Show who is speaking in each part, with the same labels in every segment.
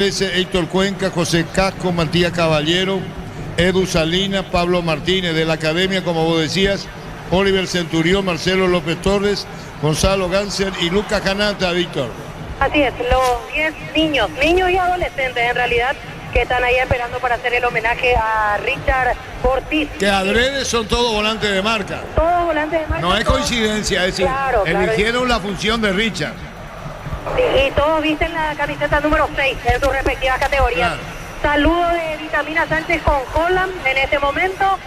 Speaker 1: Héctor Cuenca, José Casco, Matías Caballero, Edu Salinas, Pablo Martínez de la Academia, como vos decías, Oliver Centurión, Marcelo López Torres, Gonzalo Ganser y Lucas Canata, Víctor.
Speaker 2: Así es, los 10 niños y adolescentes en realidad, que están ahí esperando para hacer el homenaje a Richard Ortiz.
Speaker 1: Que adrede son todos volantes de marca.
Speaker 2: Todos volantes de marca.
Speaker 1: No es coincidencia, es decir,
Speaker 2: claro,
Speaker 1: eligieron la función de Richard.
Speaker 2: Sí, y todos visten la camiseta número 6 en sus respectivas categorías.
Speaker 1: Claro.
Speaker 2: Saludo de Vitamina Sánchez con Holland en este momento,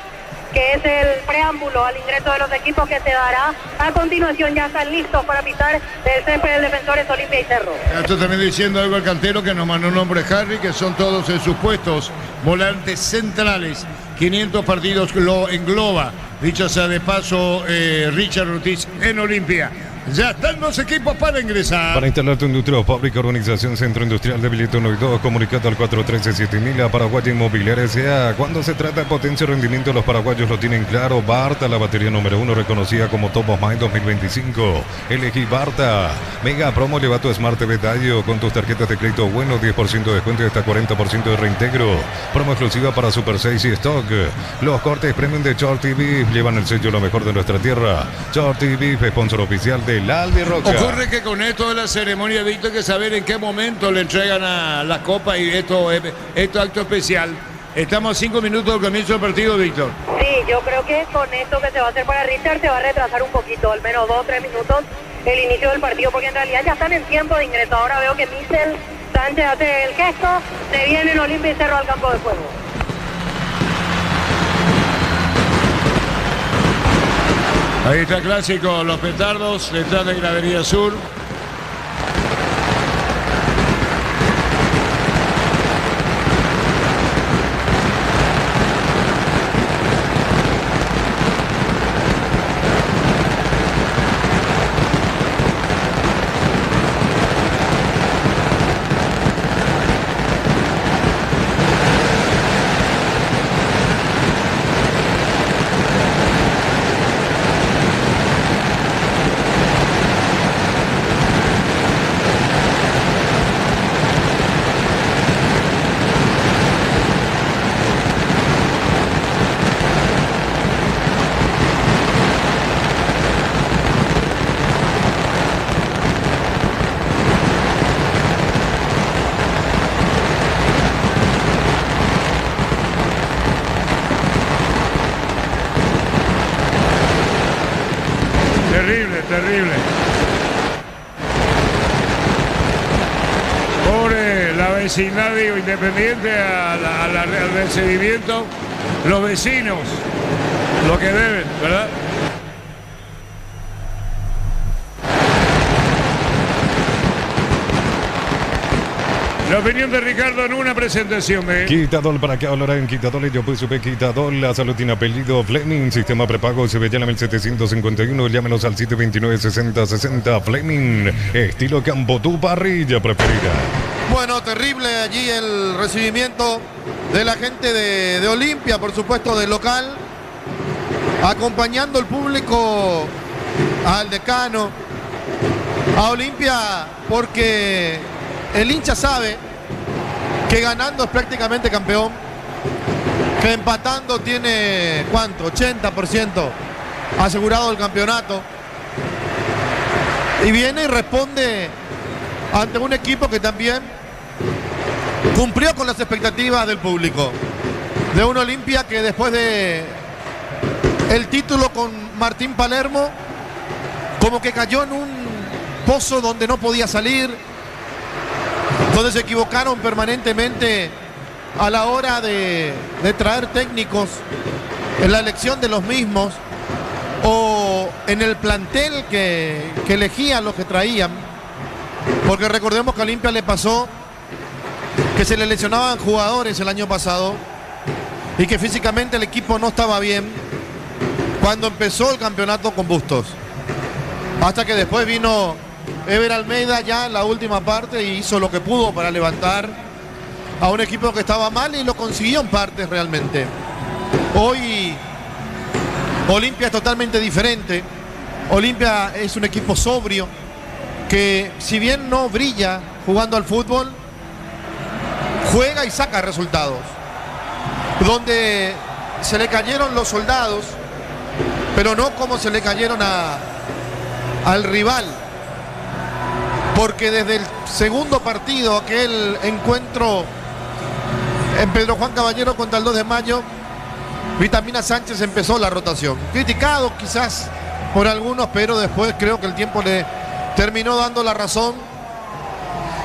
Speaker 2: que es el preámbulo al ingreso de los equipos que se dará a continuación. Ya están listos para pisar el césped del Defensores Olimpia y Cerro.
Speaker 1: Esto también diciendo algo al cantero que nos mandó un nombre Harry, que son todos en sus puestos volantes centrales. 500 partidos lo engloba. Dicho sea de paso, Richard Ortiz en Olimpia. Ya están los equipos para ingresar.
Speaker 3: Para instalar tu industria o fábrica, organización Centro Industrial de Bilito 1 y 2, comunicado al 413-7000 a Paraguay Inmobiliaria S.A. Cuando se trata de potencia y rendimiento, los paraguayos lo tienen claro. Barta, la batería número 1, reconocida como Top of Mind 2025. Elegí Barta. Mega promo, lleva tu Smart TV Dayo con tus tarjetas de crédito bueno, 10% de descuento y hasta 40% de reintegro. Promo exclusiva para Super 6 y Stock. Los cortes premium de Short TV llevan el sello lo mejor de nuestra tierra. Short TV, sponsor oficial de Aldi Roca.
Speaker 1: Ocurre que con esto de la ceremonia, Víctor, hay que saber en qué momento le entregan a la copa y esto acto especial. Estamos a 5 minutos del comienzo del partido, Víctor.
Speaker 2: Sí, yo creo que con esto que se va a hacer para Richard se va a retrasar un poquito, al menos 2 o 3 minutos el inicio del partido, porque en realidad ya están en tiempo de ingreso. Ahora veo que Michel Sánchez hace el gesto, se vienen Olimpia y Cerro al campo de juego.
Speaker 1: Ahí está clásico, los petardos detrás de Gradería Sur. Terrible. Pobre la vecindad, digo, independiente al recibimiento, los vecinos, lo que deben, ¿verdad? La opinión de Ricardo en una presentación de
Speaker 3: Quitadol, para que hablará en Quitadol, yo pues supe Quitadol, la salud tiene apellido Fleming, sistema prepago, se ve ya en el 751, llámenos al 729-6060, Fleming, estilo campo, tu parrilla preferida.
Speaker 4: Bueno, terrible allí el recibimiento de la gente de Olimpia, por supuesto del local, acompañando el público al decano, a Olimpia, porque el hincha sabe que ganando es prácticamente campeón, que empatando tiene, ¿cuánto? 80% asegurado el campeonato. Y viene y responde ante un equipo que también cumplió con las expectativas del público. De un Olimpia que después de el título con Martín Palermo, como que cayó en un pozo donde no podía salir, donde se equivocaron permanentemente a la hora de traer técnicos, en la elección de los mismos o en el plantel que elegían los que traían, porque recordemos que a Olimpia le pasó que se le lesionaban jugadores el año pasado y que físicamente el equipo no estaba bien cuando empezó el campeonato con Bustos, hasta que después vino Ever Almeida ya en la última parte y hizo lo que pudo para levantar a un equipo que estaba mal y lo consiguió en partes realmente. Hoy Olimpia es totalmente diferente. Olimpia es un equipo sobrio que, si bien no brilla jugando al fútbol, juega y saca resultados. Donde se le cayeron los soldados, pero no como se le cayeron al rival. Porque desde el segundo partido, aquel encuentro en Pedro Juan Caballero contra el 2 de mayo, Vitamina Sánchez empezó la rotación. Criticado quizás por algunos, pero después creo que el tiempo le terminó dando la razón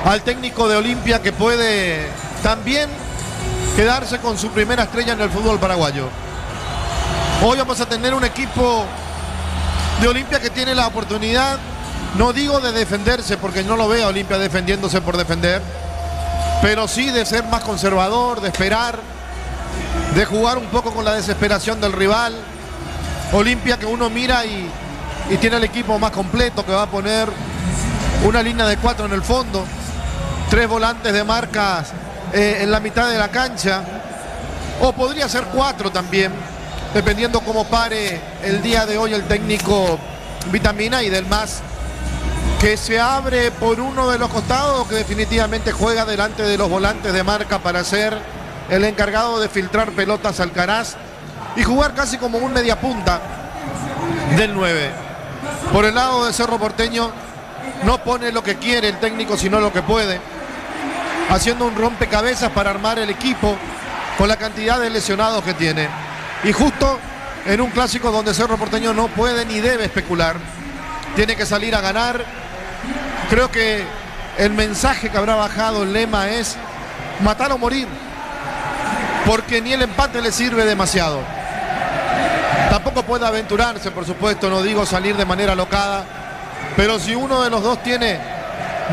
Speaker 4: al técnico de Olimpia, que puede también quedarse con su primera estrella en el fútbol paraguayo. Hoy vamos a tener un equipo de Olimpia que tiene la oportunidad, no digo de defenderse, porque no lo veo a Olimpia defendiéndose por defender, pero sí de ser más conservador, de esperar, de jugar un poco con la desesperación del rival. Olimpia que uno mira y tiene el equipo más completo, que va a poner una línea de 4 en el fondo, 3 volantes de marcas en la mitad de la cancha, o podría ser 4 también, dependiendo cómo pare el día de hoy el técnico Vitamina, y del MAS, que se abre por uno de los costados, que definitivamente juega delante de los volantes de marca para ser el encargado de filtrar pelotas al Alcaraz y jugar casi como un mediapunta del 9. Por el lado de Cerro Porteño no pone lo que quiere el técnico, sino lo que puede, haciendo un rompecabezas para armar el equipo con la cantidad de lesionados que tiene. Y justo en un clásico donde Cerro Porteño no puede ni debe especular, tiene que salir a ganar. Creo que el mensaje que habrá bajado el lema es matar o morir, porque ni el empate le sirve demasiado. Tampoco puede aventurarse, por supuesto, no digo salir de manera alocada, pero si uno de los dos tiene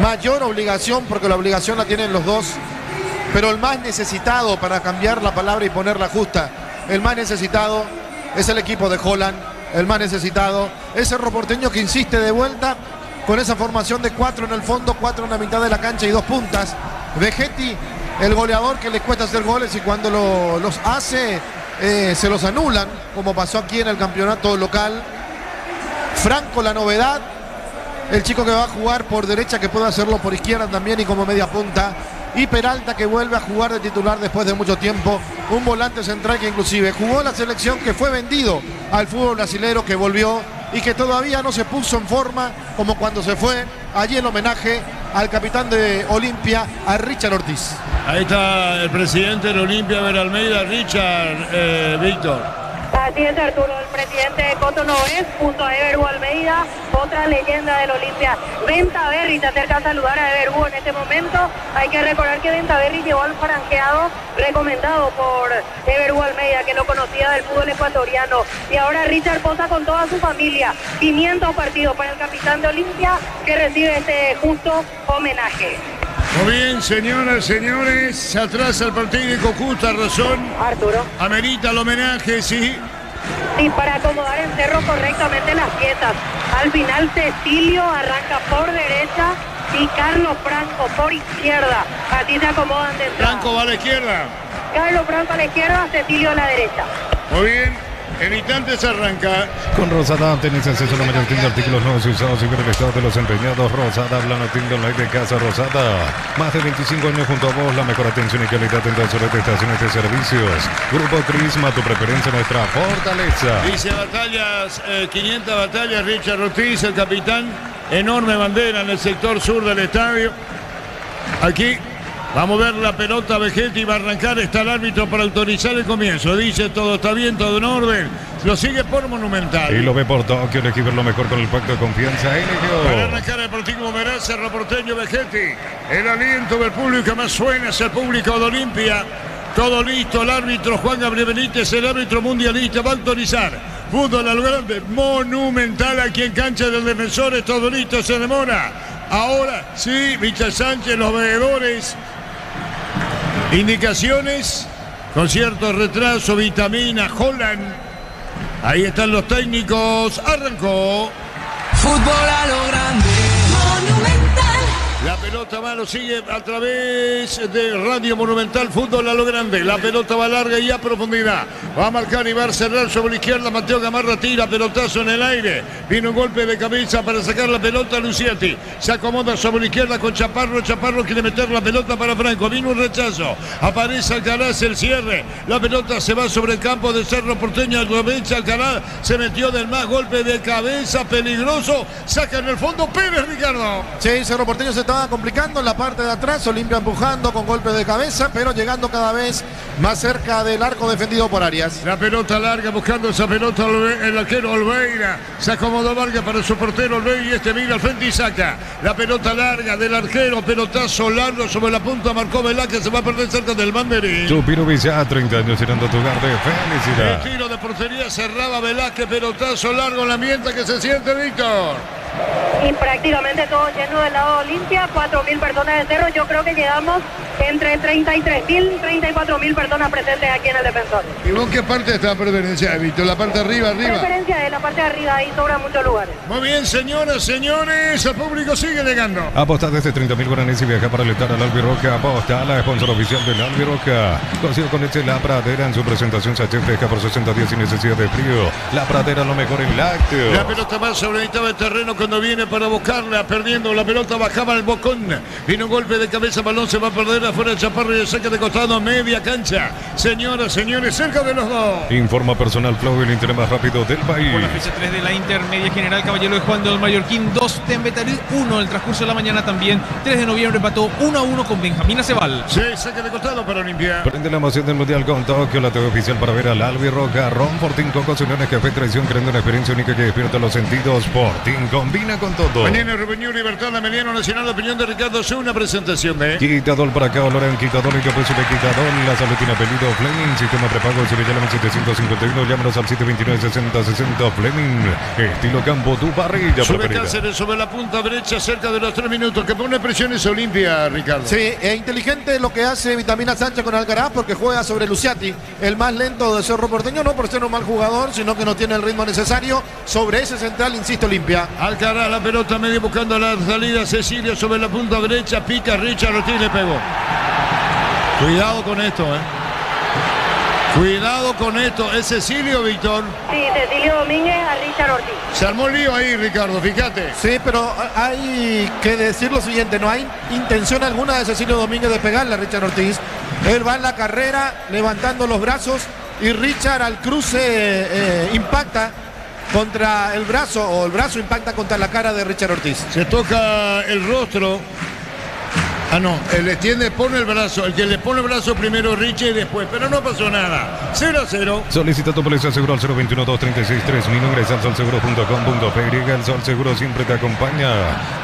Speaker 4: mayor obligación, porque la obligación la tienen los dos, pero el más necesitado, para cambiar la palabra y ponerla justa, el más necesitado es el equipo de Holland, el más necesitado es Cerro Porteño, que insiste de vuelta con esa formación de 4 en el fondo, 4 en la mitad de la cancha y 2 puntas. Vegetti, el goleador que les cuesta hacer goles, y cuando los hace se los anulan, como pasó aquí en el campeonato local. Franco, la novedad, el chico que va a jugar por derecha, que puede hacerlo por izquierda también y como media punta. Y Peralta, que vuelve a jugar de titular después de mucho tiempo, un volante central que inclusive jugó la selección, que fue vendido al fútbol brasilero, que volvió y que todavía no se puso en forma como cuando se fue. Allí el homenaje al capitán de Olimpia, a Richard Ortiz.
Speaker 1: Ahí está el presidente de Olimpia, Ver Almeida. Richard, Víctor.
Speaker 2: Así es, Arturo, el presidente de Cotonou es, junto a Ever Hugo Almeida, otra leyenda del Olimpia. Ventaverri se acerca a saludar a Ever Hugo en este momento. Hay que recordar que Ventaverri llevó al franqueado recomendado por Ever Hugo Almeida, que lo conocía del fútbol ecuatoriano. Y ahora Richard posa con toda su familia. 500 partidos para el capitán de Olimpia, que recibe este justo homenaje.
Speaker 1: Muy bien, señoras, señores, se atrasa el partido y con justa razón.
Speaker 2: Arturo.
Speaker 1: Amerita el homenaje, sí.
Speaker 2: Sí, para acomodar en Cerro correctamente las piezas. Al final Cecilio arranca por derecha y Carlos Franco por izquierda. Así se acomodan de entrada.
Speaker 1: Franco va a la izquierda.
Speaker 2: Carlos Franco a la izquierda, Cecilio a la derecha.
Speaker 1: Muy bien. En instantes arranca.
Speaker 3: Con Rosada tenés acceso a la mayor tienda de artículos nuevos y usados y ver el estado de los empeñados. Rosada, Blano Tienda Online de Casa Rosada. Más de 25 años junto a vos, la mejor atención y calidad en todas las estaciones de servicios. Grupo Crisma, tu preferencia, nuestra fortaleza.
Speaker 1: Dice batallas, 500 batallas, Richard Ortiz, el capitán. Enorme bandera en el sector sur del estadio. Aquí. Vamos a ver la pelota, Vegetti va a arrancar, está el árbitro para autorizar el comienzo. Dice todo está bien, todo en orden. Lo sigue por Monumental.
Speaker 3: Y lo ve por Tokio, elegí ver lo mejor con el pacto de confianza.
Speaker 1: Para arrancar el Deportivo Meraz, Cerro Porteño, Vegetti. El aliento del público que más suena es el público de Olimpia. Todo listo, el árbitro Juan Gabriel Benítez, el árbitro mundialista, va a autorizar. Fútbol a lo grande, Monumental aquí en cancha del Defensores, todo listo, se demora. Ahora sí, Michel Sánchez, los veedores. Indicaciones, con cierto retraso, Vitamina, Holland. Ahí están los técnicos, arrancó.
Speaker 5: Fútbol a lo grande, Monumental.
Speaker 1: La pelota va, lo sigue a través de Radio Monumental Fútbol a lo grande. La pelota va larga y a profundidad. Va a marcar y va a cerrar sobre la izquierda. Mateo Gamarra tira, pelotazo en el aire. Viene un golpe de cabeza para sacar la pelota a Luciati. Se acomoda sobre la izquierda con Chaparro. Chaparro quiere meter la pelota para Franco. Vino un rechazo. Aparece Alcaraz, el cierre. La pelota se va sobre el campo de Cerro Porteño. Aprovecha Alcaraz. Se metió del más golpe de cabeza peligroso. Saca en el fondo Pérez, Ricardo.
Speaker 4: Sí, Cerro Porteño se estaba complicando en la parte de atrás. Olimpia empujando con golpe de cabeza, pero llegando cada vez más cerca del arco defendido por Arias.
Speaker 1: La pelota larga, buscando esa pelota el arquero Olveira. Se acomodó Vargas para su portero Olveira y este mira al frente y saca. La pelota larga del arquero, pelotazo largo sobre la punta, marcó Velázquez, se va a perder cerca del banderín.
Speaker 3: Tupiro Villa, 30 años llenando tu hogar de felicidad.
Speaker 1: El tiro de portería cerraba Velázquez, pelotazo largo en la ambiente que se siente, Víctor.
Speaker 2: Y prácticamente todo lleno del lado de Olimpia, 4.000 personas de Cerro. Yo creo que llegamos entre 33.000 y 34.000 personas presentes aquí en el Defensor.
Speaker 1: ¿Y vos qué parte está preferencia, Víctor? ¿La parte de arriba?
Speaker 2: Preferencia de la parte de arriba, ahí sobra muchos lugares.
Speaker 1: Muy bien, señoras, señores, el público sigue llegando.
Speaker 3: Aposta desde 30.000 guaraníes y viaja para alentar al Albirroca. Aposta, la sponsor oficial del Albirroca. Consigo con leche La Pradera en su presentación sachet fresca por 60 días sin necesidad de frío. La Pradera lo mejor en lácteos.
Speaker 1: La pelota va sobre la mitad del terreno cuando viene para buscarla, perdiendo la pelota, bajaba el bocón. Vino un golpe de cabeza, balón se va a perder afuera de Chaparro y el saque de costado, media cancha. Señoras, señores, cerca de los dos.
Speaker 3: Informa Personal Flow, el internet más rápido del país.
Speaker 5: Por la fecha 3 de la Intermedia General Caballero de Juan del Mallorquín, 2 Tembetarí 1. En el transcurso de la mañana también, 3 de noviembre empató 1-1 con Benjamín Acebal.
Speaker 1: Sí, saque de costado para Olimpia.
Speaker 3: Prende la emoción del Mundial con Tokio, la TV oficial para ver al Albirroca. Ron Fortín, Cocos, Uniones, Café, Traición, creando una experiencia única que despierta los sentidos. Fortín combina con todo.
Speaker 1: Mañana Reunión Libertad, la Mediano Nacional, la opinión de Ricardo Zú, una presentación de
Speaker 3: Quitador para acá, Loren, Quitador y Capucho de Quitador. La salud tiene apellido Fleming, sistema prepago, se le llama 751, llámanos al 729-6060 Fleming. Estilo campo, tu parrilla
Speaker 1: sube
Speaker 3: preferida.
Speaker 1: Cáceres sobre la punta derecha, cerca de los 3 minutos, que pone presiones Olimpia, Ricardo.
Speaker 4: Sí, es inteligente lo que hace Vitamina Sánchez con Alcaraz porque juega sobre Luciati, el más lento de Cerro Porteño, no por ser un mal jugador, sino que no tiene el ritmo necesario. Sobre ese central, insisto, Olimpia.
Speaker 1: Alcaraz, la pelota medio buscando la salida, Cecilio sobre la punta derecha, pica Richard Ortiz, le pegó. Cuidado con esto, Cuidado con esto, ¿es Cecilio, Víctor?
Speaker 2: Sí, Cecilio Domínguez a Richard Ortiz.
Speaker 1: Se armó el lío ahí, Ricardo, fíjate.
Speaker 4: Sí, pero hay que decir lo siguiente, no hay intención alguna de Cecilio Domínguez de pegarle a Richard Ortiz. Él va en la carrera levantando los brazos y Richard al cruce impacta contra el brazo, o el brazo impacta contra la cara de Richard Ortiz.
Speaker 1: Se toca el rostro. Ah, no, el extiende, pone el brazo. El que le pone el brazo primero es Richie y después. Pero no pasó nada. 0-0.
Speaker 3: Solicita tu póliza seguro al 021-236-3000. Ingresa al solseguro.com.py. El Sol Seguro siempre te acompaña.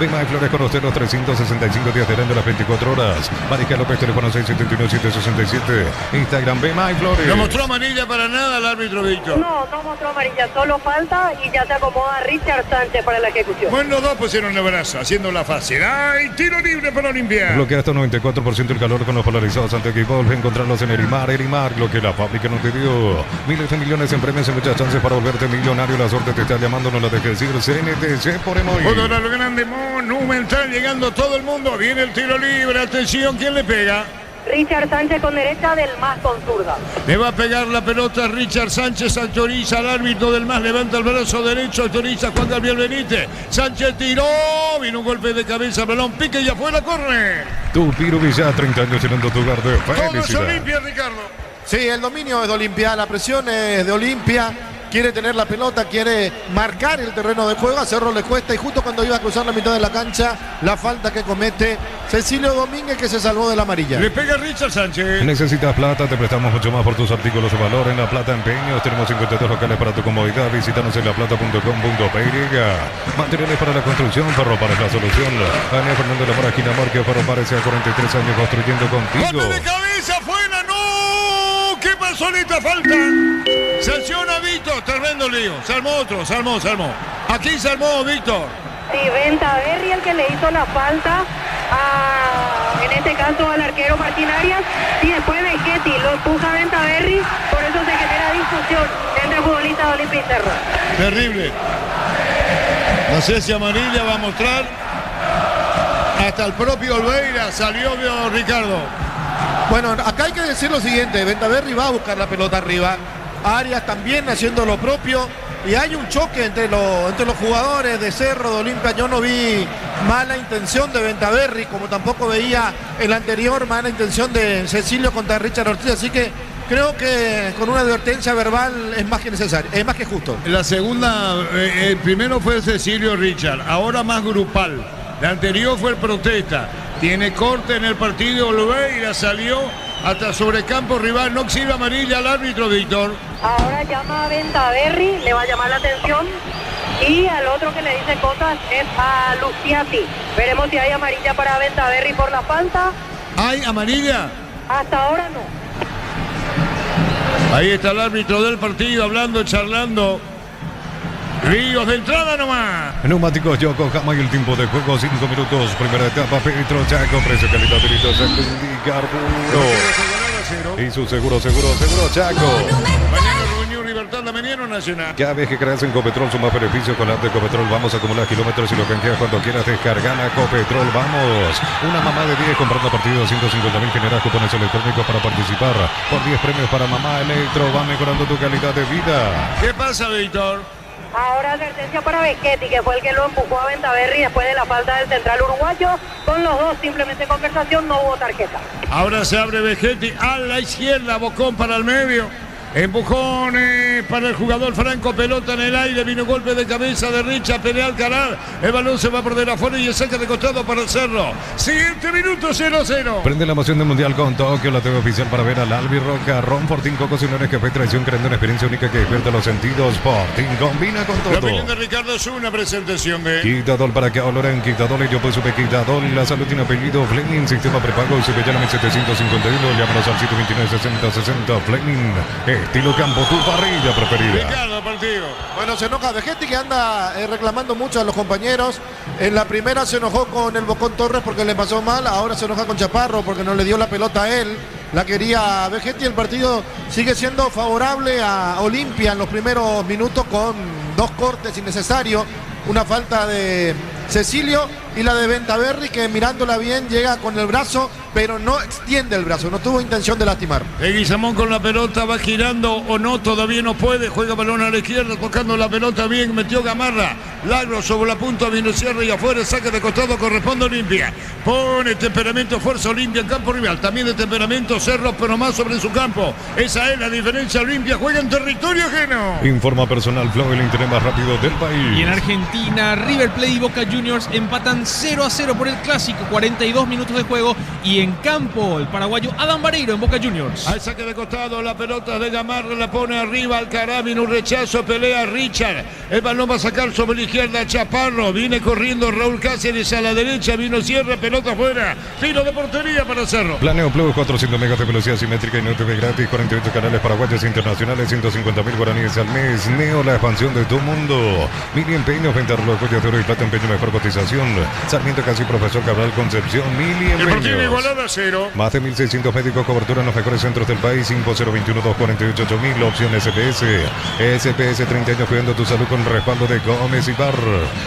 Speaker 3: Bema y Flores con los 365 días del año, las 24 horas. Mariscal López, teléfono 671-767. Instagram Bema y Flores.
Speaker 1: No mostró amarilla para nada el árbitro, Víctor.
Speaker 2: No mostró amarilla, solo falta y ya se acomoda Richard Sánchez para la ejecución.
Speaker 1: Bueno, los dos pusieron el brazo, haciéndola fácil. ¡Ay, tiro libre para Olimpia!
Speaker 3: Bloquea hasta 94% el calor con los polarizados ante que vuelve a encontrarlos en Erimar, lo que la fábrica no te dio. Miles de millones en premios y muchas chances para volverte millonario. La suerte te está llamando, no la dejes ir. CNTC por Emoy.
Speaker 1: Fútbol a lo grande, Monumental, llegando todo el mundo. Viene el tiro libre, atención, ¿quién le pega?
Speaker 2: Richard Sánchez con derecha, del más con zurda.
Speaker 1: Le va a pegar la pelota Richard Sánchez, autoriza al árbitro del más, levanta el brazo derecho, autoriza Juan Gabriel Benítez. Sánchez tiró, vino un golpe de cabeza, balón pique y afuera, corre.
Speaker 3: Tupiro Villa, 30 años llenando tu hogar de
Speaker 1: Todo es
Speaker 3: felicidad.
Speaker 1: Olimpia, Ricardo.
Speaker 4: Sí, el dominio es de Olimpia, la presión es de Olimpia. Quiere tener la pelota, quiere marcar el terreno de juego. A Cerro le cuesta y justo cuando iba a cruzar la mitad de la cancha, la falta que comete Cecilio Domínguez, que se salvó de la amarilla.
Speaker 1: Le pega Richard Sánchez.
Speaker 3: ¿Necesitas plata? Te prestamos mucho más por tus artículos de valor. En La Plata Empeños tenemos 52 locales para tu comodidad. Visítanos en laplata.com.py. Materiales para la construcción, Ferropares la solución. Daniel Fernando de la Mora, esquina Marque, Ferropares, a 43 años construyendo contigo.
Speaker 1: ¡Golpe de cabeza afuera! ¡No! ¿Qué pasó en esta falta? Sanciona Víctor, tremendo lío. Se armó otro, se armó. Aquí se armó Víctor.
Speaker 2: Sí, Ventaverri el que le hizo la falta en este caso al arquero Martín Arias, y después Becchetti lo empuja Ventaverri, por eso se genera discusión entre futbolistas de Olimpia y Cerro.
Speaker 1: Terrible. No sé si amarilla va a mostrar. hasta el propio Olveira salió de Ricardo.
Speaker 4: Bueno, acá hay que decir lo siguiente, Ventaverri va a buscar la pelota arriba, Arias también haciendo lo propio, y hay un choque entre los jugadores de Cerro, de Olimpia. Yo no vi mala intención de Ventaverri, como tampoco veía el anterior mala intención de Cecilio contra Richard Ortiz, así que creo que con una advertencia verbal es más que necesario, es más que justo.
Speaker 1: La segunda, el primero fue Cecilio Richard, ahora más grupal. La anterior fue el protesta. Tiene corte en el partido, Olveira salió hasta sobre campo rival, no exhibe amarilla al árbitro, Víctor.
Speaker 2: Ahora llama a Ventaverri, le va a llamar la atención. Y al otro que le dice cosas es a Luciati. Veremos si hay amarilla para Ventaverri por la falta.
Speaker 1: ¿Hay amarilla?
Speaker 2: Hasta ahora no.
Speaker 1: Ahí está el árbitro del partido hablando, charlando. Ríos de entrada nomás.
Speaker 3: Neumáticos Yokohama y el tiempo de juego 5 minutos. Primera etapa, Petro Chaco, precio calidad de litros y su seguro Chaco.
Speaker 1: Mañana reunión Libertad, la mañana Nacional.
Speaker 3: Cada vez que creas en Copetrol suma beneficio con la app de Copetrol. Vamos a acumular kilómetros y lo canjeas cuando quieras. Descargan a Copetrol, vamos. Una mamá de 10 comprando partidos 150.000, generas cupones electrónicos para participar. Por 10 premios para mamá Electro, va mejorando tu calidad de vida.
Speaker 1: ¿Qué pasa, Víctor?
Speaker 2: Ahora advertencia para Beschetti, que fue el que lo empujó a Ventaverri después de la falta del central uruguayo. Con los dos simplemente conversación, no hubo tarjeta.
Speaker 1: Ahora se abre Beschetti a la izquierda, Bocón para el medio. Empujón para el jugador Franco, pelota en el aire, vino golpe de cabeza de Richard, pelea Alcaraz, el balón se va a perder afuera y el saque de costado para el Cerro. Siguiente minuto, 0-0.
Speaker 3: Prende la emoción del Mundial con Tokio, la TV oficial para ver al Albirroca, Ron Fortín, Coco Señores, que fue traición, creando una experiencia única que despierta los sentidos. Fortín combina con todo.
Speaker 1: La opinión de Ricardo es una presentación de
Speaker 3: Quitadol para que Oloran, Quitadol y yo pues supe Quitadol, la salud tiene apellido Fleming, sistema prepago y se ve llama 751, llámanos al 129-60-60, Fleming. Estilo campo, tu parrilla preferida.
Speaker 1: Ricardo, partido.
Speaker 4: Bueno, se enoja Vegetti, que anda reclamando mucho a los compañeros. En la primera se enojó con el Bocón Torres porque le pasó mal. Ahora se enoja con Chaparro porque no le dio la pelota a él. La quería Vegetti. El partido sigue siendo favorable a Olimpia en los primeros minutos con 2 cortes innecesarios. Una falta de Cecilio y la de Ventaverri, que mirándola bien llega con el brazo, pero no extiende el brazo, no tuvo intención de lastimar.
Speaker 1: Leguizamón con la pelota, va girando o no, todavía no puede, juega balón a la izquierda, tocando la pelota bien, metió Gamarra, Lagro sobre la punta, vino Sierra y afuera, saque de costado, corresponde a Olimpia. Pone temperamento, fuerza Olimpia en campo rival, también de temperamento Cerro, pero más sobre su campo. Esa es la diferencia, Olimpia juega en territorio ajeno.
Speaker 3: Informa personal Flow, el internet más rápido del país.
Speaker 5: Y en Argentina, River Plate y Boca Juniors empatan 0-0 por el clásico, 42 minutos de juego, y en campo el paraguayo Adam Vareiro en Boca Juniors.
Speaker 1: Al saque de costado, la pelota de Gamarra la pone arriba, Alcaraz, viene un rechazo, pelea Richard, el balón va a sacar sobre la izquierda Chaparro, viene corriendo Raúl Cáceres a la derecha, vino Sierra, pelota afuera, tiro de portería para Cerro.
Speaker 3: Planeo Plus, 400 megas de velocidad simétrica y no TV gratis, 48 canales paraguayos internacionales, 150.000 guaraníes al mes. Neo, la expansión de tu mundo. Mili Empeños, venta reloj, joyas de oro y plata, empeño, mejor cotización. Sarmiento Casi, Profesor Cabral, Concepción, Mili
Speaker 1: El partido
Speaker 3: Empeños.
Speaker 1: igualado a 0.
Speaker 3: Más de 1.600 médicos, cobertura en los mejores centros del país. 5021-248-8000, opción SPS. SPS, 30 años cuidando tu salud con respaldo de Gómez y Bar.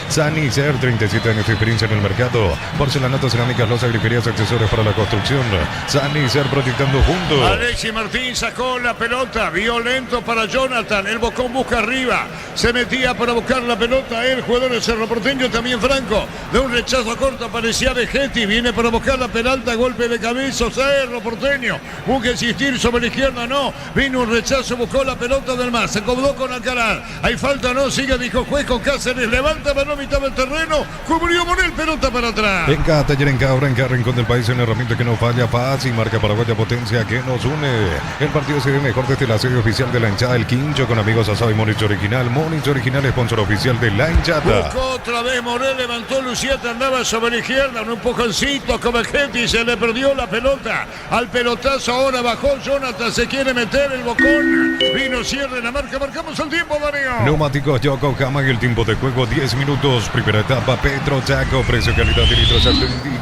Speaker 3: Sanicer, 37 años de experiencia en el mercado. Porcelanato, cerámicas, losas, griferías, accesorios para la construcción. Sanicer, proyectando juntos.
Speaker 1: Alexis Martín sacó la pelota, violento para Jonathan, el Bocón busca arriba, se metía para buscar la pelota, el jugador de Cerro Porteño, también Franco, de un rechazo corto aparecía Vegetti, viene para buscar la Peralta, golpe de cabeza, Cerro Porteño, busca insistir sobre la izquierda, no, vino un rechazo, buscó la pelota del más, se acomodó con Alcaraz, hay falta, no, sigue, dijo juez con Cáceres, levanta, balón mitad del terreno, cubrió Monel, pelota para atrás.
Speaker 3: En cada taller, en cada hora, en cada rincón del país, una herramienta que no falla, paz y marca paraguaya potencia que nos une. El partido se ve mejor desde la sede oficial de la hinchada El Quincho con amigos asado y Monich Original. Monich Original, sponsor oficial de la hinchada.
Speaker 1: Buscó otra vez Morel, levantó Lucieta, andaba sobre la izquierda, un empujoncito con Vegetti, se le perdió la pelota. Al pelotazo ahora bajó Jonathan, se quiere meter el Bocón. Vino cierre la marca, marcamos el tiempo, Darío.
Speaker 3: Neumáticos Yokohama y el tiempo de juego 10 minutos. Primera etapa, Petro Chaco, precio calidad de litros al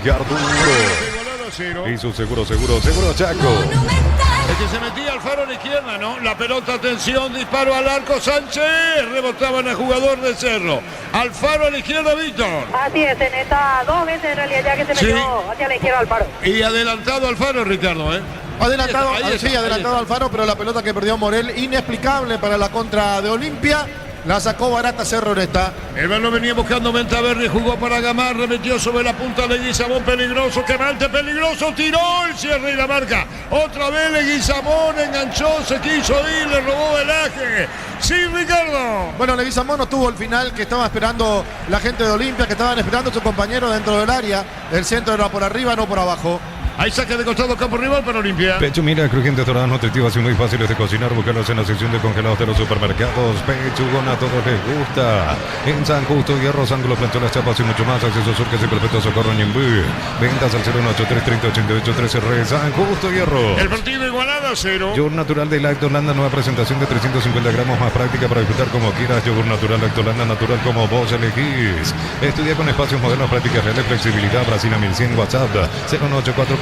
Speaker 3: Garduro. Y su seguro Chaco.
Speaker 1: que se metía Alfaro a la izquierda, ¿no? La pelota, atención, disparo al arco, Sánchez, rebotaban al jugador de Cerro. Alfaro a la izquierda, Víctor.
Speaker 2: Así es, en esta 2 veces en realidad ya que se metió hacia la izquierda Alfaro.
Speaker 1: Y adelantado Alfaro, Ricardo, ¿eh?
Speaker 4: Adelantado,
Speaker 1: Ahí está,
Speaker 4: adelantado Alfaro, pero la pelota que perdió Morel, inexplicable para la contra de Olimpia. La sacó barata Cerro en esta.
Speaker 1: El balón venía buscando Ventaverri, jugó para Gamarra, metió sobre la punta Leguizamón, peligroso, Quemante, peligroso, tiró el cierre y la marca. Otra vez Leguizamón enganchó, se quiso ir, le robó velaje. Sí, Ricardo.
Speaker 4: Bueno, Leguizamón no tuvo el final que estaba esperando la gente de Olimpia, que estaban esperando a su compañero dentro del área. El centro era por arriba, no por abajo.
Speaker 1: Hay saque de costado, campo rival para Olimpia.
Speaker 3: Pecho Mira, crujientes, doradas, nutritivas y muy fáciles de cocinar. Búscalos en la sección de congelados de los supermercados. Pechugón, a todos les gusta. En San Justo, Hierros, Ángulos, Plancholas, Chapas y mucho más. Acceso Surques y Perpetuo Socorro, Ñembú. Ventas al 0183-3088-13 San Justo, Hierros.
Speaker 1: El partido igualado a 0.
Speaker 3: Yogur natural de Lactolanda, nueva presentación de 350 gramos, más práctica para disfrutar como quieras. Yogur natural Lactolanda, natural como vos elegís. Estudia con espacios modernos, prácticas reales, flexibilidad. Brasil a 1100, WhatsApp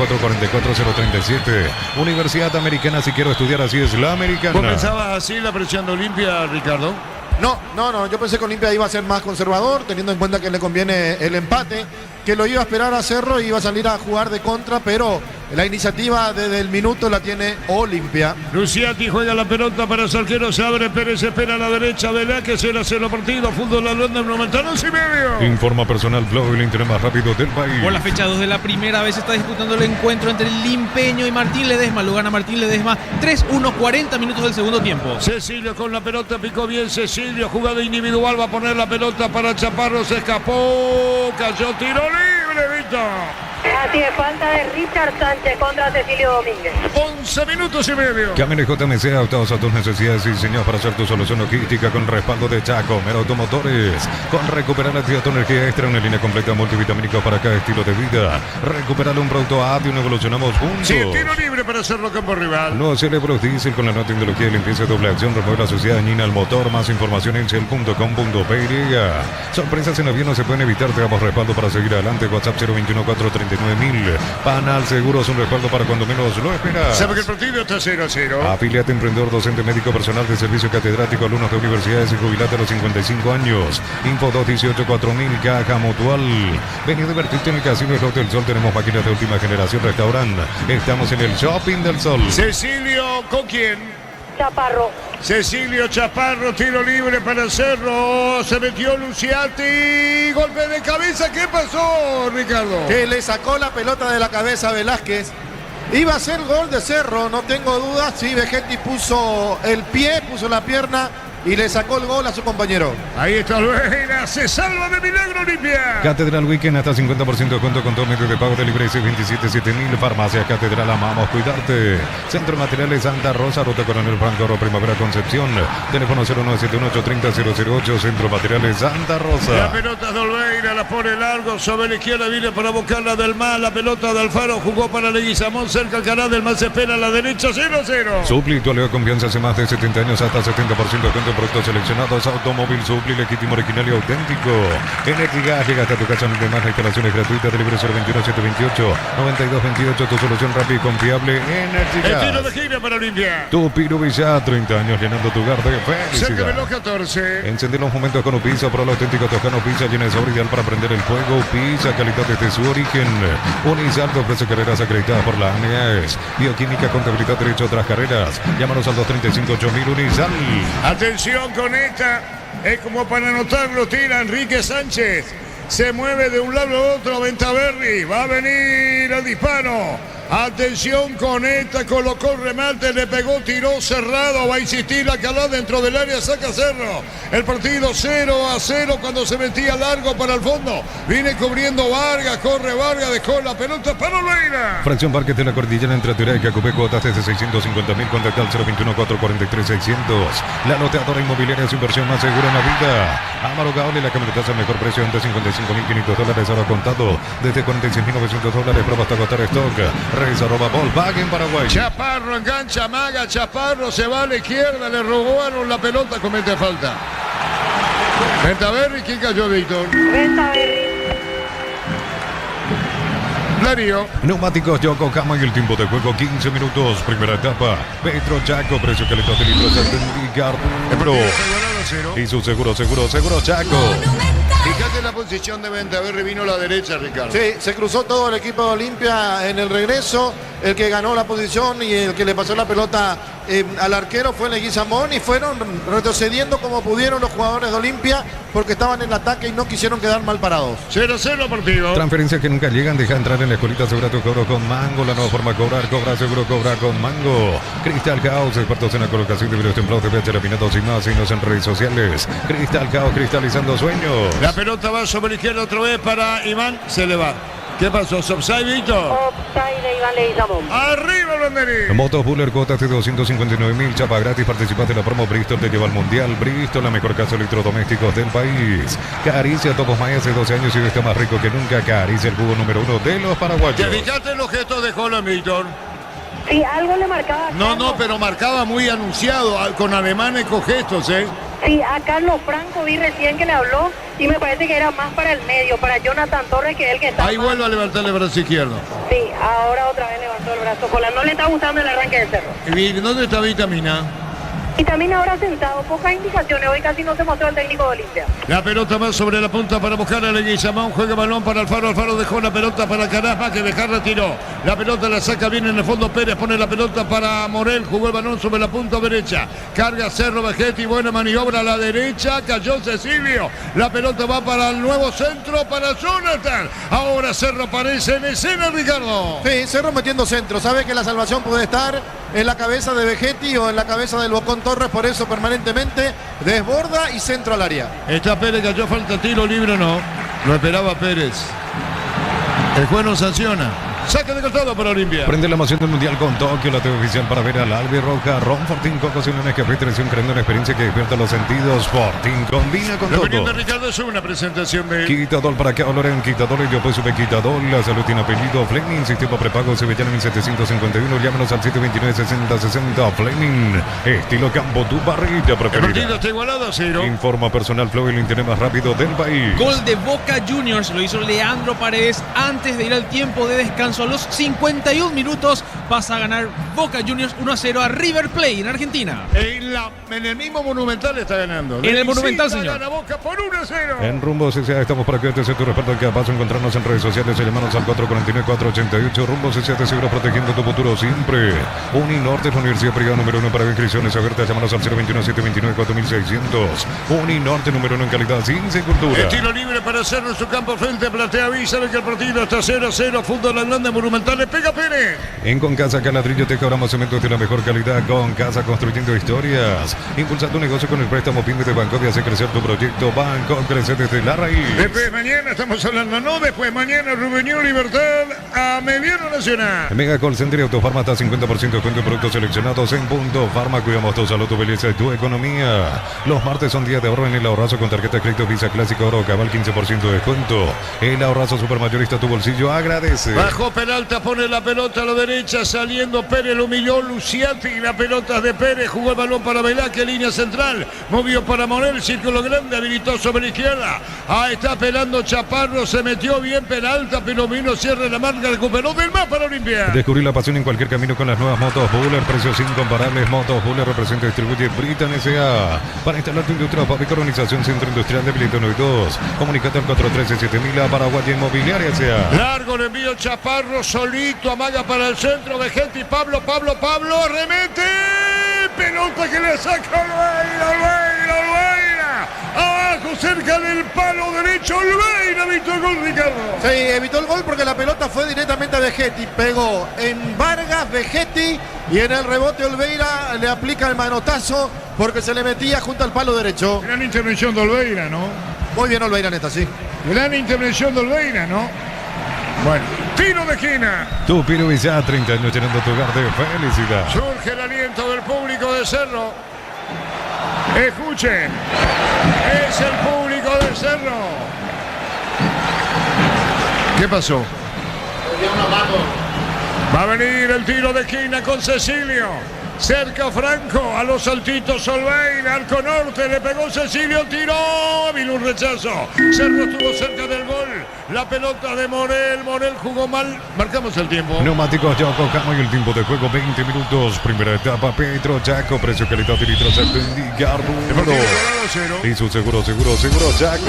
Speaker 3: 01844-037. Universidad Americana, si quiero estudiar así es la Americana.
Speaker 1: ¿Comenzaba así la presión de Olimpia, Ricardo?
Speaker 4: No, yo pensé que Olimpia iba a ser más conservador, teniendo en cuenta que le conviene el empate, que lo iba a esperar a Cerro y iba a salir a jugar de contra, pero la iniciativa desde el minuto la tiene Olimpia.
Speaker 1: Luciati juega la pelota para su arquero, se abre, Pérez espera a la derecha, Velázquez, 0-0 partido, fútbol la Londres, 92.5.
Speaker 3: Informa Personal Flow, el internet más rápido del país.
Speaker 5: Por la fecha 2 de la primera vez se está disputando el encuentro entre el Limpeño y Martín Ledesma. Lo gana Martín Ledesma 3-1, 40 minutos del segundo tiempo.
Speaker 1: Cecilio con la pelota, picó bien Cecilio, jugada individual, va a poner la pelota para Chaparro, se escapó, cayó, tiro libre, Víctor.
Speaker 2: Así es, falta de Richard Sánchez contra Cecilio Domínguez.
Speaker 1: 11 minutos y medio.
Speaker 3: Camiones JMC, adaptados a tus necesidades y diseñados para hacer tu solución logística con respaldo de Chaco, Mero Automotores. Con recuperar la tu energía extra, una línea completa multivitamínica para cada estilo de vida. Recuperar un producto ADI, evolucionamos juntos.
Speaker 1: Sí, tiro libre para hacerlo campo rival.
Speaker 3: No Cerebros Diesel con la nueva tecnología de limpieza de doble acción, remueve la suciedad dañina al motor. Más información en cel.com.py. Sorpresas en avión no se pueden evitar, te damos respaldo para seguir adelante. WhatsApp 021-439.000. Panal Seguros, un respaldo para cuando menos lo esperas.
Speaker 1: Sabe que el partido está 0-0.
Speaker 3: Afiliate, emprendedor, docente, médico, personal de servicio, catedrático, alumnos de universidades y jubilate a los 55 años. Info 218-4000, Caja Mutual. Vení a divertirte en el Casino Slot del Sol. Tenemos máquinas de última generación, restaurante. Estamos en el Shopping del Sol.
Speaker 1: Cecilio, ¿con quién?
Speaker 2: Chaparro.
Speaker 1: Cecilio Chaparro, tiro libre para Cerro. Se metió Luciati. Golpe de cabeza. ¿Qué pasó, Ricardo?
Speaker 4: Que le sacó la pelota de la cabeza a Velázquez. Iba a ser gol de Cerro, no tengo dudas. Sí, Vegetti puso el pie, puso la pierna y le sacó el gol a su compañero.
Speaker 1: Ahí está Lueira, se salva de milagro Olimpia.
Speaker 3: Catedral Weekend, hasta 50% de descuento con todo medio de pago de libre 627-7000. Farmacia Catedral, amamos cuidarte. Centro de Materiales Santa Rosa, Ruta Coronel Franco, Oro, Primavera Concepción. Teléfono 0971-830-008, Centro de Materiales Santa Rosa.
Speaker 1: La pelota de Oliveira, la pone largo, sobre la izquierda viene para buscarla del Mal. La pelota de Alfaro jugó para Leguizamón, cerca al canal del Mal, se espera a la derecha, 0-0.
Speaker 3: Supli, tu aliado de confianza hace más de 70 años, hasta 70% de descuento. Productos seleccionados, automóvil Supli, legítimo, original y auténtico. Energigas llega hasta tu casa, de más instalaciones gratuitas, delivery 021-728-9228, tu solución rápida y confiable. Energigas.
Speaker 1: El tiro de gira para Olimpia.
Speaker 3: Tu Piru Villa, 30 años llenando tu hogar de
Speaker 1: Cerca de
Speaker 3: felicidad.
Speaker 1: los 14.
Speaker 3: Encender los momentos con Upisa, pro el auténtico Toscano Pizza, llena de sabor ideal para prender el fuego. Pizza, calidad desde su origen. Unizal te ofrece carreras acreditadas por la ANES. Bioquímica, contabilidad, derecho a otras carreras. Llámanos al 235-8000 Unizal.
Speaker 1: Atención con esta, es como para anotarlo, tira Enrique Sánchez, se mueve de un lado a otro, Ventaverri, va a venir el disparo. Atención con esta, colocó el remate, le pegó, tiró cerrado, va a insistir la calada dentro del área, saca Cerro. El partido 0-0 cuando se metía largo para el fondo. Viene cubriendo Vargas, corre Vargas, dejó la pelota para Oliveira.
Speaker 3: Fracción Parques de la Cordillera entre Teorá y Cacupé, cuotas desde 650.000, contacta al 021-443-600. La loteadora inmobiliaria es su inversión más segura en la vida. Amaro Gaoli, la camionetaza al mejor precio, antes $55.500, ahora contado desde $46.900, prueba hasta agotar stock. Arroba Volkswagen Paraguay.
Speaker 1: Chaparro engancha, Maga, Chaparro se va a la izquierda, le robaron la pelota, comete falta. Ventaverri, ¿quién cayó, Víctor?
Speaker 2: Ventaverri.
Speaker 1: Darío.
Speaker 3: Neumáticos Yokohama y el tiempo de juego 15 minutos. Primera etapa. Petro Chaco, precio calidad de litros Atlantic Arturo. Y su seguro Chaco.
Speaker 1: Fíjate la posición de venta. A ver, vino la derecha, Ricardo.
Speaker 4: Sí, se cruzó todo el equipo de Olimpia en el regreso. El que ganó la posición y el que le pasó la pelota al arquero fue Leguizamón y fueron retrocediendo como pudieron los jugadores de Olimpia porque estaban en el ataque y no quisieron quedar mal parados.
Speaker 1: 0-0 partido.
Speaker 3: Transferencias que nunca llegan, deja entrar en la escuelita, asegura tu cobro con Mango, la nueva forma de cobrar, cobra seguro, cobra con Mango. Cristal Caos, expertos en la colocación de videos templados de VH, lapinados y más, signos en redes sociales. Cristal Caos, cristalizando sueños.
Speaker 1: La pelota va sobre la izquierda otra vez para Iván, se le va. ¿Qué pasó? ¿Offside, Víctor?
Speaker 2: Offside de Iván Leguizamón.
Speaker 1: ¡Arriba el banderín!
Speaker 3: Motos Buller, cuotas de 259.000, chapa gratis, participate en la promo Bristol, te lleva al Mundial. Bristol, la mejor casa de electrodomésticos del país. Caricia Topos Maya hace 12 años y hoy está más rico que nunca. Caricia, el jugo número 1 de los paraguayos.
Speaker 1: ¿Te fijaste en los gestos de Holland, Víctor?
Speaker 2: Sí, algo le marcaba.
Speaker 1: No, pero marcaba muy anunciado, con ademanes con gestos, ¿eh?
Speaker 2: Sí, a Carlos Franco vi recién que le habló y me parece que era más para el medio, para Jonathan Torres, que es el que está.
Speaker 1: Ahí
Speaker 2: más...
Speaker 1: vuelve a levantar el brazo izquierdo.
Speaker 2: Sí, ahora otra vez levantó el brazo. Holland no le está gustando el arranque del cerro.
Speaker 1: ¿Y dónde está Vitamina?
Speaker 2: Y también ahora sentado, pocas indicaciones. Hoy casi no se mostró el técnico de Olimpia.
Speaker 1: La pelota va sobre la punta para buscar a Leguizamón. Juega balón para Alfaro. Alfaro dejó la pelota para Carasma, que dejar retiró. La pelota la saca bien en el fondo Pérez. Pone la pelota para Morel. Jugó el balón sobre la punta derecha. Carga Cerro Vegetti. Buena maniobra a la derecha. Cayó Cecilio. La pelota va para el nuevo centro para Jonathan. Ahora Cerro aparece en escena, Ricardo.
Speaker 4: Sí, Cerro metiendo centro. Sabe que la salvación puede estar en la cabeza de Vegetti o en la cabeza del Bocón Torres, por eso permanentemente desborda y centro al área.
Speaker 1: Está Pérez, cayó falta, tiro libre, no. Lo esperaba Pérez. El juez no sanciona. Saque de costado para Olimpia.
Speaker 3: Prende la emoción del Mundial con Tokio, la TV oficial para ver al Albirroja. Ron Fortín, Coco, Sinones, Café, Televisión, creando una experiencia que despierta los sentidos. Fortín combina con
Speaker 1: La opinión
Speaker 3: todo.
Speaker 1: de Ricardo es una presentación de...
Speaker 3: Quitador para acá, Loren, Quitador, y yo pues sube Quitador. La salud tiene apellido Fleming, sistema prepago Sevillana 1751. Llámanos al 729-6060. Fleming, estilo campo, tu barrita
Speaker 1: El partido
Speaker 3: preferida.
Speaker 1: está igualado a 0.
Speaker 3: Informa personal Flow, el internet más rápido del país.
Speaker 5: Gol de Boca Juniors, lo hizo Leandro Paredes antes de ir al tiempo de descanso. A los 51 minutos pasa a ganar Boca Juniors 1-0 a River Plate en Argentina.
Speaker 1: En el mismo Monumental está ganando.
Speaker 5: En el Monumental, señor.
Speaker 1: Gana Boca por 1-0.
Speaker 3: En Rumbo CCA estamos para que te sea tu respaldo. Que a paso encontrarnos en redes sociales. Llamarnos al 449-488. Rumbo CCA te seguro protegiendo tu futuro siempre. Uninorte es la universidad privada número 1 para inscripciones abiertas. Llámanos al 021-729-4600. Uninorte número 1 en calidad sin cultura.
Speaker 1: Estilo libre para hacer nuestro campo frente a Platea B. Sabe que el partido está 0-0. Fútbol Atlante Monumental. Le pega Pérez.
Speaker 3: En Concasa Caladrillo te cobramos cementos de la mejor calidad. Con Casa construyendo historias. Impulsa tu negocio con el préstamo PYME de Banco y hace crecer tu proyecto. Banco crece desde la raíz.
Speaker 1: Después mañana estamos hablando, no después mañana Rubenión Libertad a Mediano Nacional.
Speaker 3: Mega Call Center y Autofarma hasta 50% de descuento en productos seleccionados en Punto Farma. Cuidamos tu salud, tu belleza y tu economía. Los martes son días de ahorro en el ahorrazo con tarjeta de crédito Visa Clásica Oro Cabal 15% de descuento. El ahorrazo supermayorista, tu bolsillo agradece.
Speaker 1: Bajo Peralta, pone la pelota a la derecha, saliendo Pérez, lo humilló Luciati, la pelota de Pérez, jugó el balón para Velázquez, línea central, movió para Morel, círculo grande, habilitó sobre la izquierda, ahí está pelando Chaparro, se metió bien Peralta, pero vino, cierra la marca, recuperó del más para Olimpia.
Speaker 3: Descubrir la pasión en cualquier camino con las nuevas motos Buller, precios incomparables. Motos Buller representa y distribuye Britan S.A. Para instalar tu industria, fábrica, organización, centro industrial de Bilito 92. Comunicate al 413-7000 a Paraguay Inmobiliaria S.A.
Speaker 1: Largo le envío Chaparro, solito, amaga para el centro, Vegetti, Pablo, remete, pelota que le saca Olveira, abajo cerca del palo derecho, Olveira, evitó el gol, Ricardo.
Speaker 4: Sí, evitó el gol porque la pelota fue directamente a Vegetti, pegó en Vargas, Vegetti, y en el rebote Olveira le aplica el manotazo porque se le metía junto al palo derecho.
Speaker 1: Gran intervención de Olveira, ¿no?
Speaker 4: Muy bien Olveira, neta, sí.
Speaker 1: Gran intervención de Olveira, ¿no? Bueno, tiro de esquina.
Speaker 3: Tu Piro Villa, 30 años llenando tu hogar de felicidad.
Speaker 1: Surge el aliento del público de Cerro. Escuchen, es el público de Cerro. ¿Qué pasó? Va a venir el tiro de esquina con Cecilio. Cerca Franco, a los saltitos Solveig, arco norte, le pegó Cecilio, tiró, vino un rechazo. Cerro estuvo cerca del gol. La pelota de Morel, Morel jugó mal. Marcamos el tiempo.
Speaker 3: Neumáticos Yaco Camo y el tiempo de juego 20 minutos. Primera etapa, Petro Yaco, precio, calidad y litros y su seguro Yaco.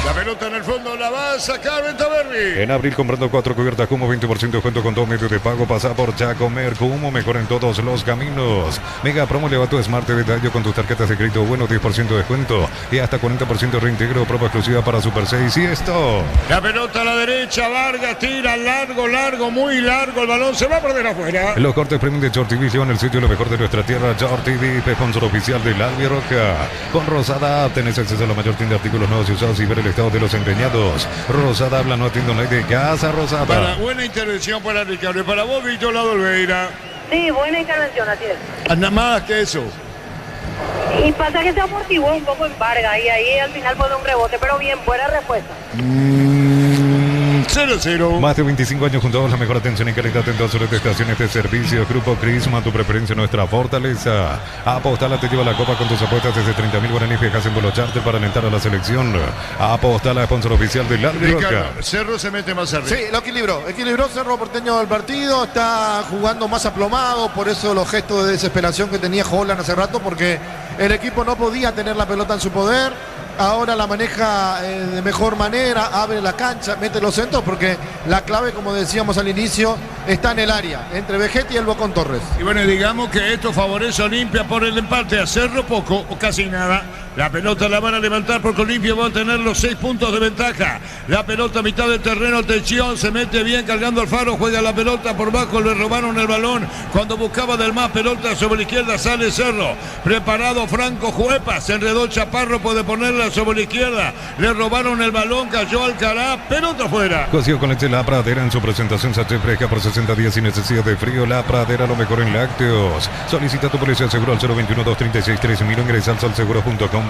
Speaker 1: La pelota en el fondo la va a sacar Ventaverri.
Speaker 3: En abril comprando 4 cubiertas Cumo, 20% de descuento con 2 medios de pago. Pasa por Yaco Mercumo, mejor en todos los caminos. Mega promo eleva tu Smart TV Tallo con tus tarjetas de crédito bueno, 10% de descuento y hasta 40% reintegro, prueba exclusiva para Super 6. Y esto.
Speaker 1: La pelota a la derecha, Vargas tira largo, muy largo. El balón se va a perder afuera.
Speaker 3: Los cortes premium de Short TV llevan el sitio lo mejor de nuestra tierra. Short TV, sponsor oficial de la Albirroja. Con Rosada tenés acceso a la mayor tienda de artículos nuevos y usados y ver el estado de los empeñados. Rosada habla, no atiendo nadie de casa. Rosada.
Speaker 1: Buena intervención para Ricardo. Y para vos, Víctor Lado Olveira.
Speaker 2: Sí, buena intervención, así es.
Speaker 1: Nada más que eso.
Speaker 2: Y pasa que se amortiguó un poco en Vargas y ahí al final fue de un rebote, pero bien, buena respuesta.
Speaker 1: 0-0.
Speaker 3: Más de 25 años juntos, la mejor atención y calidad en todas sus estaciones de servicio. Grupo Crisma, tu preferencia, nuestra fortaleza. Apostala te lleva la copa con tus apuestas desde 30.000 guaraníes. Viajas en vuelo charter para alentar a la selección. Apostala, sponsor oficial del Albirroja.
Speaker 1: Cerro se mete más arriba.
Speaker 4: Sí, lo equilibró Cerro Porteño del partido. Está jugando más aplomado, por eso los gestos de desesperación que tenía Holland hace rato, porque el equipo no podía tener la pelota en su poder. Ahora la maneja de mejor manera, abre la cancha, mete los centros, porque la clave, como decíamos al inicio, está en el área, entre Vegetti y el Bocón Torres.
Speaker 1: Y bueno, digamos que esto favorece a Olimpia por el empate, a Cerro poco o casi nada. La pelota la van a levantar porque Olimpia va a tener los 6 puntos de ventaja. La pelota a mitad del terreno, atención, se mete bien cargando Alfaro, juega la pelota por bajo, le robaron el balón. Cuando buscaba del más pelota sobre la izquierda sale Cerro. Preparado Franco Juepa, se enredó Chaparro, puede ponerla sobre la izquierda. Le robaron el balón, cayó Alcaraz, pelota afuera.
Speaker 3: Cocido con leche La Pradera en su presentación sachet fresca por 60 días sin necesidad de frío. La Pradera, lo mejor en lácteos. Solicita tu policía seguro al 021-236-3000. Ingresa al solseguro.com.py.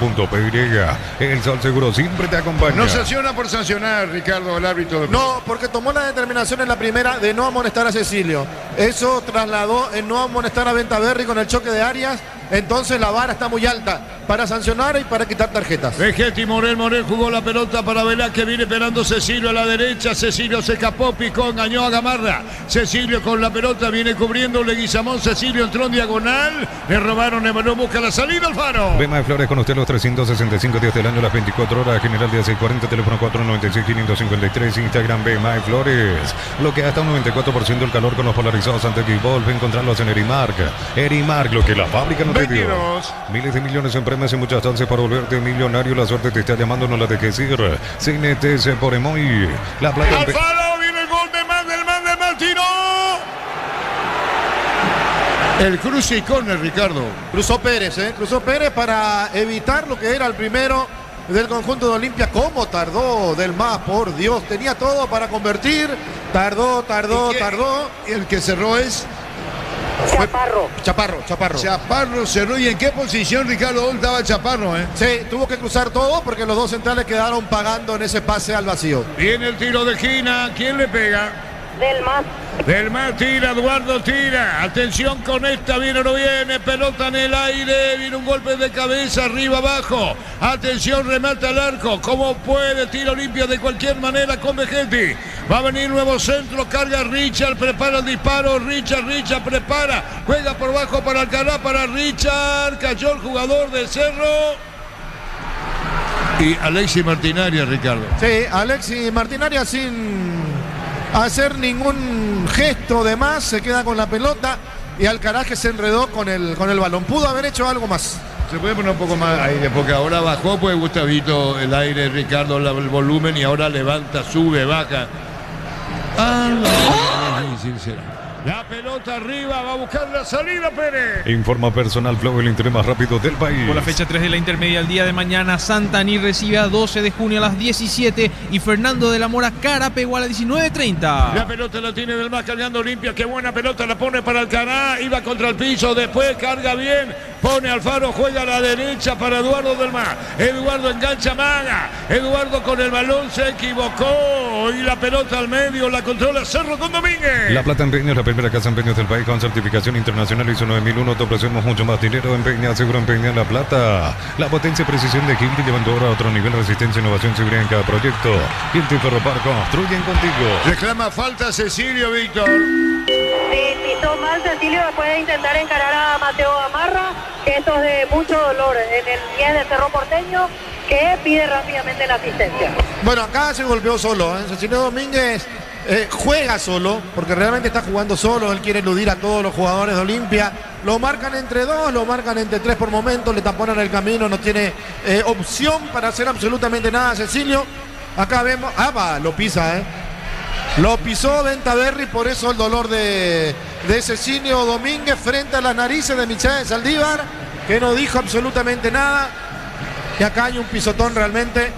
Speaker 3: El Sol Seguro siempre te acompaña.
Speaker 1: No sanciona por sancionar, Ricardo, el árbitro.
Speaker 4: No, porque tomó la determinación en la primera de no amonestar a Cecilio. Eso trasladó en no amonestar a Ventaverri con el choque de Arias. Entonces la vara está muy alta para sancionar y para quitar tarjetas.
Speaker 1: Vegetti, Morel jugó la pelota para Velázquez, viene esperando Cecilio a la derecha. Cecilio se escapó, picó, engañó a Gamarra. Cecilio con la pelota viene cubriendo Leguizamón. Cecilio entró en diagonal, le robaron el balón, busca la salida Alfaro.
Speaker 3: Bema de Flores con usted los 365 días del año, las 24 horas. General de 640, teléfono 496-553, Instagram Bema de Flores. Lo que hasta un 94% del calor con los polarizados ante G-Wolf. Encontrarlos en Erimark. Erimark, lo que la fábrica no te dio. Miles de millones en premios y muchas chances para volverte millonario. La suerte te está llamando, no la dejes ir. CNTS por Emoy. La plata.
Speaker 1: Alfaro, viene el gol de Mal, tiró. El cruce y córner, Ricardo.
Speaker 4: Cruzó Pérez para evitar lo que era el primero del conjunto de Olimpia. ¿Cómo tardó Del Mas? Por Dios, tenía todo para convertir. Tardó.
Speaker 1: El que cerró es Chaparro cerró. ¿Y en qué posición, Ricardo? ¿Dónde estaba Chaparro?
Speaker 4: Sí, tuvo que cruzar todo porque los dos centrales quedaron pagando en ese pase al vacío.
Speaker 1: Viene el tiro de esquina. ¿Quién le pega? Del Mas tira, Eduardo tira. Atención con esta, viene o no viene. Pelota en el aire. Viene un golpe de cabeza, arriba, abajo. Atención, remata al arco. ¿Cómo puede? Tira Olimpia de cualquier manera con Vegetti. Va a venir nuevo centro. Carga Richard. Prepara el disparo. Richard prepara. Juega por bajo para Alcaraz, para Richard. Cayó el jugador de Cerro. Y Alexis Martinaria, Ricardo.
Speaker 4: Sí, Alexis Martinaria sin hacer ningún gesto de más, se queda con la pelota y Alcaraz que se enredó con el balón. Pudo haber hecho algo más.
Speaker 1: Se puede poner un poco más aire, porque ahora bajó pues Gustavito el aire, Ricardo, el volumen, y ahora levanta, sube, baja. La pelota arriba, va a buscar la salida Pérez.
Speaker 3: Informa Personal Flow, el interés más rápido del país.
Speaker 5: Por la fecha 3 de la intermedia, el día de mañana, Santaní recibe a 12 de junio a las 17 y Fernando de la Mora Carapeguá a las 19:30.
Speaker 1: La pelota la tiene Del Mas cargando Olimpia, qué buena pelota la pone para Alcaraz, iba contra el piso, después carga bien, pone Alfaro, juega a la derecha para Eduardo del Mar. Eduardo engancha Maga. Eduardo con el balón se equivocó y la pelota al medio la controla Cerro con Domínguez.
Speaker 3: La Plata Empeños, la primera casa empeños del país con certificación internacional ISO 9001. Te ofrecemos mucho más dinero. Empeña, seguro empeña La Plata. La potencia y precisión de Hilti llevando ahora a otro nivel. Resistencia, innovación, seguridad en cada proyecto. Hilti Ferropar construyen contigo.
Speaker 1: Reclama falta Cecilio, Víctor.
Speaker 2: Sí, pisó mal Cecilio después de intentar encarar a Mateo Gamarra, que esto es de mucho dolor en el 10 de Cerro Porteño, que pide rápidamente la asistencia.
Speaker 4: Bueno, acá se golpeó solo. Cecilio Domínguez juega solo, porque realmente está jugando solo. Él quiere eludir a todos los jugadores de Olimpia. Lo marcan entre dos, lo marcan entre tres por momento, le taponan el camino, no tiene opción para hacer absolutamente nada Cecilio. Acá vemos, lo pisa, Lo pisó Ventaverri, por eso el dolor de Cecilio Domínguez frente a las narices de Michael Saldívar, que no dijo absolutamente nada. Y acá hay un pisotón realmente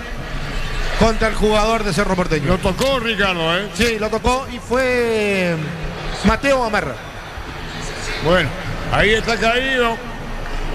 Speaker 4: contra el jugador de Cerro Porteño.
Speaker 1: Lo tocó Ricardo,
Speaker 4: Sí, lo tocó y fue Mateo Gamarra.
Speaker 1: Bueno, ahí está caído.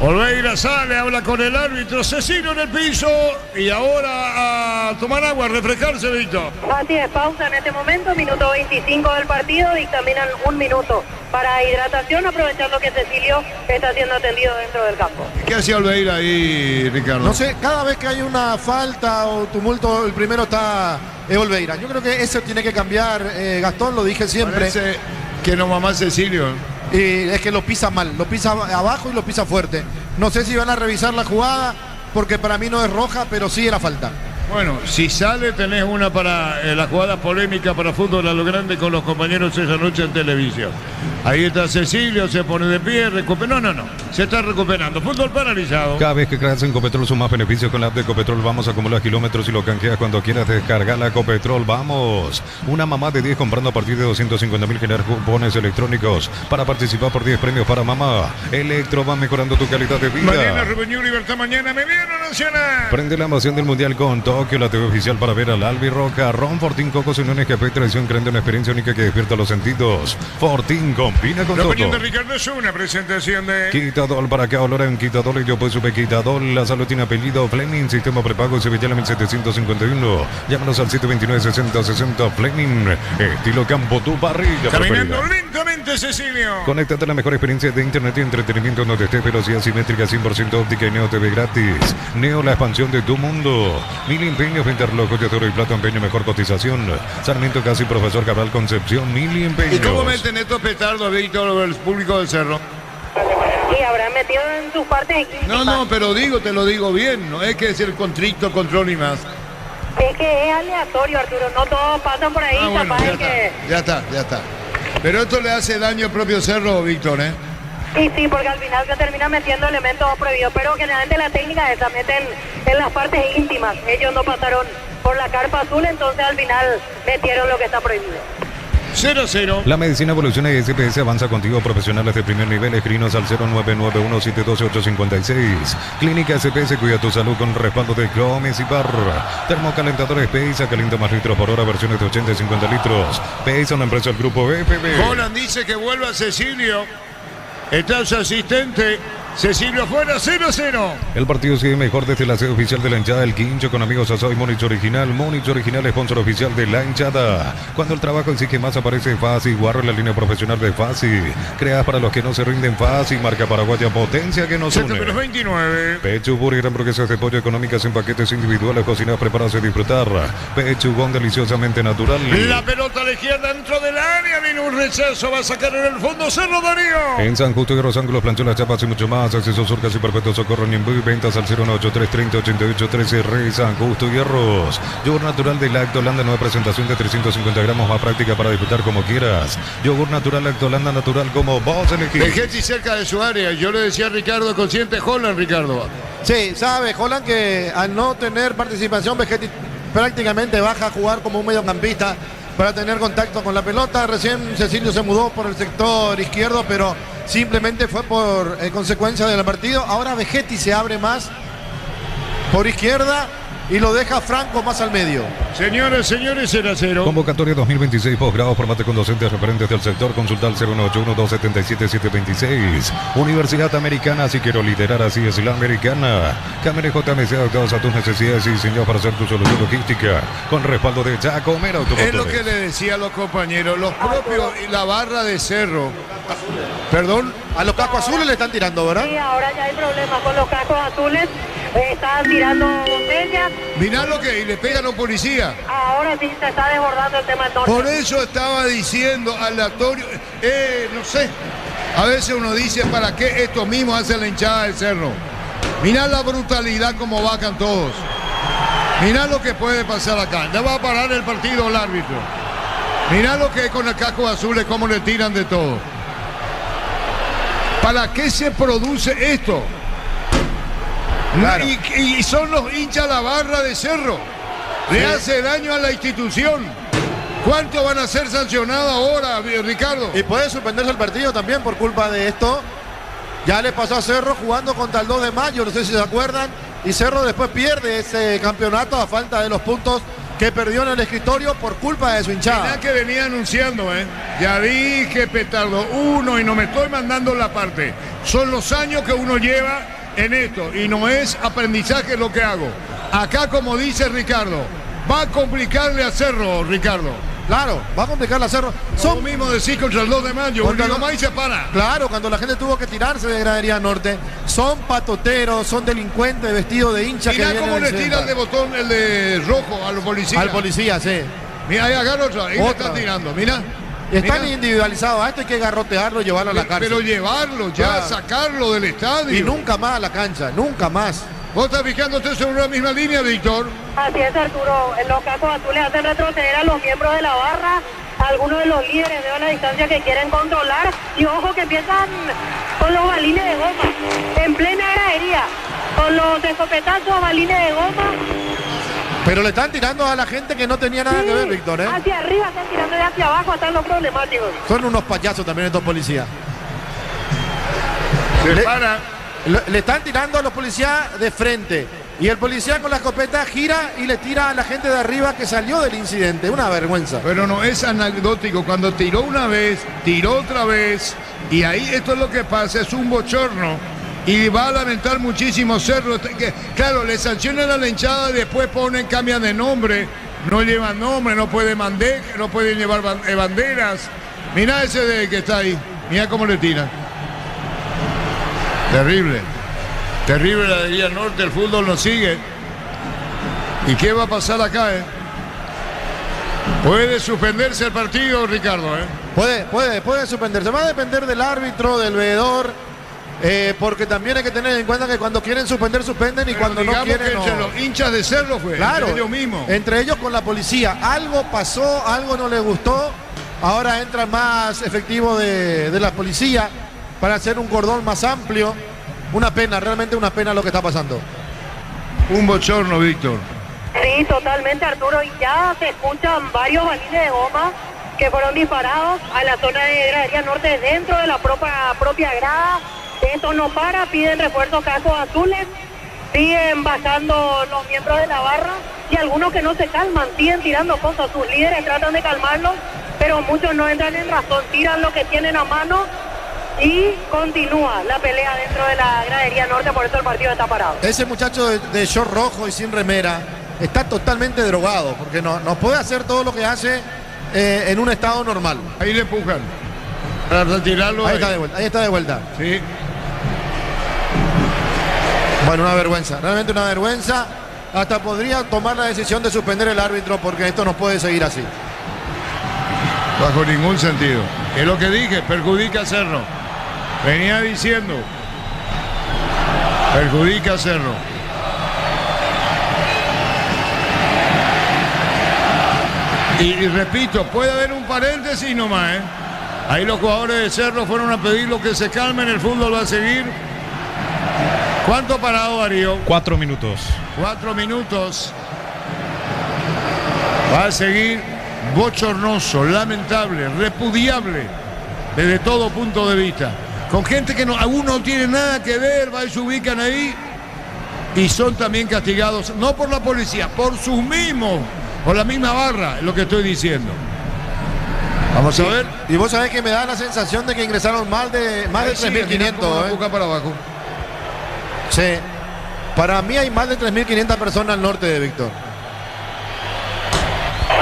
Speaker 1: Olveira sale, habla con el árbitro, Cecilio en el piso y ahora a tomar agua, a refrescarse, Víctor.
Speaker 2: Así es, pausa en este momento, minuto 25 del partido, dictaminan 1 minuto para hidratación, aprovechando que Cecilio está siendo atendido dentro del campo.
Speaker 1: ¿Qué hacía Olveira ahí, Ricardo?
Speaker 4: No sé, cada vez que hay una falta o tumulto, el primero está Olveira. Yo creo que eso tiene que cambiar, Gastón, lo dije siempre.
Speaker 1: Parece que no va más Cecilio.
Speaker 4: Y es que lo pisa mal, lo pisa abajo y lo pisa fuerte. No sé si van a revisar la jugada, porque para mí no es roja, pero sí era falta.
Speaker 1: Bueno, si sale tenés una para la jugada polémica para fútbol a lo grande con los compañeros esa noche en televisión. Ahí está Cecilio, se pone de pie, recupera. No, se está recuperando. Fútbol paralizado.
Speaker 3: Cada vez que creas en Copetrol son más beneficios con la app de Copetrol. Vamos a acumular kilómetros y lo canjeas cuando quieras descargar la Copetrol. Vamos. Una mamá de 10 comprando a partir de 250.000 generar cupones electrónicos para participar por 10 premios para mamá. Electro va mejorando tu calidad de vida.
Speaker 1: Mañana Revenue Libertad, mañana Mediano Nacional.
Speaker 3: Prende la emoción del Mundial con Tokio, la TV oficial para ver al Albi Roca. Ron Fortín, Cocos, Uniones, Café, Tradición, creando una experiencia única que despierta los sentidos. Fortín combina con
Speaker 1: La
Speaker 3: todo.
Speaker 1: opinión de Ricardo es una presentación de
Speaker 3: Quitadol para acá, olor en Quitadol y yo pues supe Quitadol. La salud tiene apellido Fleming, sistema prepago Sevilla 1751. Llámanos al 729-6060 Fleming. Estilo campo, tu parrilla
Speaker 1: caminando
Speaker 3: preferida.
Speaker 1: lentamente, Cecilio.
Speaker 3: Conéctate a la mejor experiencia de internet y entretenimiento donde estés, velocidad simétrica 100% óptica y Neo TV gratis. Neo, la expansión de tu mundo. Mil empeños, venta relojes de oro y plata, empeño, mejor cotización. Sarmiento Casi, Profesor Cabral Concepción, Mil empeños.
Speaker 1: ¿Y cómo meten estos petardos, Víctor, el público del Cerro?
Speaker 2: Y habrán metido en sus partes.
Speaker 1: No, pero te lo digo bien, no es que es el contrito, control y más.
Speaker 2: Es que es aleatorio, Arturo, no todos pasan por ahí,
Speaker 1: Bueno,
Speaker 2: capaz de que...
Speaker 1: ya está. Pero esto le hace daño al propio Cerro, Víctor,
Speaker 2: Y sí, porque al final se termina metiendo elementos prohibidos, pero generalmente la técnica esa meten en las partes íntimas. Ellos no pasaron por la carpa azul, entonces al final metieron lo que está prohibido.
Speaker 1: 0-0.
Speaker 3: La medicina evoluciona y SPS avanza contigo. Profesionales de primer nivel. Escrinos al 0991-712-856. Clínica SPS cuida tu salud con respaldo de Gómez y Barra. Termocalentador Space calienta más litros por hora. Versiones de 80 y 50 litros. Space, una empresa del grupo FB.
Speaker 1: Holland dice que vuelva Cecilio. Está su asistente. Cecilio afuera, 0-0.
Speaker 3: El partido sigue mejor desde la sede oficial de la hinchada El Quincho con amigos Asoy Monich Original. Monich Original, sponsor oficial de la hinchada. Cuando el trabajo exige más aparece Fácil. Guarro, la línea profesional de Fácil. Creas para los que no se rinden Fácil. Marca paraguaya, potencia que nos une.
Speaker 1: 7-29.
Speaker 3: Pechugón y hamburguesas de pollo económicas en paquetes individuales, cocinadas preparadas y disfrutar. Pechugón deliciosamente natural.
Speaker 1: La pelota a la izquierda dentro del área. Viene un rechazo, va a sacar en el fondo Cerro Darío.
Speaker 3: En San Justo y Los Ángulos, planchó las chapas y mucho más. Acceso Surcas y Perpetuo Socorro Ñembuy. Ventas al 09330-8813. Rey San Justo y Arroz. Yogur natural de Lactolanda, nueva presentación de 350 gramos, más práctica para disfrutar como quieras. Yogur natural Lactolanda, natural como vos elegís.
Speaker 1: Vegetti cerca de su área. Yo le decía a Ricardo, consciente Holland, Ricardo.
Speaker 4: Sí, sabe Holland que al no tener participación, Vegetti prácticamente baja a jugar como un mediocampista para tener contacto con la pelota. Recién Cecilio se mudó por el sector izquierdo, pero simplemente fue por consecuencia del partido. Ahora Vegetti se abre más por izquierda y lo deja Franco más al medio.
Speaker 1: Señoras, señores, 0-0.
Speaker 3: Convocatoria 2026, posgrado, formate con docentes referentes del sector. Consulta al 0181-277-726. Universidad Americana, si quiero liderar, así es la americana. Camere JMC, adaptados a tus necesidades y diseñados para hacer tu solución logística. Con respaldo de Jacomera Automotores.
Speaker 1: Es lo que le decía a los compañeros, los propios y la barra de Cerro. Perdón.
Speaker 4: A los cascos azules le están tirando, ¿verdad?
Speaker 2: Sí, ahora ya hay problemas con los cascos azules. Están tirando botellas.
Speaker 1: Mirá lo que y le pegan a un policía.
Speaker 2: Ahora sí se está desbordando el tema del norte.
Speaker 1: Por eso estaba diciendo aleatorio, no sé. A veces uno dice, ¿para qué esto mismo hace la hinchada del Cerro? Mirá la brutalidad como vacan todos. Mirá lo que puede pasar acá. Ya va a parar el partido el árbitro. Mirá lo que es con el casco azul, cómo le tiran de todo. ¿Para qué se produce esto?
Speaker 4: Claro.
Speaker 1: Y son los hinchas la barra de Cerro. Le hace daño a la institución. ¿Cuánto van a ser sancionados ahora, Ricardo?
Speaker 4: Y puede suspenderse el partido también por culpa de esto. Ya le pasó a Cerro jugando contra el 2 de mayo, no sé si se acuerdan. Y Cerro después pierde ese campeonato a falta de los puntos que perdió en el escritorio por culpa de su hinchada.
Speaker 1: Mirá que venía anunciando, ya dije petardo 1 y no me estoy mandando la parte. Son los años que uno lleva en esto y no es aprendizaje lo que hago. Acá, como dice Ricardo, va a complicarle a Cerro, Ricardo.
Speaker 4: Claro, va a complicarle a Cerro.
Speaker 1: Son mismo decir contra el 2 de mayo,
Speaker 4: Contra
Speaker 1: uno
Speaker 4: los-
Speaker 1: más y se para.
Speaker 4: Claro, cuando la gente tuvo que tirarse de Gradería Norte, son patoteros, son delincuentes vestidos de hincha que
Speaker 1: Mirá
Speaker 4: vienen
Speaker 1: cómo
Speaker 4: del
Speaker 1: le tiran
Speaker 4: centro.
Speaker 1: de botón el de rojo a los policías.
Speaker 4: Al policía, sí.
Speaker 1: Mira, ahí agarra otra, ahí le
Speaker 4: Otra.
Speaker 1: están tirando, mira.
Speaker 4: Y están
Speaker 1: Mirá.
Speaker 4: individualizados. A esto hay que garrotearlo y llevarlo a la cárcel.
Speaker 1: Pero llevarlo, ya
Speaker 4: Claro.
Speaker 1: sacarlo del estadio.
Speaker 4: Y nunca más a la cancha, nunca más.
Speaker 1: ¿Vos estás fijándote sobre la misma línea, Víctor?
Speaker 2: Así es, Arturo. Los cascos azules hacen retroceder a los miembros de la barra. Algunos de los líderes de la distancia que quieren controlar. Y ojo que empiezan con los balines de goma. En plena gradería. Con los escopetazos, balines de goma.
Speaker 4: Pero le están tirando a la gente que no tenía nada que ver,
Speaker 2: Sí,
Speaker 4: Víctor, ¿eh?
Speaker 2: hacia arriba están tirando y hacia abajo están los problemáticos.
Speaker 4: Son unos payasos también estos policías.
Speaker 1: Se
Speaker 4: Le-
Speaker 1: para.
Speaker 4: Le están tirando a los policías de frente. Y el policía con la escopeta gira y le tira a la gente de arriba que salió del incidente. Una vergüenza.
Speaker 1: Pero no es anecdótico. Cuando tiró una vez, tiró otra vez. Y ahí esto es lo que pasa, es un bochorno. Y va a lamentar muchísimo Cerro. Claro, le sancionan a la hinchada, después ponen, cambian de nombre. No llevan nombre, no pueden no pueden llevar banderas. Mirá ese de que está ahí. Mirá cómo le tiran. Terrible. Terrible la de Villa Norte, el fútbol nos sigue. ¿Y qué va a pasar acá, Puede suspenderse el partido, Ricardo,
Speaker 4: Puede suspenderse. Va a depender del árbitro, del veedor. Porque también hay que tener en cuenta que cuando quieren suspender, suspenden y
Speaker 1: Pero
Speaker 4: cuando no
Speaker 1: digamos
Speaker 4: quieren,
Speaker 1: que entre
Speaker 4: no.
Speaker 1: los hinchas de Cerro fue,
Speaker 4: Claro,
Speaker 1: entre ellos mismos.
Speaker 4: entre ellos con la policía. Algo pasó, algo no les gustó. Ahora entra más efectivo de la policía para hacer un cordón más amplio. Una pena, realmente una pena lo que está pasando.
Speaker 1: Un bochorno, Víctor.
Speaker 2: Sí, totalmente, Arturo. Y ya se escuchan varios balines de goma que fueron disparados a la zona de Gradería Norte dentro de la propia grada. Esto no para, piden refuerzos cascos azules. Siguen bajando los miembros de la barra y algunos que no se calman, siguen tirando cosas. Sus líderes tratan de calmarlos, pero muchos no entran en razón, tiran lo que tienen a mano y continúa la pelea dentro de la Gradería Norte, por eso el partido está parado.
Speaker 4: Ese muchacho de short rojo y sin remera está totalmente drogado, porque no puede hacer todo lo que hace en un estado normal.
Speaker 1: Ahí le empujan. Para retirarlo.
Speaker 4: Ahí está de vuelta.
Speaker 1: Sí.
Speaker 4: Bueno, una vergüenza, realmente una vergüenza. Hasta podría tomar la decisión de suspender el árbitro porque esto no puede seguir así.
Speaker 1: Bajo ningún sentido. Es lo que dije, perjudica a Cerro. Venía diciendo. Perjudica a Cerro. Y repito, puede haber un paréntesis nomás, Ahí los jugadores de Cerro fueron a pedirlo que se calmen, el fútbol va a seguir. ¿Cuánto ha parado, Darío?
Speaker 3: 4 minutos.
Speaker 1: 4 minutos. Va a seguir bochornoso, lamentable, repudiable desde todo punto de vista. Con gente que aún no tiene nada que ver, va y se ubican ahí. y son también castigados, no por la policía, por sus mismos, por la misma barra, es lo que estoy diciendo. Vamos a ver.
Speaker 4: Y vos sabés que me da la sensación de que ingresaron más de 3.500.
Speaker 1: Busca para abajo.
Speaker 4: Sí. Para mí hay más de 3.500 personas al norte de Víctor.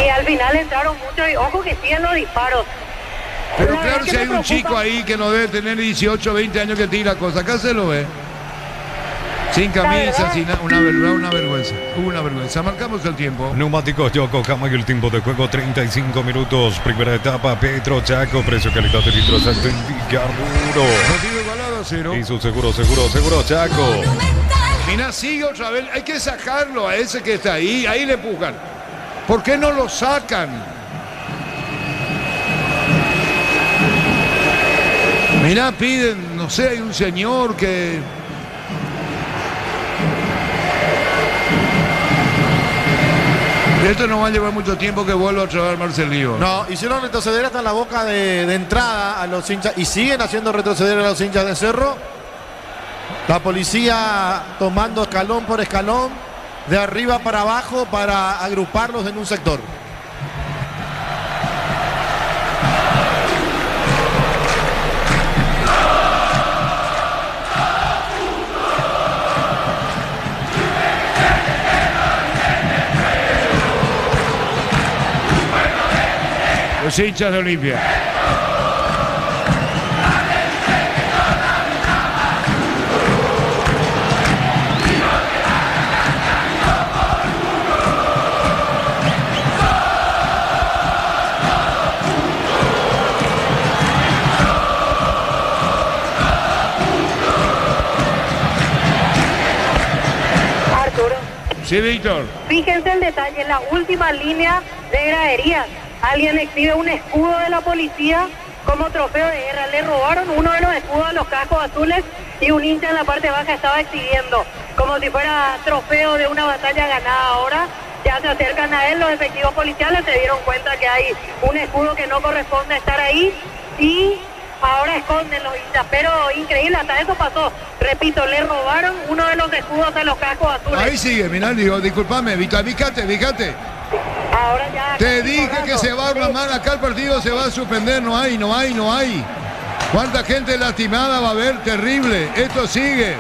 Speaker 2: Y al final entraron muchos y ojo que siguen los disparos.
Speaker 1: Pero
Speaker 2: La
Speaker 1: claro,
Speaker 2: verdad
Speaker 1: si
Speaker 2: que
Speaker 1: hay
Speaker 2: me
Speaker 1: un chico
Speaker 2: preocupa.
Speaker 1: ahí que no debe tener 18, 20 años que tira cosas, acá se lo ve. Sin camisa,
Speaker 2: verdad.
Speaker 1: sin una vergüenza. Una vergüenza. Marcamos el tiempo.
Speaker 3: Neumáticos Yokohama y el tiempo de juego 35 minutos. Primera etapa, Petro Chaco, precio calidad de litros alto en Villarmuro.
Speaker 1: Partido igualado a 0.
Speaker 3: Y su seguro Chaco.
Speaker 1: Mira, sigue otra vez. Hay que sacarlo a ese que está ahí. Ahí le empujan. ¿Por qué no lo sacan? Mirá, piden, no sé, hay un señor que... Esto no va a llevar mucho tiempo que vuelva a traer Marcelino.
Speaker 4: No, hicieron retroceder hasta la boca de entrada a los hinchas y siguen haciendo retroceder a los hinchas de Cerro. La policía tomando escalón por escalón, de arriba para abajo para agruparlos en un sector.
Speaker 1: Los hinchas de Olimpia.
Speaker 2: Arturo,
Speaker 1: Sí, Víctor.
Speaker 2: fíjense el detalle, en la última línea de graderías, alguien exhibe un escudo de la policía como trofeo de guerra. Le robaron uno de los escudos a los cascos azules y un hincha en la parte baja estaba exhibiendo como si fuera trofeo de una batalla ganada. Ahora ya se acercan a él los efectivos policiales, se dieron cuenta que hay un escudo que no corresponde estar ahí y ahora esconden los hinchas, pero increíble, hasta eso pasó. Repito, le robaron uno de los escudos a los cascos azules.
Speaker 1: Ahí sigue, mirá, digo, disculpame, Víctor, fíjate.
Speaker 2: Ahora ya
Speaker 1: Te dije que se va a armar acá el partido, se va a suspender, no hay. ¿Cuánta gente lastimada va a haber? Terrible. Esto sigue.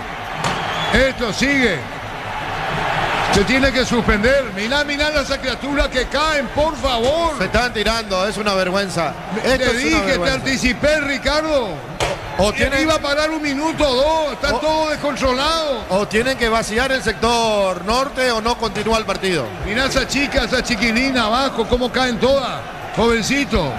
Speaker 1: Se tiene que suspender. Mirá esas criaturas que caen, por favor.
Speaker 4: Se están tirando, es una vergüenza.
Speaker 1: Te
Speaker 4: Esto es una
Speaker 1: dije, te
Speaker 4: vergüenza.
Speaker 1: anticipé, Ricardo.
Speaker 4: O tienen,
Speaker 1: Iba a parar un minuto o dos, están todos descontrolados.
Speaker 4: o tienen que vaciar el sector norte o no continúa el partido.
Speaker 1: Mirá esa chica, esa chiquilina abajo, cómo caen todas. Jovencito.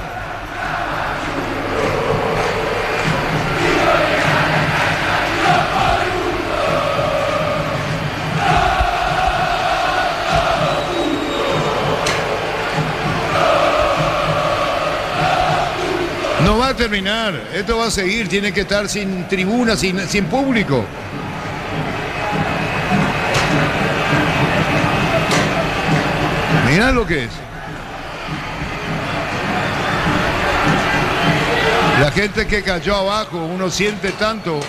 Speaker 1: No va a terminar, esto va a seguir, tiene que estar sin tribuna, sin público. Mirá lo que es. La gente que cayó abajo, uno siente tanto.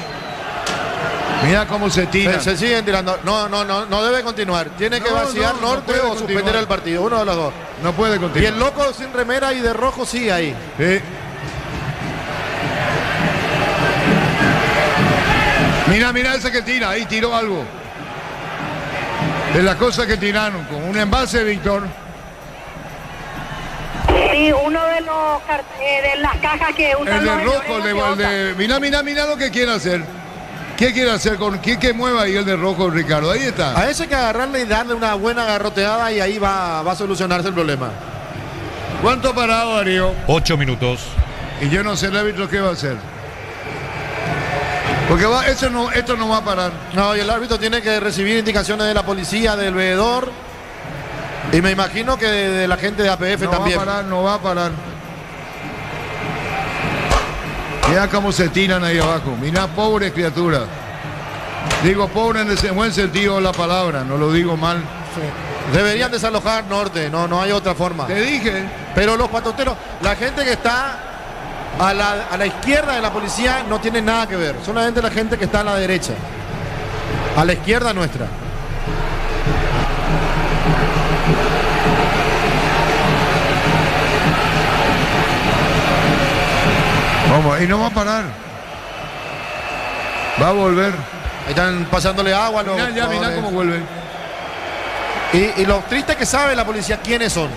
Speaker 1: Mirá cómo se tira.
Speaker 4: Se siguen tirando. No debe continuar. Tiene que
Speaker 1: No,
Speaker 4: vaciar
Speaker 1: no
Speaker 4: norte
Speaker 1: puede
Speaker 4: o
Speaker 1: continuar.
Speaker 4: suspender el partido. Uno de los dos.
Speaker 1: No puede
Speaker 4: Y
Speaker 1: continuar.
Speaker 4: el loco sin remera y de rojo sigue ahí.
Speaker 1: Sí. Mira ese que tira, ahí tiró algo. De las cosas que tiraron, con un envase, Víctor.
Speaker 2: Sí, uno de los de las cajas que usan
Speaker 1: El de
Speaker 2: los
Speaker 1: rojo, Mirá lo que quiere hacer. ¿Qué quiere hacer con quién que mueva ahí el de rojo, Ricardo? Ahí está.
Speaker 4: A ese hay que agarrarle y darle una buena garroteada y ahí va a solucionarse el problema.
Speaker 1: ¿Cuánto parado, Darío?
Speaker 3: 8 minutos.
Speaker 1: Y yo no sé el árbitro qué va a hacer. Porque esto no va a parar.
Speaker 4: No, y el árbitro tiene que recibir indicaciones de la policía, del veedor. Y me imagino que de la gente de APF también.
Speaker 1: No va a parar. Mira cómo se tiran ahí abajo. Mira, pobres criaturas. Digo pobre en ese buen sentido de la palabra, no lo digo mal.
Speaker 4: Deberían desalojar norte, no hay otra forma.
Speaker 1: Te dije.
Speaker 4: Pero los patoteros, la gente que está a la izquierda de la policía no tiene nada que ver. Solamente la gente que está a la derecha. A la izquierda nuestra.
Speaker 1: Vamos, y no va a parar. Va a volver.
Speaker 4: Ahí están pasándole agua a los
Speaker 1: Mirá, ya, mirá
Speaker 4: jugadores.
Speaker 1: cómo vuelve.
Speaker 4: Y lo triste que sabe la policía quiénes son.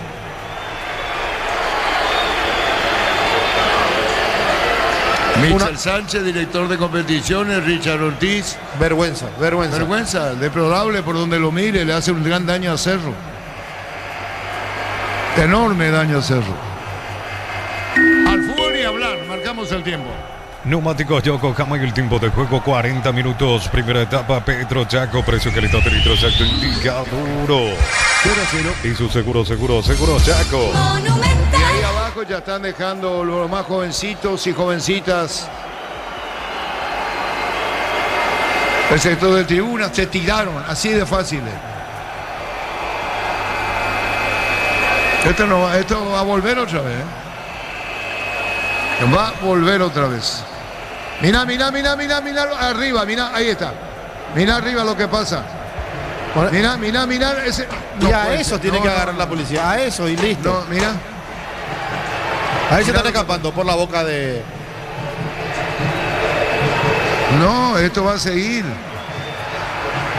Speaker 1: Michel Sánchez, director de competiciones, Richard Ortiz.
Speaker 4: Vergüenza.
Speaker 1: Vergüenza, deplorable por donde lo mire, le hace un gran daño a Cerro. Enorme daño a Cerro. Al fútbol ni hablar, marcamos el tiempo.
Speaker 3: Neumáticos Yokohama y el tiempo de juego 40 minutos. Primera etapa, Petro Chaco, precio calidad de litro exacto, indica duro.
Speaker 1: 0-0.
Speaker 3: Y su seguro Chaco.
Speaker 1: Y ahí abajo ya están dejando los más jovencitos y jovencitas. El sector de tribuna se tiraron, así de fácil. Esto va a volver otra vez. Va a volver otra vez. Mira arriba, mira, ahí está. Mira arriba lo que pasa. Mira ese.
Speaker 4: Y a eso tiene que agarrar la policía, a eso y listo.
Speaker 1: No, mira.
Speaker 4: Ahí se están escapando por la boca de...
Speaker 1: No, esto va a seguir.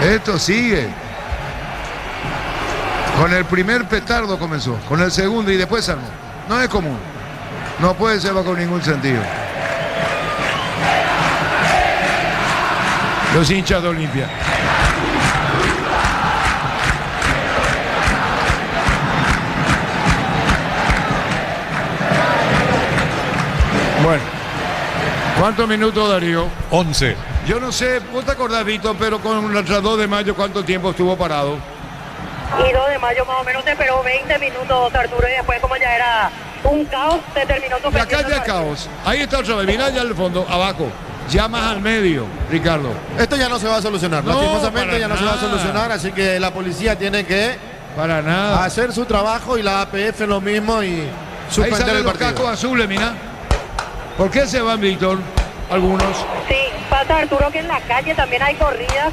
Speaker 1: Esto sigue. Con el primer petardo comenzó, con el segundo y después se armó. No es común. No puede ser bajo ningún sentido. Los hinchas de Olimpia. Bueno, ¿cuántos minutos, Darío?
Speaker 3: 11.
Speaker 1: Yo no sé, vos te acordás, Víctor, pero con el 2 de mayo, ¿cuánto tiempo estuvo parado?
Speaker 2: Y 2 de mayo más o menos se esperó 20 minutos, Arturo, y después como ya era un caos, se terminó
Speaker 1: Y acá
Speaker 2: suspendiendo
Speaker 1: ya
Speaker 2: el partido.
Speaker 1: caos. Ahí está otra vez, mirá ya al fondo, abajo. Ya más al medio, Ricardo.
Speaker 4: Esto ya no se va a solucionar,
Speaker 1: No,
Speaker 4: lastimosamente
Speaker 1: para
Speaker 4: ya no se va a
Speaker 1: nada.
Speaker 4: solucionar, así que la policía tiene que
Speaker 1: Para nada.
Speaker 4: hacer su trabajo y la APF lo mismo y
Speaker 1: Ahí
Speaker 4: suspender
Speaker 1: salen
Speaker 4: el
Speaker 1: los
Speaker 4: partido.
Speaker 1: cascos azules, mirá. ¿Por qué se van, Víctor? Algunos.
Speaker 2: Sí, pasa, Arturo, que en la calle también hay corridas.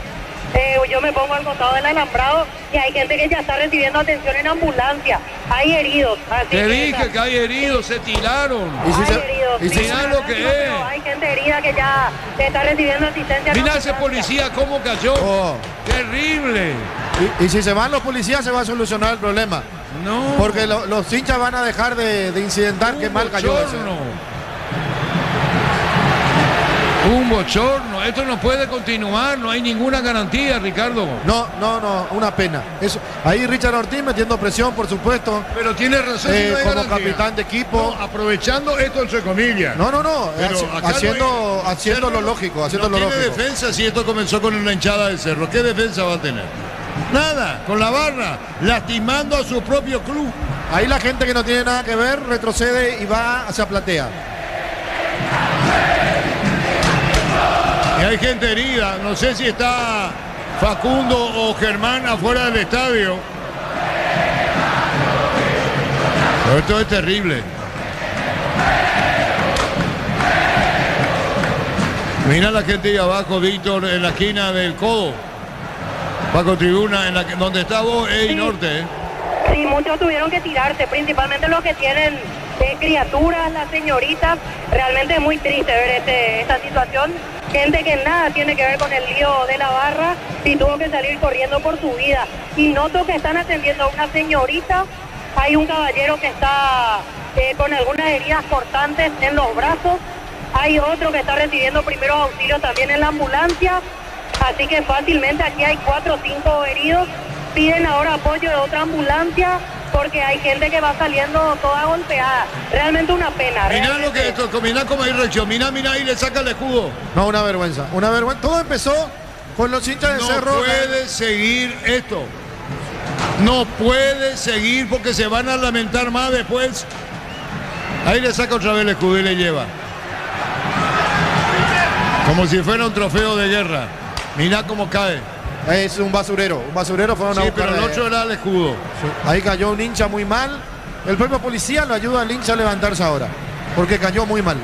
Speaker 2: Yo me pongo al costado del alambrado y hay gente que ya está recibiendo atención en ambulancia. Hay heridos. Así
Speaker 1: Te
Speaker 2: que
Speaker 1: dije que hay heridos, se tiraron.
Speaker 4: Y si
Speaker 2: hay
Speaker 4: se-
Speaker 2: heridos.
Speaker 1: y
Speaker 2: sí,
Speaker 1: mirá
Speaker 2: la
Speaker 1: lo
Speaker 2: verdad
Speaker 1: que
Speaker 2: sí, pero
Speaker 1: es.
Speaker 2: hay gente herida que ya está recibiendo asistencia. en
Speaker 1: Mirá ese
Speaker 2: ambulancia.
Speaker 1: policía cómo cayó.
Speaker 4: Oh.
Speaker 1: Terrible.
Speaker 4: Y si se van los policías se va a solucionar el problema.
Speaker 1: No.
Speaker 4: Porque los hinchas van a dejar de incidentar que mal cayó ese.
Speaker 1: Un bochorno. Esto no puede continuar. No hay ninguna garantía, Ricardo.
Speaker 4: No, una pena. Eso, ahí Richard Ortiz metiendo presión, por supuesto,
Speaker 1: Pero tiene razón. si no hay
Speaker 4: como
Speaker 1: garantía.
Speaker 4: capitán de equipo.
Speaker 1: No, aprovechando esto entre comillas.
Speaker 4: No,
Speaker 1: Pero acá
Speaker 4: haciendo,
Speaker 1: no hay-
Speaker 4: haciendo
Speaker 1: Cerro
Speaker 4: lo lógico, haciendo
Speaker 1: no
Speaker 4: lo
Speaker 1: tiene
Speaker 4: lógico.
Speaker 1: defensa si esto comenzó con una hinchada de Cerro. ¿Qué defensa va a tener? Nada, con la barra, lastimando a su propio club.
Speaker 4: Ahí la gente que no tiene nada que ver retrocede y va hacia platea.
Speaker 1: Y hay gente herida, no sé si está Facundo o Germán afuera del estadio. Pero esto es terrible. Mira la gente ahí abajo, Víctor, en la esquina del codo. Paco Tribuna, en donde está vos,
Speaker 2: Sí.
Speaker 1: norte.
Speaker 2: Sí, muchos tuvieron que tirarse, principalmente los que tienen criaturas, las señoritas. Realmente es muy triste ver esta situación. Gente que nada tiene que ver con el lío de la barra y tuvo que salir corriendo por su vida. Y noto que están atendiendo a una señorita. Hay un caballero que está con algunas heridas cortantes en los brazos. Hay otro que está recibiendo primeros auxilios también en la ambulancia. Así que fácilmente aquí hay 4 o 5 heridos. Piden ahora apoyo de otra ambulancia porque hay gente que va saliendo toda golpeada. Realmente una pena.
Speaker 1: Mirá
Speaker 2: realmente.
Speaker 1: lo que esto, mirá cómo hay reacción. Mirá ahí le saca el escudo.
Speaker 4: No, una vergüenza. Todo empezó con los hinchas de
Speaker 1: No
Speaker 4: Cerro.
Speaker 1: puede seguir esto. No puede seguir porque se van a lamentar más después. Ahí le saca otra vez el escudo y le lleva. Como si fuera un trofeo de guerra. Mirá cómo cae.
Speaker 4: Es un basurero. Un basurero fueron a
Speaker 1: Sí,
Speaker 4: buscar
Speaker 1: pero el
Speaker 4: de-
Speaker 1: otro era el escudo.
Speaker 4: Ahí cayó un hincha muy mal. El propio policía lo ayuda al hincha a levantarse ahora. Porque cayó muy mal.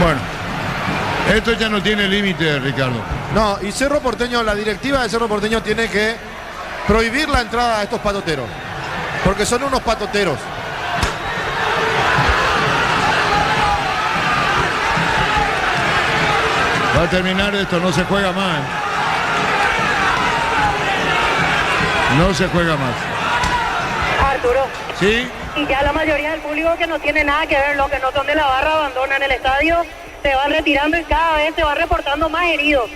Speaker 1: Bueno, Esto ya no tiene límite, Ricardo.
Speaker 4: No, y Cerro Porteño, la directiva de Cerro Porteño tiene que prohibir la entrada a estos patoteros. Porque son unos patoteros.
Speaker 1: Va a terminar esto, no se juega más. No se juega más.
Speaker 2: Arturo.
Speaker 1: ¿Sí?
Speaker 2: Y ya la mayoría del público que no tiene nada que ver, los que no son de la barra, abandonan el estadio, se van retirando y cada vez se van reportando más heridos.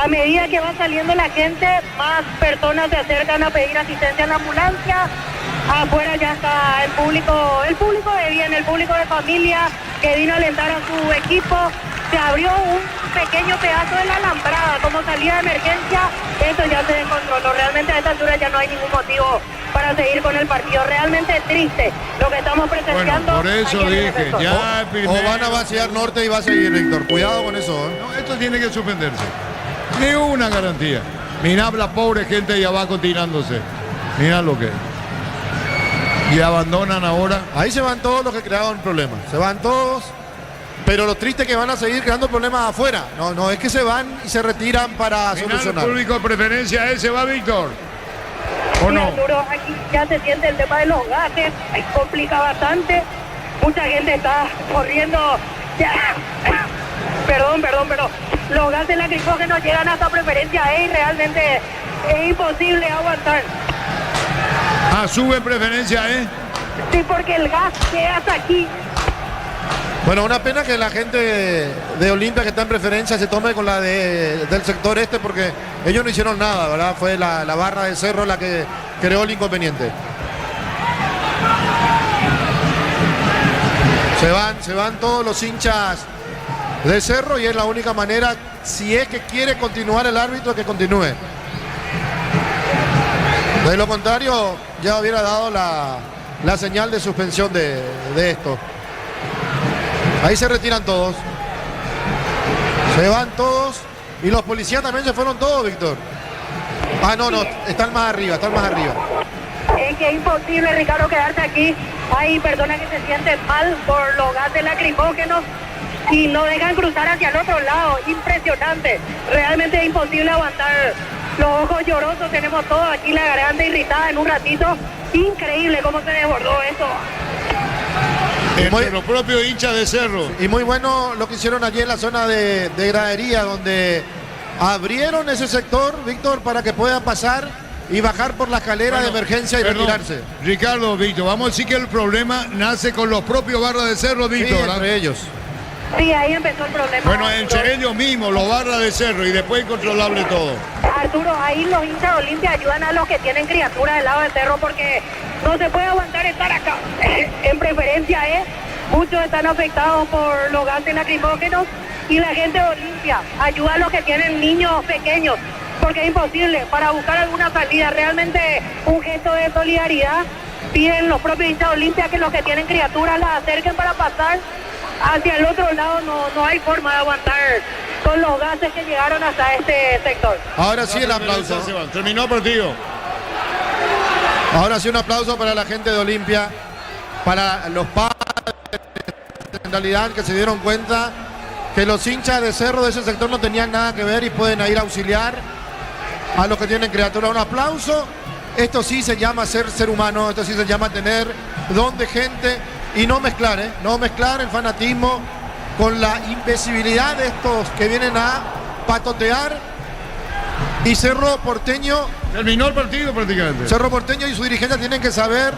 Speaker 2: A medida que va saliendo la gente, más personas se acercan a pedir asistencia en la ambulancia. Afuera ya está el público de bien, el público de familia que vino a alentar a su equipo. Se abrió un pequeño pedazo de la alambrada como salida de emergencia. Eso ya se descontroló. Realmente a esta altura ya no hay ningún motivo para seguir con el partido. Realmente triste lo que estamos presenciando.
Speaker 1: Bueno, por eso
Speaker 2: aquí en el
Speaker 1: dije,
Speaker 2: defensor.
Speaker 1: ya
Speaker 4: O van a vaciar Norte y va a seguir, Víctor. Cuidado con eso, ¿eh?
Speaker 1: No, esto tiene que suspenderse. Ni una garantía. Mirá la pobre gente ahí abajo tirándose. Mirá lo que es. Y abandonan ahora.
Speaker 4: Ahí se van todos los que crearon problemas. Se van todos. Pero lo triste es que van a seguir creando problemas afuera. No es que se van y se retiran para
Speaker 1: Mirá el
Speaker 4: solucionar.
Speaker 1: público de preferencia, ese va Víctor. ¿O
Speaker 2: Sí,
Speaker 1: no?
Speaker 2: Arturo, aquí ya se siente el tema de los gases, complica bastante. Mucha gente está corriendo. Ya. Perdón. Los gases lacrimógenos llegan hasta preferencia E y realmente es imposible aguantar.
Speaker 1: Ah, sube preferencia, ¿eh?
Speaker 2: Sí, porque el gas llega hasta aquí.
Speaker 4: Bueno, una pena que la gente de Olimpia que está en preferencia se tome con la del sector este porque ellos no hicieron nada, ¿verdad? Fue la barra de Cerro la que creó el inconveniente. Se van todos los hinchas de Cerro y es la única manera, si es que quiere continuar el árbitro, que continúe. De lo contrario, ya hubiera dado la señal de suspensión de esto. Ahí se retiran todos. Se van todos. Y los policías también se fueron todos, Víctor. Ah, no, están más arriba.
Speaker 2: Es que es imposible, Ricardo, quedarse aquí. Hay personas que se sienten mal por los gases lacrimógenos y no dejan cruzar hacia el otro lado. Impresionante. Realmente es imposible aguantar. Los ojos llorosos, tenemos todos aquí la garganta irritada en un ratito. Increíble cómo se desbordó esto.
Speaker 1: Entre los propios hinchas de Cerro.
Speaker 4: Y muy bueno lo que hicieron allí en la zona de gradería, donde abrieron ese sector, Víctor, para que puedan pasar y bajar por la escalera de emergencia y retirarse.
Speaker 1: Ricardo, Víctor, vamos a decir que el problema nace con los propios barras de Cerro,
Speaker 4: Sí,
Speaker 1: Víctor. ¿verdad?
Speaker 4: entre ellos.
Speaker 2: Sí, ahí empezó el problema.
Speaker 1: Bueno, entre ellos mismos, los barras de Cerro, y después incontrolable todo.
Speaker 2: Arturo, ahí los hinchas de Olimpia ayudan a los que tienen criaturas del lado del cerro porque no se puede aguantar estar acá. En preferencia muchos están afectados por los gases lacrimógenos y la gente de Olimpia ayuda a los que tienen niños pequeños porque es imposible para buscar alguna salida. Realmente un gesto de solidaridad. Piden los propios hinchas de Olimpia que los que tienen criaturas las acerquen para pasar hacia el otro lado. No hay forma de aguantar con los gases que llegaron hasta este sector.
Speaker 4: Ahora sí el aplauso.
Speaker 1: Terminó el partido.
Speaker 4: Ahora sí un aplauso para la gente de Olimpia, para los padres en realidad que se dieron cuenta que los hinchas de Cerro de ese sector no tenían nada que ver y pueden ir a auxiliar a los que tienen criatura. Un aplauso. Esto sí se llama ser humano, esto sí se llama tener don de gente y no mezclar el fanatismo con la invisibilidad de estos que vienen a patotear. Y Cerro Porteño
Speaker 1: Terminó el partido prácticamente.
Speaker 4: Cerro Porteño y su dirigencia tienen que saber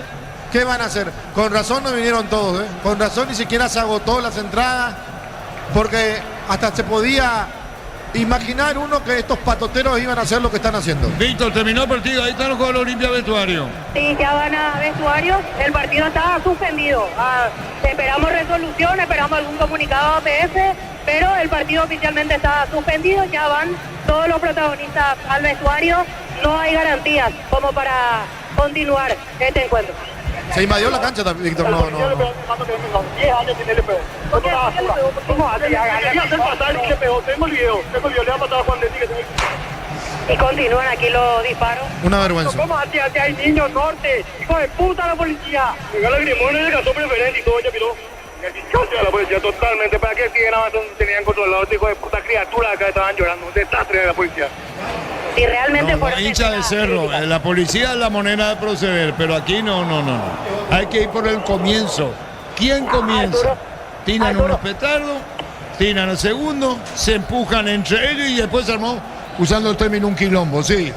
Speaker 4: qué van a hacer. Con razón no vinieron todos, con razón ni siquiera se agotó las entradas, porque hasta se podía imaginar uno que estos patoteros iban a hacer lo que están haciendo.
Speaker 1: Víctor, terminó el partido, ahí están los jugadores de Olimpia vestuario.
Speaker 2: Sí, ya van a vestuarios, el partido está suspendido. Esperamos resolución, esperamos algún comunicado a APS, pero el partido oficialmente está suspendido, ya van todos los protagonistas al vestuario, no hay garantías como para continuar este encuentro.
Speaker 4: Se invadió la cancha también, Víctor, no.
Speaker 6: 10 años tiene el peor. ¿Cómo hace? Ya me hacen pasar y le pegó. Tengo el video, le va a matar a Juan de Ti.
Speaker 2: Y continúan aquí los disparos.
Speaker 4: Una vergüenza.
Speaker 6: ¿Cómo hace? Hay niños norte. Hijo de puta la policía. Llegó la Grimona y le casó preferente y todo, ya piró. Desastre de la policía, totalmente. ¿Para qué siguen avanzando? Tenían controlado este hijo de puta criatura acá, estaban llorando. Un desastre de la policía.
Speaker 2: Si realmente
Speaker 1: No,
Speaker 2: fueron
Speaker 1: hincha de
Speaker 2: escenas
Speaker 1: cerro,
Speaker 2: críticas.
Speaker 1: la policía es la manera de proceder, pero aquí no. Hay que ir por el comienzo. ¿Quién comienza?
Speaker 2: Arturo,
Speaker 1: Tiran
Speaker 2: Arturo.
Speaker 1: unos petardos, tiran el segundo, se empujan entre ellos y después se armó, usando el término, un quilombo, sí.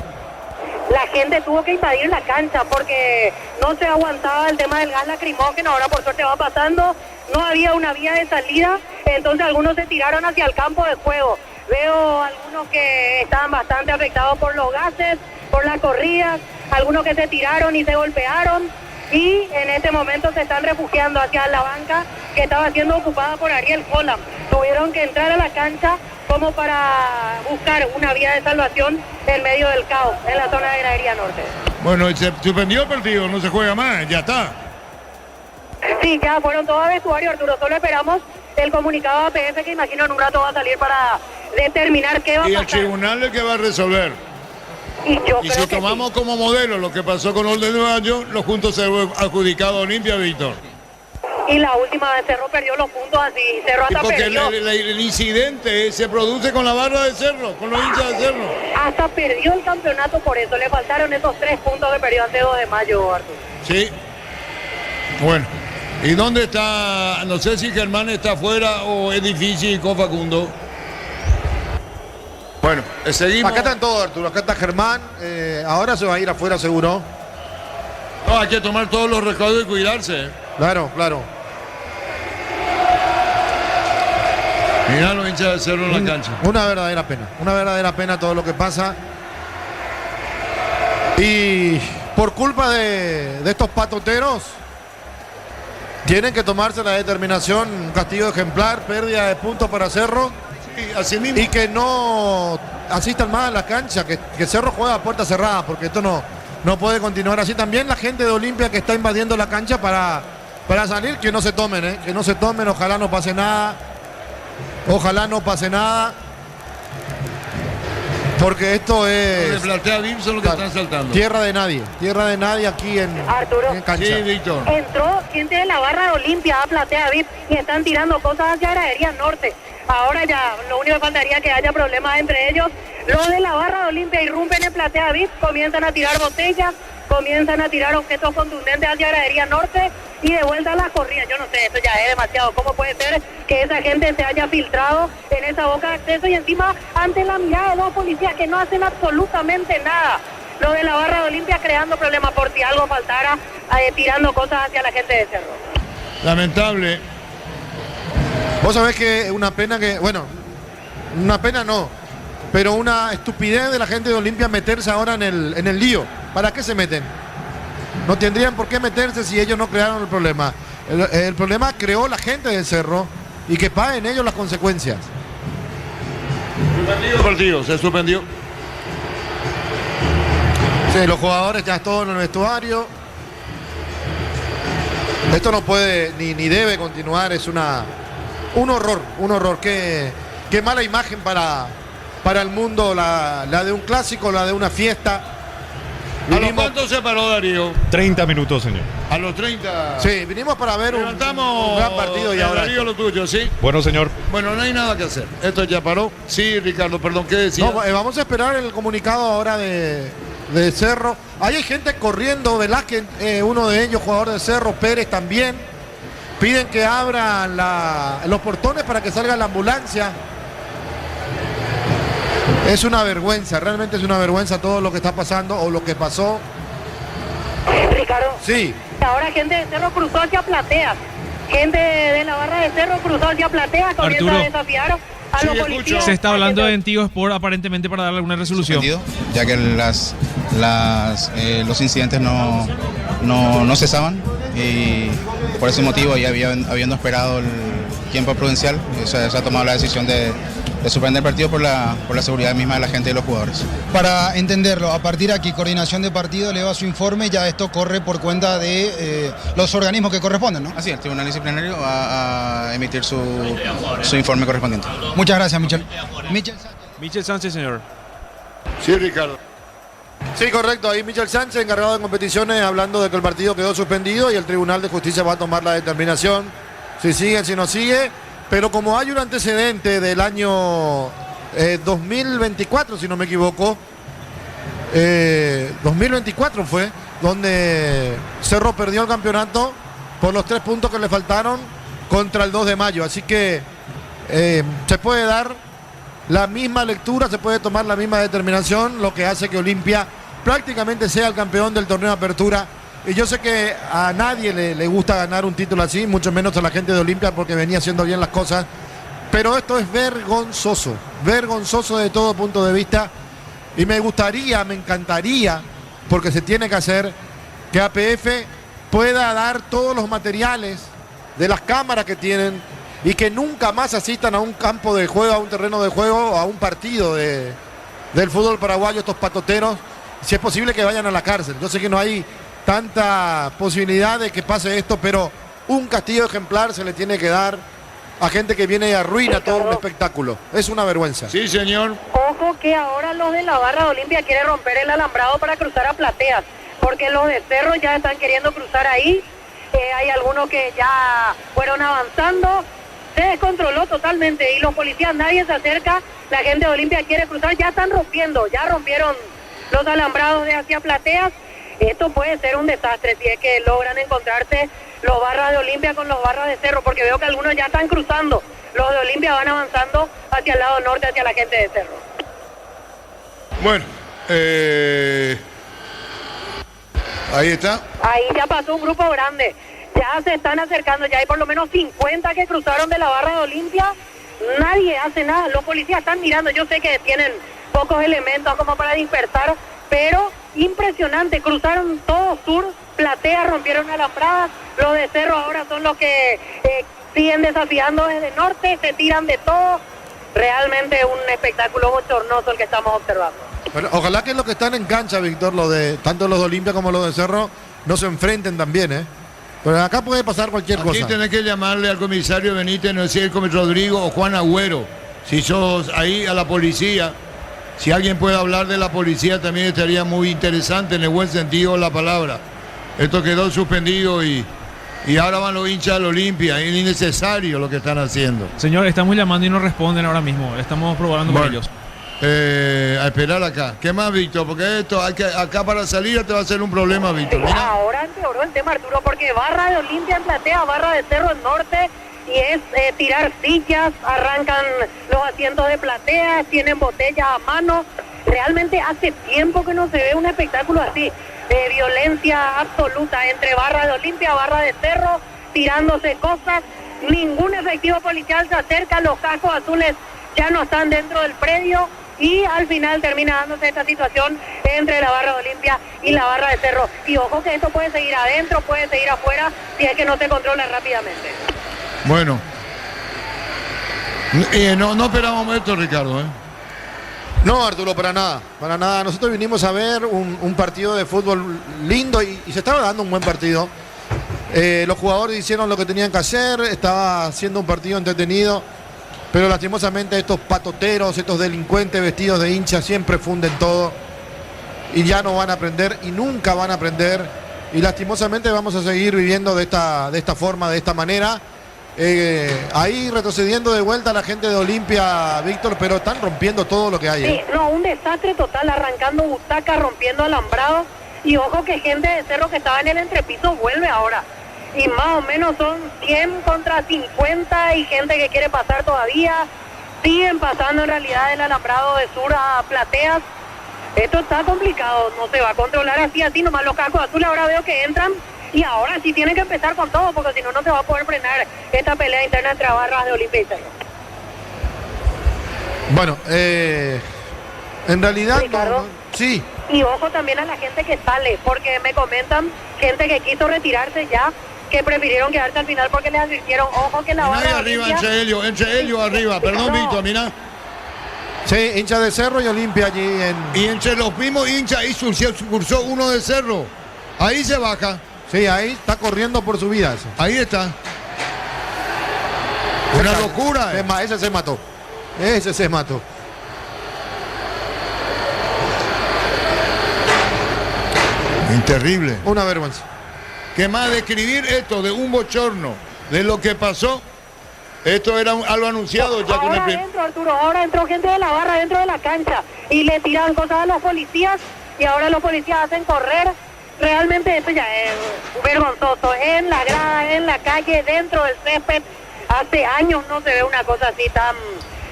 Speaker 2: La gente tuvo que invadir la cancha porque no se aguantaba el tema del gas lacrimógeno. Ahora por suerte va pasando, no había una vía de salida, entonces algunos se tiraron hacia el campo de juego. Veo algunos que estaban bastante afectados por los gases, por las corridas, algunos que se tiraron y se golpearon, y en este momento se están refugiando hacia la banca que estaba siendo ocupada por Ariel Holland. Tuvieron que entrar a la cancha como para buscar una vía de salvación en medio del caos en la zona de Gradería Norte.
Speaker 1: Bueno, se suspendió el partido, no se juega más, ya está.
Speaker 2: Sí, ya fueron todos a vestuario, Arturo. Solo esperamos el comunicado de APF, que imagino en un rato va a salir para determinar qué va a
Speaker 1: Y el
Speaker 2: pasar.
Speaker 1: tribunal es el que va a resolver.
Speaker 2: Y yo
Speaker 1: Y
Speaker 2: creo
Speaker 1: si
Speaker 2: que
Speaker 1: tomamos como modelo lo que pasó con Orden de Mayo, los puntos se fue adjudicado a Olimpia, Víctor.
Speaker 2: sí. Y la última de Cerro perdió los puntos así. Cerro
Speaker 1: Y
Speaker 2: hasta
Speaker 1: porque
Speaker 2: perdió.
Speaker 1: el incidente se produce con la barra de Cerro, con los hinchas de Cerro.
Speaker 2: Hasta perdió el campeonato por eso. Le faltaron esos 3 puntos que perdió ante 2 de mayo, Arturo.
Speaker 1: Sí. Bueno. ¿Y dónde está? No sé si Germán está afuera o es difícil con Facundo. Bueno, seguimos.
Speaker 4: Acá están todos, Arturo. Acá está Germán. Ahora se va a ir afuera seguro.
Speaker 1: No, hay que tomar todos los recaudos y cuidarse.
Speaker 4: Claro.
Speaker 1: Mirá los hinchas de Cerro en la cancha.
Speaker 4: Una verdadera pena todo lo que pasa. Y por culpa de estos patoteros, tienen que tomarse la determinación, un castigo ejemplar, pérdida de puntos para Cerro,
Speaker 1: Sí, así mismo.
Speaker 4: y que no asistan más a la cancha, que Cerro juega a puerta cerrada, porque esto no puede continuar así. También la gente de Olimpia que está invadiendo la cancha para salir, que no se tomen, que no se tomen, ojalá no pase nada. Ojalá no pase nada. Porque esto
Speaker 1: De
Speaker 4: es
Speaker 1: Platea VIP son los que están saltando.
Speaker 4: tierra de nadie aquí en
Speaker 2: Arturo.
Speaker 4: cancha.
Speaker 1: Sí, Víctor.
Speaker 2: Entró gente de la barra de Olimpia a Platea VIP y están tirando cosas hacia Gradería Norte. Ahora ya lo único que faltaría es que haya problemas entre ellos. Los de la barra de Olimpia irrumpen en Platea VIP, comienzan a tirar botellas, comienzan a tirar objetos contundentes hacia Gradería Norte y de vuelta a las corridas. Yo no sé, esto ya es demasiado. ¿Cómo puede ser que esa gente se haya filtrado en esa boca de acceso y encima ante la mirada de 2 policías que no hacen absolutamente nada? Lo de la barra de Olimpia creando problemas por si algo faltara, tirando cosas hacia la gente de Cerro.
Speaker 1: Lamentable.
Speaker 4: Vos sabés que una pena una pena no, pero una estupidez de la gente de Olimpia meterse ahora en el lío. ¿Para qué se meten? No tendrían por qué meterse si ellos no crearon el problema. El problema creó la gente del Cerro y que paguen ellos las consecuencias.
Speaker 1: El partido se suspendió.
Speaker 4: Sí, los jugadores ya todos en el vestuario. Esto no puede ni debe continuar, es un horror. Qué mala imagen para el mundo, la de un clásico, la de una fiesta.
Speaker 1: ¿A los cuántos se paró Darío?
Speaker 3: 30 minutos, señor.
Speaker 1: A los 30.
Speaker 4: Sí, vinimos para ver un
Speaker 1: Levantamos
Speaker 4: gran partido y ahora
Speaker 1: Darío,
Speaker 4: esto.
Speaker 1: lo tuyo, ¿sí?
Speaker 3: Bueno, señor.
Speaker 1: Bueno, no hay nada que hacer. Esto ya paró. Sí, Ricardo, perdón, ¿qué decías?
Speaker 4: No, vamos a esperar el comunicado ahora de Cerro. Ahí hay gente corriendo, Velázquez, uno de ellos, jugador de Cerro, Pérez también. Piden que abran los portones para que salga la ambulancia. Es una vergüenza, realmente es una vergüenza todo lo que está pasando o lo que pasó.
Speaker 2: Ricardo.
Speaker 4: Sí,
Speaker 2: Ahora gente de Cerro cruzó hacia Platea. Gente de la barra de Cerro cruzó hacia Platea, comienza
Speaker 5: Arturo.
Speaker 2: a desafiar a
Speaker 1: Sí,
Speaker 2: los
Speaker 1: escucho.
Speaker 2: policías.
Speaker 5: Se está hablando de Tigo Sport aparentemente para darle alguna resolución.
Speaker 7: Suspendido, ya que los incidentes no cesaban y por ese motivo, ya habiendo esperado el tiempo prudencial, se ha tomado la decisión de suspender el partido por la seguridad misma de la gente y de los jugadores.
Speaker 8: Para entenderlo, a partir de aquí, coordinación de partido eleva su informe, ya esto corre por cuenta de los organismos que corresponden, ¿no?
Speaker 7: Así es, el Tribunal Disciplinario va a emitir su informe correspondiente.
Speaker 8: Muchas gracias, Michel. Michel Sánchez.
Speaker 5: Michel Sánchez, señor.
Speaker 1: Sí, Ricardo.
Speaker 4: sí, correcto. Ahí Michel Sánchez, encargado de competiciones, hablando de que el partido quedó suspendido y el Tribunal de Justicia va a tomar la determinación. si sigue, si no sigue, pero como hay un antecedente del año 2024, si no me equivoco, 2024 fue, donde Cerro perdió el campeonato por los 3 puntos que le faltaron contra el 2 de mayo, así que se puede dar la misma lectura, se puede tomar la misma determinación, lo que hace que Olimpia prácticamente sea el campeón del torneo de apertura. Y yo sé que a nadie le gusta ganar un título así, mucho menos a la gente de Olimpia, porque venía haciendo bien las cosas, pero esto es vergonzoso, vergonzoso de todo punto de vista, y me encantaría, porque se tiene que hacer, que APF pueda dar todos los materiales de las cámaras que tienen y que nunca más asistan a un campo de juego, a un terreno de juego, a un partido del fútbol paraguayo, estos patoteros, si es posible que vayan a la cárcel. Yo sé que no hay tanta posibilidad de que pase esto, pero un castigo ejemplar se le tiene que dar a gente que viene y arruina todo un espectáculo. Es una vergüenza.
Speaker 1: Sí, señor.
Speaker 2: Ojo que ahora los de la barra de Olimpia quieren romper el alambrado para cruzar a Plateas, porque los de Cerro ya están queriendo cruzar ahí. Hay algunos que ya fueron avanzando. Se descontroló totalmente y los policías, nadie se acerca. La gente de Olimpia quiere cruzar, ya están rompiendo, ya rompieron los alambrados de hacia Plateas. Esto puede ser un desastre si es que logran encontrarse los barras de Olimpia con los barras de Cerro, porque veo que algunos ya están cruzando. Los de Olimpia van avanzando hacia el lado norte, hacia la gente de Cerro.
Speaker 1: Bueno, ahí está.
Speaker 2: Ahí ya pasó un grupo grande. Ya se están acercando, ya hay por lo menos 50 que cruzaron de la barra de Olimpia. Nadie hace nada, los policías están mirando. Yo sé que tienen pocos elementos como para dispersar, pero impresionante, cruzaron todo sur, Plateas, rompieron alambradas. Los de Cerro ahora son los que siguen desafiando desde norte, se tiran de todo. Realmente un espectáculo bochornoso el que estamos observando.
Speaker 4: Bueno, ojalá que los que están en cancha, Víctor, tanto los de Olimpia como los de Cerro, no se enfrenten también, ¿eh? Pero acá puede pasar cualquier cosa.
Speaker 1: Aquí tenés que llamarle al comisario Benítez, no sé, el comisario Rodrigo o Juan Agüero. Si sos ahí a la policía, si alguien puede hablar de la policía también estaría muy interesante en el buen sentido de la palabra. Esto quedó suspendido y ahora van los hinchas del Olimpia. Es innecesario lo que están haciendo.
Speaker 5: Señor, estamos llamando y no responden ahora mismo. Estamos probando con ellos.
Speaker 1: A esperar acá. ¿Qué más, Víctor? Porque esto, acá para salir te va a ser un problema, Víctor. Mira.
Speaker 2: Ahora empeoró el tema, Arturo, porque barra de Olimpia en Platea, barra de Cerro en norte, y es tirar sillas, arrancan los asientos de Platea, tienen botellas a mano. Realmente hace tiempo que no se ve un espectáculo así, de violencia absoluta entre barra de Olimpia, barra de Cerro, tirándose cosas. Ningún efectivo policial se acerca, los cascos azules ya no están dentro del predio. Y al final termina dándose esta situación entre la barra de Olimpia y la barra de Cerro. Y ojo que esto puede seguir adentro, puede seguir afuera, si es que no se controla rápidamente.
Speaker 1: Bueno. No esperábamos esto, Ricardo, ¿eh?
Speaker 4: No, Arturo, para nada, para nada. Nosotros vinimos a ver un partido de fútbol lindo y se estaba dando un buen partido. Los jugadores hicieron lo que tenían que hacer, estaba siendo un partido entretenido. Pero lastimosamente estos patoteros, estos delincuentes vestidos de hinchas siempre funden todo y ya no van a aprender y nunca van a aprender, y lastimosamente vamos a seguir viviendo de esta forma, de esta manera, ahí retrocediendo de vuelta a la gente de Olimpia, Víctor, pero están rompiendo todo lo que hay.
Speaker 2: Sí, no, un desastre total, arrancando butacas, rompiendo alambrados, y ojo que gente de Cerro que estaba en el entrepiso vuelve ahora. Y más o menos son 100 contra 50 y gente que quiere pasar todavía. Siguen pasando en realidad el alambrado de sur a Plateas. Esto está complicado, no se va a controlar así nomás. Los cascos azules ahora veo que entran y ahora sí tienen que empezar con todo, porque si no, no se va a poder frenar esta pelea interna entre barras de Olimpia y Cerro.
Speaker 4: Bueno, en realidad...
Speaker 2: Ricardo,
Speaker 4: sí.
Speaker 2: Y ojo también a la gente que sale, porque me comentan gente que quiso retirarse ya, que prefirieron quedarse al final porque les advirtieron, ojo que la barra de
Speaker 1: arriba,
Speaker 2: Olimpia...
Speaker 1: entre ellos arriba, perdón,
Speaker 2: No.
Speaker 1: Víctor, mira.
Speaker 4: Sí, hincha de Cerro y Olimpia allí en...
Speaker 1: Y entre los mismos hinchas ahí cursó uno de Cerro. Ahí se baja.
Speaker 4: Sí, ahí está corriendo por su vida ese.
Speaker 1: Ahí está. Una locura.
Speaker 4: Ese se mató. Ese se mató.
Speaker 1: Terrible.
Speaker 4: Una vergüenza.
Speaker 1: Que más describir esto de un bochorno de lo que pasó. Esto era algo anunciado ya con el
Speaker 2: Ahora dentro, Arturo, ahora entró gente de la barra dentro de la cancha y le tiran cosas a los policías y ahora los policías hacen correr. Realmente esto ya es vergonzoso. En la grada, en la calle, dentro del césped. Hace años no se ve una cosa así tan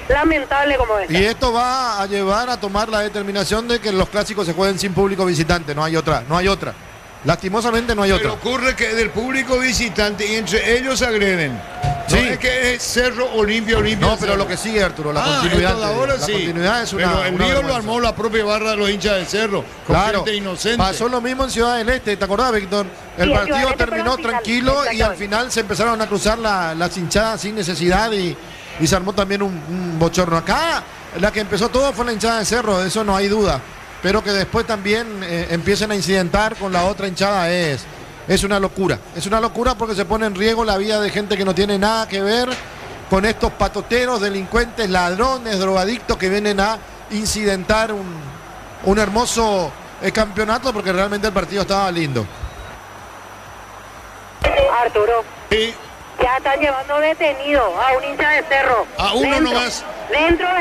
Speaker 2: lamentable como esta.
Speaker 4: Y esto va a llevar a tomar la determinación de que los clásicos se jueguen sin público visitante. No hay otra. Lastimosamente no hay otra.
Speaker 1: Pero ocurre que del público visitante y entre ellos se agreden.
Speaker 4: Sí.
Speaker 1: No es que es Cerro Olimpia.
Speaker 4: No, pero lo que sigue, Arturo, la continuidad.
Speaker 1: Esto de ahora
Speaker 4: la
Speaker 1: sí.
Speaker 4: continuidad es una.
Speaker 1: Pero el
Speaker 4: una
Speaker 1: lío lo
Speaker 4: vergüenza.
Speaker 1: armó la propia barra de los hinchas de Cerro. Con
Speaker 4: Claro,
Speaker 1: gente inocente.
Speaker 4: pasó lo mismo en Ciudad del Este, ¿te acordás, Víctor? El
Speaker 2: Sí, en Ciudad
Speaker 4: partido
Speaker 2: del Este, pero
Speaker 4: terminó
Speaker 2: al final,
Speaker 4: tranquilo y al
Speaker 2: exactamente.
Speaker 4: final se empezaron a cruzar las hinchadas sin necesidad y se armó también un bochorno. Acá la que empezó todo fue la hinchada de Cerro, de eso no hay duda. Pero que después también empiecen a incidentar con la otra hinchada es una locura. Es una locura porque se pone en riesgo la vida de gente que no tiene nada que ver con estos patoteros, delincuentes, ladrones, drogadictos que vienen a incidentar un hermoso campeonato porque realmente el partido estaba lindo.
Speaker 2: Arturo,
Speaker 1: Sí.
Speaker 2: ya están llevando detenido a un hincha de Cerro.
Speaker 1: A uno
Speaker 2: Dentro,
Speaker 1: nomás.
Speaker 2: Dentro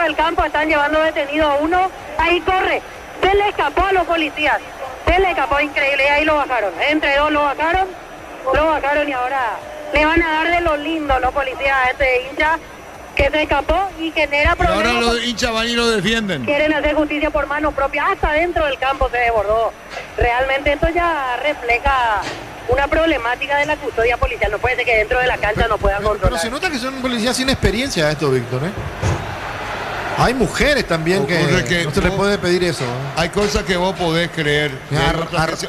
Speaker 2: del campo están llevando detenido a uno. Ahí corre. Se le escapó a los policías. Se le escapó, increíble. Y ahí lo bajaron. Entre dos lo bajaron y ahora le van a dar de lo lindo los policías a este hincha que se escapó y genera
Speaker 1: Y ahora
Speaker 2: problemas.
Speaker 1: los hinchas van y lo defienden.
Speaker 2: Quieren hacer justicia por mano propia. Hasta dentro del campo se desbordó. Realmente esto ya refleja una problemática de la custodia policial. No puede ser que dentro de la cancha no puedan
Speaker 4: Pero
Speaker 2: controlar.
Speaker 4: se nota que son policías sin experiencia esto, Víctor, ¿eh? Hay mujeres también
Speaker 1: Ocurre
Speaker 4: que
Speaker 1: que
Speaker 4: no se les
Speaker 1: vos-
Speaker 4: puede pedir eso.
Speaker 1: Hay cosas que vos podés creer.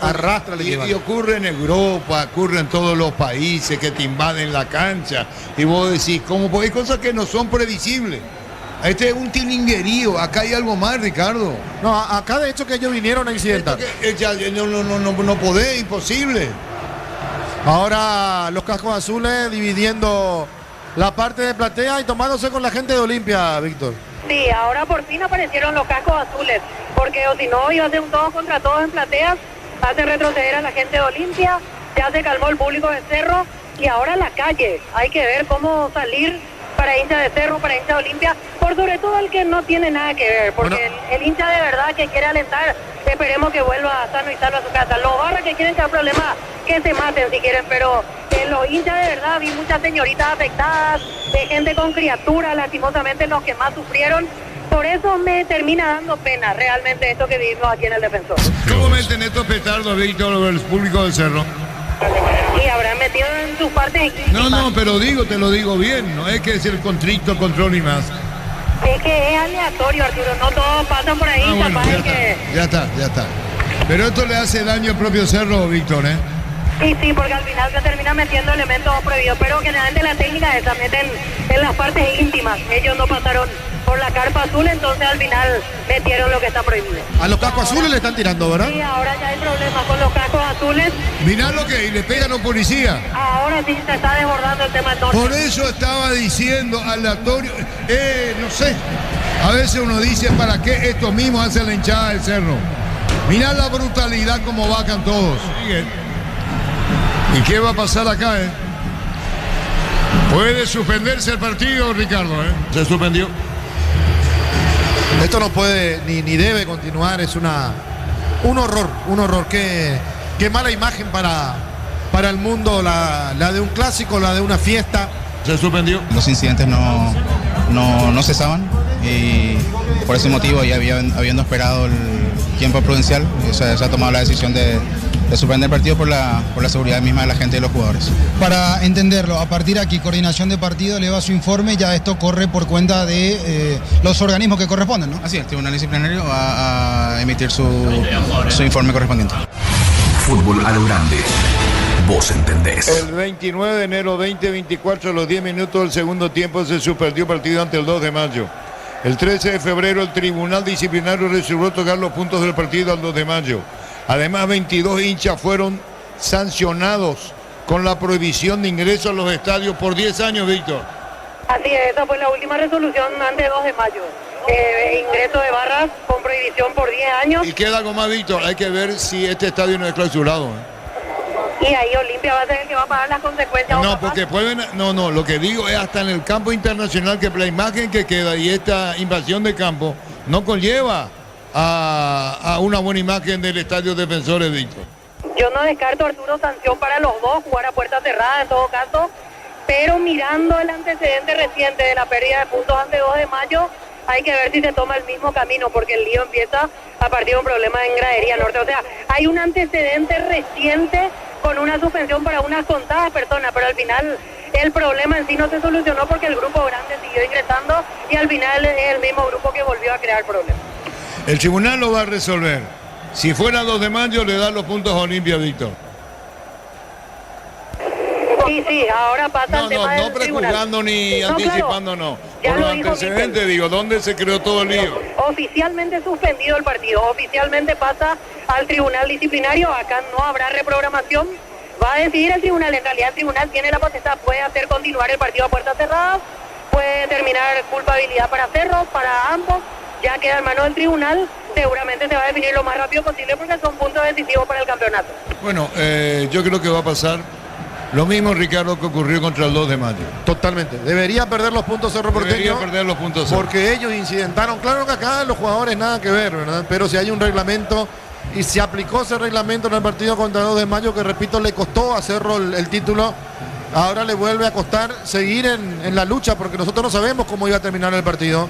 Speaker 4: Arrastra el equipo.
Speaker 1: Y ocurre en Europa, ocurre en todos los países que te invaden la cancha. Y vos decís, ¿cómo? Hay cosas que no son previsibles. Este es un tilinguerío. Acá hay algo más, Ricardo.
Speaker 4: No, acá de hecho que ellos vinieron a incidentar.
Speaker 1: No podés, imposible.
Speaker 4: Ahora los cascos azules dividiendo la parte de platea y tomándose con la gente de Olimpia, Víctor.
Speaker 2: Sí, ahora por fin aparecieron los cascos azules, porque o si no iba a ser un todos contra todos en plateas, hace retroceder a la gente de Olimpia, ya se calmó el público de Cerro y ahora la calle. Hay que ver cómo salir para hincha de Cerro, para hincha de Olimpia, por sobre todo el que no tiene nada que ver, porque
Speaker 4: Bueno.
Speaker 2: el hincha de verdad que quiere alentar, esperemos que vuelva sano y salvo a su casa. Los barras que quieren crear problemas, que se maten si quieren, pero los hinchas de verdad, vi muchas señoritas afectadas, de gente con criaturas, lastimosamente los que más sufrieron. Por eso me termina dando pena realmente esto que vivimos aquí en el Defensor.
Speaker 1: ¿Cómo meten estos petardos, Víctor, el público del Cerro?
Speaker 2: Y habrán metido en sus partes íntimas.
Speaker 1: No, pero te lo digo bien. No es que es el contrito control y más.
Speaker 2: Es que es aleatorio, Arturo, no todos pasan por ahí,
Speaker 1: Ah, bueno,
Speaker 2: capaz
Speaker 1: ya
Speaker 2: de que...
Speaker 1: ya está. Pero esto le hace daño al propio Cerro, Víctor, ¿eh?
Speaker 2: Sí, porque al final se termina metiendo elementos prohibidos, pero generalmente la técnica esa meten en las partes íntimas. Ellos no pasaron por la carpa azul, entonces al final metieron lo que está prohibido.
Speaker 4: A los cascos azules le están tirando, ¿verdad?
Speaker 2: Sí, ahora ya hay problemas con los cascos azules.
Speaker 1: Mirá lo que y le pegan a un policía.
Speaker 2: Ahora sí se está desbordando el tema entonces.
Speaker 1: Por eso estaba diciendo aleatorio, no sé. A veces uno dice, ¿para qué estos mismos hacen la hinchada del Cerro? Mirá la brutalidad como vacan todos. ¿Y qué va a pasar acá, Puede suspenderse el partido, Ricardo, Se suspendió.
Speaker 4: Esto no puede ni debe continuar, es un horror. Qué mala imagen para el mundo, la de un clásico, la de una fiesta.
Speaker 1: Se suspendió.
Speaker 7: Los incidentes no cesaban y por ese motivo, ya habiendo esperado el tiempo prudencial, se ha tomado la decisión de suspender el partido por la seguridad misma de la gente y los jugadores.
Speaker 8: Para entenderlo, a partir de aquí, coordinación de partido eleva su informe, ya esto corre por cuenta de los organismos que corresponden, ¿no?
Speaker 7: Así es, el Tribunal Disciplinario va a emitir su informe correspondiente.
Speaker 9: Fútbol a lo grande. Vos entendés.
Speaker 1: El 29 de enero 2024, a los 10 minutos del segundo tiempo, se suspendió el partido ante el 2 de mayo. El 13 de febrero, el Tribunal Disciplinario resolvió otorgar los puntos del partido al 2 de mayo. Además, 22 hinchas fueron sancionados con la prohibición de ingreso a los estadios por 10 años, Víctor.
Speaker 2: Así es, esa fue la última resolución antes del 2 de mayo. Ingreso de barras con prohibición por 10 años.
Speaker 1: Y queda algo más, Víctor. Hay que ver si este estadio no es clausurado.
Speaker 2: Y ahí Olimpia va a ser el que va a pagar las consecuencias.
Speaker 1: No, porque pueden, no, lo que digo es hasta en el campo internacional que la imagen que queda y esta invasión de campo no conlleva a una buena imagen del estadio Defensores, Víctor.
Speaker 2: Yo no descarto, Arturo, sanción para los dos, jugar a puerta cerrada en todo caso, pero mirando el antecedente reciente de la pérdida de puntos ante 2 de mayo, hay que ver si se toma el mismo camino, porque el lío empieza a partir de un problema en Gradería Norte. O sea, hay un antecedente reciente con una suspensión para unas contadas personas, pero al final el problema en sí no se solucionó porque el grupo grande siguió ingresando y al final es el mismo grupo que volvió a crear problemas.
Speaker 1: El tribunal lo va a resolver. Si fuera 2 de mayo le da los puntos a Olimpia, Víctor.
Speaker 2: Sí, ahora pasa el tema del
Speaker 1: no prejuzgando ni anticipando,
Speaker 2: claro.
Speaker 1: no.
Speaker 2: Ya
Speaker 1: Por
Speaker 2: lo
Speaker 1: los
Speaker 2: dijo
Speaker 1: antecedentes,
Speaker 2: Michel.
Speaker 1: digo, ¿dónde se creó todo el lío?
Speaker 2: Oficialmente suspendido el partido, oficialmente pasa al tribunal disciplinario, acá no habrá reprogramación, va a decidir el tribunal, en realidad el tribunal tiene la potestad, puede hacer continuar el partido a puertas cerradas, puede determinar culpabilidad para Cerro, para ambos, ya queda en manos del tribunal, seguramente se va a definir lo más rápido posible porque son puntos decisivos para el campeonato.
Speaker 1: Bueno, yo creo que va a pasar lo mismo, Ricardo, que ocurrió contra el 2 de mayo.
Speaker 4: Totalmente. Debería perder los puntos Cerro Porteño.
Speaker 1: Debería perder los puntos Cerro.
Speaker 4: Porque ellos incidentaron. Claro que acá los jugadores nada que ver, ¿verdad? Pero si hay un reglamento y se aplicó ese reglamento en el partido contra el 2 de mayo, que repito, le costó a Cerro el título, ahora le vuelve a costar seguir en la lucha, porque nosotros no sabemos cómo iba a terminar el partido.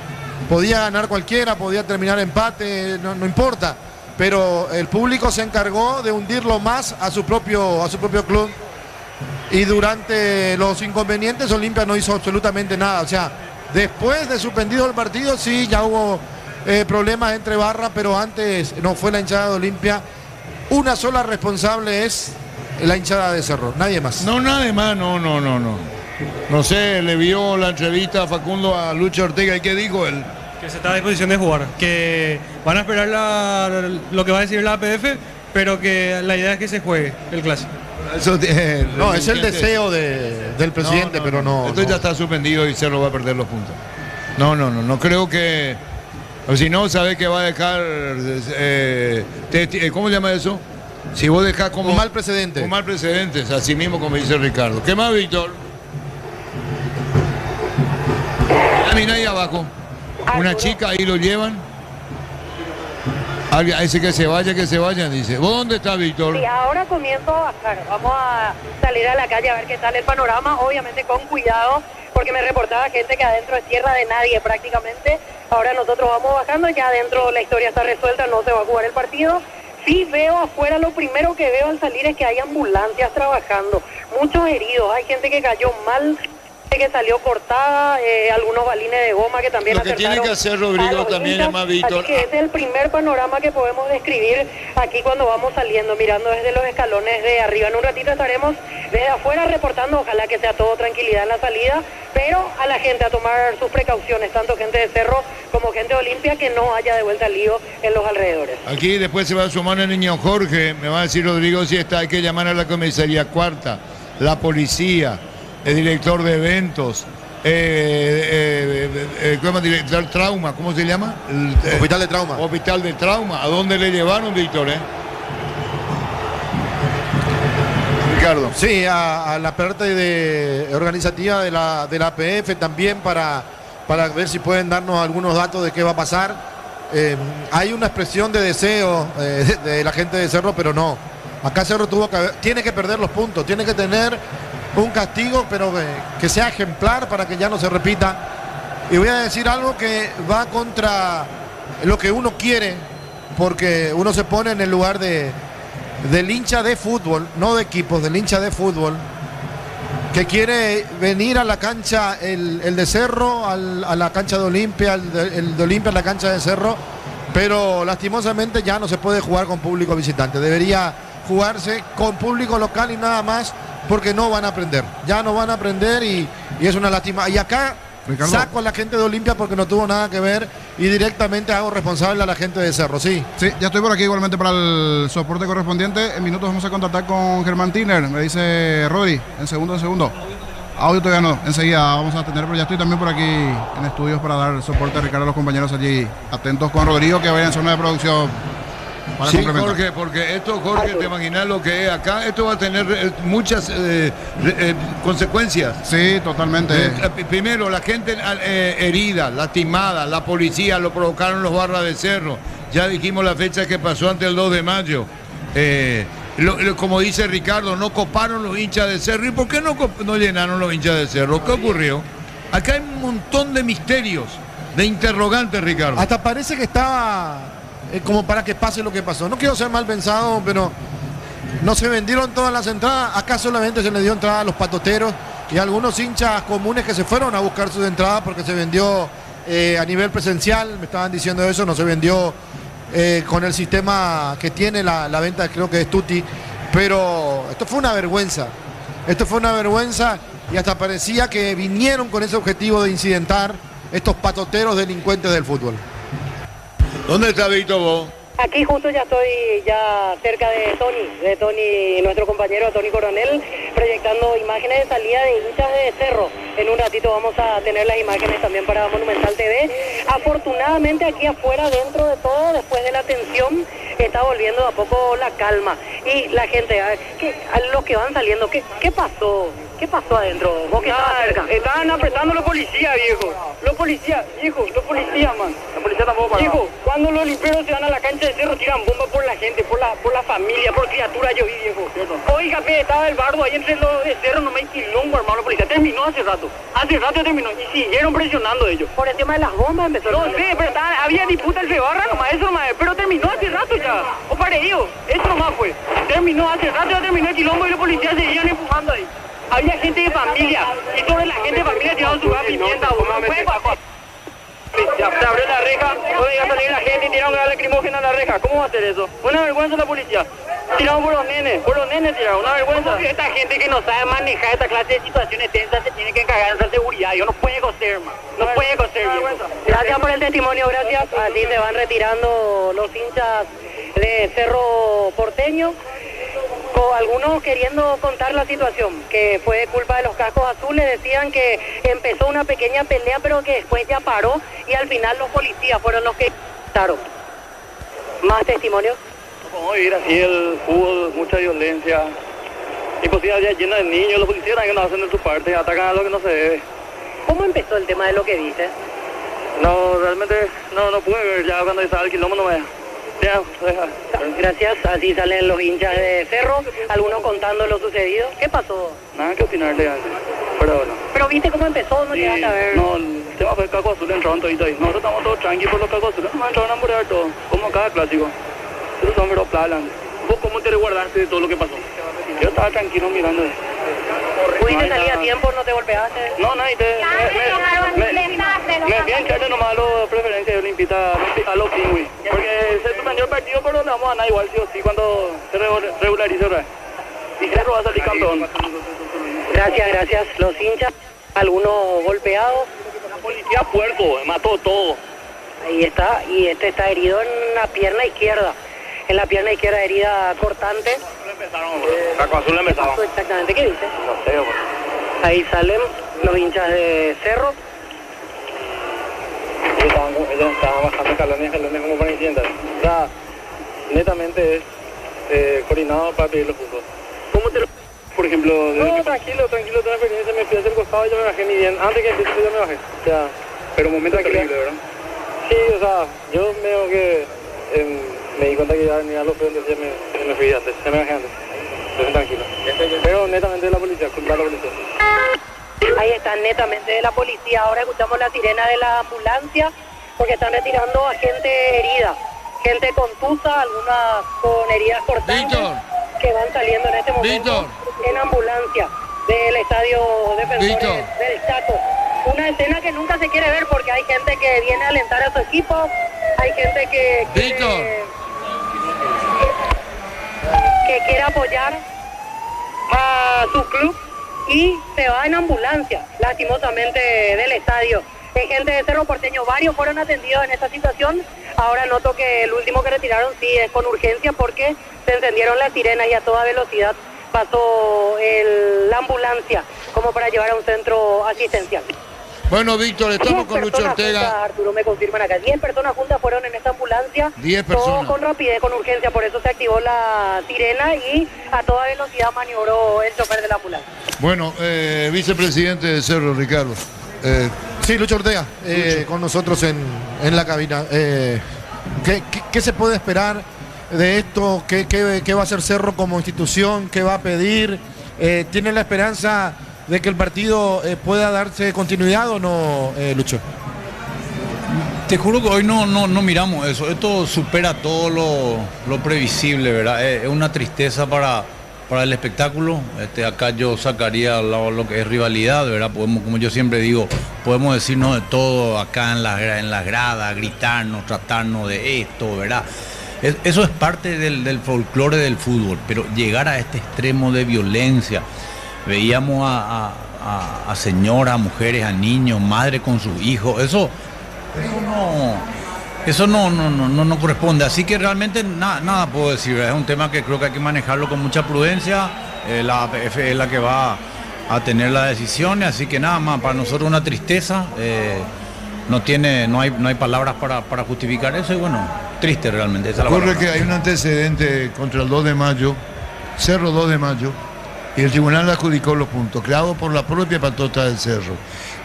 Speaker 4: Podía ganar cualquiera, podía terminar empate, no importa. Pero el público se encargó de hundirlo más a su propio club. Y durante los inconvenientes Olimpia no hizo absolutamente nada. O sea, después de suspendido el partido sí ya hubo problemas entre barras, pero antes no fue la hinchada de Olimpia. Una sola responsable es la hinchada de Cerro, nadie más.
Speaker 1: No, nadie más, no. No sé, le vio la entrevista a Facundo a Lucho Ortega y ¿qué dijo él?
Speaker 10: Que se está a disposición de jugar, que van a esperar lo que va a decir la APF, pero que la idea es que se juegue el clásico.
Speaker 1: Eso,
Speaker 4: no, es el deseo del presidente, pero no.
Speaker 1: Esto ya está suspendido y Cerro va a perder los puntos. No creo que. O si no, sabe que va a dejar. ¿Cómo se llama eso? Si vos dejás como.
Speaker 4: Un mal precedente.
Speaker 1: Un mal precedente, así mismo como dice Ricardo. ¿Qué más, Víctor? Mira ahí abajo. Una chica, ahí lo llevan. Alguien dice que se vayan, dice. ¿Vos dónde estás, Víctor?
Speaker 2: Sí, ahora comienzo a bajar. Vamos a salir a la calle a ver qué tal el panorama, obviamente con cuidado, porque me reportaba gente que adentro es tierra de nadie prácticamente. Ahora nosotros vamos bajando, ya adentro la historia está resuelta, no se va a jugar el partido. Sí veo afuera, lo primero que veo al salir es que hay ambulancias trabajando, muchos heridos, hay gente que cayó mal, que salió cortada, algunos balines de goma que también
Speaker 1: lo que tiene que hacer Rodrigo también es más, Víctor.
Speaker 2: Así que ese es el primer panorama que podemos describir aquí cuando vamos saliendo, mirando desde los escalones de arriba. En un ratito estaremos desde afuera reportando, ojalá que sea todo tranquilidad en la salida, pero a la gente a tomar sus precauciones, tanto gente de Cerro como gente de Olimpia, que no haya de vuelta lío en los alrededores.
Speaker 1: Aquí después se va a sumar el niño Jorge, me va a decir Rodrigo si está, hay que llamar a la comisaría cuarta, la policía, el director de eventos, director trauma, ¿cómo se llama?
Speaker 4: Hospital de trauma.
Speaker 1: Hospital de trauma. ¿A dónde le llevaron, Víctor? Ricardo.
Speaker 4: Sí, a la parte organizativa de la APF también para ver si pueden darnos algunos datos de qué va a pasar. Hay una expresión de deseo de la gente de Cerro, pero no. Acá Cerro tiene que perder los puntos, tiene que tener un castigo, pero que sea ejemplar para que ya no se repita. Y voy a decir algo que va contra lo que uno quiere, porque uno se pone en el lugar del hincha de fútbol, no de equipos, del hincha de fútbol, que quiere venir a la cancha, el de Cerro, a la cancha de Olimpia, el de Olimpia a la cancha de Cerro, pero lastimosamente ya no se puede jugar con público visitante. Debería jugarse con público local y nada más, porque no van a aprender, ya no van a aprender y es una lástima. Y acá Ricardo, saco a la gente de Olimpia porque no tuvo nada que ver y directamente hago responsable a la gente de Cerro, sí.
Speaker 11: Sí, ya estoy por aquí igualmente para el soporte correspondiente. En minutos vamos a contactar con Germán Tiner, me dice Rodri, en segundo. Audio todavía no, enseguida vamos a tener, pero ya estoy también por aquí en estudios para dar soporte a Ricardo a los compañeros allí, atentos con Rodrigo que vaya en zona de producción. para
Speaker 1: Sí,
Speaker 11: complementar.
Speaker 1: Jorge, porque esto, Jorge, te imaginas lo que es acá, esto va a tener muchas consecuencias.
Speaker 11: Sí, totalmente.
Speaker 1: Primero, la gente herida, lastimada, la policía lo provocaron los barras de cerro. Ya dijimos la fecha que pasó antes del 2 de mayo. Como dice Ricardo, no coparon los hinchas de cerro. ¿Y por qué no llenaron los hinchas de cerro? ¿Qué ocurrió? Acá hay un montón de misterios, de interrogantes, Ricardo.
Speaker 4: Hasta parece que estaba como para que pase lo que pasó. No quiero ser mal pensado, pero no se vendieron todas las entradas. Acá solamente se le dio entrada a los patoteros y a algunos hinchas comunes que se fueron a buscar sus entradas porque se vendió a nivel presencial. Me estaban diciendo eso, no se vendió con el sistema que tiene la venta, creo que es Tutti. Pero esto fue una vergüenza. Esto fue una vergüenza y hasta parecía que vinieron con ese objetivo de incidentar estos patoteros delincuentes del fútbol.
Speaker 1: ¿Dónde está Víctor vos?
Speaker 2: Aquí justo ya estoy ya cerca de Tony, nuestro compañero Tony Coronel, proyectando imágenes de salida de hinchas de Cerro. En un ratito vamos a tener las imágenes también para Monumental TV. Afortunadamente aquí afuera, dentro de todo, después de la tensión, está volviendo a poco la calma. Y la gente, a los que van saliendo, ¿qué pasó? ¿Qué pasó adentro? ¿Vos que estabas cerca?
Speaker 6: Estaban apretando los policías, viejo. Los policías, man. La policía tampoco paraba. Viejo, cuando los limperos se van a la cancha de Cerro, tiran bombas por la gente, por la familia, por criaturas, yo vi, viejo. Oiga, estaba el bardo ahí entre los de Cerro, no me quilombo, hermano, la policía. Terminó hace rato. Hace rato terminó. Y siguieron presionando ellos.
Speaker 2: Por el tema de las bombas empezó.
Speaker 6: No sé, pero había disputa el Febarra nomás, eso nomás. Pero terminó hace rato ya. O pareído. Eso nomás fue. Terminó hace rato, ya terminó el quilombo y los policías seguían empujando ahí. Había gente de familia, y sobre la gente de familia tiraron su gas pimienta, se abrió la reja, luego iba a salir la gente y tiraron gas lacrimógena a la reja. ¿Cómo va a hacer eso? Una vergüenza la policía. Tiraron por los nenes tiraron, una vergüenza. Esta gente que no sabe manejar esta clase de situaciones tensas se tiene que encargar de la seguridad. Yo no puede coser, hermano. No puede coser,
Speaker 2: Gracias por el testimonio, gracias. Así se van retirando los hinchas de Cerro Porteño. Algunos queriendo contar la situación, que fue culpa de los cascos azules. Decían que empezó una pequeña pelea, pero que después ya paró y al final los policías fueron los que quitaron. ¿Más testimonios?
Speaker 6: No podemos vivir así el fútbol, mucha violencia. Imposible, ya llena de niños, los policías también no hacen de su parte, atacan a lo que no se debe.
Speaker 2: ¿Cómo empezó el tema de lo que dices?
Speaker 6: No, realmente no pude ver ya cuando estaba el quilombo, no me... Ya,
Speaker 2: gracias, así salen los hinchas de Cerro, algunos contando lo sucedido. ¿Qué pasó?
Speaker 6: Nada que opinarle, pero bueno.
Speaker 2: ¿Pero viste cómo empezó? ¿No llegaste a ver?
Speaker 6: No, el tema fue el caco azul, entraron todito ahí. Nosotros estamos todos tranquilos por los cacos azules, nos entraron a morir todos, como cada clásico. Esos son pero plalan. ¿Vos cómo te resguardaste de todo lo que pasó? Yo estaba tranquilo mirando.
Speaker 2: ¿Pudiste salir a tiempo? ¿No te golpeaste?
Speaker 6: No, nadie me fui a echarle nomás a los preferencias de Olimpita a los pingüis. Porque se suspendió el partido, pero le vamos a ganar igual sí o sí cuando se regularice otra vez. Y Cerro va a salir campeón.
Speaker 2: Gracias. Los hinchas, algunos golpeados.
Speaker 6: La policía puerco, mató todo.
Speaker 2: Ahí está, y este está herido en la pierna izquierda. En la pierna izquierda herida cortante.
Speaker 6: Caco azul empezaron.
Speaker 2: Exactamente, ¿qué dice?
Speaker 6: No sé, bueno.
Speaker 2: Ahí salen los hinchas de Cerro.
Speaker 6: Ellos estaban bajando escalones como para incidentar. O sea, netamente es coordinado para pedir los puntos. ¿Cómo te lo...? Por ejemplo... No, tranquilo, toda la experiencia, me fui hacia el costado y yo me bajé ni bien. Antes que empiece yo me bajé. O sea, pero un momento terrible, ¿verdad? Sí, o sea, yo veo que me di cuenta que ya venía a los frentes y me fui antes, se me bajé antes. Entonces tranquilo. Pero netamente de la policía, culpa de la policía.
Speaker 2: Ahí están netamente de la policía. Ahora escuchamos la sirena de la ambulancia porque están retirando a gente herida, gente contusa, algunas con heridas cortantes, que van saliendo en este momento en ambulancia del estadio Defensores del Chaco. Una escena que nunca se quiere ver porque hay gente que viene a alentar a su equipo, hay gente que quiere apoyar a su club y se va en ambulancia, lastimosamente, del estadio. Hay gente de Cerro Porteño, varios fueron atendidos en esta situación. Ahora noto que el último que retiraron sí es con urgencia porque se encendieron las sirenas y a toda velocidad pasó la ambulancia como para llevar a un centro asistencial.
Speaker 1: Bueno, Víctor, estamos con Lucho Ortega.
Speaker 2: Arturo, me confirman acá. 10 personas juntas fueron en esta ambulancia. ambulancia.
Speaker 1: 10
Speaker 2: todo
Speaker 1: personas.
Speaker 2: con rapidez, con urgencia, por eso se activó la sirena y a toda velocidad maniobró el chofer de la ambulancia.
Speaker 1: Bueno, vicepresidente de Cerro, Ricardo.
Speaker 4: Sí, Lucho Ortega, con nosotros en la cabina. ¿Qué se puede esperar de esto? ¿Qué va a hacer Cerro como institución? ¿Qué va a pedir? ¿Tiene la esperanza de que el partido pueda darse continuidad o no, Lucho?
Speaker 12: Te juro que hoy no miramos eso. Esto supera todo lo previsible, ¿verdad? Es una tristeza para el espectáculo. Acá yo sacaría lo que es rivalidad, ¿verdad? Podemos, como yo siempre digo, podemos decirnos de todo acá en las gradas, gritarnos, tratarnos de esto, ¿verdad? Eso es parte del folclore del fútbol, pero llegar a este extremo de violencia, veíamos a señoras, a mujeres, a niños, madres con sus hijos, eso no corresponde, así que realmente nada puedo decir, es un tema que creo que hay que manejarlo con mucha prudencia, la APF es la que va a tener las decisiones, así que nada más, para nosotros una tristeza, no hay palabras para justificar eso y bueno, triste realmente. Esa es la
Speaker 1: Ocurre
Speaker 12: palabra.
Speaker 1: que hay un antecedente contra el 2 de mayo, Cerro 2 de mayo, y el tribunal le adjudicó los puntos, creados por la propia patota del Cerro.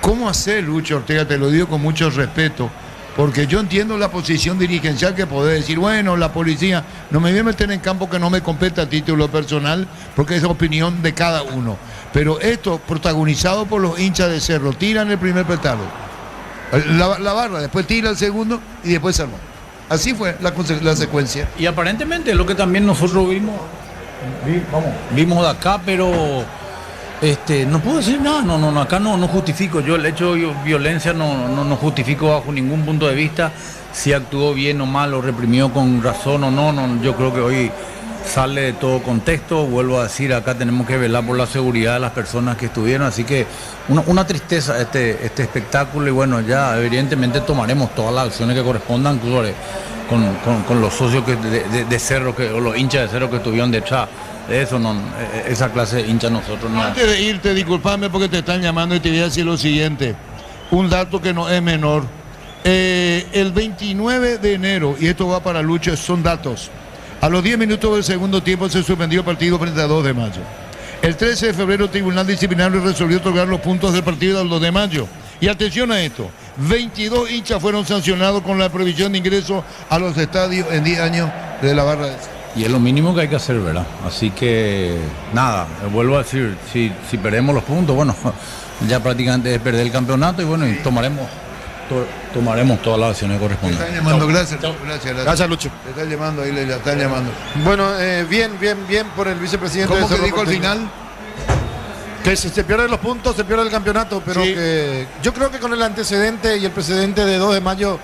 Speaker 1: ¿Cómo hacer, Lucho Ortega? Te lo digo con mucho respeto, porque yo entiendo la posición dirigencial que podés decir, bueno, la policía, no me voy a meter en campo que no me compete a título personal, porque es opinión de cada uno. Pero esto, protagonizado por los hinchas de Cerro, tiran el primer petardo, la barra, después tira el segundo y después se armó. Así fue la secuencia.
Speaker 12: Y aparentemente lo que también nosotros vimos de acá, pero no puedo decir nada, acá no justifico, yo el hecho de violencia no justifico bajo ningún punto de vista, si actuó bien o mal o reprimió con razón o no, yo creo que hoy sale de todo contexto, vuelvo a decir, acá tenemos que velar por la seguridad de las personas que estuvieron, así que una tristeza este espectáculo y bueno, ya evidentemente tomaremos todas las acciones que correspondan con los socios de Cerro, o los hinchas de Cerro que estuvieron detrás. De eso esa clase de hinchas nosotros no.
Speaker 1: Antes de irte, disculpame porque te están llamando y te voy a decir lo siguiente, un dato que no es menor. El 29 de enero, y esto va para Lucho, son datos. A los 10 minutos del segundo tiempo se suspendió el partido frente a 2 de mayo. El 13 de febrero el Tribunal Disciplinario resolvió otorgar los puntos del partido del 2 de mayo. Y atención a esto, 22 hinchas fueron sancionados con la prohibición de ingreso a los estadios en 10 años de la barra de Cerro.
Speaker 12: Y es lo mínimo que hay que hacer, ¿verdad? Así que, nada, vuelvo a decir, si perdemos los puntos, bueno, ya prácticamente es perder el campeonato y bueno, y tomaremos todas las acciones correspondientes.
Speaker 1: Te están llamando,
Speaker 4: Gracias, Lucho.
Speaker 1: Te están llamando, ahí le están llamando.
Speaker 4: Bueno, bien por el vicepresidente.
Speaker 1: ¿Cómo
Speaker 4: de
Speaker 1: que dijo al final?
Speaker 4: Que si se pierden los puntos, se pierde el campeonato, pero
Speaker 1: Sí.
Speaker 4: que yo creo que con el antecedente y el precedente de 2 de mayo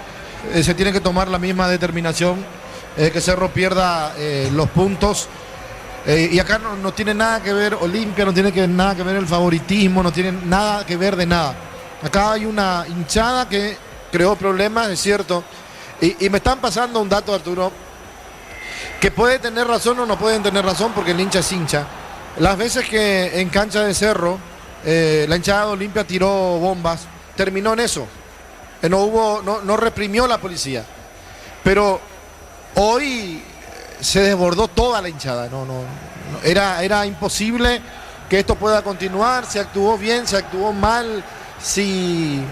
Speaker 4: se tiene que tomar la misma determinación, que Cerro pierda los puntos. Y acá no tiene nada que ver Olimpia, no tiene nada que ver el favoritismo, no tiene nada que ver de nada. Acá hay una hinchada que creó problemas, es cierto. Y me están pasando un dato, Arturo, que puede tener razón o no pueden tener razón porque el hincha es hincha. Las veces que en cancha de Cerro la hinchada de Olimpia tiró bombas, terminó en eso. No reprimió la policía. Pero hoy se desbordó toda la hinchada. Era imposible que esto pueda continuar. Se actuó bien, se actuó mal. Si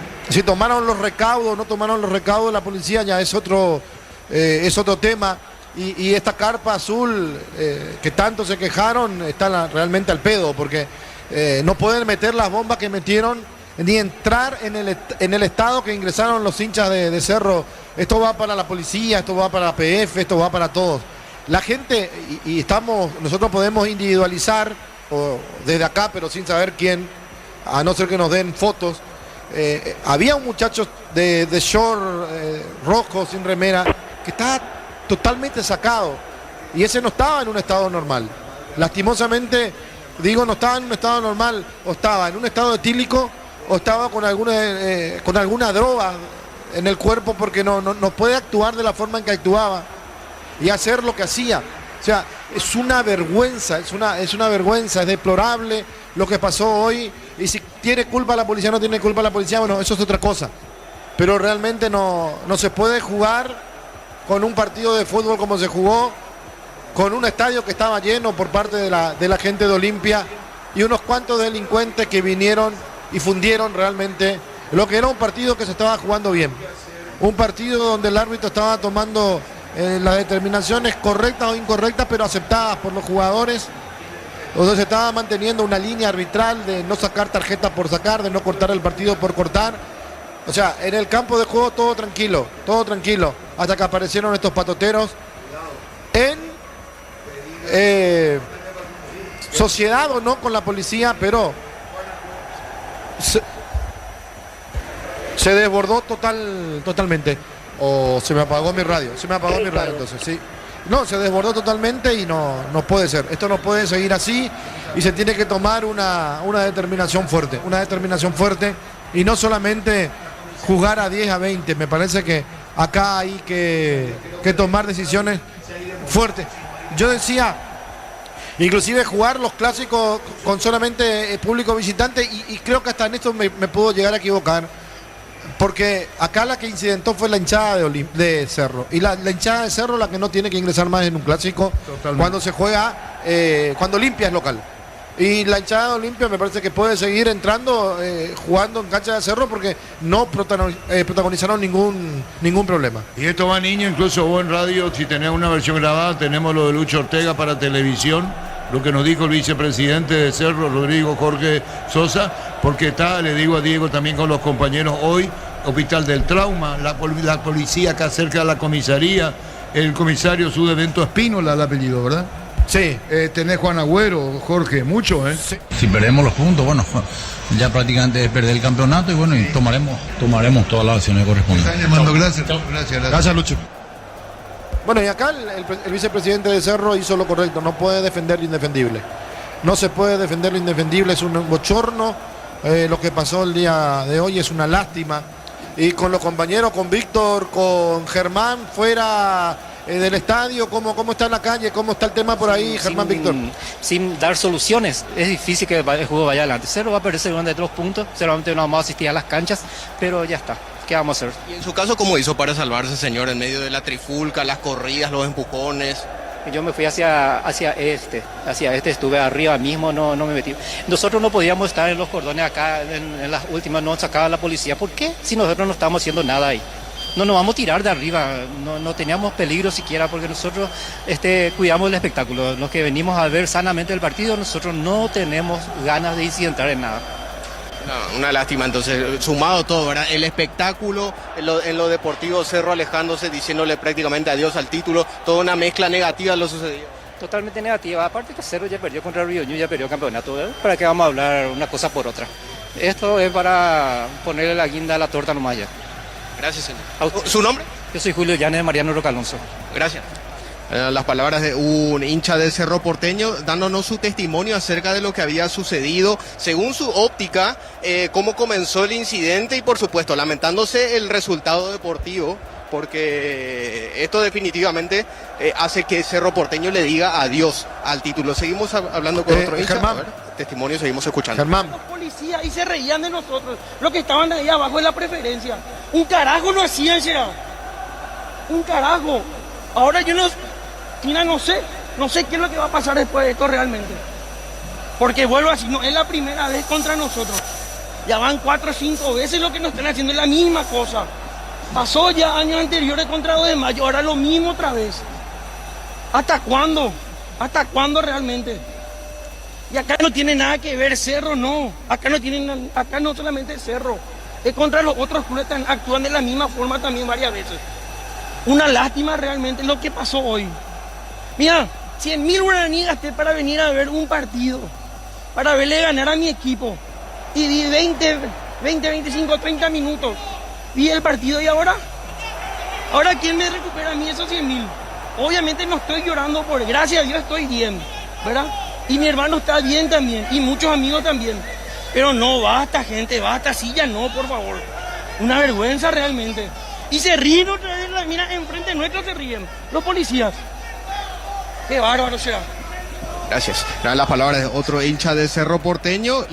Speaker 4: tomaron los recaudos, no tomaron los recaudos, la policía ya es otro tema. Y esta carpa azul que tanto se quejaron está realmente al pedo, porque no pueden meter las bombas que metieron ni entrar en el estado que ingresaron los hinchas de Cerro. Esto va para la policía, esto va para la PF, esto va para todos. La gente, nosotros podemos individualizar desde acá, pero sin saber quién, a no ser que nos den fotos. Había un muchacho de short rojo, sin remera, que estaba totalmente sacado, y ese no estaba en un estado normal. Lastimosamente, no estaba en un estado normal, o estaba en un estado etílico, o estaba con alguna droga en el cuerpo, porque no puede actuar de la forma en que actuaba y hacer lo que hacía. O sea, es una vergüenza, es una vergüenza, es deplorable lo que pasó hoy. Y si tiene culpa la policía, no tiene culpa la policía, bueno, eso es otra cosa. Pero realmente no se puede jugar con un partido de fútbol como se jugó, con un estadio que estaba lleno por parte de la gente de Olimpia y unos cuantos delincuentes que vinieron y fundieron realmente lo que era un partido que se estaba jugando bien. Un partido donde el árbitro estaba tomando las determinaciones correctas o incorrectas, pero aceptadas por los jugadores, donde se estaba manteniendo una línea arbitral de no sacar tarjeta por sacar, de no cortar el partido por cortar. O sea, en el campo de juego todo tranquilo, hasta que aparecieron estos patoteros en sociedad o no con la policía, pero se desbordó totalmente. O se me apagó mi radio, entonces, sí. No, se desbordó totalmente y no puede ser. Esto no puede seguir así y se tiene que tomar una determinación fuerte y no solamente jugar a 10, a 20. Me parece que acá hay que tomar decisiones fuertes. Yo decía, inclusive jugar los clásicos con solamente público visitante y creo que hasta en esto me puedo llegar a equivocar. Porque acá la que incidentó fue la hinchada de Cerro. Y la hinchada de Cerro la que no tiene que ingresar más en un clásico. Totalmente. Cuando se juega, cuando Olimpia es local. Y la hinchada de Olimpia me parece que puede seguir entrando, jugando en cancha de Cerro porque no protagonizaron ningún problema.
Speaker 1: Y esto va, niño, incluso vos en radio, si tenés una versión grabada, tenemos lo de Lucho Ortega para televisión, lo que nos dijo el vicepresidente de Cerro, Rodrigo Jorge Sosa, porque está, le digo a Diego también con los compañeros hoy, Hospital del Trauma, la policía acá cerca de la comisaría, el comisario Sudevento Espínola, el apellido, ¿verdad?
Speaker 4: Sí.
Speaker 1: Tenés Juan Agüero, Jorge, mucho, ¿eh? Sí.
Speaker 12: Si perdemos los puntos, bueno, ya prácticamente es perder el campeonato y bueno, y tomaremos todas las acciones correspondientes.
Speaker 1: Están llamando, gracias.
Speaker 4: Gracias, Lucho. Bueno, y acá el vicepresidente de Cerro hizo lo correcto, no puede defender lo indefendible. No se puede defender lo indefendible, es un bochorno. Lo que pasó el día de hoy es una lástima. Y con los compañeros, con Víctor, con Germán, fuera del estadio, ¿cómo está en la calle? ¿Cómo está el tema por ahí, Germán, Víctor?
Speaker 13: Sin dar soluciones, es difícil que el juego vaya adelante. Cerro va a perder seguramente de 2 puntos, seguramente no vamos a asistir a las canchas, pero ya está. ¿Qué vamos a hacer?
Speaker 14: Y en su caso, ¿cómo hizo para salvarse, señor, en medio de la trifulca, las corridas, los empujones?
Speaker 13: Yo me fui hacia este, estuve arriba mismo, no me metí. Nosotros no podíamos estar en los cordones acá, en las últimas, no sacaba la policía. ¿Por qué? Si nosotros no estamos haciendo nada ahí. No nos vamos a tirar de arriba, no teníamos peligro siquiera porque nosotros cuidamos el espectáculo. Los que venimos a ver sanamente el partido, nosotros no tenemos ganas de incidentar en nada.
Speaker 14: No, una lástima, entonces, sumado todo, ¿verdad? El espectáculo, en lo deportivo, Cerro alejándose, diciéndole prácticamente adiós al título, toda una mezcla negativa lo sucedió.
Speaker 13: Totalmente negativa, aparte que Cerro ya perdió contra Río Ñu, ya perdió campeonato, ¿verdad? ¿Para qué vamos a hablar una cosa por otra? Esto es para ponerle la guinda a la torta nomás ya.
Speaker 14: Gracias, señor. ¿Su nombre?
Speaker 13: Yo soy Julio Llanes de Mariano Roca Alonso.
Speaker 14: Gracias. Las palabras de un hincha del Cerro Porteño dándonos su testimonio acerca de lo que había sucedido, según su óptica, cómo comenzó el incidente y por supuesto lamentándose el resultado deportivo, porque esto definitivamente hace que Cerro Porteño le diga adiós al título. Seguimos hablando con otro hincha.
Speaker 4: Germán.
Speaker 14: Testimonio, seguimos escuchando.
Speaker 4: Germán.
Speaker 15: Los policías y se reían de nosotros, los que estaban ahí abajo de la preferencia. Un carajo no hacían, será. Un carajo. Ahora yo no sé qué es lo que va a pasar después de esto realmente. Porque vuelvo así, no es la primera vez contra nosotros. Ya van 4 o 5 veces lo que nos están haciendo, es la misma cosa. Pasó ya años anteriores contra 2 de mayo, ahora lo mismo otra vez. ¿Hasta cuándo? ¿Hasta cuándo realmente? Y acá no tiene nada que ver Cerro, no. Acá no solamente Cerro. Es contra los otros clubes que actúan de la misma forma también varias veces. Una lástima realmente lo que pasó hoy. Mira, 100.000 guaraníes gasté para venir a ver un partido, para verle ganar a mi equipo. Y di 20, 25, 30 minutos. Vi el partido y ahora ¿quién me recupera a mí esos 100.000? Obviamente no estoy llorando gracias a Dios estoy bien, ¿verdad? Y mi hermano está bien también, y muchos amigos también. Pero no, basta gente, basta, sí ya no, por favor. Una vergüenza realmente. Y se ríen otra vez, mira, enfrente nuestro se ríen, los policías. Qué bárbaro será.
Speaker 14: Gracias. Las palabras de otro hincha del Cerro Porteño,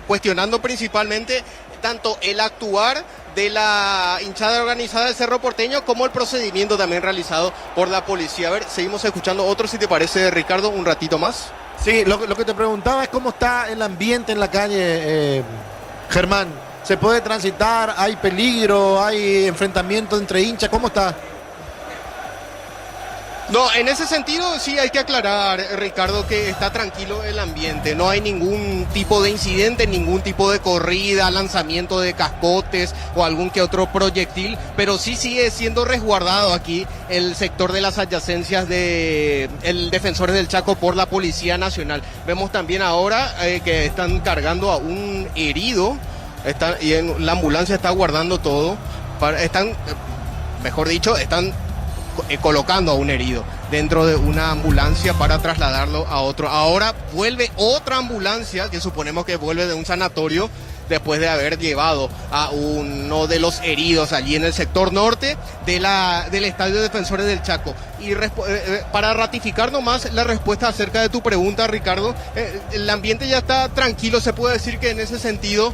Speaker 14: cuestionando principalmente tanto el actuar de la hinchada organizada del Cerro Porteño como el procedimiento también realizado por la policía. A ver, seguimos escuchando otro, si te parece, Ricardo, un ratito más.
Speaker 4: Sí, lo que te preguntaba es cómo está el ambiente en la calle, Germán. ¿Se puede transitar? ¿Hay peligro? ¿Hay enfrentamiento entre hinchas? ¿Cómo está?
Speaker 14: No, en ese sentido sí hay que aclarar, Ricardo, que está tranquilo el ambiente. No hay ningún tipo de incidente, ningún tipo de corrida, lanzamiento de cascotes o algún que otro proyectil, pero sí sigue siendo resguardado aquí el sector de las adyacencias de el Defensores del Chaco por la Policía Nacional. Vemos también ahora que están cargando a un herido y la ambulancia está guardando todo. Están colocando a un herido dentro de una ambulancia para trasladarlo a otro. Ahora vuelve otra ambulancia que suponemos que vuelve de un sanatorio después de haber llevado a uno de los heridos allí en el sector norte del Estadio Defensores del Chaco. Y para ratificar nomás la respuesta acerca de tu pregunta, Ricardo, el ambiente ya está tranquilo, se puede decir que en ese sentido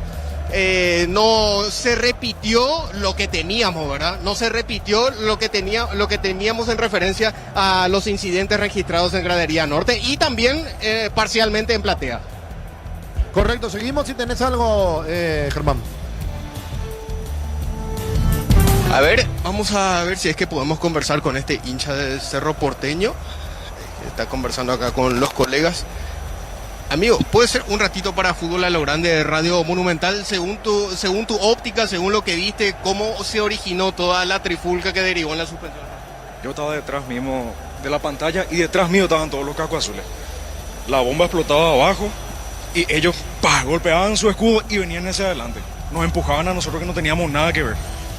Speaker 14: no se repitió lo que temíamos, ¿verdad? No se repitió lo que teníamos en referencia a los incidentes registrados en Gradería Norte y también parcialmente en Platea.
Speaker 4: Correcto, seguimos si tenés algo, Germán.
Speaker 14: A ver, vamos a ver si es que podemos conversar con este hincha del Cerro Porteño. Está conversando acá con los colegas. Amigo, ¿puede ser un ratito para Fútbol a lo Grande de Radio Monumental? Según tu óptica, según lo que viste, ¿cómo se originó toda la trifulca que derivó en la suspensión?
Speaker 16: Yo estaba detrás mismo de la pantalla y detrás mío estaban todos los cascos azules. La bomba explotaba abajo y ellos golpeaban su escudo y venían hacia adelante. Nos empujaban a nosotros que no teníamos nada que ver.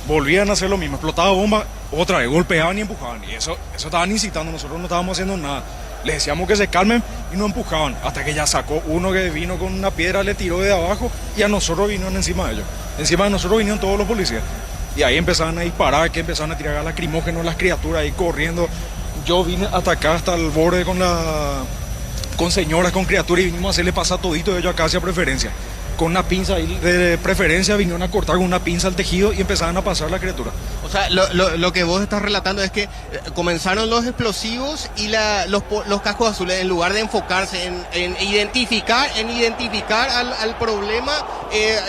Speaker 16: Volvían a hacer lo mismo, explotaba bomba, otra vez golpeaban y empujaban. Y eso estaban incitando, nosotros no estábamos haciendo nada. Les decíamos que se calmen y nos empujaban. Hasta que ya sacó uno que vino con una piedra, le tiró de abajo y a nosotros vinieron encima de ellos. Encima de nosotros vinieron todos los policías. Y ahí empezaban a disparar, que empezaron a tirar lacrimógenos, las criaturas ahí corriendo. Yo vine hasta acá, hasta el borde con señoras, con criaturas, y vinimos a hacerle pasar todito de ellos acá hacia Preferencia. Con una pinza ahí de Preferencia vinieron a cortar con una pinza el tejido y empezaban a pasar la criatura.
Speaker 14: O sea, lo que vos estás relatando es que comenzaron los explosivos y los cascos azules, en lugar de enfocarse en identificar al problema,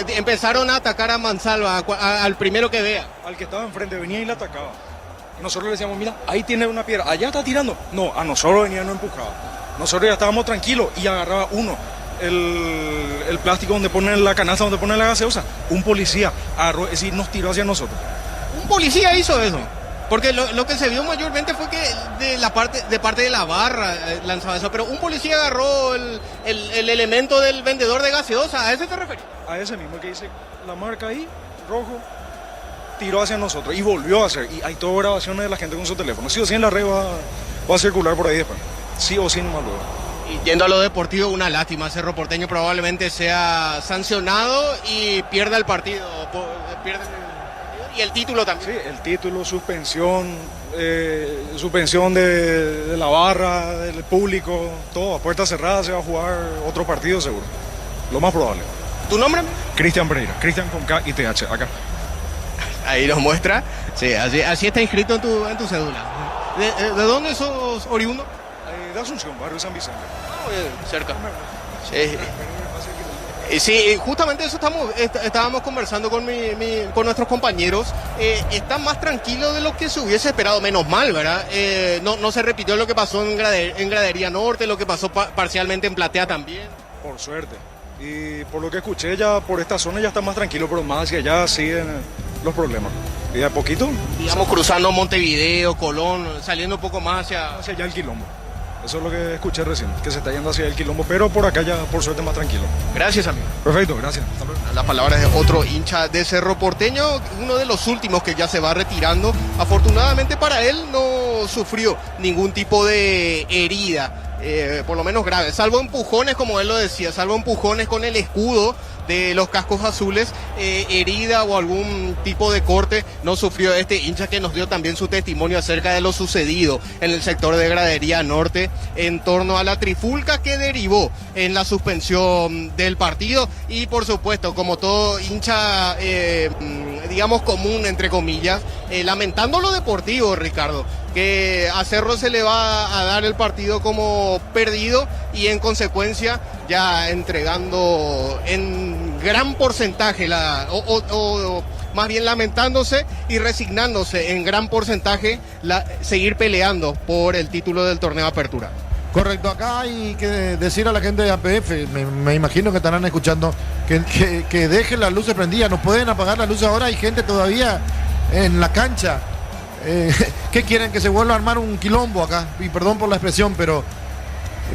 Speaker 14: empezaron a atacar a mansalva, al primero que vea.
Speaker 16: Al que estaba enfrente venía y le atacaba. Y nosotros le decíamos, mira, ahí tiene una piedra, allá está tirando. No, a nosotros venía y nos empujaba. Nosotros ya estábamos tranquilos y agarraba uno. El plástico donde ponen la canasta, donde ponen la gaseosa, un policía agarró, es decir, nos tiró hacia nosotros.
Speaker 14: Un policía hizo eso, porque lo que se vio mayormente fue que de parte de la barra lanzaba eso, pero un policía agarró el elemento del vendedor de gaseosa. ¿A ese te referís?
Speaker 16: A ese mismo que dice la marca ahí, rojo, tiró hacia nosotros y volvió a hacer, y hay todas grabaciones de la gente con su teléfono. Sí o sí en la red va a circular por ahí después, sí o sí nomás luego.
Speaker 14: Y yendo a lo deportivo, una lástima. Cerro Porteño probablemente sea sancionado y pierda el partido. Y el título también.
Speaker 16: Sí, el título, suspensión de la barra, del público, todo. A puerta cerrada se va a jugar otro partido seguro. Lo más probable.
Speaker 14: ¿Tu nombre?
Speaker 16: Cristian Pereira. Cristian con K y TH, acá.
Speaker 14: Ahí nos muestra. Sí, así está inscrito en tu cédula. ¿De dónde sos oriundo?
Speaker 16: De Asunción, barrio San Vicente.
Speaker 14: Cerca. Sí, justamente eso estábamos conversando con nuestros compañeros. Está más tranquilo de lo que se hubiese esperado, menos mal, ¿verdad? No se repitió lo que pasó en Gradería Norte, lo que pasó parcialmente en Platea también.
Speaker 16: Por suerte. Y por lo que escuché, ya por esta zona ya está más tranquilo, pero más hacia allá siguen los problemas. Y de a poquito.
Speaker 14: Digamos cruzando Montevideo, Colón, saliendo un poco más hacia
Speaker 16: allá el Quilombo. Eso es lo que escuché recién, que se está yendo hacia el Quilombo, pero por acá ya por suerte más tranquilo.
Speaker 14: Gracias, amigo.
Speaker 16: Perfecto, gracias.
Speaker 14: Las palabras de otro hincha de Cerro Porteño, uno de los últimos que ya se va retirando. Afortunadamente para él no sufrió ningún tipo de herida, por lo menos grave, salvo empujones, como él lo decía, salvo empujones con el escudo de los cascos azules, herida o algún tipo de corte no sufrió este hincha, que nos dio también su testimonio acerca de lo sucedido en el sector de Gradería Norte en torno a la trifulca que derivó en la suspensión del partido. Y por supuesto, como todo hincha digamos común entre comillas, lamentando lo deportivo, Ricardo, que a Cerro se le va a dar el partido como perdido y en consecuencia ya entregando en gran porcentaje o más bien lamentándose y resignándose en gran porcentaje seguir peleando por el título del torneo Apertura.
Speaker 4: Correcto, acá hay que decir a la gente de APF, me imagino que estarán escuchando, que dejen las luces prendidas, no pueden apagar las luces ahora, hay gente todavía en la cancha. ¿Qué quieren? Que se vuelva a armar un quilombo acá, y perdón por la expresión, pero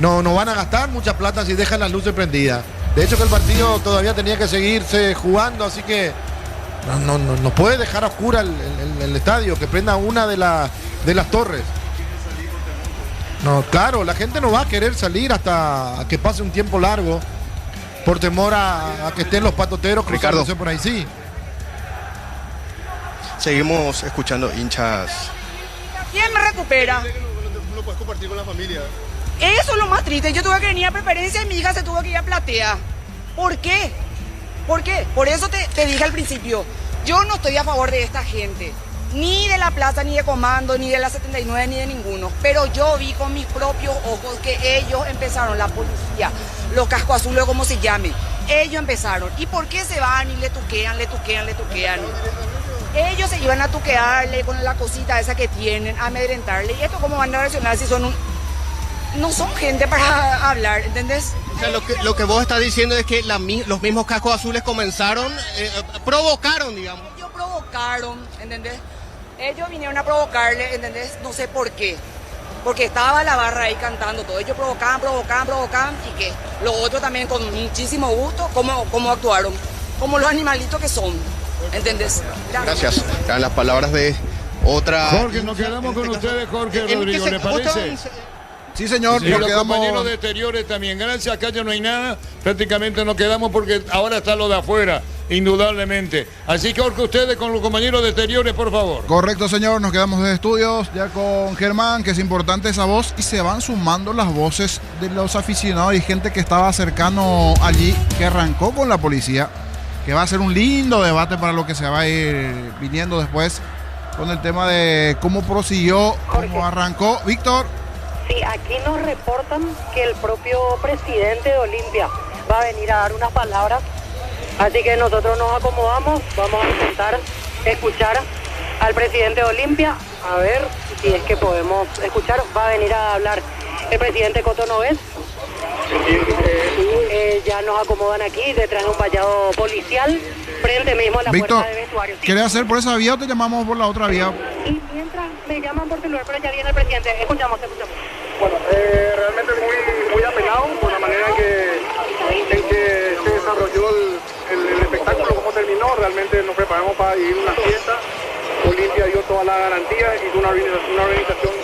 Speaker 4: no van a gastar mucha plata si dejan las luces prendidas. De hecho que el partido todavía tenía que seguirse jugando, así que no puede dejar a oscura el estadio, que prenda una de las torres. No, claro, la gente no va a querer salir hasta que pase un tiempo largo por temor a que estén los patoteros cruzándose por ahí, sí.
Speaker 14: Seguimos escuchando hinchas.
Speaker 17: ¿Quién me recupera?
Speaker 14: No puedes compartir con la familia.
Speaker 17: Eso es lo más triste. Yo tuve que venir a Preferencia y mi hija se tuvo que ir a Platea. ¿Por qué? ¿Por qué? Por eso te dije al principio, yo no estoy a favor de esta gente. Ni de la plaza, ni de Comando, ni de la 79, ni de ninguno. Pero yo vi con mis propios ojos que ellos empezaron, la policía, los cascos azules, como se llame. Ellos empezaron. ¿Y por qué se van y le tuquean? Ellos se iban a tuquearle con la cosita esa que tienen, a amedrentarle. ¿Y esto cómo van a reaccionar si son no son gente para hablar, ¿entendés?
Speaker 14: O sea, lo que vos estás diciendo es que los mismos cascos azules comenzaron, provocaron, digamos.
Speaker 17: Ellos provocaron, ¿entendés? Ellos vinieron a provocarle, ¿entendés? No sé por qué. Porque estaba la barra ahí cantando todo. Ellos provocaban y que los otros también con muchísimo gusto, cómo actuaron. Como los animalitos que son, ¿entendés?
Speaker 14: Gracias. Eran las palabras de otra...
Speaker 1: Jorge, nos quedamos con ustedes, Jorge Rodrigo, ¿le parece?
Speaker 4: Sí, señor.
Speaker 1: Y los compañeros de exteriores también. Gracias, acá ya no hay nada. Prácticamente nos quedamos porque ahora está lo de afuera, indudablemente. Así que, Jorge, ustedes con los compañeros de exteriores, por favor.
Speaker 11: Correcto, señor. Nos quedamos de estudios ya con Germán, que es importante esa voz. Y se van sumando las voces de los aficionados y gente que estaba cercano allí, que arrancó con la policía. Que va a ser un lindo debate para lo que se va a ir viniendo después con el tema de cómo prosiguió, cómo arrancó. Víctor.
Speaker 2: Sí, aquí nos reportan que el propio presidente de Olimpia va a venir a dar unas palabras, así que nosotros nos acomodamos, vamos a intentar escuchar al presidente de Olimpia, a ver si es que podemos escuchar. Va a venir a hablar el presidente Cotonovés. Ya nos acomodan aquí detrás de un vallado policial, frente mismo a la
Speaker 11: Víctor,
Speaker 2: puerta de vestuario.
Speaker 11: ¿querés hacer por esa vía o te llamamos por la otra vía?
Speaker 2: Y mientras me llaman por celular, pero ya viene el presidente. Escuchamos.
Speaker 6: Bueno, realmente muy apenado por la manera en que se desarrolló el espectáculo, cómo terminó. Realmente nos preparamos para ir a una fiesta. Olimpia dio toda la garantía, hizo una organización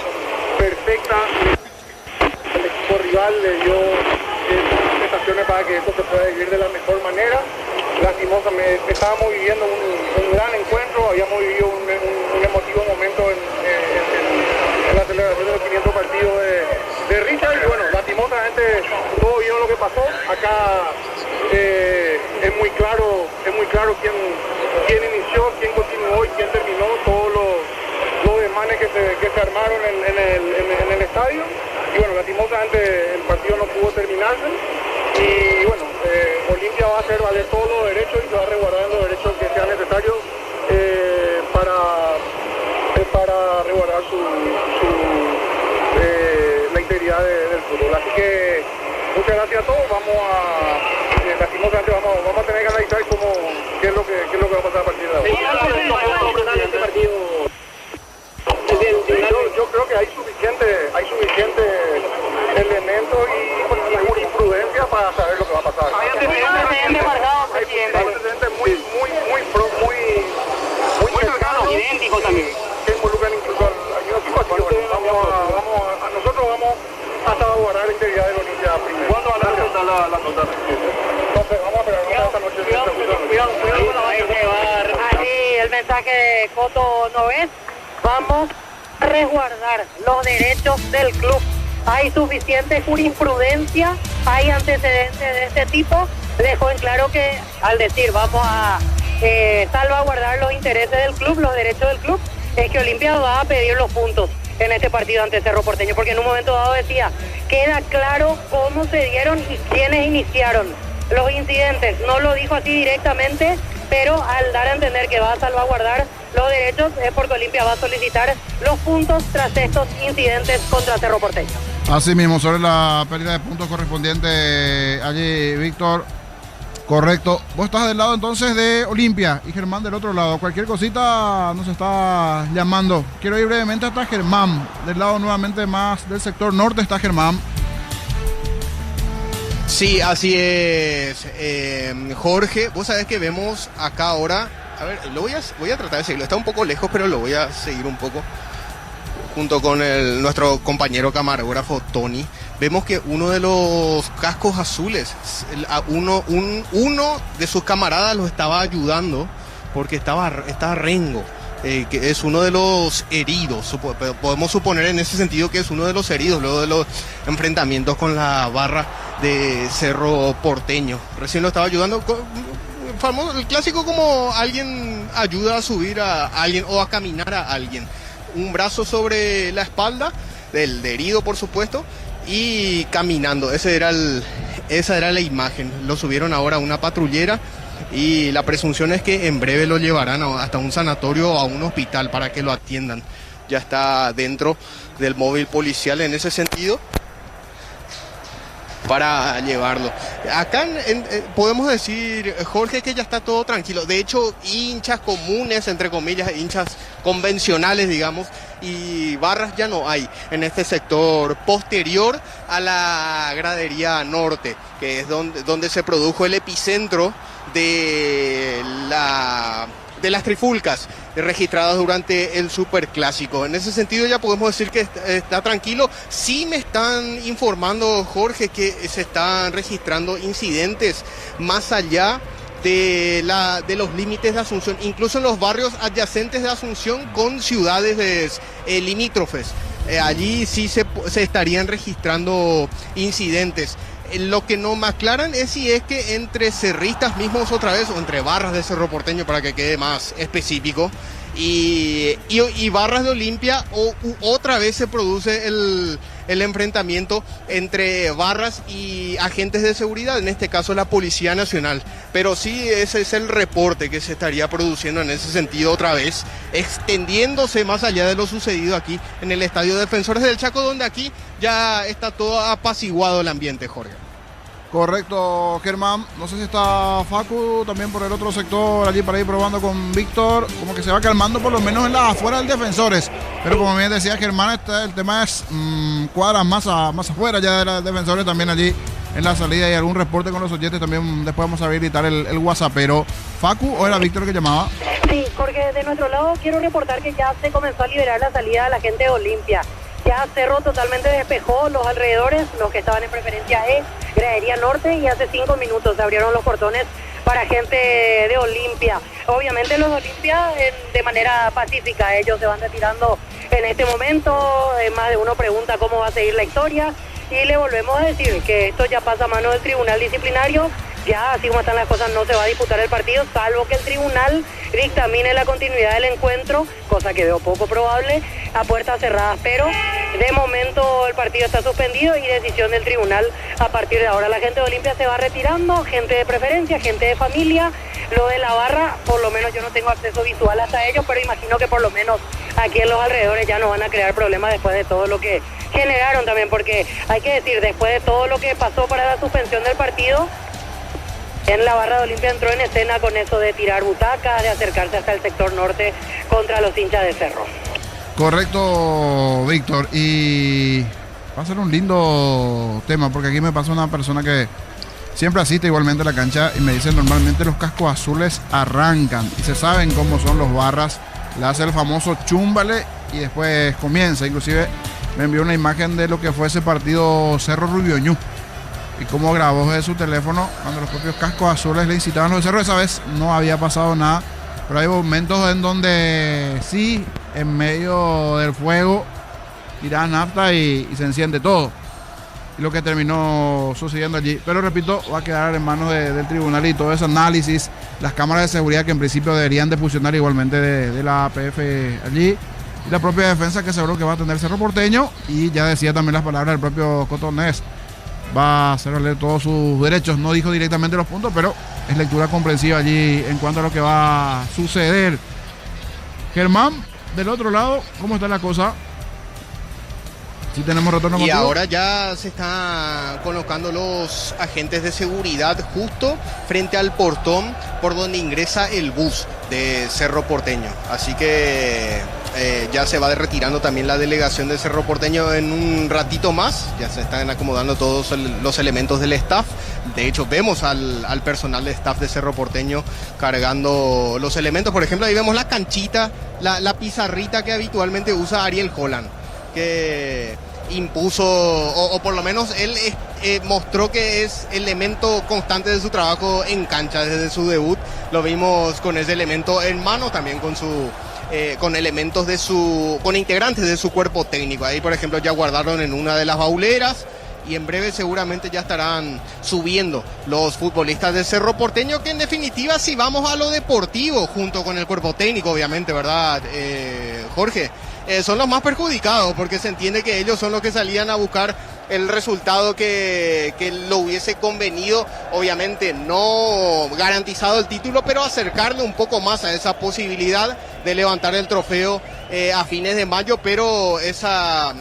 Speaker 6: perfecta. El equipo rival le dio prestaciones para que esto se pueda vivir de la mejor manera. Lastimosamente estábamos viviendo un gran encuentro, habíamos vivido un emotivo momento en la celebración de los 500 partidos de Richard, y bueno, lastimosamente todos vieron lo que pasó. Acá es muy claro quién inició, quién continuó y quién terminó todos los desmanes que se armaron en el estadio. Y bueno, lastimosamente el partido no pudo terminarse. Y bueno, Olimpia va a hacer valer todos los derechos y se va a resguardar los derechos que sean necesarios para resguardar la integridad del fútbol. Así que muchas gracias a todos. Lastimosamente vamos a tener que analizar qué es lo que va a pasar a partir de ahora. Yo creo que hay suficiente elementos y jurisprudencia para saber lo que va a pasar. Hay antecedentes muy cercanos, idénticos también, que involucran incluso al mismo equipo. Nosotros vamos a salvaguardar la integridad de la Olimpia primero. ¿Cuándo van a presentar la nota? Entonces vamos a esperar.
Speaker 2: Allí el mensaje de Coto Noves. Vamos a resguardar los derechos del club. Hay suficiente jurisprudencia, hay antecedentes de este tipo. Dejó en claro que al decir vamos a salvaguardar los intereses del club, los derechos del club, es que Olimpia va a pedir los puntos en este partido ante Cerro Porteño, porque en un momento dado decía, queda claro cómo se dieron y quiénes iniciaron los incidentes. No lo dijo así directamente, pero al dar a entender que va a salvaguardar los derechos es porque Olimpia va a solicitar los puntos tras estos incidentes contra Cerro Porteño.
Speaker 11: Así mismo, sobre la pérdida de puntos correspondiente allí, Víctor. Correcto. Vos estás del lado entonces de Olimpia y Germán del otro lado. Cualquier cosita nos está llamando. Quiero ir brevemente hasta Germán. Del lado nuevamente más del sector norte está Germán.
Speaker 14: Sí, así es, Jorge. Vos sabés que vemos acá ahora. A ver, voy a tratar de seguirlo. Está un poco lejos, pero lo voy a seguir un poco. Junto con nuestro compañero camarógrafo Tony. Vemos que uno de los cascos azules, uno de sus camaradas lo estaba ayudando porque estaba Rengo, que es uno de los heridos. Podemos suponer en ese sentido que es uno de los heridos luego de los enfrentamientos con la barra de Cerro Porteño. Recién lo estaba ayudando. Famoso, el clásico como alguien ayuda a subir a alguien o a caminar a alguien. Un brazo sobre la espalda del herido, por supuesto, y caminando. Esa era la imagen. Lo subieron ahora a una patrullera y la presunción es que en breve lo llevarán hasta un sanatorio o a un hospital para que lo atiendan. Ya está dentro del móvil policial en ese sentido para llevarlo. Acá podemos decir, Jorge, que ya está todo tranquilo. De hecho, hinchas comunes, entre comillas, hinchas convencionales, digamos, y barras ya no hay en este sector posterior a la gradería norte, que es donde se produjo el epicentro de las trifulcas registradas durante el Superclásico. En ese sentido ya podemos decir que está tranquilo. Sí me están informando, Jorge, que se están registrando incidentes más allá de los límites de Asunción, incluso en los barrios adyacentes de Asunción con ciudades limítrofes. Allí sí se estarían registrando incidentes. Lo que no me aclaran es si es que entre cerristas mismos otra vez, o entre barras de Cerro Porteño para que quede más específico, y barras de Olimpia, o otra vez se produce el enfrentamiento entre barras y agentes de seguridad, en este caso la Policía Nacional. Pero sí, ese es el reporte que se estaría produciendo en ese sentido otra vez, extendiéndose más allá de lo sucedido aquí en el Estadio Defensores del Chaco, donde aquí ya está todo apaciguado el ambiente, Jorge.
Speaker 11: Correcto, Germán. No sé si está Facu también por el otro sector allí para ir probando con Víctor. Como que se va calmando por lo menos en la afuera del Defensores. Pero como bien decía Germán, el tema es cuadras más afuera ya de los Defensores, también allí en la salida. Y algún reporte con los oyentes también. Después vamos a habilitar el WhatsApp. Pero ¿Facu o era Víctor que llamaba?
Speaker 2: Sí, porque de nuestro lado quiero reportar que ya se comenzó a liberar la salida de la gente de Olimpia. Ya Cerro totalmente despejó los alrededores, los que estaban en preferencia E, gradería norte, y hace 5 minutos se abrieron los portones para gente de Olimpia. Obviamente los de Olimpia de manera pacífica, ellos se van retirando en este momento. Más de uno pregunta cómo va a seguir la historia, y le volvemos a decir que esto ya pasa a mano del tribunal disciplinario. Ya, así como están las cosas, no se va a disputar el partido, salvo que el tribunal dictamine la continuidad del encuentro, cosa que veo poco probable, a puertas cerradas. Pero de momento el partido está suspendido y decisión del tribunal a partir de ahora. La gente de Olimpia se va retirando, gente de preferencia, gente de familia. Lo de la barra, por lo menos yo no tengo acceso visual hasta ellos, pero imagino que por lo menos aquí en los alrededores ya no van a crear problemas después de todo lo que generaron también, porque hay que decir, después de todo lo que pasó para la suspensión del partido, en la barra de Olimpia entró en escena con eso de tirar butacas, de acercarse hasta el sector norte contra los hinchas de Cerro.
Speaker 11: Correcto, Víctor. Y va a ser un lindo tema, porque aquí me pasa una persona que siempre asiste igualmente a la cancha y me dice normalmente los cascos azules arrancan y se saben cómo son los barras. Le hace el famoso chúmbale y después comienza. Inclusive me envió una imagen de lo que fue ese partido Cerro Rubioñú, y cómo grabó de su teléfono cuando los propios cascos azules le incitaban los de Cerro. Esa vez no había pasado nada, pero hay momentos en donde sí, en medio del fuego, tiran nafta y se enciende todo. Y lo que terminó sucediendo allí. Pero repito, va a quedar en manos del tribunal y todo ese análisis, las cámaras de seguridad que en principio deberían de funcionar igualmente de la APF allí. Y la propia defensa que seguro que va a tener Cerro Porteño. Y ya decía también las palabras del propio Cotonés. Va a hacer valer todos sus derechos. No dijo directamente los puntos, pero es lectura comprensiva allí en cuanto a lo que va a suceder. Germán, del otro lado, ¿cómo está la cosa? Sí tenemos retorno
Speaker 14: y
Speaker 11: contigo.
Speaker 14: Ahora ya se están colocando los agentes de seguridad justo frente al portón por donde ingresa el bus de Cerro Porteño. Así que ya se va retirando también la delegación de Cerro Porteño en un ratito más. Ya se están acomodando todos los elementos del staff. De hecho, vemos al personal de staff de Cerro Porteño cargando los elementos. Por ejemplo, ahí vemos la canchita, la pizarrita que habitualmente usa Ariel Holland, que impuso, o por lo menos él mostró que es elemento constante de su trabajo en cancha desde su debut. Lo vimos con ese elemento en mano, también con elementos con integrantes de su cuerpo técnico. Ahí, por ejemplo, ya guardaron en una de las bauleras. Y en breve seguramente ya estarán subiendo los futbolistas de Cerro Porteño, que en definitiva, si vamos a lo deportivo, junto con el cuerpo técnico, obviamente, ¿verdad, Jorge? Son los más perjudicados, porque se entiende que ellos son los que salían a buscar el resultado que lo hubiese convenido, obviamente no garantizado el título, pero acercarle un poco más a esa posibilidad de levantar el trofeo a fines de mayo, pero esa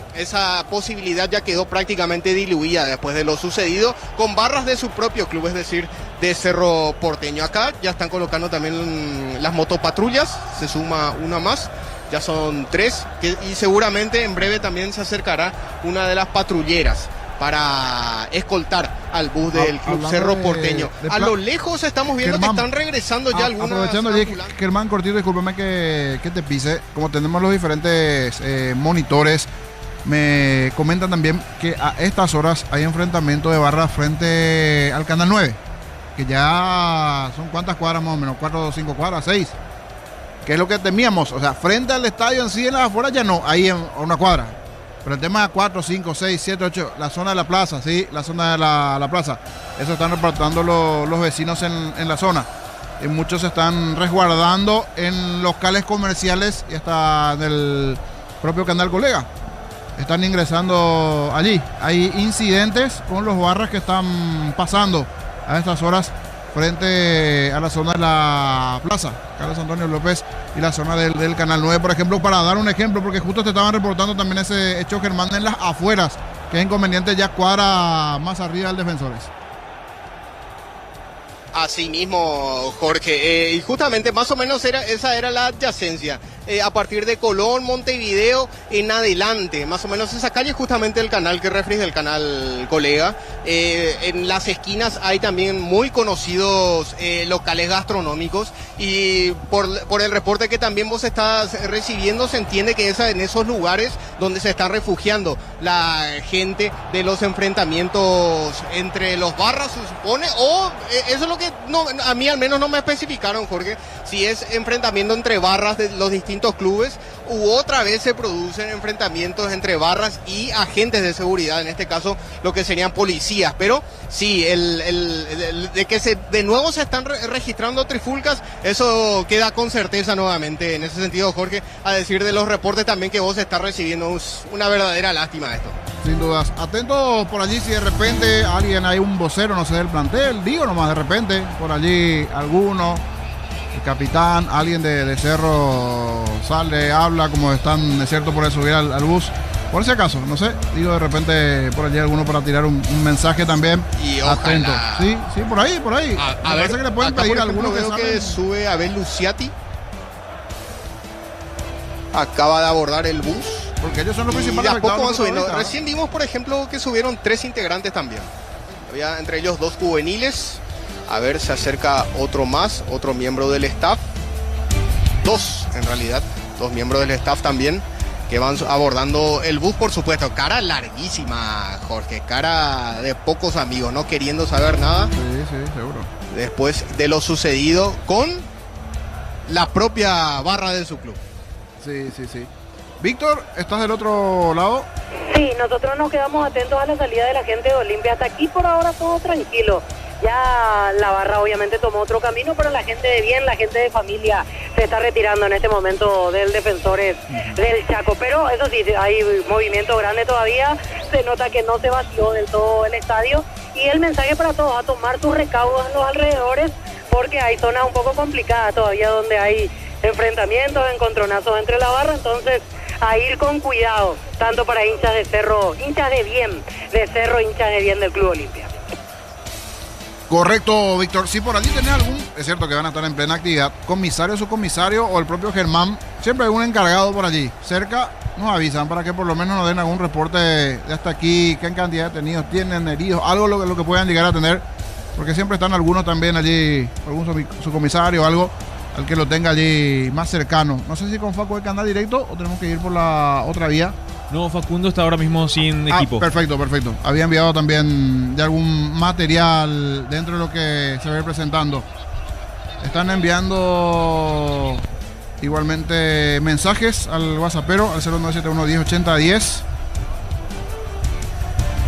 Speaker 14: posibilidad ya quedó prácticamente diluida después de lo sucedido con barras de su propio club, es decir, de Cerro Porteño. Acá ya están colocando también las motopatrullas, se suma una más. Ya son 3 y seguramente en breve también se acercará una de las patrulleras para escoltar al bus del Club Cerro Porteño. A lo lejos estamos viendo Germán, que están regresando ya algunas...
Speaker 11: Aprovechando, Germán Cortito, discúlpame que te pise. Como tenemos los diferentes monitores, me comentan también que a estas horas hay enfrentamiento de barras frente al Canal 9, que ya son ¿cuántas cuadras más o menos? 4 o 5 cuadras, 6. Que es lo que temíamos, o sea, frente al estadio en sí, en las afueras ya no, ahí en una cuadra. Pero el tema de 4, 5, 6, 7, 8, la zona de la plaza, sí, la zona de la plaza. Eso están reportando los vecinos en la zona. Y muchos se están resguardando en locales comerciales y hasta en el propio Canal Colega. Están ingresando allí. Hay incidentes con los barras que están pasando a estas horas frente a la zona de la plaza Carlos Antonio López y la zona del Canal 9, por ejemplo, para dar un ejemplo, porque justo te estaban reportando también ese hecho, Germán, en las afueras, que es inconveniente ya cuadra más arriba del Defensores.
Speaker 14: Así mismo, Jorge, y justamente más o menos esa era la adyacencia. A partir de Colón, Montevideo, en adelante, más o menos esa calle es justamente el canal que refrige el Canal Colega. En las esquinas hay también muy conocidos locales gastronómicos, y por el reporte que también vos estás recibiendo, se entiende que es en esos lugares donde se están refugiando la gente de los enfrentamientos entre los barras, se supone, o eso es lo que a mí al menos no me especificaron, Jorge, si es enfrentamiento entre barras de los distintos clubes, u otra vez se producen enfrentamientos entre barras y agentes de seguridad, en este caso lo que serían policías. Pero sí, de que de nuevo se están registrando trifulcas, eso queda con certeza nuevamente. En ese sentido, Jorge, a decir de los reportes también que vos estás recibiendo, es una verdadera lástima esto.
Speaker 11: Sin dudas. Atentos por allí si de repente alguien, hay un vocero, no sé, del plantel, digo nomás, de repente, por allí alguno, el capitán, alguien de Cerro sale, habla, como están, es cierto, por subir al bus. Por si acaso, no sé, digo, de repente por allí alguno para tirar un mensaje también.
Speaker 14: Y atento.
Speaker 11: Sí, por ahí.
Speaker 14: A ver,
Speaker 11: que le pueden pedir a alguno
Speaker 14: que sube Abel Luciati. Acaba de abordar el bus.
Speaker 11: Porque ellos son los principales afectados.
Speaker 14: Recién vimos, por ejemplo, que subieron 3 integrantes también. Había entre ellos 2 juveniles. A ver, se acerca otro más, otro miembro del staff. 2, en realidad, 2 miembros del staff también. que van abordando el bus, por supuesto. Cara larguísima, Jorge, cara de pocos amigos, no queriendo saber nada.
Speaker 11: Sí, seguro.
Speaker 14: Después de lo sucedido con la propia barra de su club.
Speaker 11: Sí. Víctor, ¿estás del otro lado?
Speaker 2: Sí, nosotros nos quedamos atentos a la salida de la gente de Olimpia. Hasta aquí por ahora todo tranquilo. Ya la barra obviamente tomó otro camino, pero la gente de bien, la gente de familia se está retirando en este momento del Defensores del Chaco. Pero eso sí, hay movimiento grande todavía, se nota que no se vació del todo el estadio. Y el mensaje para todos, a tomar sus recaudos en los alrededores, porque hay zonas un poco complicadas todavía donde hay enfrentamientos, encontronazos entre la barra, entonces a ir con cuidado, tanto para hinchas de Cerro, hinchas de bien de Cerro, hinchas de bien del Club Olimpia.
Speaker 11: Correcto, Víctor. Si por allí tenés algún, es cierto que van a estar en plena actividad, comisario, subcomisario o el propio Germán, siempre hay un encargado por allí. Cerca nos avisan para que por lo menos nos den algún reporte de hasta aquí, qué cantidad de detenidos tienen, heridos, algo lo que puedan llegar a tener, porque siempre están algunos también allí, algún subcomisario o algo, al que lo tenga allí más cercano. No sé si con Facu hay que andar directo o tenemos que ir por la otra vía.
Speaker 5: No, Facundo está ahora mismo sin equipo.
Speaker 11: Perfecto. Había enviado también ya algún material dentro de lo que se va a ir presentando. Están enviando igualmente mensajes al WhatsAppero, al 0971 108010.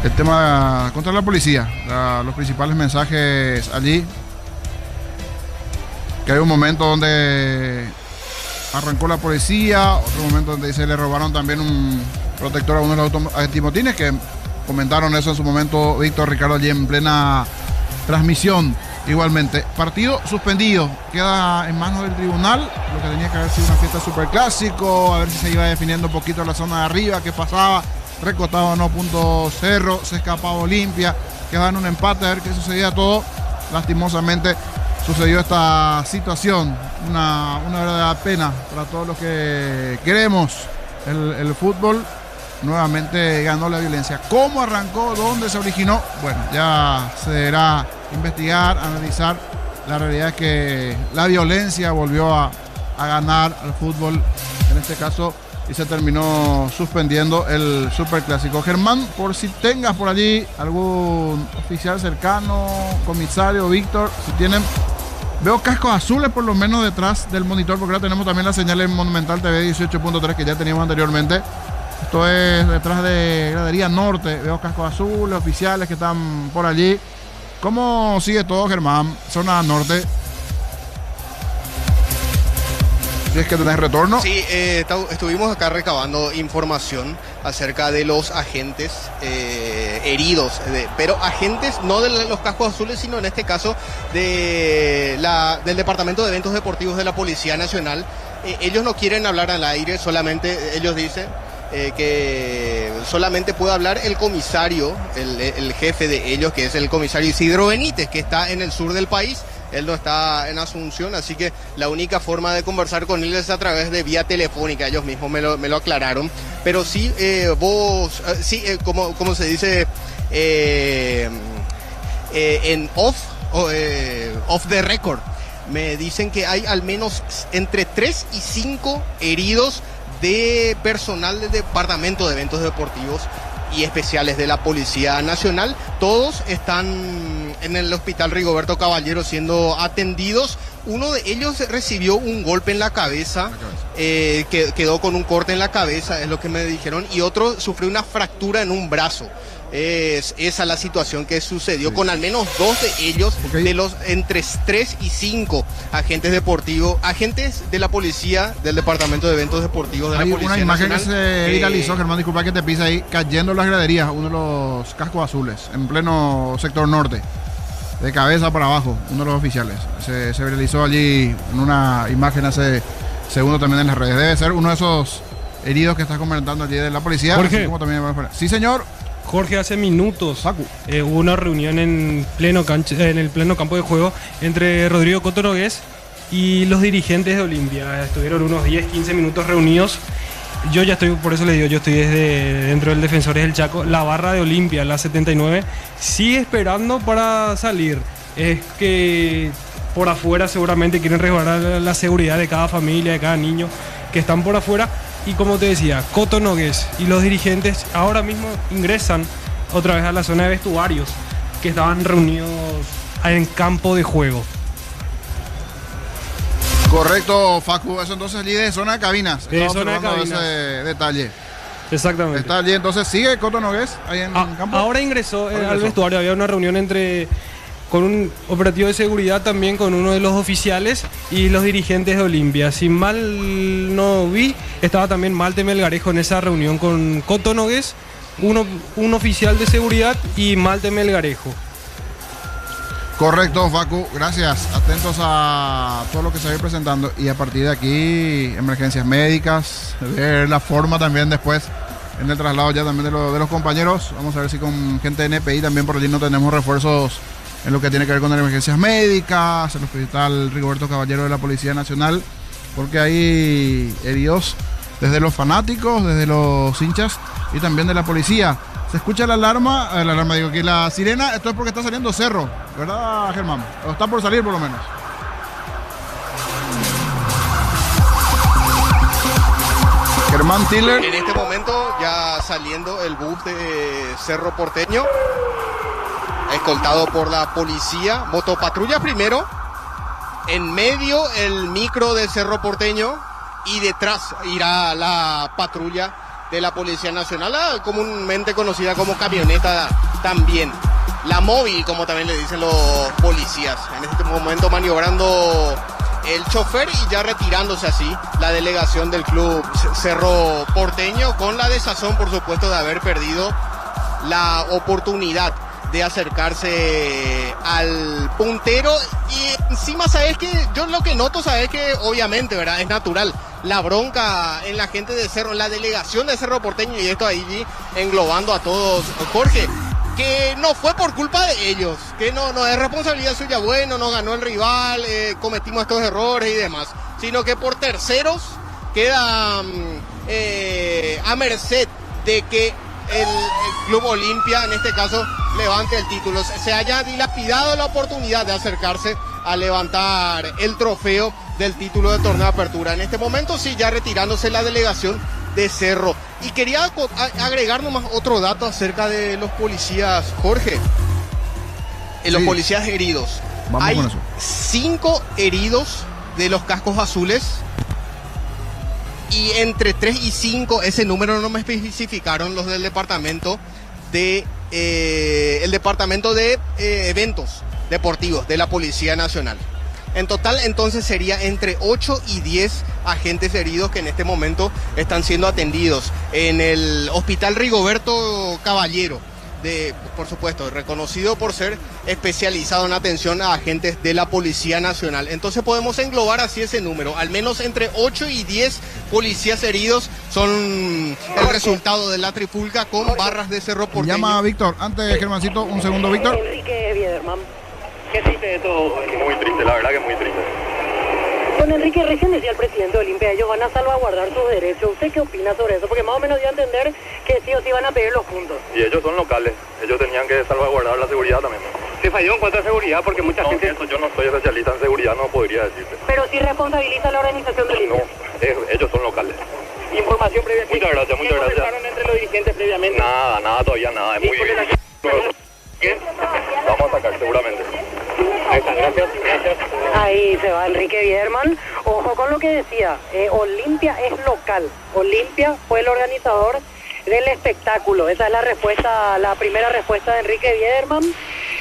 Speaker 11: El tema contra la policía, los principales mensajes allí. Que hay un momento donde arrancó la policía, otro momento donde dice le robaron también un protector a uno de los antimotines, que comentaron eso en su momento Víctor, Ricardo, allí en plena transmisión. Igualmente, partido suspendido, queda en manos del tribunal, lo que tenía que haber sido una fiesta superclásico, a ver si se iba definiendo un poquito la zona de arriba, qué pasaba, recostado no punto Cerro, se escapaba Olimpia, quedaba en un empate, a ver qué sucedía todo. Lastimosamente sucedió esta situación, una verdadera pena para todos los que queremos el fútbol. Nuevamente ganó la violencia. ¿Cómo arrancó? ¿Dónde se originó? Bueno, ya se deberá investigar, analizar. La realidad es que la violencia volvió a ganar al fútbol, en este caso, y se terminó suspendiendo el superclásico. Germán, por si tengas por allí algún oficial cercano, comisario, Víctor, si tienen... Veo cascos azules por lo menos detrás del monitor, porque ahora tenemos también la señal en Monumental TV 18.3 que ya teníamos anteriormente. Esto es detrás de Gradería Norte. Veo cascos azules, oficiales que están por allí. ¿Cómo sigue todo, Germán? Zona norte. Si es que tenés retorno.
Speaker 14: Sí, estuvimos acá recabando información acerca de los agentes heridos, pero agentes no de los cascos azules, sino en este caso del Departamento de Eventos Deportivos de la Policía Nacional. Ellos no quieren hablar al aire, solamente ellos dicen que solamente puede hablar el comisario, el jefe de ellos, que es el comisario Isidro Benítez, que está en el sur del país. Él no está en Asunción, así que la única forma de conversar con él es a través de vía telefónica. Ellos mismos me lo aclararon. Pero sí, como se dice en off the record, me dicen que hay al menos entre 3 y 5 heridos de personal del Departamento de Eventos Deportivos y Especiales de la Policía Nacional. Todos están en el Hospital Rigoberto Caballero siendo atendidos. Uno de ellos recibió un golpe en la cabeza, que quedó con un corte en la cabeza, es lo que me dijeron, y otro sufrió una fractura en un brazo. Es esa la situación que sucedió con al menos 2 de ellos, de los entre 3 y 5 agentes deportivos, agentes de la policía del Departamento de Eventos Deportivos de la Policía
Speaker 11: Nacional. Hay una imagen que se viralizó, Germán, disculpa que te pise ahí, cayendo en las graderías, uno de los cascos azules, en pleno sector norte, de cabeza para abajo, uno de los oficiales. Se viralizó allí en una imagen hace segundos también en las redes. Debe ser uno de esos heridos que estás comentando allí de la policía.
Speaker 10: Jorge.
Speaker 11: Así como también... Sí, señor.
Speaker 10: Jorge, hace minutos hubo una reunión en el pleno campo de juego entre Rodrigo Coto Nogués y los dirigentes de Olimpia. Estuvieron unos 10-15 minutos reunidos. Yo ya estoy, por eso le digo, yo estoy desde dentro del Defensores del Chaco. La barra de Olimpia, la 79, sigue esperando para salir. Es que por afuera seguramente quieren resguardar la seguridad de cada familia, de cada niño que están por afuera. y como te decía, Coto Nogués y los dirigentes ahora mismo ingresan otra vez a la zona de vestuarios que estaban reunidos en campo de juego.
Speaker 11: Correcto, Facu. Eso entonces allí de zona de cabinas.
Speaker 10: De
Speaker 11: Estamos
Speaker 10: zona de
Speaker 11: observando
Speaker 10: cabinas.
Speaker 11: ese detalle.
Speaker 10: Exactamente.
Speaker 11: Está allí, entonces sigue Coto Nogués ahí en campo.
Speaker 10: Ahora ingresó
Speaker 11: Ahora
Speaker 10: al
Speaker 11: ingresó.
Speaker 10: vestuario, había una reunión con un operativo de seguridad también con uno de los oficiales y los dirigentes de Olimpia. Si mal no vi, estaba también Malte Melgarejo en esa reunión con Coto Nogués, un oficial de seguridad y Malte Melgarejo.
Speaker 11: Correcto, Facu, gracias. Atentos a todo lo que se va a ir presentando y a partir de aquí, emergencias médicas, ver la forma también después en el traslado ya también de los compañeros. Vamos a ver si con gente de NPI también por allí no tenemos refuerzos en lo que tiene que ver con emergencias médicas, el hospital Rigoberto Caballero de la Policía Nacional, porque hay heridos desde los fanáticos, desde los hinchas y también de la policía. Se escucha la alarma digo que la sirena, esto es porque está saliendo Cerro, ¿verdad, Germán? O está por salir por lo menos. Germán Tiller.
Speaker 14: En este momento ya saliendo el bus de Cerro Porteño, escoltado por la policía, motopatrulla primero, en medio el micro de Cerro Porteño y detrás irá la patrulla de la Policía Nacional, comúnmente conocida como camioneta también. La móvil, como también le dicen los policías. En este momento maniobrando el chofer y ya retirándose así la delegación del club Cerro Porteño, con la desazón, por supuesto, de haber perdido la oportunidad de acercarse al puntero. Y encima, ¿sabes qué? Yo lo que noto, ¿sabes qué? Obviamente, ¿verdad? Es natural la bronca en la gente de Cerro, en la delegación de Cerro Porteño, y esto ahí englobando a todos, Jorge, que no fue por culpa de ellos, que no es responsabilidad suya, bueno, no ganó el rival, cometimos estos errores y demás, sino que por terceros queda a merced de que el Club Olimpia, en este caso, levante el título. Se haya dilapidado la oportunidad de acercarse a levantar el trofeo del título de torneo de apertura. En este momento sí, ya retirándose la delegación de Cerro. Y quería agregar nomás otro dato acerca de los policías, Jorge. Los policías heridos.
Speaker 11: Vamos
Speaker 14: Hay
Speaker 11: con eso.
Speaker 14: 5 heridos de los cascos azules. Y entre 3 y 5, ese número no me especificaron los del departamento de eventos deportivos de la Policía Nacional. En total, entonces, sería entre 8 y 10 agentes heridos que en este momento están siendo atendidos en el Hospital Rigoberto Caballero, por supuesto, reconocido por ser especializado en atención a agentes de la Policía Nacional. Entonces podemos englobar así ese número. Al menos entre 8 y 10 policías heridos son el resultado de la trifulca con barras de Cerro Porteño.
Speaker 11: Llama a Víctor. Antes, Germancito, un segundo, Víctor.
Speaker 2: Enrique Biederman.
Speaker 6: ¿Qué triste esto? Muy triste, la verdad que muy triste.
Speaker 2: Don Enrique, recién decía el presidente de Olimpia, ellos van a salvaguardar sus derechos. ¿Usted qué opina sobre eso? Porque más o menos dio a entender que sí o sí van a pedir los puntos.
Speaker 6: Y ellos son locales, ellos tenían que salvaguardar la seguridad también. Se falló en cuanto a seguridad porque mucha gente... Eso yo no soy especialista en seguridad, no podría decirte.
Speaker 2: Pero sí responsabiliza la organización de Olimpia.
Speaker 6: No, ellos son locales.
Speaker 2: Información previa.
Speaker 6: Muchas gracias, muchas gracias.
Speaker 2: ¿Conversaron entre los dirigentes previamente?
Speaker 6: Nada, todavía nada, es muy bien. ¿Qué? Vamos a sacar seguramente. Ahí está, gracias.
Speaker 2: Ahí se va Enrique Biederman. Ojo con lo que decía, Olimpia es local. Olimpia fue el organizador del espectáculo. Esa es la respuesta, la primera respuesta de Enrique Biederman.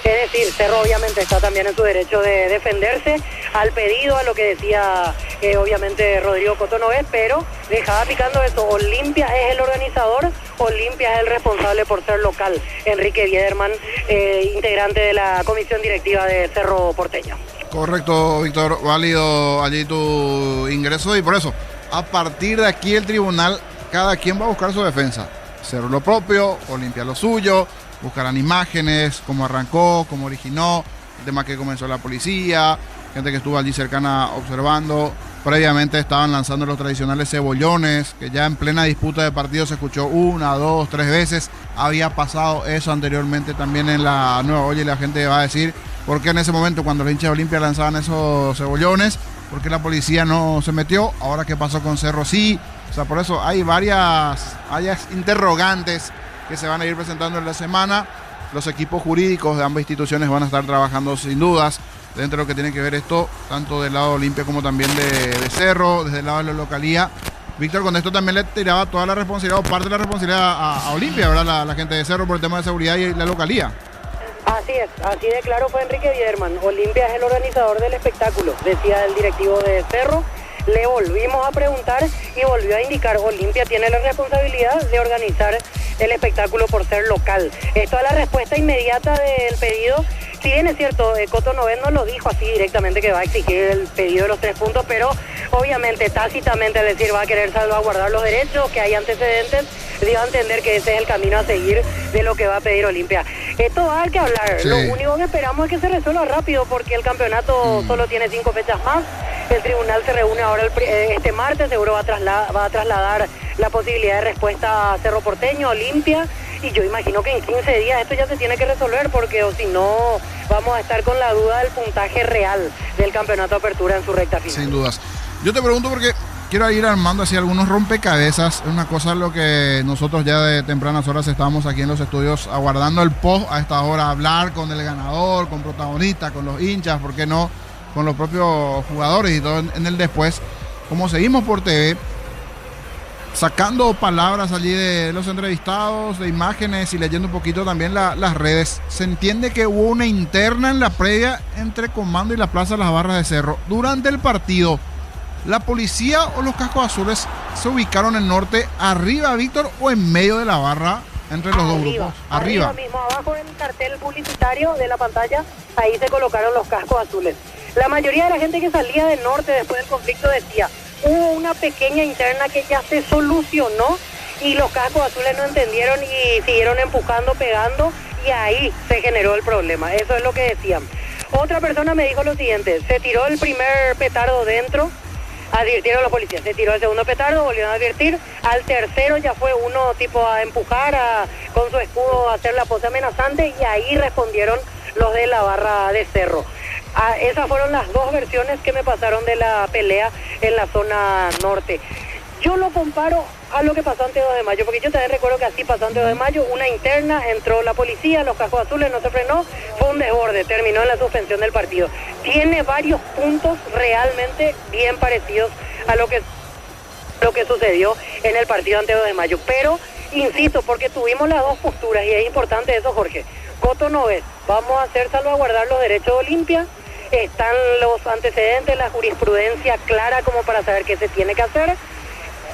Speaker 2: Es decir, Cerro obviamente está también en su derecho de defenderse al pedido, a lo que decía obviamente Rodrigo Coto Nogués, pero dejaba picando eso. Olimpia es el organizador, Olimpia es el responsable por ser local. Enrique Biederman, integrante de la comisión directiva de Cerro Porteño.
Speaker 11: Correcto, Víctor, válido allí tu ingreso y por eso, a partir de aquí el tribunal, cada quien va a buscar su defensa. Cerro lo propio, Olimpia lo suyo, buscarán imágenes, cómo arrancó, cómo originó, el tema que comenzó la policía, gente que estuvo allí cercana observando. Previamente estaban lanzando los tradicionales cebollones, que ya en plena disputa de partido se escuchó 1, 2, 3 veces. Había pasado eso anteriormente también en la Nueva Olla y la gente va a decir por qué en ese momento cuando los hinchas de Olimpia lanzaban esos cebollones, por qué la policía no se metió. Ahora qué pasó con Cerro sí, O sea, por eso hay varias interrogantes que se van a ir presentando en la semana. Los equipos jurídicos de ambas instituciones van a estar trabajando sin dudas dentro de lo que tiene que ver esto, tanto del lado de Olimpia como también de Cerro, desde el lado de la localía. Víctor, con esto también le tiraba toda la responsabilidad, o parte de la responsabilidad a Olimpia, ¿verdad? La gente de Cerro por el tema de seguridad y la localía.
Speaker 2: Así de claro fue Enrique Biederman. Olimpia es el organizador del espectáculo, decía el directivo de Cerro. Le volvimos a preguntar y volvió a indicar, Olimpia tiene la responsabilidad de organizar el espectáculo por ser local. Esto es la respuesta inmediata del pedido. Si bien es cierto, Coto Novet no lo dijo así directamente que va a exigir el pedido de los 3 puntos, pero obviamente tácitamente, es decir, va a querer salvaguardar los derechos, que hay antecedentes, dio a entender que ese es el camino a seguir de lo que va a pedir Olimpia. Esto va a haber que hablar. Sí. Lo único que esperamos es que se resuelva rápido, porque el campeonato solo tiene 5 fechas más. El tribunal se reúne ahora este martes, seguro va a trasladar la posibilidad de respuesta a Cerro Porteño, Olimpia, y yo imagino que en 15 días esto ya se tiene que resolver, porque o si no vamos a estar con la duda del puntaje real del campeonato de apertura en su recta final.
Speaker 11: Sin dudas. Yo te pregunto porque quiero ir armando así algunos rompecabezas. Es una cosa lo que nosotros ya de tempranas horas estábamos aquí en los estudios aguardando el post a esta hora, hablar con el ganador, con protagonistas, con los hinchas, ¿por qué no? Con los propios jugadores y todo en el después. Como seguimos por TV, sacando palabras allí de los entrevistados, de imágenes y leyendo un poquito también las redes, se entiende que hubo una interna en la previa entre Comando y la Plaza Las Barras de Cerro. Durante el partido, ¿la policía o los cascos azules se ubicaron en el norte, arriba, Víctor, o en medio de la barra entre los dos grupos?
Speaker 2: Arriba mismo, abajo del cartel publicitario de la pantalla, ahí se colocaron los cascos azules. La mayoría de la gente que salía del norte después del conflicto decía, hubo una pequeña interna que ya se solucionó y los cascos azules no entendieron y siguieron empujando, pegando, y ahí se generó el problema. Eso es lo que decían. Otra persona me dijo lo siguiente, se tiró el primer petardo dentro, advirtieron los policías, se tiró el segundo petardo, volvieron a advertir, al tercero ya fue uno tipo a empujar, con su escudo a hacer la pose amenazante, y ahí respondieron los de la barra de Cerro. Esas fueron las 2 versiones que me pasaron de la pelea en la zona norte. Yo lo comparo a lo que pasó ante 2 de mayo, porque yo también recuerdo que así pasó ante 2 de mayo, una interna, entró la policía, los cascos azules, no se frenó, fue un desborde, terminó en la suspensión del partido. Tiene varios puntos realmente bien parecidos a lo que sucedió en el partido ante 2 de mayo, pero insisto, porque tuvimos las 2 posturas, y es importante eso, Jorge. Coto Novet, vamos a hacer salvaguardar los derechos de Olimpia, están los antecedentes, la jurisprudencia clara como para saber qué se tiene que hacer.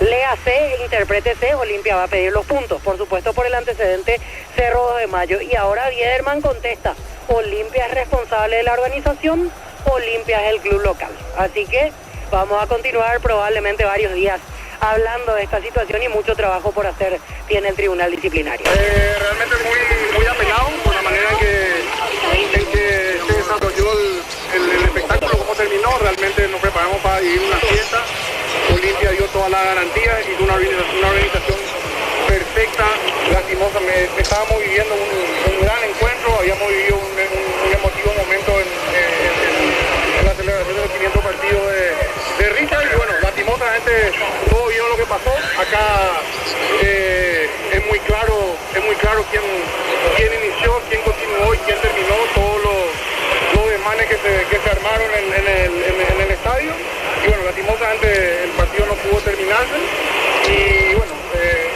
Speaker 2: Léase, interprétese, Olimpia va a pedir los puntos, por supuesto por el antecedente Cerro 2 de mayo. Y ahora Biederman contesta, Olimpia es responsable de la organización, Olimpia es el club local. Así que vamos a continuar probablemente varios días hablando de esta situación, y mucho trabajo por hacer tiene el tribunal disciplinario.
Speaker 6: Realmente muy apelado por la manera en que se desarrolló el espectáculo, cómo terminó. Realmente nos preparamos para vivir una fiesta. Olimpia dio toda la garantía, hizo una organización perfecta. Lastimosamente estábamos viviendo un gran encuentro, habíamos vivido un emotivo momento en la celebración del 500 partido de Richard, y bueno, lastimosamente todos vieron lo que pasó. Acá es muy claro quién inició, quién continuó y quién terminó todos los desmanes que se armaron en el estadio. Y bueno, lastimosamente el partido no pudo terminarse, y bueno,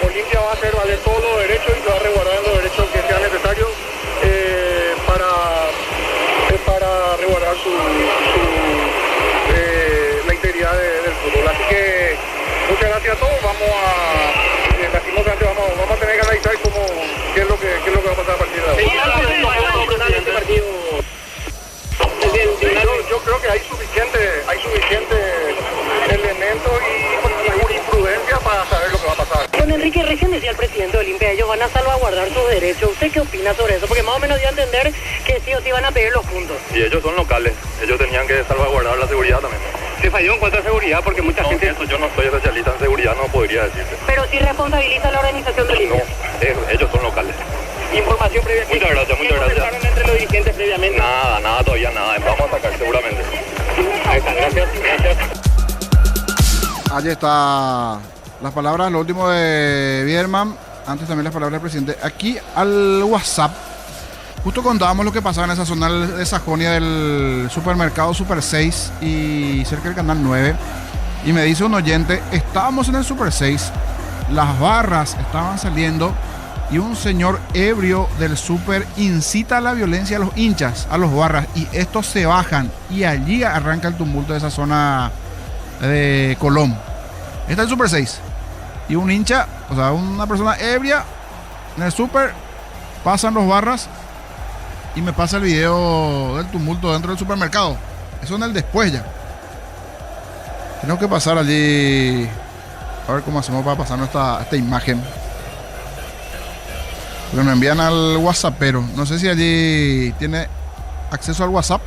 Speaker 6: Olimpia va a hacer valer todos los derechos y se va a resguardar los derechos que sean necesarios para resguardar la integridad del fútbol. Así que muchas gracias a todos. Lastimosamente vamos a tener que analizar qué es lo que va a pasar a partir de ahora. Yo creo que hay suficiente elementos y jurisprudencia para saber lo que va a pasar.
Speaker 2: Don Enrique, recién decía el presidente de Olimpia, ellos van a salvaguardar sus derechos. ¿Usted qué opina sobre eso? Porque más o menos dio a entender que sí o sí van a pedir los puntos.
Speaker 18: Y ellos son locales, ellos tenían que salvaguardar la seguridad también.
Speaker 6: Se falló en cuanto a seguridad porque mucha gente...
Speaker 18: Eso yo no soy especialista en seguridad, no podría decirte.
Speaker 2: Pero sí responsabiliza la organización de Olimpia.
Speaker 18: No, ellos son locales.
Speaker 6: Información previa.
Speaker 18: Muchas gracias.
Speaker 6: ¿Pensaron entre los dirigentes previamente?
Speaker 18: Nada, todavía nada. Vamos a sacar seguramente.
Speaker 6: Ahí está, gracias.
Speaker 11: Allí está las palabras, lo último de Bierman, antes también las palabras del presidente. Aquí al WhatsApp, justo contábamos lo que pasaba en esa zona de Sajonia del supermercado Super 6 y cerca del canal 9. Y me dice un oyente, estábamos en el Super 6, las barras estaban saliendo y un señor ebrio del Super incita a la violencia a los hinchas, a los barras, y estos se bajan y allí arranca el tumulto de esa zona de Colón. Está el Super 6 y un hincha, o sea, una persona ebria en el Super, pasan los barras y me pasa el video del tumulto dentro del supermercado. Eso en el después ya. Tengo que pasar allí a ver cómo hacemos para pasarnos esta imagen. Porque nos envían al WhatsAppero. No sé si allí tiene acceso al WhatsApp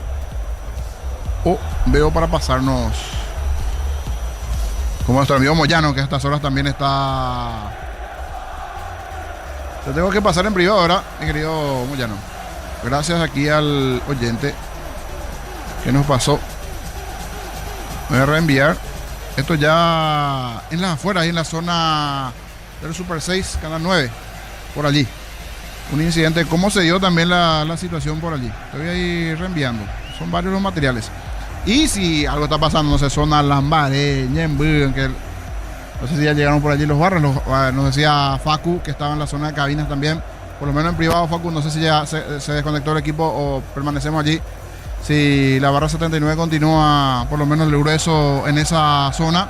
Speaker 11: o veo para pasarnos. Como nuestro amigo Moyano, que a estas horas también está. Te tengo que pasar en privado ahora, mi querido Moyano. Gracias aquí al oyente que nos pasó. Voy a reenviar. Esto ya en las afueras, ahí en la zona del Super 6, Canal 9, por allí. Un incidente, cómo se dio también la situación por allí. Te voy a ir reenviando. Son varios los materiales. Y si algo está pasando, no sé, zona Lambaré, Ñembu, que no sé si ya llegaron por allí los barrios. Nos decía Facu, que estaba en la zona de cabinas también. Por lo menos en privado, Facu, no sé si ya se desconectó el equipo o permanecemos allí. Si la barra 79 continúa, por lo menos el grueso en esa zona.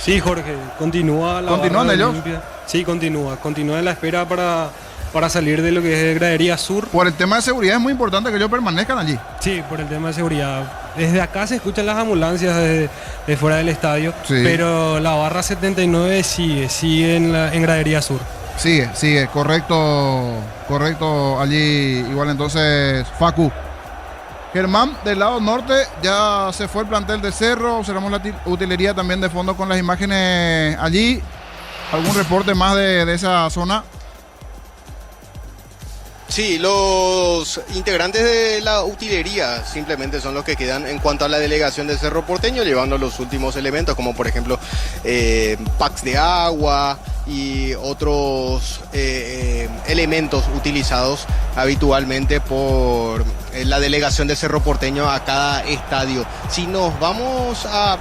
Speaker 10: Sí, Jorge, continúa la
Speaker 11: ¿Continúan
Speaker 10: barra
Speaker 11: ellos?
Speaker 10: Olimpia. Sí, continúa en la espera para salir de lo que es gradería sur.
Speaker 11: Por el tema de seguridad es muy importante que ellos permanezcan allí.
Speaker 10: Sí, por el tema de seguridad. Desde acá se escuchan las ambulancias de fuera del estadio,
Speaker 11: sí.
Speaker 10: Pero la barra 79 sigue en gradería sur.
Speaker 11: Sigue, correcto allí. Igual entonces, Facu. Germán, del lado norte ya se fue el plantel de Cerro. Observamos la utilería también de fondo con las imágenes allí. ¿Algún reporte más de esa zona?
Speaker 14: Sí, los integrantes de la utilería simplemente son los que quedan en cuanto a la delegación de Cerro Porteño, llevando los últimos elementos, como por ejemplo packs de agua y otros elementos utilizados habitualmente por la delegación de Cerro Porteño a cada estadio. Si nos vamos a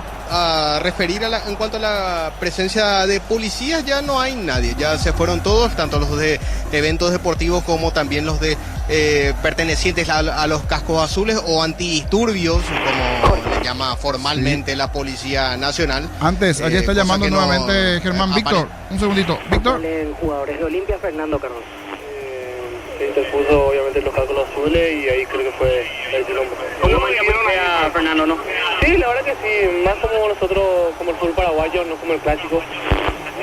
Speaker 14: referir en cuanto a la presencia de policías, ya no hay nadie, ya se fueron todos, tanto los de eventos deportivos como también los de pertenecientes a los cascos azules o antidisturbios, como le llama formalmente la Policía Nacional.
Speaker 11: Antes, allí está llamando nuevamente Germán. Víctor, un segundito. Víctor.
Speaker 2: Jugadores de Olimpia, Fernando Cardoso.
Speaker 6: Se interpuso obviamente los cálculos azules y ahí creo que fue el quilombo.
Speaker 2: ¿Cómo metieron a Fernando, no?
Speaker 6: Sí, la verdad que sí, más como nosotros, como el fútbol paraguayo, no como el clásico,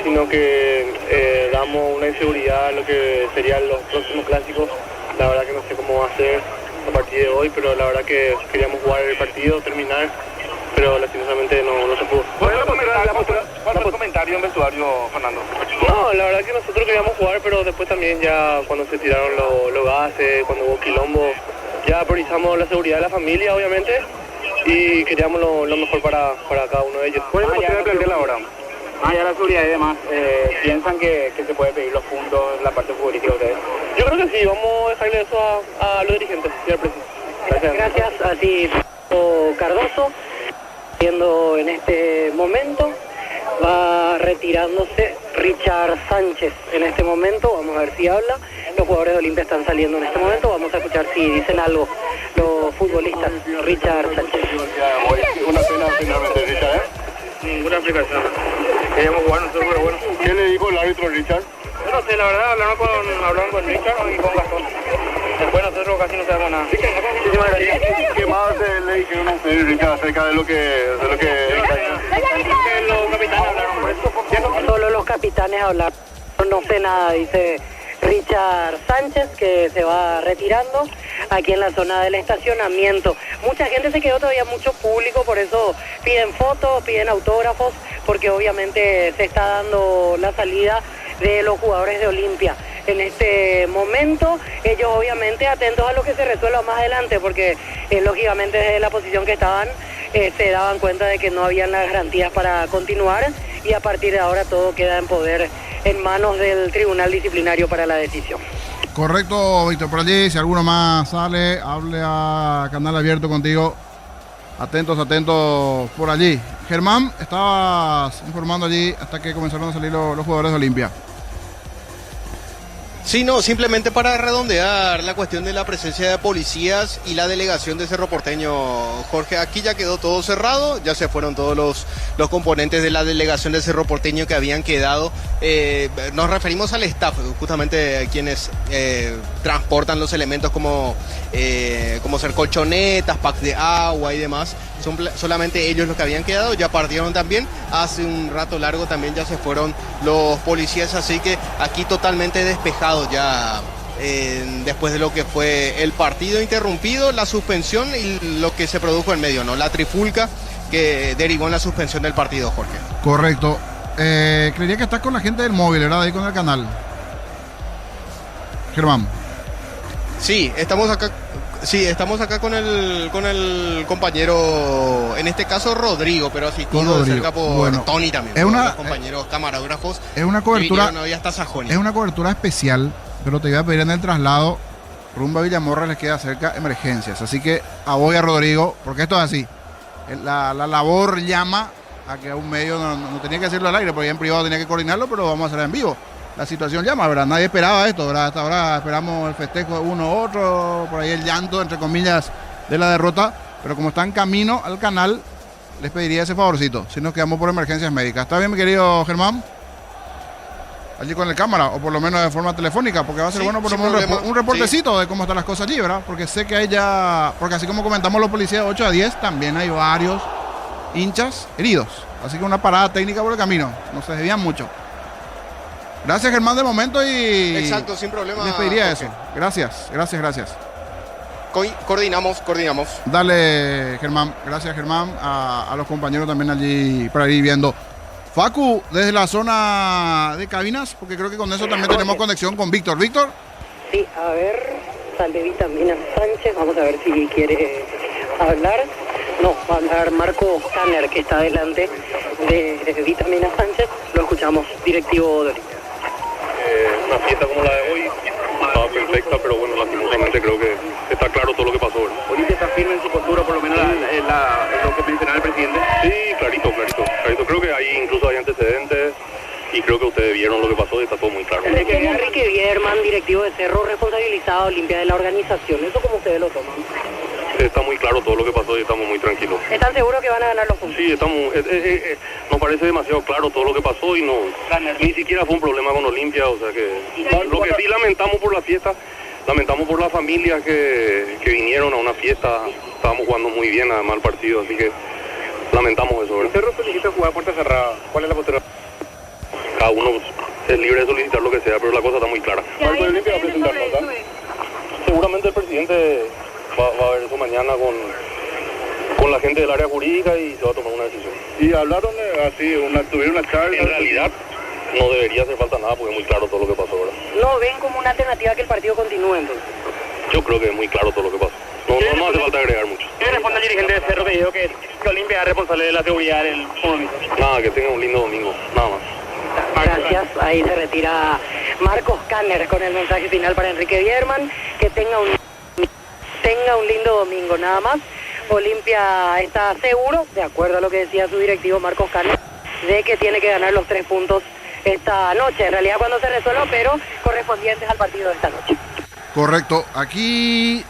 Speaker 6: sino que damos una inseguridad a lo que serían los próximos clásicos. La verdad que no sé cómo va a ser a partir de hoy, pero la verdad que queríamos jugar el partido, terminar, pero lastimosamente no se pudo.
Speaker 18: ¿Cuál fue el comentario en vestuario, Fernando?
Speaker 6: No, la verdad que nosotros queríamos jugar, pero después también ya cuando se tiraron los gases, cuando hubo quilombo, ya priorizamos la seguridad de la familia, obviamente, y queríamos lo mejor para cada uno de ellos.
Speaker 18: ¿Cuál es la posibilidad de plantear ahora?
Speaker 2: Ya la seguridad y demás, ¿piensan que se puede pedir los puntos en la parte futbolística de ustedes?
Speaker 6: Yo creo que sí, vamos a dejarle eso a los dirigentes y al presidente.
Speaker 2: Gracias, así Cardoso, viendo en este momento, va retirándose Richard Sánchez en este momento, vamos a ver si habla. Los jugadores de Olimpia están saliendo en este momento, vamos a escuchar si dicen algo los futbolistas. Richard Sánchez.
Speaker 18: Una pena finalmente, Richard, ¿eh?
Speaker 6: Ninguna explicación.
Speaker 18: Queríamos jugar nosotros, pero bueno. ¿Qué le dijo el árbitro, Richard?
Speaker 6: Yo no sé, la verdad, hablaron con Richard y con Gastón. Después nosotros casi no sabemos nada. Muchísimas gracias.
Speaker 18: ¿Qué más le dijeron a usted, Richard, acerca de lo que...
Speaker 6: Los capitanes hablaron por eso.
Speaker 2: Solo los capitanes hablaron. No sé nada, dice Richard Sánchez, que se va retirando aquí en la zona del estacionamiento. Mucha gente se quedó, todavía mucho público, por eso piden fotos, piden autógrafos, porque obviamente se está dando la salida de los jugadores de Olimpia. En este momento, ellos obviamente atentos a lo que se resuelva más adelante, porque lógicamente desde la posición que estaban, se daban cuenta de que no habían las garantías para continuar, y a partir de ahora todo queda en manos del Tribunal Disciplinario para la decisión.
Speaker 11: Correcto, Víctor, por allí, si alguno más sale, hable a canal abierto contigo. Atentos por allí. Germán, estabas informando allí hasta que comenzaron a salir los jugadores de Olimpia.
Speaker 14: Sí, no, simplemente para redondear la cuestión de la presencia de policías y la delegación de Cerro Porteño, Jorge, aquí ya quedó todo cerrado, ya se fueron todos los componentes de la delegación de Cerro Porteño que habían quedado. Nos referimos al staff, justamente quienes transportan los elementos como ser colchonetas, packs de agua y demás. Son solamente ellos los que habían quedado, ya partieron también. Hace un rato largo también ya se fueron los policías, así que aquí totalmente despejado ya después de lo que fue el partido interrumpido, la suspensión y lo que se produjo en medio, ¿no? La trifulca que derivó en la suspensión del partido, Jorge.
Speaker 11: Correcto. Creería que estás con la gente del móvil, ¿verdad? Ahí con el canal. Germán.
Speaker 14: Sí, estamos acá con el compañero, en este caso Rodrigo, pero asistido de cerca por Tony también,
Speaker 11: es
Speaker 14: los compañeros camarógrafos.
Speaker 11: Es una cobertura,
Speaker 14: no había hasta Sajoni.
Speaker 11: Es una cobertura especial, pero te iba a pedir en el traslado rumbo a Villamorra, les queda cerca emergencias, así que voy a Rodrigo, porque esto es así. La labor llama a que a un medio no tenía que decirlo al aire, porque ya en privado tenía que coordinarlo, pero vamos a hacerlo en vivo. La situación llama, ¿verdad? Nadie esperaba esto, ¿verdad? Hasta ahora esperamos el festejo de uno u otro, por ahí el llanto, entre comillas, de la derrota, pero como está en camino al canal, les pediría ese favorcito, si nos quedamos por emergencias médicas. ¿Está bien, mi querido Germán? Allí con el cámara, o por lo menos de forma telefónica, porque va a ser bueno por lo menos un reportecito de cómo están las cosas allí, ¿verdad? Porque sé que hay ya, porque así como comentamos los policías de 8 a 10, también hay varios hinchas heridos, así que una parada técnica por el camino, no se desvían mucho. Gracias, Germán, de momento, y
Speaker 14: exacto, sin problema.
Speaker 11: Les pediría eso. Gracias.
Speaker 14: Coordinamos.
Speaker 11: Dale, Germán. Gracias, Germán. A los compañeros también allí para ir viendo. Facu, desde la zona de cabinas, porque creo que con eso también tenemos conexión con Víctor. ¿Víctor?
Speaker 2: Sí, a ver, sale Vitamina Sánchez. Vamos a ver si quiere hablar. No, va a hablar Marco Tanner, que está delante de Vitamina Sánchez. Lo escuchamos, directivo de Olimpia.
Speaker 18: Una fiesta como la de hoy estaba perfecta, pero bueno, lastimosamente creo que está claro todo lo que pasó.
Speaker 6: ¿Olimpia está firme en su postura, por lo menos lo que mencionaba el presidente?
Speaker 18: Sí, clarito. Creo que ahí incluso hay antecedentes y creo que ustedes vieron lo que pasó y está todo muy claro.
Speaker 2: Enrique Bierman, directivo de Cerro, responsabilizado a Olimpia de la organización. ¿Eso cómo ustedes lo toman?
Speaker 18: Está muy claro todo lo que pasó y estamos muy tranquilos.
Speaker 2: ¿Están seguros que van a ganar los puntos?
Speaker 18: Sí, nos parece demasiado claro todo lo que pasó y ni siquiera fue un problema con Olimpia, o sea que lo que sí lamentamos por la fiesta, lamentamos por las familias que vinieron a una fiesta, estábamos jugando muy bien además el partido, así que lamentamos eso, ¿verdad?
Speaker 6: ¿Cerro solicita jugar puerta cerrada? ¿Cuál es la postura?
Speaker 18: Cada uno es libre de solicitar lo que sea, pero la cosa está muy clara.
Speaker 6: ¿Algo de Olimpia va a presentar nota?
Speaker 18: Seguramente el presidente va a ver eso mañana con la gente del área jurídica y se va a tomar una decisión.
Speaker 6: ¿Y hablaron tuvieron una charla?
Speaker 18: En realidad no debería hacer falta nada porque es muy claro todo lo que pasó ahora.
Speaker 2: ¿No ven como una alternativa que el partido continúe entonces?
Speaker 18: Yo creo que es muy claro todo lo que pasó. No hace falta agregar mucho.
Speaker 6: ¿Qué responde el dirigente de Cerro que dijo que Olimpia es responsable de la seguridad del compromiso?
Speaker 18: Nada, que tenga un lindo domingo, nada más.
Speaker 2: Gracias, ahí se retira Marcos Kanner con el mensaje final para Enrique Bierman, que tenga un lindo domingo, nada más. Olimpia está seguro, de acuerdo a lo que decía su directivo Marcos Kanner, de que tiene que ganar los 3 puntos esta noche, en realidad cuando se resuelva, pero correspondientes al partido de esta noche.
Speaker 11: Correcto, aquí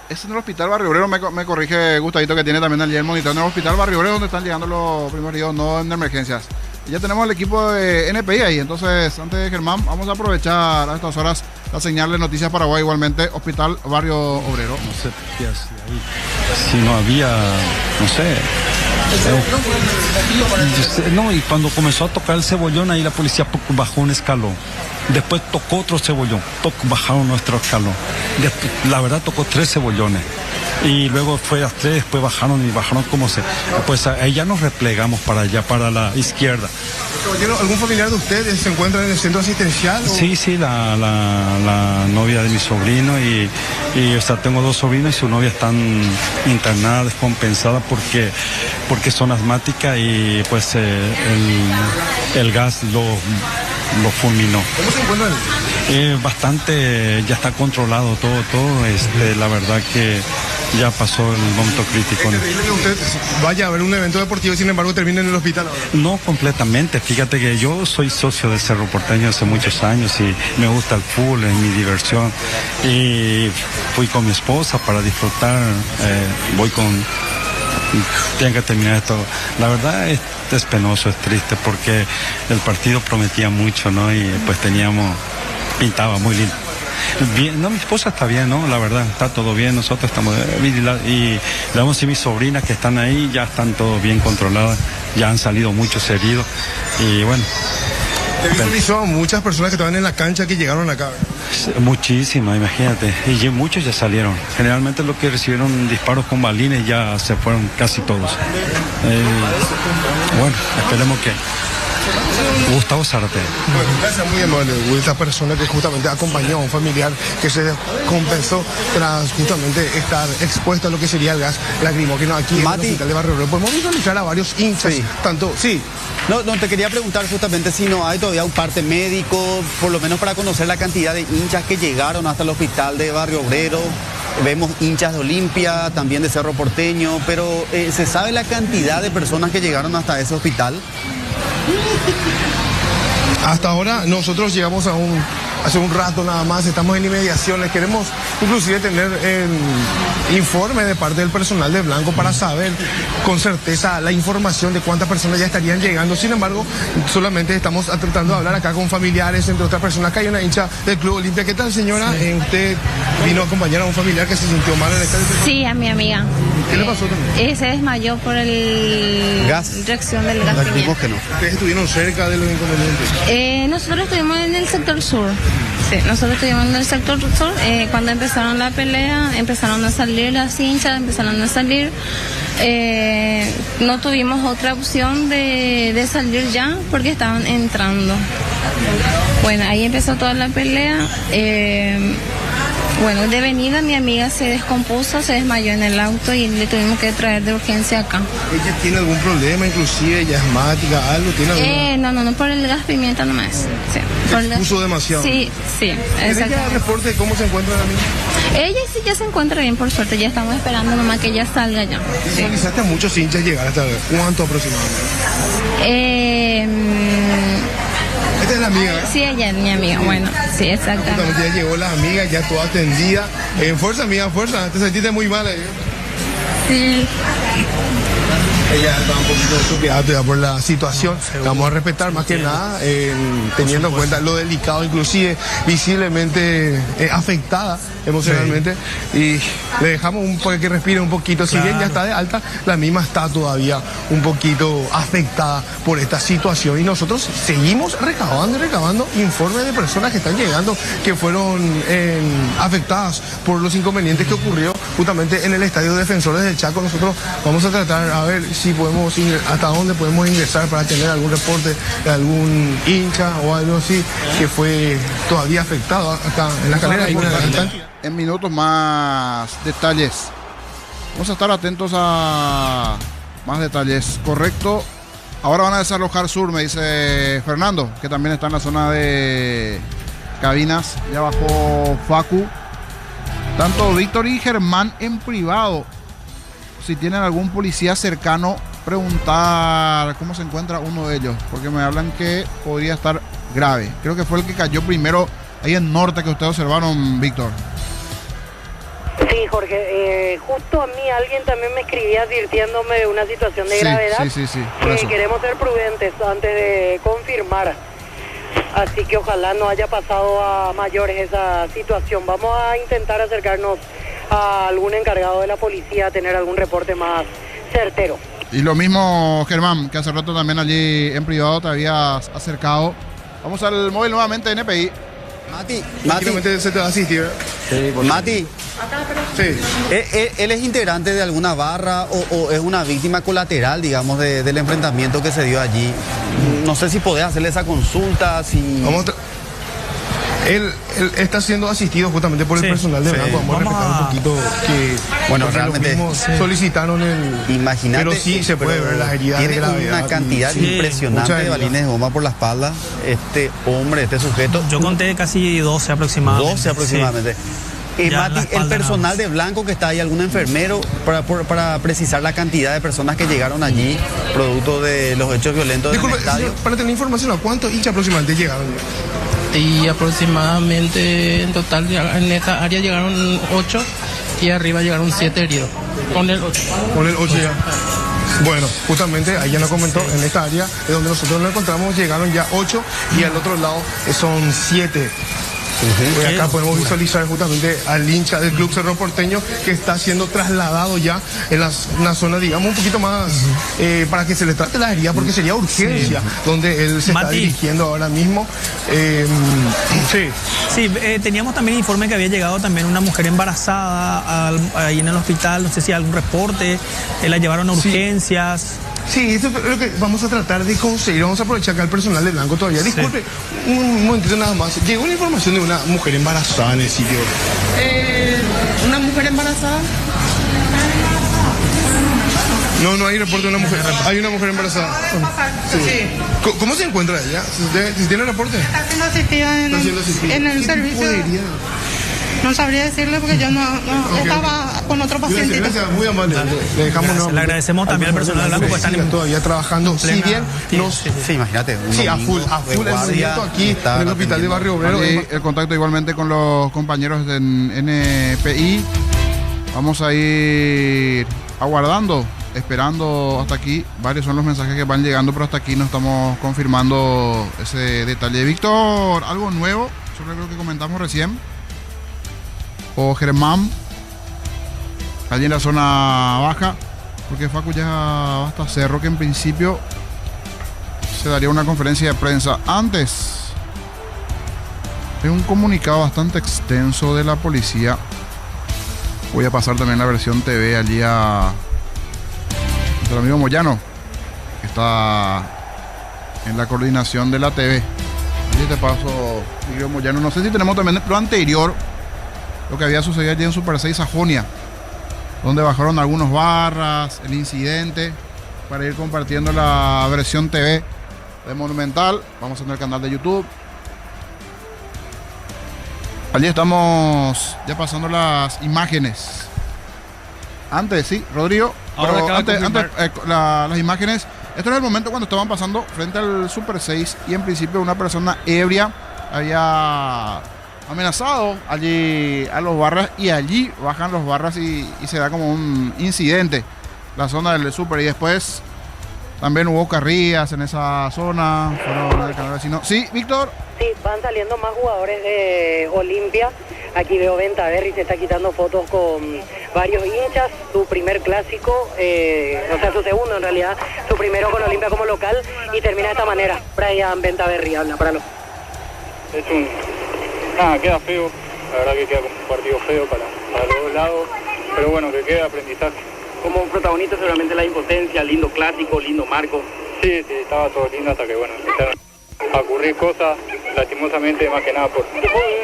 Speaker 11: es en el Hospital Barrio Obrero, me corrige Gustavito, que tiene también allí el monitor, en el Hospital Barrio Obrero donde están llegando los primeros heridos, no en emergencias. Y ya tenemos el equipo de NPI ahí, entonces antes de Germán, vamos a aprovechar a estas horas la señal de Noticias Paraguay, igualmente Hospital Barrio Obrero.
Speaker 19: No sé qué hacía ahí, si no había, no sé. No, y cuando comenzó a tocar el cebollón, ahí la policía bajó un escalón. Después tocó otro cebollón, bajaron nuestro escalón. Después, la verdad, tocó 3 cebollones. y luego fue a las 3, después bajaron como se... Pues ahí ya nos replegamos para allá, para la izquierda.
Speaker 20: Caballero, ¿algún familiar de ustedes se encuentra en el centro asistencial?
Speaker 19: Sí, la novia de mi sobrino y o sea, tengo 2 sobrinos y su novia están internadas, descompensadas porque son asmáticas y pues el gas lo fulminó.
Speaker 20: ¿Cómo se encuentran?
Speaker 19: Bastante, ya está controlado todo, la verdad que ya pasó el momento crítico.
Speaker 20: ¿Es terrible que usted vaya a ver un evento deportivo y sin embargo termine en el hospital ahora?
Speaker 19: No, completamente. Fíjate que yo soy socio del Cerro Porteño hace muchos años y me gusta el fútbol, es mi diversión. Y fui con mi esposa para disfrutar, tienen que terminar esto. La verdad es penoso, es triste porque el partido prometía mucho, ¿no? Y pues pintaba muy lindo. Bien, no, mi esposa está bien, ¿no? La verdad, está todo bien, nosotros estamos bien y vamos a mis sobrinas que están ahí, ya están todo bien controladas, ya han salido muchos heridos y bueno.
Speaker 20: Te visualizó a muchas personas que estaban en la cancha que llegaron acá.
Speaker 19: Muchísimas, imagínate, y muchos ya salieron. Generalmente los que recibieron disparos con balines ya se fueron casi todos. Bueno, esperemos que... Gustavo Zárate.
Speaker 20: Bueno, gracias, muy amable. Esta persona que justamente acompañó a un familiar que se compensó tras justamente estar expuesto a lo que sería el gas lacrimógeno aquí en el hospital de Barrio Obrero. Podemos visualizar a varios hinchas,
Speaker 21: No, te quería preguntar justamente si no hay todavía un parte médico, por lo menos para conocer la cantidad de hinchas que llegaron hasta el hospital de Barrio Obrero. Vemos hinchas de Olimpia, también de Cerro Porteño, pero ¿se sabe la cantidad de personas que llegaron hasta ese hospital?
Speaker 20: Hasta ahora nosotros llegamos hace un rato nada más, estamos en inmediaciones, queremos inclusive tener informe de parte del personal de Blanco para saber con certeza la información de cuántas personas ya estarían llegando. Sin embargo, solamente estamos tratando de hablar acá con familiares, entre otras personas. Acá hay una hincha del Club Olimpia. ¿Qué tal, señora? Usted vino a acompañar a un familiar que se sintió mal en el estadio.
Speaker 22: Sí, a mi amiga.
Speaker 20: ¿Qué le pasó también?
Speaker 22: Se desmayó por el reacción del gas lacrimógeno.
Speaker 20: ¿Ustedes estuvieron cerca de los inconvenientes?
Speaker 22: Nosotros estuvimos en el sector sur. Sí, nosotros estuvimos en el sector sur. Cuando empezaron la pelea, empezaron a salir las hinchas, empezaron a salir. No tuvimos otra opción de salir ya porque estaban entrando. Bueno, ahí empezó toda la pelea. Bueno, de venida mi amiga se descompuso, se desmayó en el auto y le tuvimos que traer de urgencia acá.
Speaker 20: ¿Ella tiene algún problema, inclusive ella es asmática, algo? ¿Tiene
Speaker 22: No, por el gas pimienta nomás. Sí,
Speaker 20: ¿Se expuso demasiado?
Speaker 22: Sí, exacto.
Speaker 20: ¿Ella reporte de cómo se encuentra la amiga?
Speaker 22: Ella sí ya se encuentra bien, por suerte, ya estamos esperando nomás que ella salga ya.
Speaker 20: ¿Visualizaste a muchos hinchas llegar hasta cuánto aproximadamente? ¿Esta es la amiga?
Speaker 22: Sí, ella es mi amiga, bueno, sí, exactamente.
Speaker 20: Ya llegó la amiga, ya toda atendida. Fuerza, amiga, fuerza, te sentiste muy mal.
Speaker 22: Sí.
Speaker 20: Ella está un poquito estúpida por la situación. Vamos a respetar más que nada, teniendo en cuenta lo delicado, inclusive visiblemente afectada emocionalmente. Y le dejamos para que respire un poquito. Si bien ya está de alta, la misma está todavía un poquito afectada por esta situación. Y nosotros seguimos recabando informes de personas que están llegando, que fueron afectadas por los inconvenientes que ocurrió justamente en el Estadio Defensores del Chaco. Nosotros vamos a tratar a ver si podemos hasta dónde podemos ingresar para tener algún reporte de algún hincha o algo así que fue todavía afectado acá en la calera.
Speaker 11: En minutos más detalles. Vamos a estar atentos a más detalles. Correcto. Ahora van a desalojar sur, me dice Fernando, que también está en la zona de cabinas. Ya bajó Facu. Tanto Víctor y Germán en privado. Si tienen algún policía cercano, preguntar cómo se encuentra uno de ellos, porque me hablan que podría estar grave. Creo que fue el que cayó primero ahí en norte que ustedes observaron, Víctor.
Speaker 2: Sí, Jorge, justo a mí alguien también me escribía advirtiéndome de una situación de gravedad.
Speaker 11: Sí,
Speaker 2: que queremos ser prudentes antes de confirmar. Así que ojalá no haya pasado a mayores esa situación. Vamos a intentar acercarnos a algún encargado de la policía a tener algún reporte más certero.
Speaker 11: Y lo mismo, Germán, que hace rato también allí en privado te habías acercado. Vamos al móvil nuevamente, NPI.
Speaker 21: Mati.
Speaker 20: Se te va a asistir.
Speaker 21: Mati, ¿él es integrante de alguna barra o es una víctima colateral, digamos, del enfrentamiento que se dio allí? No sé si podés hacerle esa consulta, si...
Speaker 20: Él está siendo asistido justamente por el personal de Blanco. Vamos a respetar un poquito que
Speaker 21: bueno, realmente
Speaker 20: solicitaron el...
Speaker 21: Imagínate,
Speaker 20: pero sí se puede ver las heridas de gravedad.
Speaker 21: Tiene una cantidad impresionante de balines de goma por la espalda. Este hombre, este sujeto.
Speaker 3: Yo conté casi 12 aproximadamente.
Speaker 21: 12 aproximadamente. Mati, el personal de Blanco que está ahí, algún enfermero, para precisar la cantidad de personas que llegaron allí, producto de los hechos violentos del estadio.
Speaker 20: Para tener información, ¿a cuántos hinchas aproximadamente llegaron?
Speaker 8: Y aproximadamente en total en esta área llegaron 8 y arriba llegaron 7 heridos. Con el 8.
Speaker 20: Con el 8 ya. Bueno, justamente ahí ya nos comentó, en esta área es donde nosotros nos encontramos, llegaron ya 8 y al otro lado son 7. Pues acá podemos visualizar justamente al hincha del Club Cerro Porteño que está siendo trasladado ya en una zona, digamos, un poquito más para que se le trate la herida, porque sería urgencia donde él se está dirigiendo ahora mismo.
Speaker 3: Teníamos también informe que había llegado también una mujer embarazada ahí en el hospital, no sé si hay algún reporte, la llevaron a urgencias.
Speaker 20: Sí, eso es lo que vamos a tratar de conseguir. Vamos a aprovechar acá el personal de Blanco todavía. Disculpe, un momentito nada más. Llegó una información de una mujer embarazada en el sitio.
Speaker 8: ¿Una mujer embarazada?
Speaker 20: No hay reporte de una mujer. Hay una mujer embarazada. Sí. ¿Cómo se encuentra ella? ¿Si tiene reporte?
Speaker 8: Está siendo asistida en el servicio. No sabría decirle porque yo no estaba con otro paciente.
Speaker 20: Gracias, muy amable. Le dejamos
Speaker 3: le agradecemos también al personal de Blanco que están
Speaker 20: todavía trabajando. Si bien
Speaker 21: sí, imagínate.
Speaker 20: Sí, a full el movimiento aquí en el hospital de Barrio Obrero.
Speaker 11: El contacto igualmente con los compañeros de NPI. Vamos a ir aguardando, esperando hasta aquí. Varios son los mensajes que van llegando, pero hasta aquí no estamos confirmando ese detalle. Víctor, algo nuevo sobre lo que comentamos recién. O Germán, allí en la zona baja, porque Facu ya va hasta Cerro, que en principio se daría una conferencia de prensa. Antes, es un comunicado bastante extenso de la policía. Voy a pasar también la versión TV allí a nuestro amigo Moyano, que está en la coordinación de la TV. Allí te paso, amigo Moyano. No sé si tenemos también lo anterior, lo que había sucedido allí en Super 6 Sajonia, donde bajaron algunos barras, el incidente, para ir compartiendo la versión TV de Monumental. Vamos a tener el canal de YouTube. Allí estamos ya pasando las imágenes. Antes, sí, Rodrigo, pero antes las imágenes. Esto era el momento cuando estaban pasando frente al Super 6 y en principio una persona ebria había amenazado allí a los barras y allí bajan los barras y se da como un incidente la zona del Super. Y después también hubo carrillas en esa zona, fueron del canal vecino. Sí, Víctor.
Speaker 2: Sí, van saliendo más jugadores de Olimpia. Aquí veo Venta Berry, se está quitando fotos con varios hinchas. Su primer clásico, o sea, su segundo en realidad, su primero con Olimpia como local, y termina de esta manera. Brian Venta Berry habla para los...
Speaker 6: Queda feo, la verdad que queda como un partido feo para los dos lados, pero bueno, que quede aprendizaje.
Speaker 2: Como protagonista seguramente la impotencia, lindo clásico, lindo marco.
Speaker 6: Sí, estaba todo lindo hasta que bueno, empezaron a ocurrir cosas, lastimosamente más que nada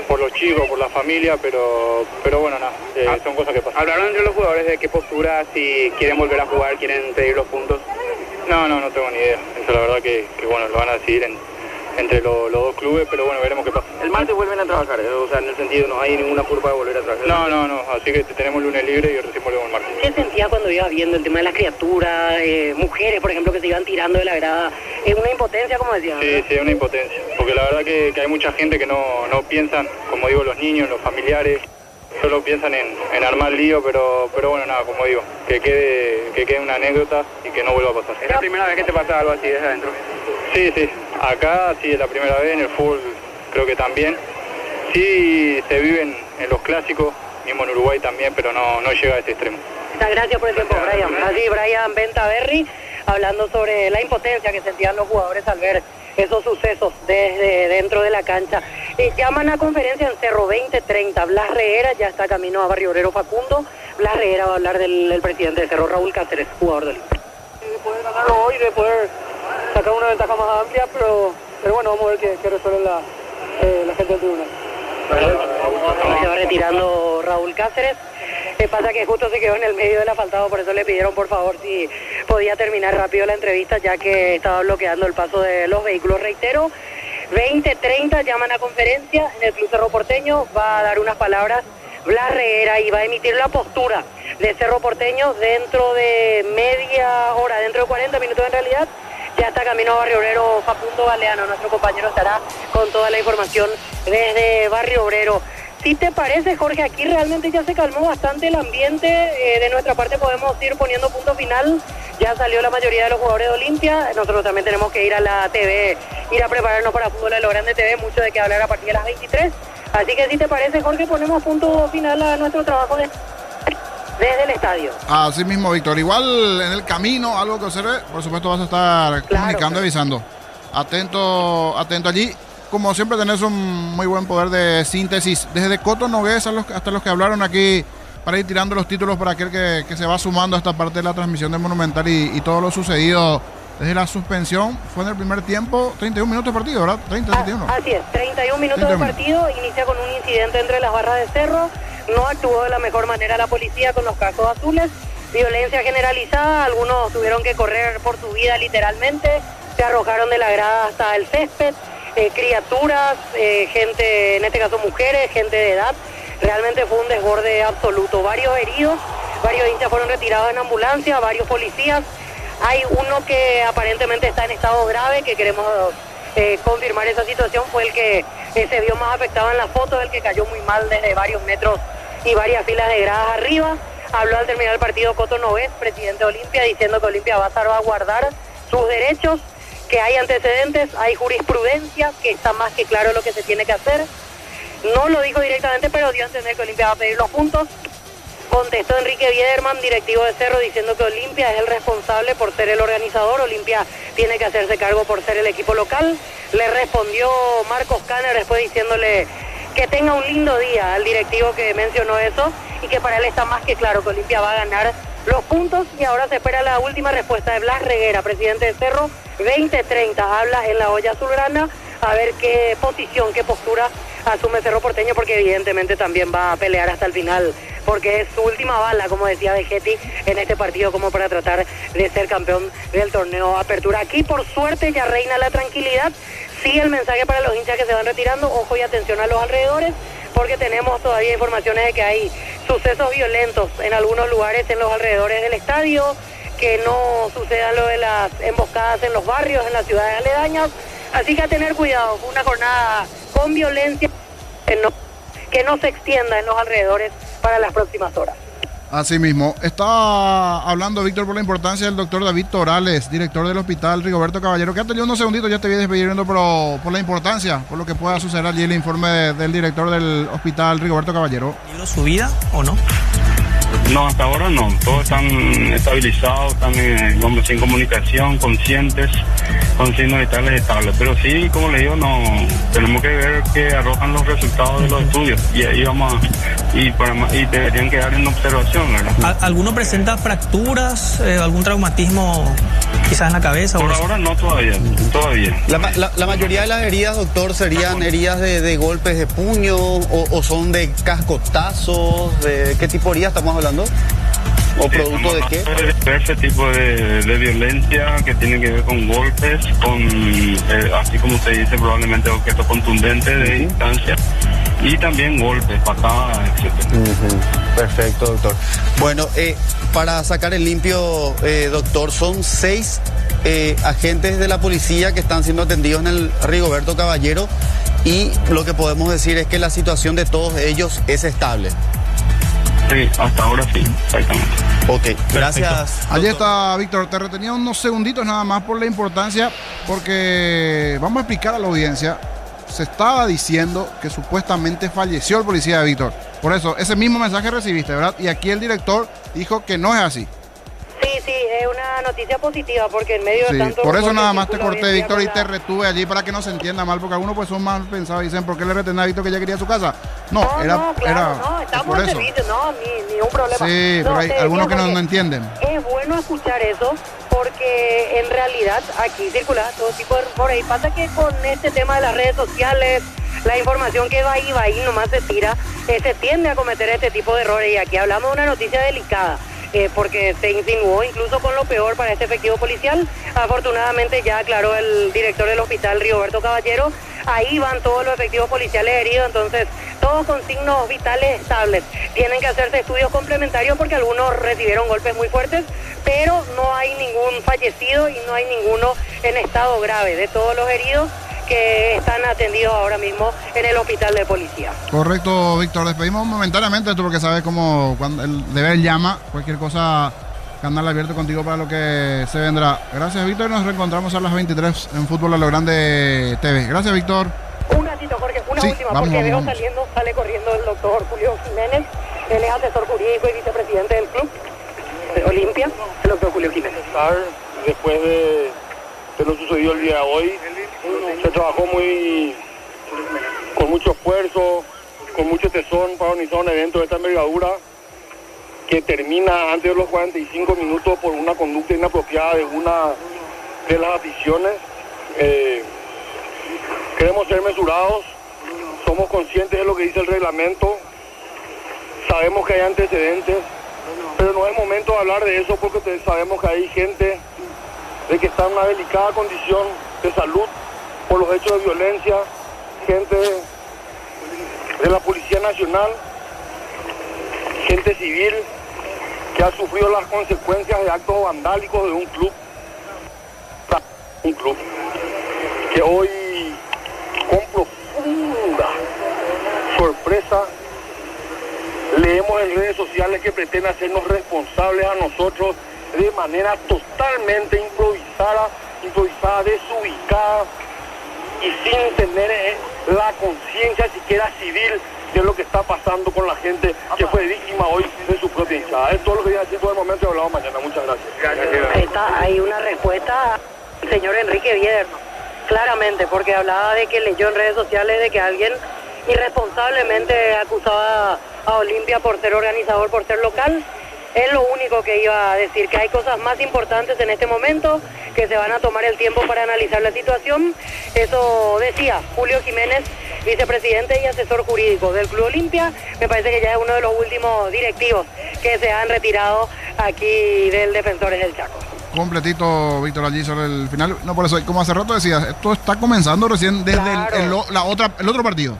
Speaker 6: por los chicos, por la familia, pero bueno, nada, son cosas que pasan.
Speaker 2: ¿Hablaron entre los jugadores de qué postura, si quieren volver a jugar, quieren pedir los puntos?
Speaker 6: No tengo ni idea, eso la verdad que bueno, lo van a decidir entre los dos clubes, pero bueno, veremos qué pasa.
Speaker 2: El martes vuelven a trabajar, o sea, en el sentido no hay ninguna curva de volver a trabajar.
Speaker 6: No, así que tenemos lunes libre y recién volvemos el martes.
Speaker 2: ¿Qué sentía cuando ibas viendo el tema de las criaturas, mujeres, por ejemplo, que se iban tirando de la grada? ¿Es una impotencia, como decían?
Speaker 6: Sí, una impotencia, porque la verdad que hay mucha gente que no piensan, como digo, los niños, los familiares, solo piensan en armar lío, pero bueno, nada, como digo, que quede una anécdota y que no vuelva a pasar.
Speaker 2: ¿Es la primera vez que te pasa algo así desde adentro?
Speaker 6: Sí, acá sí es la primera vez, en el fútbol creo que también. Sí se viven en los clásicos, mismo en Uruguay también, pero no llega a ese extremo.
Speaker 2: Gracias por el tiempo, Brian. Así, Brian Venta Berry, hablando sobre la impotencia que sentían los jugadores al ver esos sucesos desde dentro de la cancha. Llaman a conferencia en Cerro 20:30. Blas Reguera ya está camino a Barrio Obrero Facundo. Blas Reguera va a hablar del presidente de Cerro, Raúl Cáceres, jugador del Olimpia.
Speaker 6: De poder ganarlo hoy, de poder sacar una ventaja más amplia, pero bueno, vamos a ver qué resuelve la gente del tribunal.
Speaker 2: Se va retirando Raúl Cáceres. Pasa que justo se quedó en el medio del asfaltado, por eso le pidieron por favor si podía terminar rápido la entrevista, ya que estaba bloqueando el paso de los vehículos. Reitero, 20:30 llaman a conferencia en el Club Cerro Porteño, va a dar unas palabras Blas Reguera y va a emitir la postura de Cerro Porteño dentro de media hora, dentro de 40 minutos en realidad. Ya está camino a Barrio Obrero Facundo Galeano, nuestro compañero estará con toda la información desde Barrio Obrero. Si te parece, Jorge, aquí realmente ya se calmó bastante el ambiente. De nuestra parte podemos ir poniendo punto final. Ya salió la mayoría de los jugadores de Olimpia. Nosotros también tenemos que ir a la TV, ir a prepararnos para Fútbol de lo Grande TV. Mucho de qué hablar a partir de las 23. Así que si te parece, Jorge, ponemos punto final a nuestro trabajo desde el estadio.
Speaker 11: Así mismo, Víctor. Igual en el camino, algo que observe, por supuesto vas a estar comunicando y avisando. Atento allí. Como siempre tenés un muy buen poder de síntesis. Desde Coto Nogués hasta los que hablaron aquí, para ir tirando los títulos para aquel que se va sumando a esta parte de la transmisión de Monumental y todo lo sucedido desde la suspensión. Fue en el primer tiempo, 31 minutos de partido, ¿verdad? 31.
Speaker 2: Así es, 31 minutos de partido. Inicia con un incidente entre las barras de Cerro. No actuó de la mejor manera la policía con los cascos azules. Violencia generalizada, algunos tuvieron que correr por su vida literalmente. Se arrojaron de la grada hasta el césped. Criaturas, gente, en este caso mujeres, gente de edad. Realmente fue un desborde absoluto. Varios heridos, varios hinchas fueron retirados en ambulancia, varios policías. Hay uno que aparentemente está en estado grave, que queremos confirmar esa situación. Fue el que se vio más afectado en la foto, el que cayó muy mal desde varios metros y varias filas de gradas arriba. Habló al terminar el partido Coto Nogués, presidente de Olimpia, diciendo que Olimpia va a salvaguardar sus derechos, que hay antecedentes, hay jurisprudencia, que está más que claro lo que se tiene que hacer. No lo dijo directamente, pero dio a entender que Olimpia va a pedir los puntos. Contestó Enrique Biederman, directivo de Cerro, diciendo que Olimpia es el responsable por ser el organizador. Olimpia tiene que hacerse cargo por ser el equipo local. Le respondió Marcos Canner después diciéndole que tenga un lindo día al directivo que mencionó eso y que para él está más que claro que Olimpia va a ganar los puntos. Y ahora se espera la última respuesta de Blas Reguera, presidente de Cerro. 20:30 habla en la olla azulgrana, a ver qué posición, qué postura asume Cerro Porteño, porque evidentemente también va a pelear hasta el final, porque es su última bala, como decía Vegetti, en este partido, como para tratar de ser campeón del torneo Apertura. Aquí por suerte ya reina la tranquilidad. Sigue el mensaje para los hinchas que se van retirando, ojo y atención a los alrededores, porque tenemos todavía informaciones de que hay sucesos violentos en algunos lugares en los alrededores del estadio, que no suceda lo de las emboscadas en los barrios, en las ciudades aledañas. Así que a tener cuidado, fue una jornada con violencia que no se extienda en los alrededores para las próximas horas.
Speaker 11: Así mismo. Está hablando, Víctor, por la importancia del doctor David Torales, director del Hospital Rigoberto Caballero. Quédate unos segunditos, ya te voy despidiendo, pero por la importancia, por lo que pueda suceder allí, el informe del director del Hospital Rigoberto Caballero.
Speaker 3: ¿Su vida o no?
Speaker 7: No, hasta ahora no. Todos están estabilizados, están en comunicación, conscientes, con signos vitales estables. Pero sí, como les digo, no tenemos que ver que arrojan los resultados de los estudios. Y ahí vamos y deberían quedar en observación, ¿verdad?
Speaker 3: ¿Alguno presenta fracturas, algún traumatismo quizás en la cabeza?
Speaker 7: Por ahora no, todavía.
Speaker 21: La mayoría de las heridas, doctor, serían heridas de golpes de puño o son de cascotazos. ¿De qué tipo de heridas estamos hablando? ¿O producto de qué?
Speaker 7: Ese tipo de violencia que tiene que ver con golpes, con así como se dice, probablemente objetos contundentes de distancia, y también golpes, patadas, etc.
Speaker 21: Perfecto, doctor. Bueno, para sacar el limpio, doctor, son 6 agentes de la policía que están siendo atendidos en el Rigoberto Caballero, y lo que podemos decir es que la situación de todos ellos es estable.
Speaker 7: Sí, hasta ahora sí, exactamente.
Speaker 21: Ok, gracias.
Speaker 11: Allí está, Víctor. Te retenía unos segunditos nada más por la importancia, porque vamos a explicar a la audiencia. Se estaba diciendo que supuestamente falleció el policía de Víctor. Por eso, ese mismo mensaje recibiste, ¿verdad? Y aquí el director dijo que no es así.
Speaker 2: Sí, Sí, es una noticia positiva porque en medio de tanto...
Speaker 11: Por eso
Speaker 2: rumor
Speaker 11: nada
Speaker 2: que
Speaker 11: más te
Speaker 2: circula
Speaker 11: corté,
Speaker 2: hoy en día
Speaker 11: Víctor, y
Speaker 2: con
Speaker 11: te
Speaker 2: la-
Speaker 11: retuve allí para que no se entienda mal, porque algunos pues son mal pensados y dicen, ¿por qué le retenés a Víctor que ya quería su casa? No,
Speaker 2: No,
Speaker 11: era
Speaker 2: no, estamos
Speaker 11: por
Speaker 2: en
Speaker 11: eso.
Speaker 2: servicio, no, ni un problema.
Speaker 11: Sí,
Speaker 2: No,
Speaker 11: pero hay
Speaker 2: te
Speaker 11: algunos que
Speaker 2: decía
Speaker 11: no
Speaker 2: porque
Speaker 11: entienden.
Speaker 2: Es bueno escuchar eso porque en realidad aquí circula todo tipo de rumores y pasa que con este tema de las redes sociales, la información que va ahí nomás se tira, se tiende a cometer este tipo de errores y aquí hablamos de una noticia delicada. Porque se insinuó incluso con lo peor para este efectivo policial. Afortunadamente ya aclaró el director del hospital, Rigoberto Caballero, ahí van todos los efectivos policiales heridos, entonces todos con signos vitales estables. Tienen que hacerse estudios complementarios porque algunos recibieron golpes muy fuertes, pero no hay ningún fallecido y no hay ninguno en estado grave de todos los heridos que están atendidos ahora mismo en el hospital de policía.
Speaker 11: Correcto, Víctor. Despedimos momentáneamente esto porque sabes cómo cuando el deber llama, cualquier cosa, canal abierto contigo para lo que se vendrá. Gracias, Víctor, y nos reencontramos a las 23 en Fútbol a lo Grande TV. Gracias, Víctor.
Speaker 2: Un ratito, Jorge, una
Speaker 11: Sí,
Speaker 2: última,
Speaker 11: vamos,
Speaker 2: porque
Speaker 11: vamos.
Speaker 2: sale corriendo el doctor Julio Jiménez, él es asesor jurídico y vicepresidente del club de Olimpia, el doctor Julio Jiménez.
Speaker 18: Después de lo sucedido el día de hoy, se trabajó con mucho esfuerzo, con mucho tesón para organizar un evento de esta envergadura que termina antes de los 45 minutos por una conducta inapropiada de una de las aficiones. Queremos ser mesurados, somos conscientes de lo que dice el reglamento, sabemos que hay antecedentes, pero no es momento de hablar de eso porque sabemos que hay gente de que está en una delicada condición de salud por los hechos de violencia, gente de la Policía Nacional, gente civil que ha sufrido las consecuencias de actos vandálicos de un club que hoy con profunda sorpresa leemos en redes sociales que pretende hacernos responsables a nosotros de manera totalmente improvisada, desubicada y sin tener la conciencia siquiera civil de lo que está pasando con la gente que fue víctima hoy de su propia hinchada. Es todo lo que voy a decir por el momento y hablamos mañana. Muchas gracias.
Speaker 2: Hay una respuesta al señor Enrique Biederman, claramente, porque hablaba de que leyó en redes sociales de que alguien irresponsablemente acusaba a Olimpia por ser organizador, por ser local. Es lo único que iba a decir, que hay cosas más importantes en este momento, que se van a tomar el tiempo para analizar la situación. Eso decía Julio Jiménez, vicepresidente y asesor jurídico del Club Olimpia. Me parece que ya es uno de los últimos directivos que se han retirado aquí del Defensores del Chaco.
Speaker 11: Completito, Víctor, allí sobre el final. No, por eso, como hace rato decías, esto está comenzando recién desde
Speaker 2: Claro.
Speaker 11: el otro partido.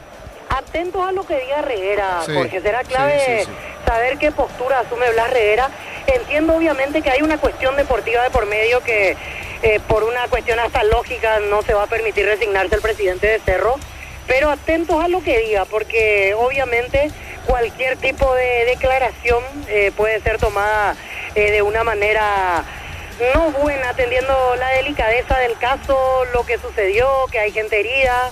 Speaker 2: Atentos a lo que diga Reguera,
Speaker 11: Sí,
Speaker 2: porque será clave
Speaker 11: sí.
Speaker 2: saber qué postura asume Blas Reguera. Entiendo obviamente que hay una cuestión deportiva de por medio que por una cuestión hasta lógica no se va a permitir resignarse el presidente de Cerro, pero atentos a lo que diga, porque obviamente cualquier tipo de declaración puede ser tomada de una manera no buena, atendiendo la delicadeza del caso, lo que sucedió, que hay gente herida.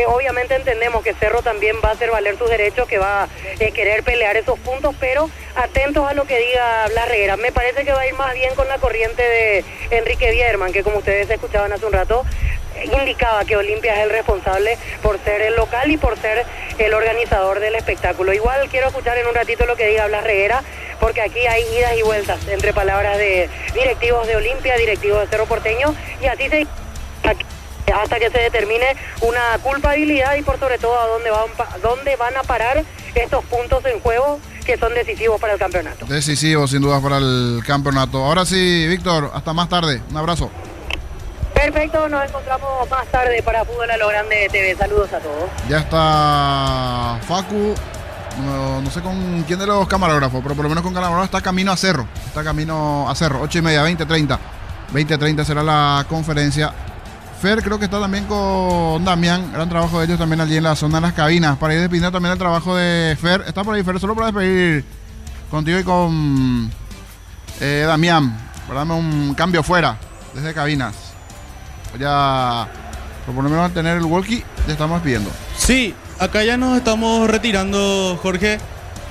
Speaker 2: Obviamente entendemos que Cerro también va a hacer valer sus derechos, que va a querer pelear esos puntos, pero atentos a lo que diga Blas Reguera. Me parece que va a ir más bien con la corriente de Enrique Biederman, que como ustedes escuchaban hace un rato, indicaba que Olimpia es el responsable por ser el local y por ser el organizador del espectáculo. Igual quiero escuchar en un ratito lo que diga Blas Reguera, porque aquí hay idas y vueltas entre palabras de directivos de Olimpia, directivos de Cerro Porteño, y así se hasta que se determine una culpabilidad y por sobre todo a dónde van a parar estos puntos en juego que son decisivos para el campeonato.
Speaker 11: Decisivo, sin duda, para el campeonato. Ahora sí, Víctor, hasta más tarde. Un abrazo.
Speaker 2: Perfecto, nos encontramos más tarde para Fútbol a lo Grande TV. Saludos a todos.
Speaker 11: Ya está Facu, no sé con quién de los camarógrafos, pero por lo menos con camarógrafos está camino a Cerro. 8:30, 20:30. 20:30 será la conferencia. Fer creo que está también con Damián, gran trabajo de ellos también allí en la zona de las cabinas. Para ir despidiendo también el trabajo de Fer. Está por ahí Fer, solo para despedir contigo y con Damián. Para darme un cambio fuera, desde cabinas. Ya, por lo menos al tener el walkie, ya estamos despidiendo.
Speaker 9: Sí, acá ya nos estamos retirando, Jorge.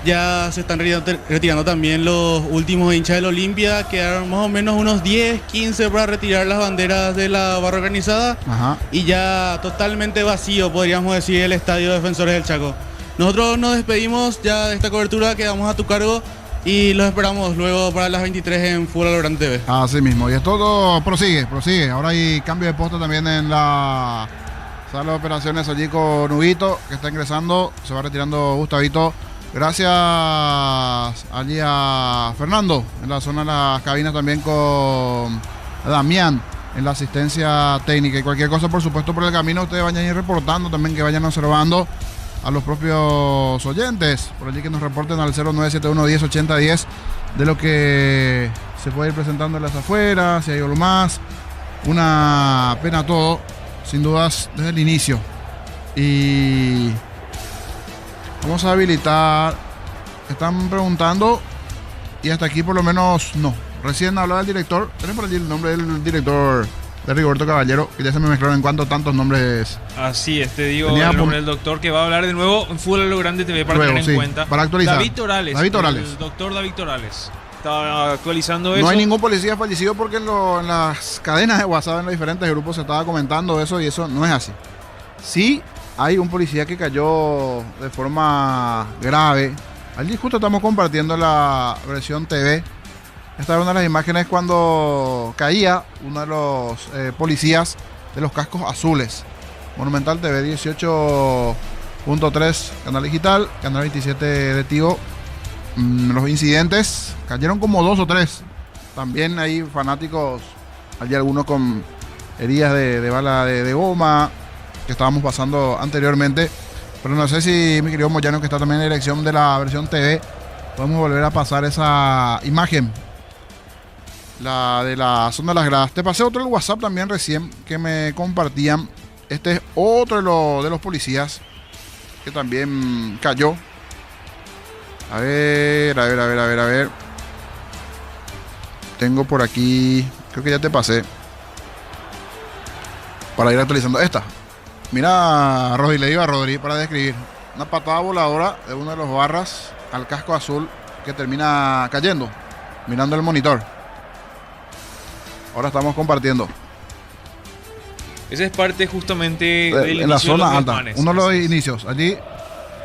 Speaker 9: Ya se están retirando también los últimos hinchas del Olimpia. Quedaron más o menos unos 10, 15 para retirar las banderas de la barra organizada.
Speaker 11: Ajá.
Speaker 9: Y ya totalmente vacío, podríamos decir, el estadio de Defensores del Chaco. Nosotros nos despedimos ya de esta cobertura, quedamos a tu cargo y los esperamos luego para las 23 en Fútbol a lo Grande TV.
Speaker 11: Así mismo, y esto prosigue. Ahora hay cambio de puesto también en la sala de operaciones allí con Huguito, que está ingresando, se va retirando Gustavito. Gracias allí a Fernando en la zona de las cabinas, también con Damián en la asistencia técnica. Y cualquier cosa, por supuesto, por el camino, ustedes vayan a ir reportando también, que vayan observando a los propios oyentes por allí, que nos reporten al 0971 10 80 10 de lo que se puede ir presentando en las afueras, si hay algo más. Una pena todo, sin dudas, desde el inicio. Y vamos a habilitar. Están preguntando y hasta aquí por lo menos no. Recién hablaba el director. ¿Tenés por allí el nombre del director de Rigoberto Caballero? Que ya se me mezclaron en cuanto tantos nombres.
Speaker 5: Así es, te digo el nombre del doctor, que va a hablar de nuevo en Fútbol a lo Grande TV para tener en cuenta.
Speaker 11: Para actualizar.
Speaker 5: David Torales.
Speaker 11: El
Speaker 5: doctor David Torales. Estaba actualizando eso.
Speaker 11: No hay ningún policía fallecido porque en las cadenas de WhatsApp, en los diferentes grupos, se estaba comentando eso, y eso no es así. Sí, hay un policía que cayó de forma grave. Allí justo estamos compartiendo la versión TV. Esta es una de las imágenes cuando caía uno de los policías de los cascos azules. Monumental TV 18.3, canal digital, canal 27 de Tigo. Los incidentes cayeron como 2 o 3. También hay fanáticos, allí algunos con heridas de bala de goma, que estábamos pasando anteriormente. Pero no sé si mi querido Moyano, que está también en la dirección de la versión TV, podemos volver a pasar esa imagen, la de la zona de las gradas. Te pasé otro el WhatsApp también recién que me compartían. Este es otro de los policías que también cayó. A ver. Tengo por aquí, creo que ya te pasé, para ir actualizando esta. Mira, Rodri, le iba a Rodri para describir una patada voladora de uno de los barras al casco azul, que termina cayendo, mirando el monitor. Ahora estamos compartiendo.
Speaker 5: Esa es parte justamente del
Speaker 11: en la zona
Speaker 5: de
Speaker 11: alta. Uno de los inicios. Allí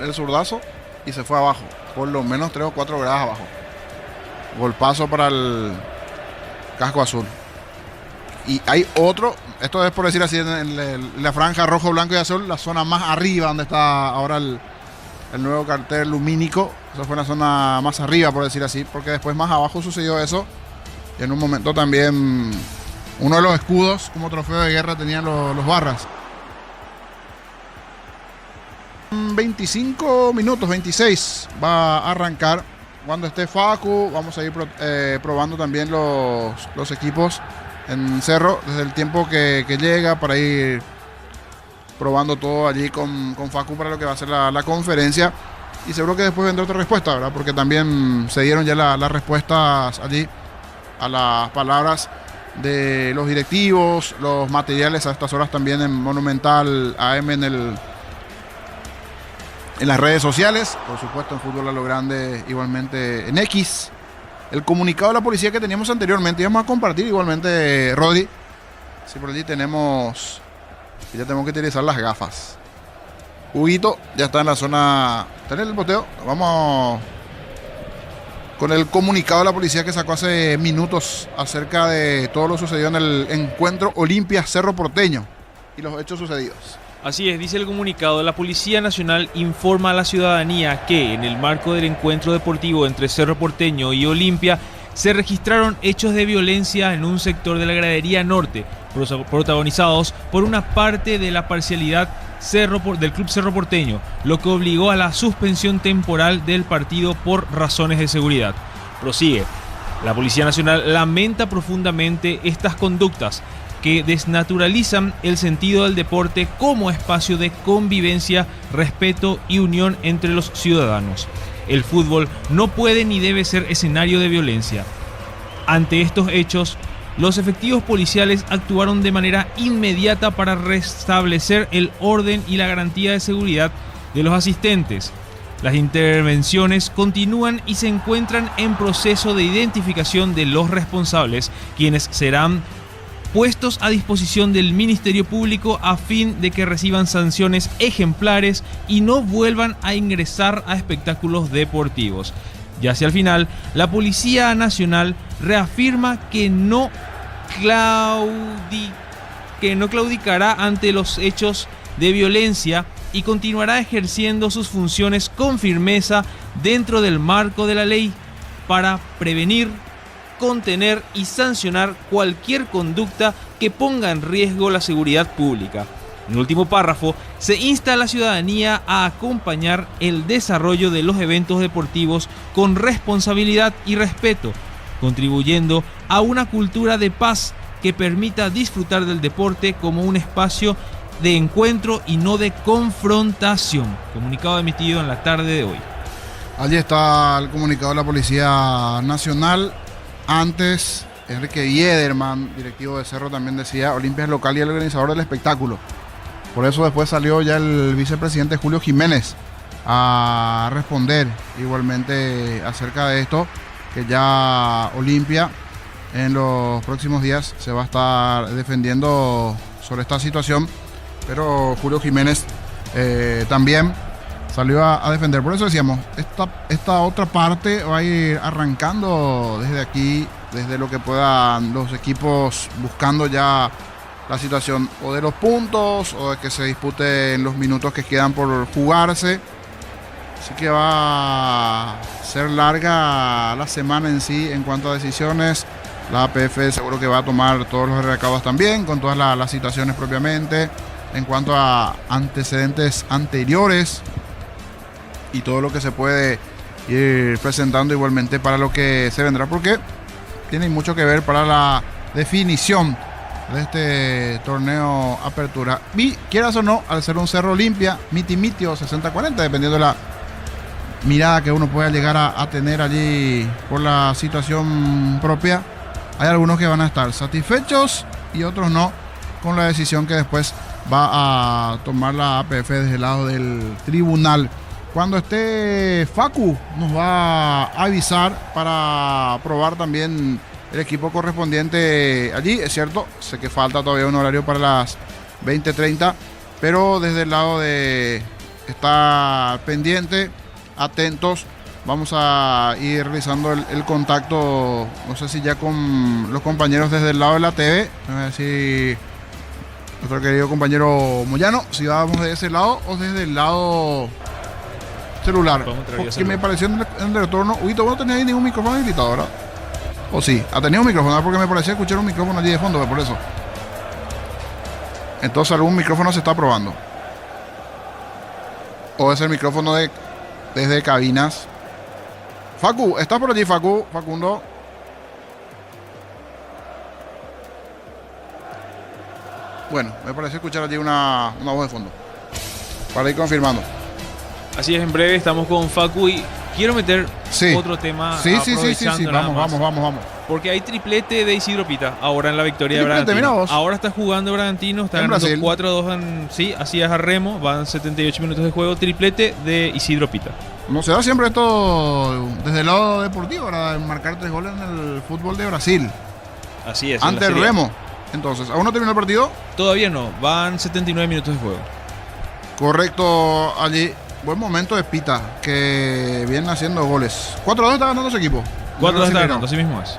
Speaker 11: el zurdazo y se fue abajo. Por lo menos 3 o 4 gradas abajo. Golpazo para el casco azul. Y hay otro, esto es por decir así, en la franja rojo, blanco y azul, la zona más arriba donde está ahora el nuevo cartel lumínico. Esa fue la zona más arriba, por decir así, porque después más abajo sucedió eso. Y en un momento también uno de los escudos como trofeo de guerra tenían los barras. 25 minutos, 26 va a arrancar. Cuando esté Facu, vamos a ir probando también los equipos en Cerro, desde el tiempo que llega, para ir probando todo allí con Facu para lo que va a ser la conferencia. Y seguro que después vendrá otra respuesta, ¿verdad? Porque también se dieron ya las respuestas allí a las palabras de los directivos, los materiales a estas horas también en Monumental AM, en las redes sociales, por supuesto en Fútbol a lo Grande, igualmente en X. El comunicado de la policía que teníamos anteriormente, íbamos a compartir igualmente, Rodri. Sí, por allí tenemos, ya tenemos que utilizar las gafas. Huguito ya está en la zona, está en el boteo. Vamos con el comunicado de la policía que sacó hace minutos acerca de todo lo sucedido en el encuentro Olimpia Cerro Porteño y los hechos sucedidos.
Speaker 5: Así es, dice el comunicado, la Policía Nacional informa a la ciudadanía que en el marco del encuentro deportivo entre Cerro Porteño y Olimpia se registraron hechos de violencia en un sector de la gradería norte, protagonizados por una parte de la parcialidad del Club Cerro Porteño, lo que obligó a la suspensión temporal del partido por razones de seguridad. Prosigue, la Policía Nacional lamenta profundamente estas conductas que desnaturalizan el sentido del deporte como espacio de convivencia, respeto y unión entre los ciudadanos. El fútbol no puede ni debe ser escenario de violencia. Ante estos hechos, los efectivos policiales actuaron de manera inmediata para restablecer el orden y la garantía de seguridad de los asistentes. Las intervenciones continúan y se encuentran en proceso de identificación de los responsables, quienes serán puestos a disposición del Ministerio Público a fin de que reciban sanciones ejemplares y no vuelvan a ingresar a espectáculos deportivos. Ya hacia el final, la Policía Nacional reafirma que no claudicará ante los hechos de violencia y continuará ejerciendo sus funciones con firmeza dentro del marco de la ley para prevenir, contener y sancionar cualquier conducta que ponga en riesgo la seguridad pública. En el último párrafo, se insta a la ciudadanía a acompañar el desarrollo de los eventos deportivos con responsabilidad y respeto, contribuyendo a una cultura de paz que permita disfrutar del deporte como un espacio de encuentro y no de confrontación. Comunicado emitido en la tarde de hoy.
Speaker 11: Allí está el comunicado de la Policía Nacional. Antes, Enrique Biederman, directivo de Cerro, también decía: Olimpia es local y el organizador del espectáculo. Por eso después salió ya el vicepresidente Julio Jiménez a responder igualmente acerca de esto, que ya Olimpia en los próximos días se va a estar defendiendo sobre esta situación, pero Julio Jiménez también salió a defender. Por eso decíamos, esta otra parte va a ir arrancando desde aquí, desde lo que puedan los equipos, buscando ya la situación o de los puntos o de que se disputen los minutos que quedan por jugarse. Así que va a ser larga la semana en sí en cuanto a decisiones. La APF seguro que va a tomar todos los recaudos también, con todas las situaciones propiamente, en cuanto a antecedentes anteriores y todo lo que se puede ir presentando igualmente para lo que se vendrá, porque tiene mucho que ver para la definición de este torneo Apertura. Y quieras o no, al ser un Cerro Olimpia, miti o 60-40, dependiendo de la mirada que uno pueda llegar a tener allí por la situación propia, hay algunos que van a estar satisfechos y otros no con la decisión que después va a tomar la APF desde el lado del tribunal. Cuando esté Facu nos va a avisar para probar también el equipo correspondiente allí. Es cierto, sé que falta todavía un horario para las 20:30, pero desde el lado de estar pendiente, atentos, vamos a ir realizando el contacto, no sé si ya con los compañeros desde el lado de la TV, a ver si nuestro querido compañero Moyano, si vamos de ese lado o desde el lado celular. Porque me pareció en el retorno, Huguito, vos no tenés ahí ningún micrófono habilitado, ¿verdad? O sí, ha tenido un micrófono, porque me parecía escuchar un micrófono allí de fondo, por eso. Entonces algún micrófono se está probando. O es el micrófono desde cabinas. Facu, ¿estás por allí, Facundo? Bueno, me pareció escuchar allí una voz de fondo. Para ir confirmando.
Speaker 5: Así es, en breve estamos con Facu y quiero meter otro tema.
Speaker 11: Sí. Vamos.
Speaker 5: Porque hay triplete de Isidro Pita ahora en la victoria de Bragantino. Ahora está jugando Bragantino, está ganando 4-2 sí, así es a Remo, van 78 minutos de juego, triplete de Isidro Pita.
Speaker 11: No se da siempre esto desde el lado deportivo, para marcar 3 goles en el fútbol de Brasil.
Speaker 5: Así es.
Speaker 11: Ante Remo. Entonces, ¿aún no terminó el partido?
Speaker 5: Todavía no, van 79 minutos de juego.
Speaker 11: Correcto, allí. Buen momento de Pita, que viene haciendo goles. 4-2 está ganando su equipo.
Speaker 5: 4-2 está ganando, así mismo es.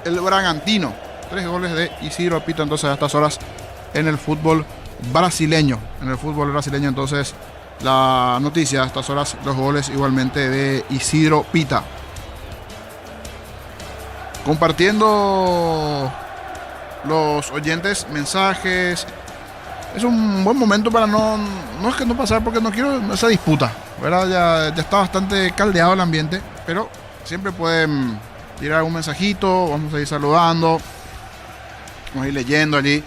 Speaker 11: El Bragantino. 3 goles de Isidro Pita entonces a estas horas en el fútbol brasileño. Entonces la noticia a estas horas, los goles igualmente de Isidro Pita. Compartiendo los oyentes mensajes. Es un buen momento para no es que no pasar, porque no quiero esa disputa, ¿verdad? Ya está bastante caldeado el ambiente, pero siempre pueden tirar algún mensajito, vamos a ir saludando, vamos a ir leyendo allí.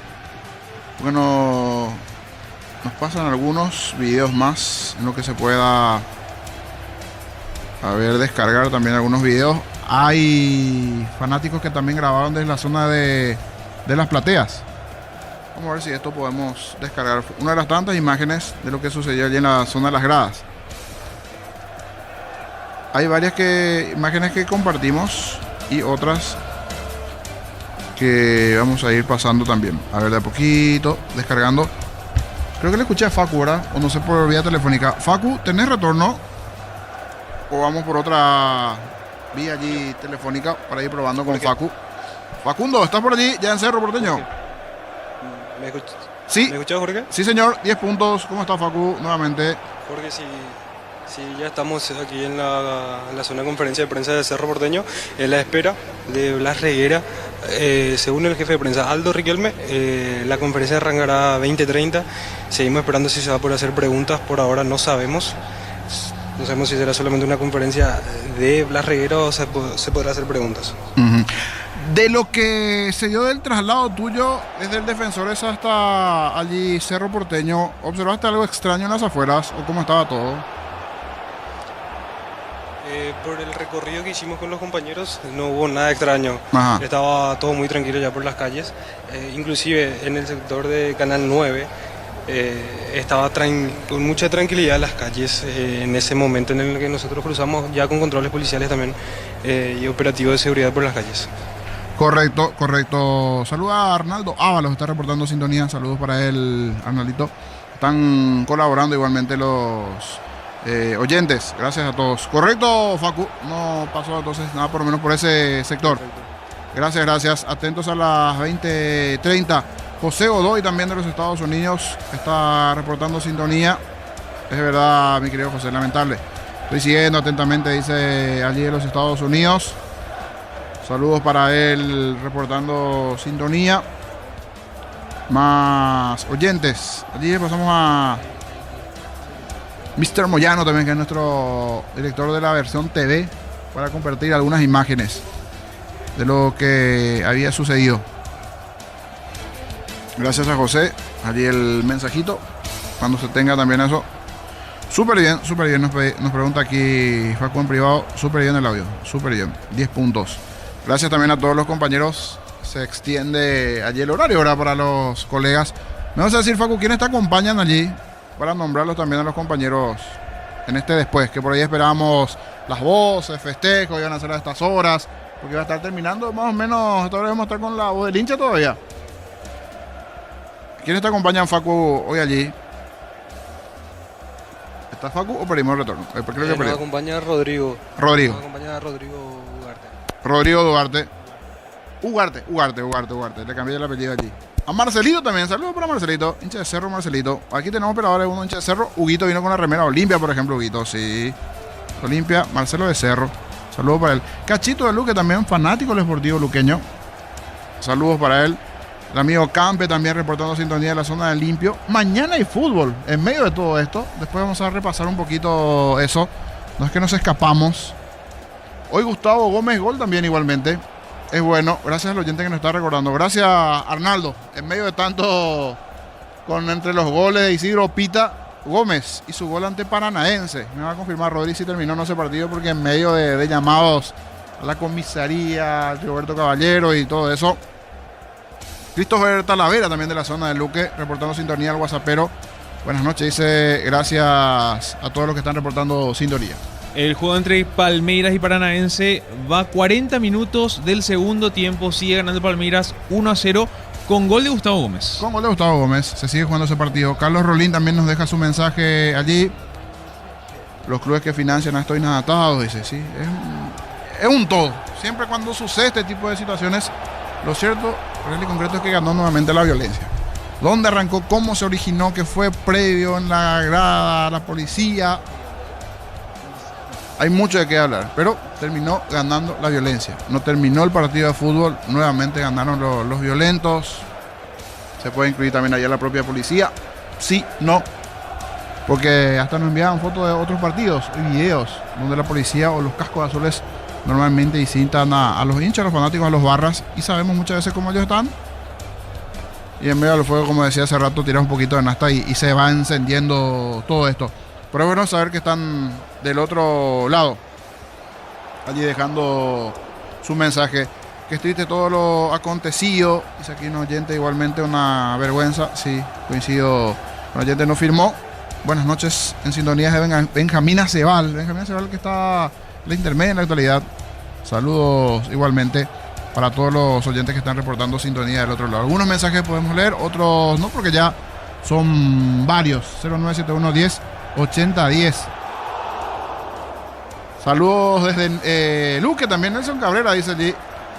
Speaker 11: Bueno, nos pasan algunos videos más en lo que se pueda descargar también algunos videos. Hay fanáticos que también grabaron desde la zona de las plateas. Vamos a ver si esto podemos descargar. Una de las tantas imágenes de lo que sucedió allí en la zona de las gradas. hay varias imágenes que compartimos y otras que vamos a ir pasando también. A ver, de a poquito, descargando. Creo que le escuché a Facu, ¿verdad? O no sé, por vía telefónica. Facu, ¿tenés retorno? ¿O vamos por otra vía allí telefónica para ir probando con Facu? Facundo, ¿estás por allí ya en Cerro Porteño?
Speaker 12: ¿Me escuchas?
Speaker 11: Sí.
Speaker 12: ¿Me escuchas, Jorge?
Speaker 11: Sí, señor. 10 puntos. ¿Cómo está, Facu? Nuevamente.
Speaker 12: Jorge, sí, ya estamos aquí en la zona de conferencia de prensa de Cerro Porteño, en la espera de Blas Reguera. Según el jefe de prensa, Aldo Riquelme, la conferencia arrancará a 20:30. Seguimos esperando si se va a poder hacer preguntas. Por ahora no sabemos. No sabemos si será solamente una conferencia de Blas Reguera o se podrá hacer preguntas.
Speaker 11: De lo que se dio del traslado tuyo desde el Defensores hasta allí Cerro Porteño, ¿observaste algo extraño en las afueras o cómo estaba todo?
Speaker 12: Por el recorrido que hicimos con los compañeros no hubo nada extraño.
Speaker 11: Ajá.
Speaker 12: Estaba todo muy tranquilo ya por las calles. Inclusive en el sector de Canal 9 estaba con mucha tranquilidad las calles en ese momento en el que nosotros cruzamos ya con controles policiales también y operativos de seguridad por las calles.
Speaker 11: Correcto, correcto. Saluda a Arnaldo Ábalos, está reportando sintonía. Saludos para él, Arnaldito. Están colaborando igualmente los oyentes. Gracias a todos. Correcto, Facu. No pasó entonces nada por lo menos por ese sector. Gracias, gracias. Atentos a las 20:30. José Godoy también de los Estados Unidos está reportando sintonía. Es verdad, mi querido José, lamentable. Estoy siguiendo atentamente, dice allí de los Estados Unidos. Saludos para él reportando sintonía. Más oyentes. Allí pasamos a Mr. Moyano también, que es nuestro director de la versión TV, para compartir algunas imágenes de lo que había sucedido. Gracias a José. Allí el mensajito. Cuando se tenga también eso. Súper bien, súper bien. Nos pregunta aquí Facu en privado. Súper bien el audio. Súper bien. 10 puntos. Gracias también a todos los compañeros. Se extiende allí el horario ahora para los colegas. Me vas a decir, Facu, ¿quiénes te acompañan allí? Para nombrarlos también a los compañeros en este después. Que por ahí esperábamos las voces, festejos, iban a ser a estas horas. Porque va a estar terminando más o menos. Hasta ahora vamos a estar con la voz del hincha todavía. ¿Quiénes te acompañan, Facu, hoy allí? ¿Está Facu o perdimos el retorno? Creo que
Speaker 12: nos acompaña Rodrigo.
Speaker 11: Rodrigo.
Speaker 12: Nos acompaña Rodrigo Ugarte.
Speaker 11: Rodrigo Duarte. Ugarte. Le cambié el apellido allí. A Marcelito también. Saludos para Marcelito. Hincha de Cerro, Marcelito. Aquí tenemos operadores, uno hincha de Cerro. Huguito vino con la remera Olimpia, por ejemplo, Huguito. Sí. Olimpia, Marcelo de Cerro. Saludos para él. Cachito de Luque también, fanático del Sportivo luqueño. Saludos para él. El amigo Campe también reportando sintonía de la zona del Limpio. Mañana hay fútbol en medio de todo esto. Después vamos a repasar un poquito eso. No es que nos escapamos. Hoy Gustavo Gómez gol también igualmente. Es bueno. Gracias al oyente que nos está recordando. Gracias, Arnaldo. En medio de tanto entre los goles de Isidro Pita Gómez y su gol ante Paranaense. Me va a confirmar Rodríguez si terminó no ese partido, porque en medio de llamados a la comisaría, Roberto Caballero y todo eso. Christopher Talavera también de la zona de Luque, reportando sintonía al WhatsAppero. Buenas noches, dice, gracias a todos los que están reportando sintonía.
Speaker 5: El juego entre Palmeiras y Paranaense va 40 minutos del segundo tiempo. Sigue ganando Palmeiras 1-0 con gol de Gustavo Gómez.
Speaker 11: Con gol de Gustavo Gómez. Se sigue jugando ese partido. Carlos Rolín también nos deja su mensaje allí. Los clubes que financian a estos inadaptados, dice, sí. Es un todo. Siempre cuando sucede este tipo de situaciones, lo cierto, real y concreto, es que ganó nuevamente la violencia. ¿Dónde arrancó? ¿Cómo se originó? ¿Qué fue previo en la grada, la policía? Hay mucho de qué hablar, pero terminó ganando la violencia. No terminó el partido de fútbol, nuevamente ganaron los violentos. Se puede incluir también allá la propia policía. Sí, no. Porque hasta nos enviaban fotos de otros partidos y videos donde la policía o los cascos azules normalmente incitan a los hinchas, a los fanáticos, a los barras, y sabemos muchas veces cómo ellos están. Y en medio del fuego, como decía hace rato, tiras un poquito de nafta y se va encendiendo todo esto. Pero es bueno saber que están del otro lado, allí dejando su mensaje. Que es triste todo lo acontecido. Dice aquí un oyente, igualmente una vergüenza. Sí, coincido. El oyente no firmó. Buenas noches, en sintonía de Benjamín Acebal. Benjamín Acebal, que está la intermedia en la actualidad. Saludos igualmente para todos los oyentes que están reportando sintonía del otro lado. Algunos mensajes podemos leer, otros no, porque ya son varios. 0971 10 8010. Saludos desde Luque, también Nelson Cabrera dice allí.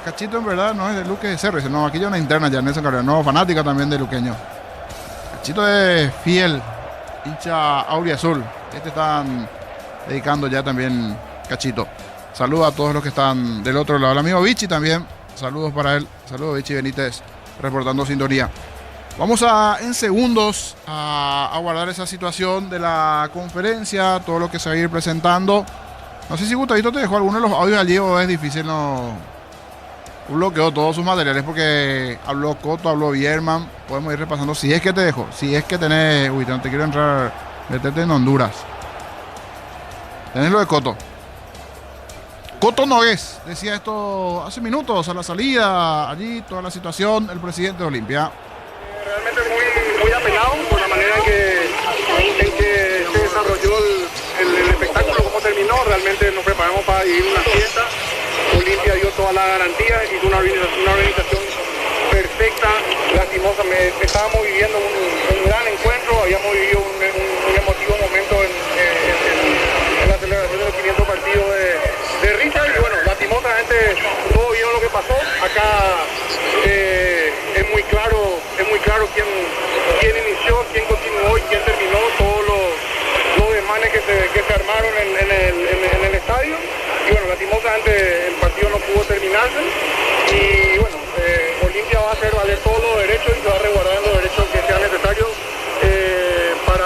Speaker 11: Cachito en verdad no es de Luque de Cerro. Dice, no, aquí ya una interna ya, Nelson Cabrera. No, fanática también de luqueño. Cachito es fiel, hincha auriazul. Están dedicando ya también Cachito. Saludos a todos los que están del otro lado. El amigo Vichy también. Saludos para él. Saludos Vichy Benítez, reportando sintonía. Vamos en segundos a guardar esa situación de la conferencia, todo lo que se va a ir presentando. No sé si Gustavito te dejó alguno de los audios allí o es difícil, no. Bloqueó todos sus materiales porque habló Coto, habló Bierman. Podemos ir repasando si es que te dejo, si es que tenés. Uy, no te quiero entrar, meterte en Honduras. Tenés lo de Coto. Coto Nogués decía esto hace minutos a la salida, allí toda la situación, el presidente de Olimpia.
Speaker 6: Realmente muy apenado por la manera en que se desarrolló el espectáculo, cómo terminó. Realmente nos preparamos para ir a una fiesta. Olimpia dio toda la garantía, hizo una organización perfecta. Lastimosamente estábamos viviendo un gran encuentro, habíamos vivido un emotivo momento en la celebración de los 500 partidos de Richard. Y bueno, lastimosamente todos vieron lo que pasó. Acá es muy claro quién inició, quién continuó y quién terminó todos los desmanes que se armaron en el estadio. Y bueno, lastimosamente el partido no pudo terminarse. Y bueno, Olimpia va a hacer valer todos los derechos y se va a resguardar los derechos que sean necesarios para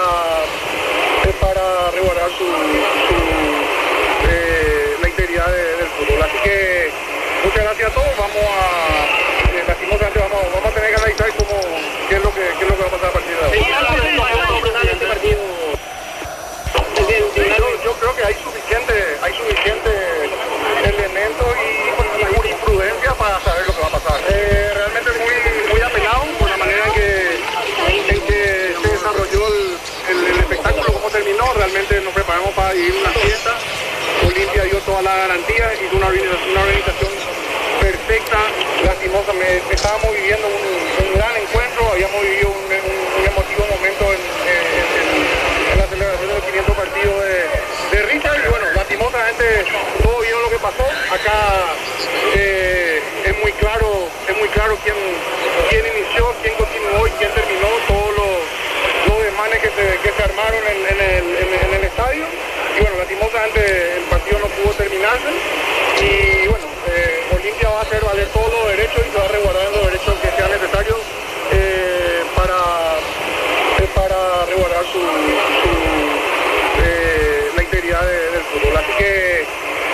Speaker 6: resguardar la integridad del fútbol. Así que muchas gracias a todos. Lastimosamente vamos a tener que analizar qué es lo que va a pasar a partir de ahora. Yo creo que hay suficiente elementos y la jurisprudencia para saber lo que va a pasar. Realmente muy apenado por la manera en que se desarrolló el espectáculo, cómo terminó. Realmente nos preparamos para ir a una fiesta. Olimpia dio toda la garantía, hizo una organización perfecta. Lastimosamente estábamos viviendo un gran encuentro, habíamos vivido un emotivo momento en la celebración de los 500 partidos de Richard. Y bueno, lastimosamente todos vieron lo que pasó. Acá es muy claro quién inició, quién continuó y quién terminó todos los desmanes que se armaron en el estadio. Y bueno, lastimosamente el partido no pudo terminarse. Y bueno, Olimpia va a hacer valer todos los derechos y se va a resguardar los derechos que sean necesarios para resguardar la integridad del fútbol. Así que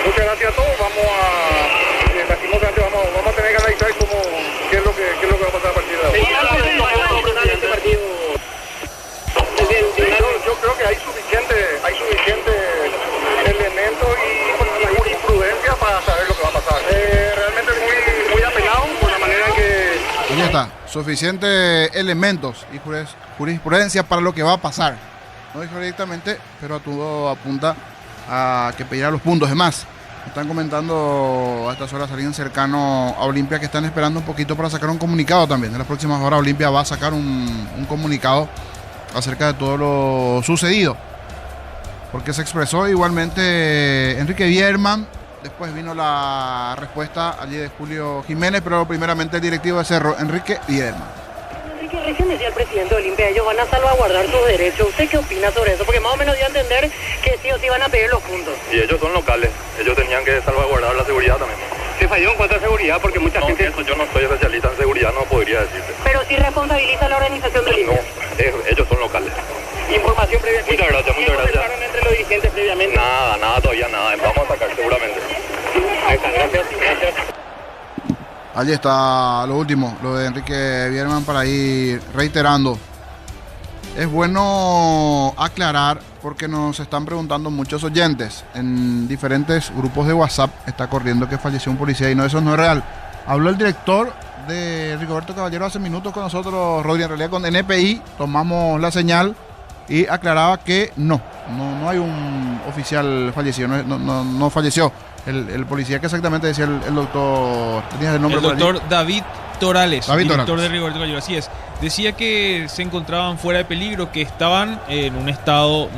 Speaker 6: muchas gracias a todos. Lastimosamente vamos a tener que analizar qué es lo que va a pasar a partir de ahora. Yo creo que hay suficiente elementos y la jurisprudencia para saber lo que va a pasar. Realmente muy apenado por la manera en que...
Speaker 11: Ahí está, suficientes elementos y jurisprudencia para lo que va a pasar. No dijo directamente, pero todo apunta a que pedirá los puntos. Es más, están comentando a estas horas alguien cercano a Olimpia que están esperando un poquito para sacar un comunicado también. En las próximas horas Olimpia va a sacar un comunicado acerca de todo lo sucedido, porque se expresó igualmente Enrique Bierman. Después vino la respuesta allí de Julio Jiménez, pero primeramente el directivo de Cerro, Enrique Bierman.
Speaker 2: Enrique, recién decía el presidente de Olimpia, ellos van a salvaguardar sus derechos. ¿Usted qué opina sobre eso? Porque más o menos dio a entender que sí o sí van a pedir los puntos.
Speaker 18: Y ellos son locales, ellos tenían que salvaguardar la seguridad también.
Speaker 6: Se falló en cuanto a seguridad porque mucha gente...
Speaker 18: Eso yo no soy especialista en seguridad, no podría decirte.
Speaker 2: Pero sí responsabiliza la organización de Olimpia.
Speaker 18: No, ellos son locales.
Speaker 6: Información previa.
Speaker 18: Muchas gracias.
Speaker 6: Entre los dirigentes previamente?
Speaker 18: Nada, todavía nada. Vamos a sacar seguramente.
Speaker 6: Gracias.
Speaker 11: Allí está lo último, lo de Enrique Bierman, para ir reiterando. Es bueno aclarar porque nos están preguntando muchos oyentes. En diferentes grupos de WhatsApp está corriendo que falleció un policía y no, eso no es real. Habló el director de Rigoberto Caballero hace minutos con nosotros, Rodri. En realidad con NPI tomamos la señal y aclaraba que no No hay un oficial fallecido, no falleció. El policía que exactamente decía el doctor, ¿tenías el nombre?
Speaker 5: El doctor David Torales, director
Speaker 11: Torales.
Speaker 5: de Rigoberto Caballero, así es. Decía que se encontraban fuera de peligro, que estaban en un estado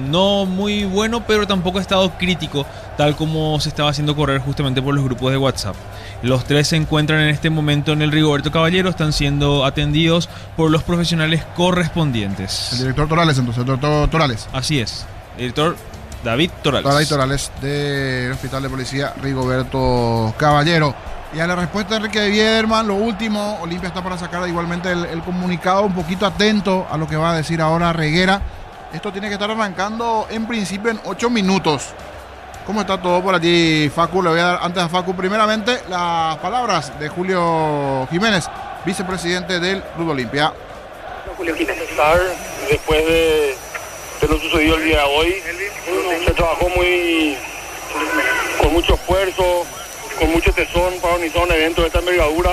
Speaker 5: no muy bueno, pero tampoco estado crítico, tal como se estaba haciendo correr justamente por los grupos de WhatsApp. Los 3 se encuentran en este momento en el Rigoberto Caballero, están siendo atendidos por los profesionales correspondientes.
Speaker 11: El director Torales, entonces, el doctor Torales.
Speaker 5: Así es, el director David Torales.
Speaker 11: David Torales del Hospital de Policía Rigoberto Caballero. Y a la respuesta de Enrique Biederman, lo último, Olimpia está para sacar igualmente el comunicado, un poquito atento a lo que va a decir ahora Reguera. Esto tiene que estar arrancando en principio en 8 minutos. ¿Cómo está todo por allí, Facu? Le voy a dar antes a Facu primeramente las palabras de Julio Jiménez, vicepresidente del Club Olimpia.
Speaker 18: Julio Jiménez. Después de lo sucedido el día de hoy, se trabajó con mucho esfuerzo, con mucho tesón para organizar un evento de esta envergadura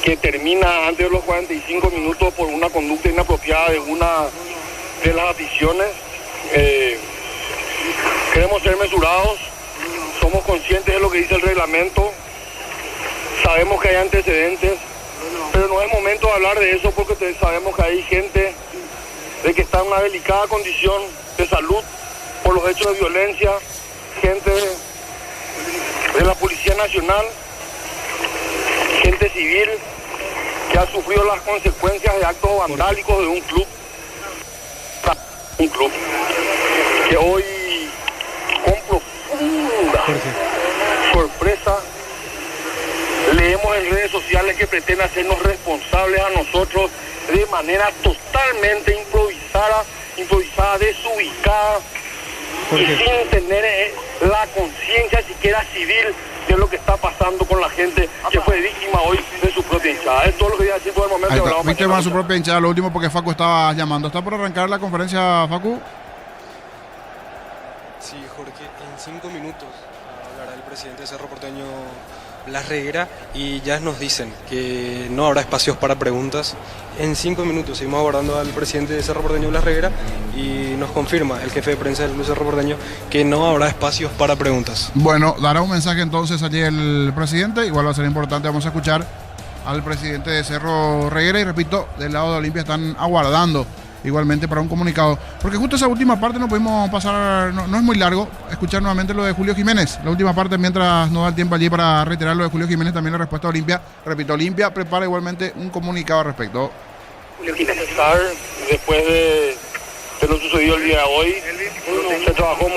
Speaker 18: que termina antes de los 45 minutos por una conducta inapropiada de una de las aficiones. Queremos ser mesurados, somos conscientes de lo que dice el reglamento, sabemos que hay antecedentes, pero no es momento de hablar de eso porque sabemos que hay gente de que está en una delicada condición de salud por los hechos de violencia, gente de la Policía Nacional, gente civil que ha sufrido las consecuencias de actos vandálicos de un club que hoy con profunda sorpresa leemos en redes sociales que pretende hacernos responsables a nosotros de manera totalmente improvisada, desubicada y sin tener la conciencia siquiera civil de lo que está pasando con la gente que fue víctima hoy de su propia hinchada. Es todo lo que voy a decir por el momento.
Speaker 11: Víctima de su propia hinchada, lo último porque Facu estaba llamando. ¿Está por arrancar la conferencia, Facu?
Speaker 12: Sí, Jorge, en 5 minutos hablará el presidente de Cerro Porteño, Blas Reguera, y ya nos dicen que no habrá espacios para preguntas. En 5 minutos seguimos abordando al presidente de Cerro Porteño, Blas Reguera, y nos confirma el jefe de prensa del Club Cerro Porteño que no habrá espacios para preguntas.
Speaker 11: Bueno, dará un mensaje entonces allí el presidente, igual va a ser importante, vamos a escuchar al presidente de Cerro Reguera y repito, del lado de Olimpia están aguardando igualmente para un comunicado, porque justo esa última parte no pudimos pasar, no es muy largo, escuchar nuevamente lo de Julio Jiménez, la última parte mientras nos da el tiempo allí para reiterar lo de Julio Jiménez, también la respuesta de Olimpia, repito, Olimpia prepara igualmente un comunicado al respecto.
Speaker 18: Julio Jiménez. Después de lo sucedido el día de hoy, se trabajó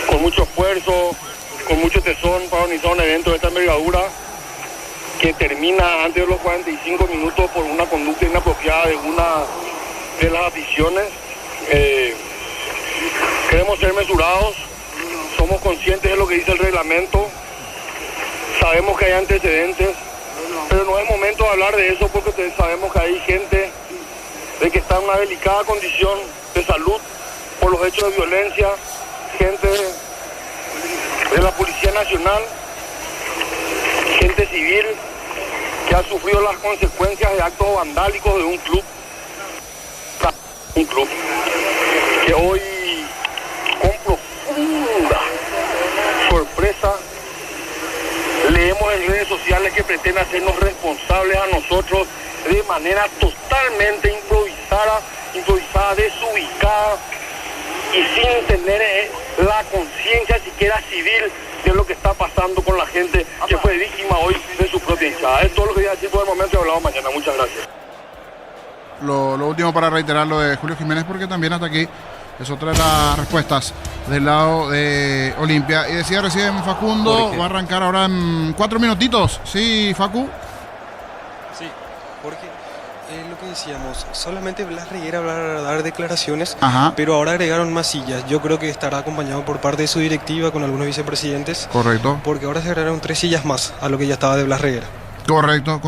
Speaker 18: con mucho esfuerzo, con mucho tesón para organizar un evento de esta envergadura que termina antes de los 45 minutos por una conducta inapropiada de una de las aficiones. Queremos ser mesurados, somos conscientes de lo que dice el reglamento, sabemos que hay antecedentes, pero no es momento de hablar de eso porque sabemos que hay gente de que está en una delicada condición de salud por los hechos de violencia, gente de la Policía Nacional, gente civil que ha sufrido las consecuencias de actos vandálicos de un club que hoy con profunda sorpresa leemos en redes sociales que pretende hacernos responsables a nosotros de manera totalmente improvisada, desubicada y sin tener la conciencia siquiera civil de lo que está pasando con la gente que fue víctima hoy de su propia hinchada. Es todo lo que voy a decir por el momento y hablamos mañana. Muchas gracias.
Speaker 11: Lo último para reiterar lo de Julio Jiménez porque también hasta aquí es otra de las respuestas del lado de Olimpia. Y decía recién Facundo, Jorge, va a arrancar ahora en 4 minutitos. Sí, Facu.
Speaker 12: Sí, Jorge. Lo que decíamos, solamente Blas Reguera va a dar declaraciones, pero ahora agregaron más sillas. Yo creo que estará acompañado por parte de su directiva con algunos vicepresidentes.
Speaker 11: Correcto.
Speaker 12: Porque ahora se agregaron 3 sillas más a lo que ya estaba de Blas Reguera.
Speaker 11: Correcto,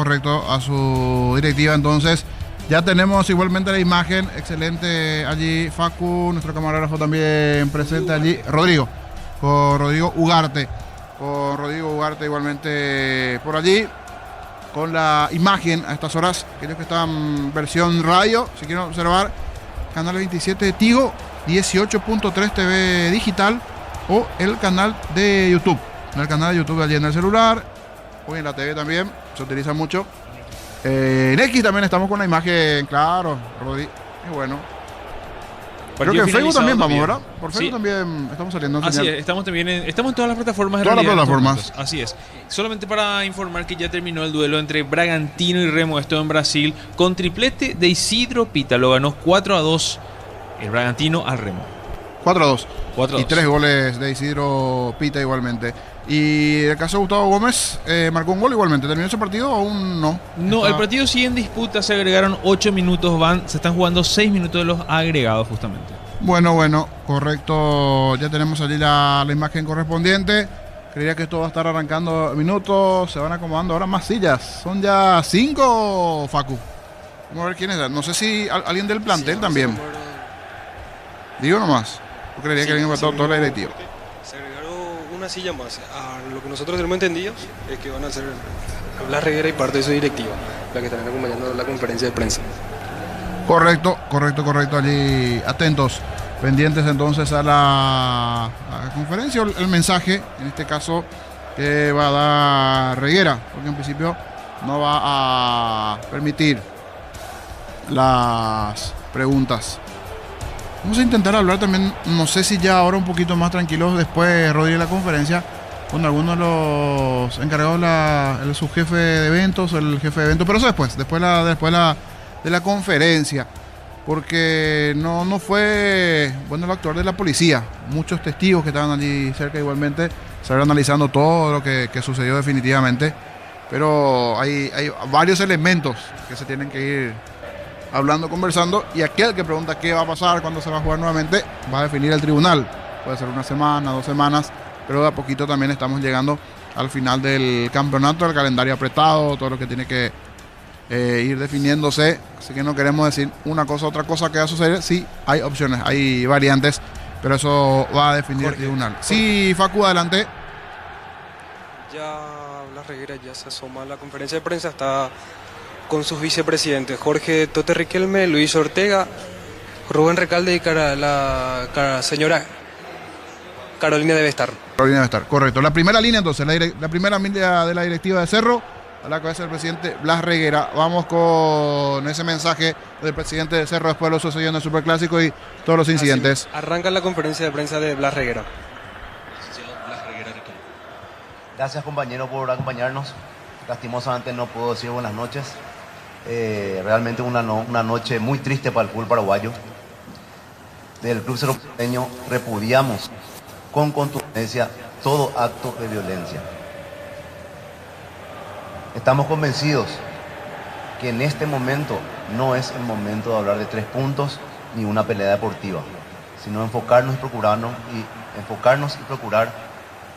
Speaker 11: a su directiva. Entonces, ya tenemos igualmente la imagen, excelente allí Facu, nuestro camarógrafo también presente allí, Rodrigo Ugarte igualmente por allí. Con la imagen a estas horas, aquellos que están versión radio, si quieren observar, canal 27 de Tigo, 18.3 TV digital o el canal de YouTube. En el canal de YouTube allí en el celular, o en la TV también, se utiliza mucho. En X también estamos con la imagen, claro, Rodri, es bueno. Creo que en Facebook también vamos, ¿verdad? Por Facebook también estamos saliendo en
Speaker 5: Así
Speaker 11: señal.
Speaker 5: es, estamos en todas las plataformas de
Speaker 11: Todas las
Speaker 5: realidad en estos
Speaker 11: plataformas.
Speaker 5: momentos. Así es. Solamente para informar que ya terminó el duelo entre Bragantino y Remo, esto en Brasil, con triplete de Isidro Pita. Lo ganó 4-2 el Bragantino al Remo.
Speaker 11: 4-2.
Speaker 5: 4-2.
Speaker 11: Y 3 goles de Isidro Pita igualmente. Y el caso de Gustavo Gómez, marcó un gol igualmente. ¿Terminó ese partido o aún no?
Speaker 5: No, el partido sigue en disputa, se agregaron 8 minutos, se están jugando 6 minutos de los agregados justamente.
Speaker 11: Bueno, correcto. Ya tenemos allí la imagen correspondiente. Creía que esto va a estar arrancando minutos. Se van acomodando ahora más sillas. Son ya 5, Facu. Vamos a ver quién es. No sé si alguien del plantel también. Digo nomás. Yo creería que alguien va a estar toda la directiva.
Speaker 12: Se agregaron una silla más. A lo que nosotros tenemos entendido es que van a ser Blas Reguera y parte de su directiva, la que estarán acompañando la conferencia de prensa.
Speaker 11: Correcto. Allí atentos, pendientes entonces a la conferencia, el mensaje, en este caso, que va a dar Reguera, porque en principio no va a permitir las preguntas. Vamos a intentar hablar también, no sé si ya ahora un poquito más tranquilos después, Rodri, de la conferencia, con algunos de los encargados, el subjefe de eventos, el jefe de eventos, pero eso después de la conferencia, porque no fue bueno el actuar de la policía. Muchos testigos que estaban allí cerca igualmente se van analizando todo lo que sucedió definitivamente, pero hay varios elementos que se tienen que ir hablando, conversando, y aquel que pregunta qué va a pasar, cuándo se va a jugar nuevamente, va a definir el tribunal. Puede ser una semana, 2 semanas, pero de a poquito también estamos llegando al final del campeonato, el calendario apretado, todo lo que tiene que ir definiéndose, así que no queremos decir una cosa, otra cosa que va a suceder. Sí, hay opciones, hay variantes, pero eso va a definir el tribunal. Sí, Facu, adelante.
Speaker 12: Ya Blas Reguera ya se asoma a la conferencia de prensa, está con sus vicepresidentes Jorge Tote Riquelme, Luis Ortega, Rubén Recalde y la señora Carolina debe estar.
Speaker 11: Carolina debe estar, correcto. La primera línea entonces, la primera línea de la directiva de Cerro, a la cabeza del presidente Blas Reguera. Vamos con ese mensaje del presidente de Cerro después de lo sucedido en el Superclásico y todos los incidentes.
Speaker 12: Arranca la conferencia de prensa de Blas Reguera.
Speaker 13: Gracias, compañero, por acompañarnos. Lastimosamente no puedo decir buenas noches. Realmente una noche muy triste para el fútbol paraguayo. Del Club Cerro Porteño repudiamos con contundencia todo acto de violencia. Estamos convencidos que en este momento no es el momento de hablar de 3 puntos ni una pelea deportiva, sino enfocarnos y procurar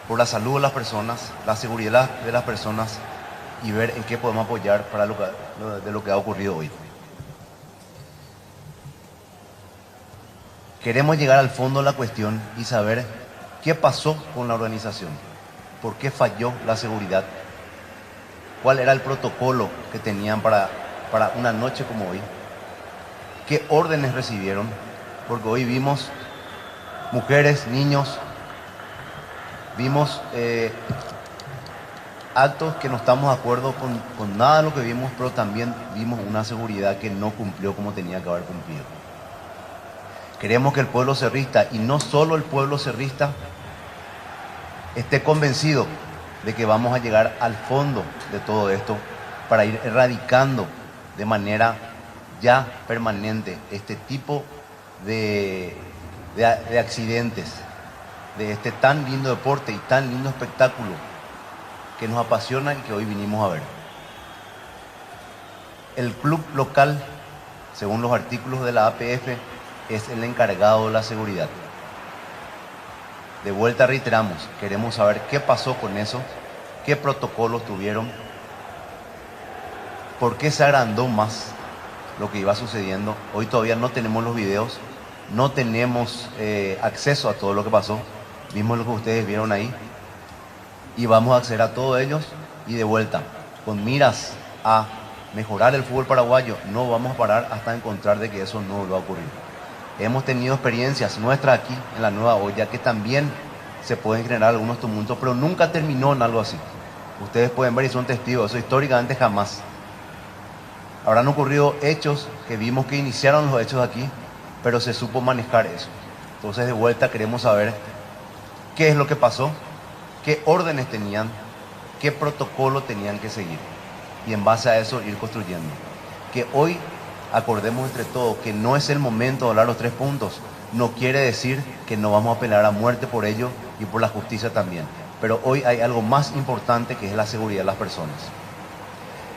Speaker 13: por la salud de las personas, la seguridad de las personas y ver en qué podemos apoyar para de lo que ha ocurrido hoy. Queremos llegar al fondo de la cuestión y saber qué pasó con la organización, por qué falló la seguridad, cuál era el protocolo que tenían para una noche como hoy, qué órdenes recibieron, porque hoy vimos mujeres, niños, vimos actos que no estamos de acuerdo con nada de lo que vimos, pero también vimos una seguridad que no cumplió como tenía que haber cumplido. Queremos que el pueblo cerrista, y no solo el pueblo cerrista, esté convencido de que vamos a llegar al fondo de todo esto para ir erradicando de manera ya permanente este tipo de accidentes, de este tan lindo deporte y tan lindo espectáculo que nos apasiona y que hoy vinimos a ver. El club local, según los artículos de la APF, es el encargado de la seguridad. De vuelta reiteramos, queremos saber qué pasó con eso, qué protocolos tuvieron, por qué se agrandó más lo que iba sucediendo. Hoy todavía no tenemos los videos, no tenemos acceso a todo lo que pasó, vimos lo que ustedes vieron ahí y vamos a acceder a todos ellos y de vuelta, con miras a mejorar el fútbol paraguayo, no vamos a parar hasta encontrar de que eso no va a ocurrir. Hemos tenido experiencias nuestras aquí en la Nueva Olla que también se pueden generar algunos tumultos, pero nunca terminó en algo así. Ustedes pueden ver y son testigos, eso históricamente jamás. Habrán ocurrido hechos que vimos que iniciaron los hechos aquí, pero se supo manejar eso. Entonces de vuelta queremos saber qué es lo que pasó, qué órdenes tenían, qué protocolo tenían que seguir. Y en base a eso ir construyendo. Que hoy acordemos entre todos que no es el momento de hablar los 3 puntos. No quiere decir que no vamos a pelear a muerte por ello y por la justicia también. Pero hoy hay algo más importante que es la seguridad de las personas.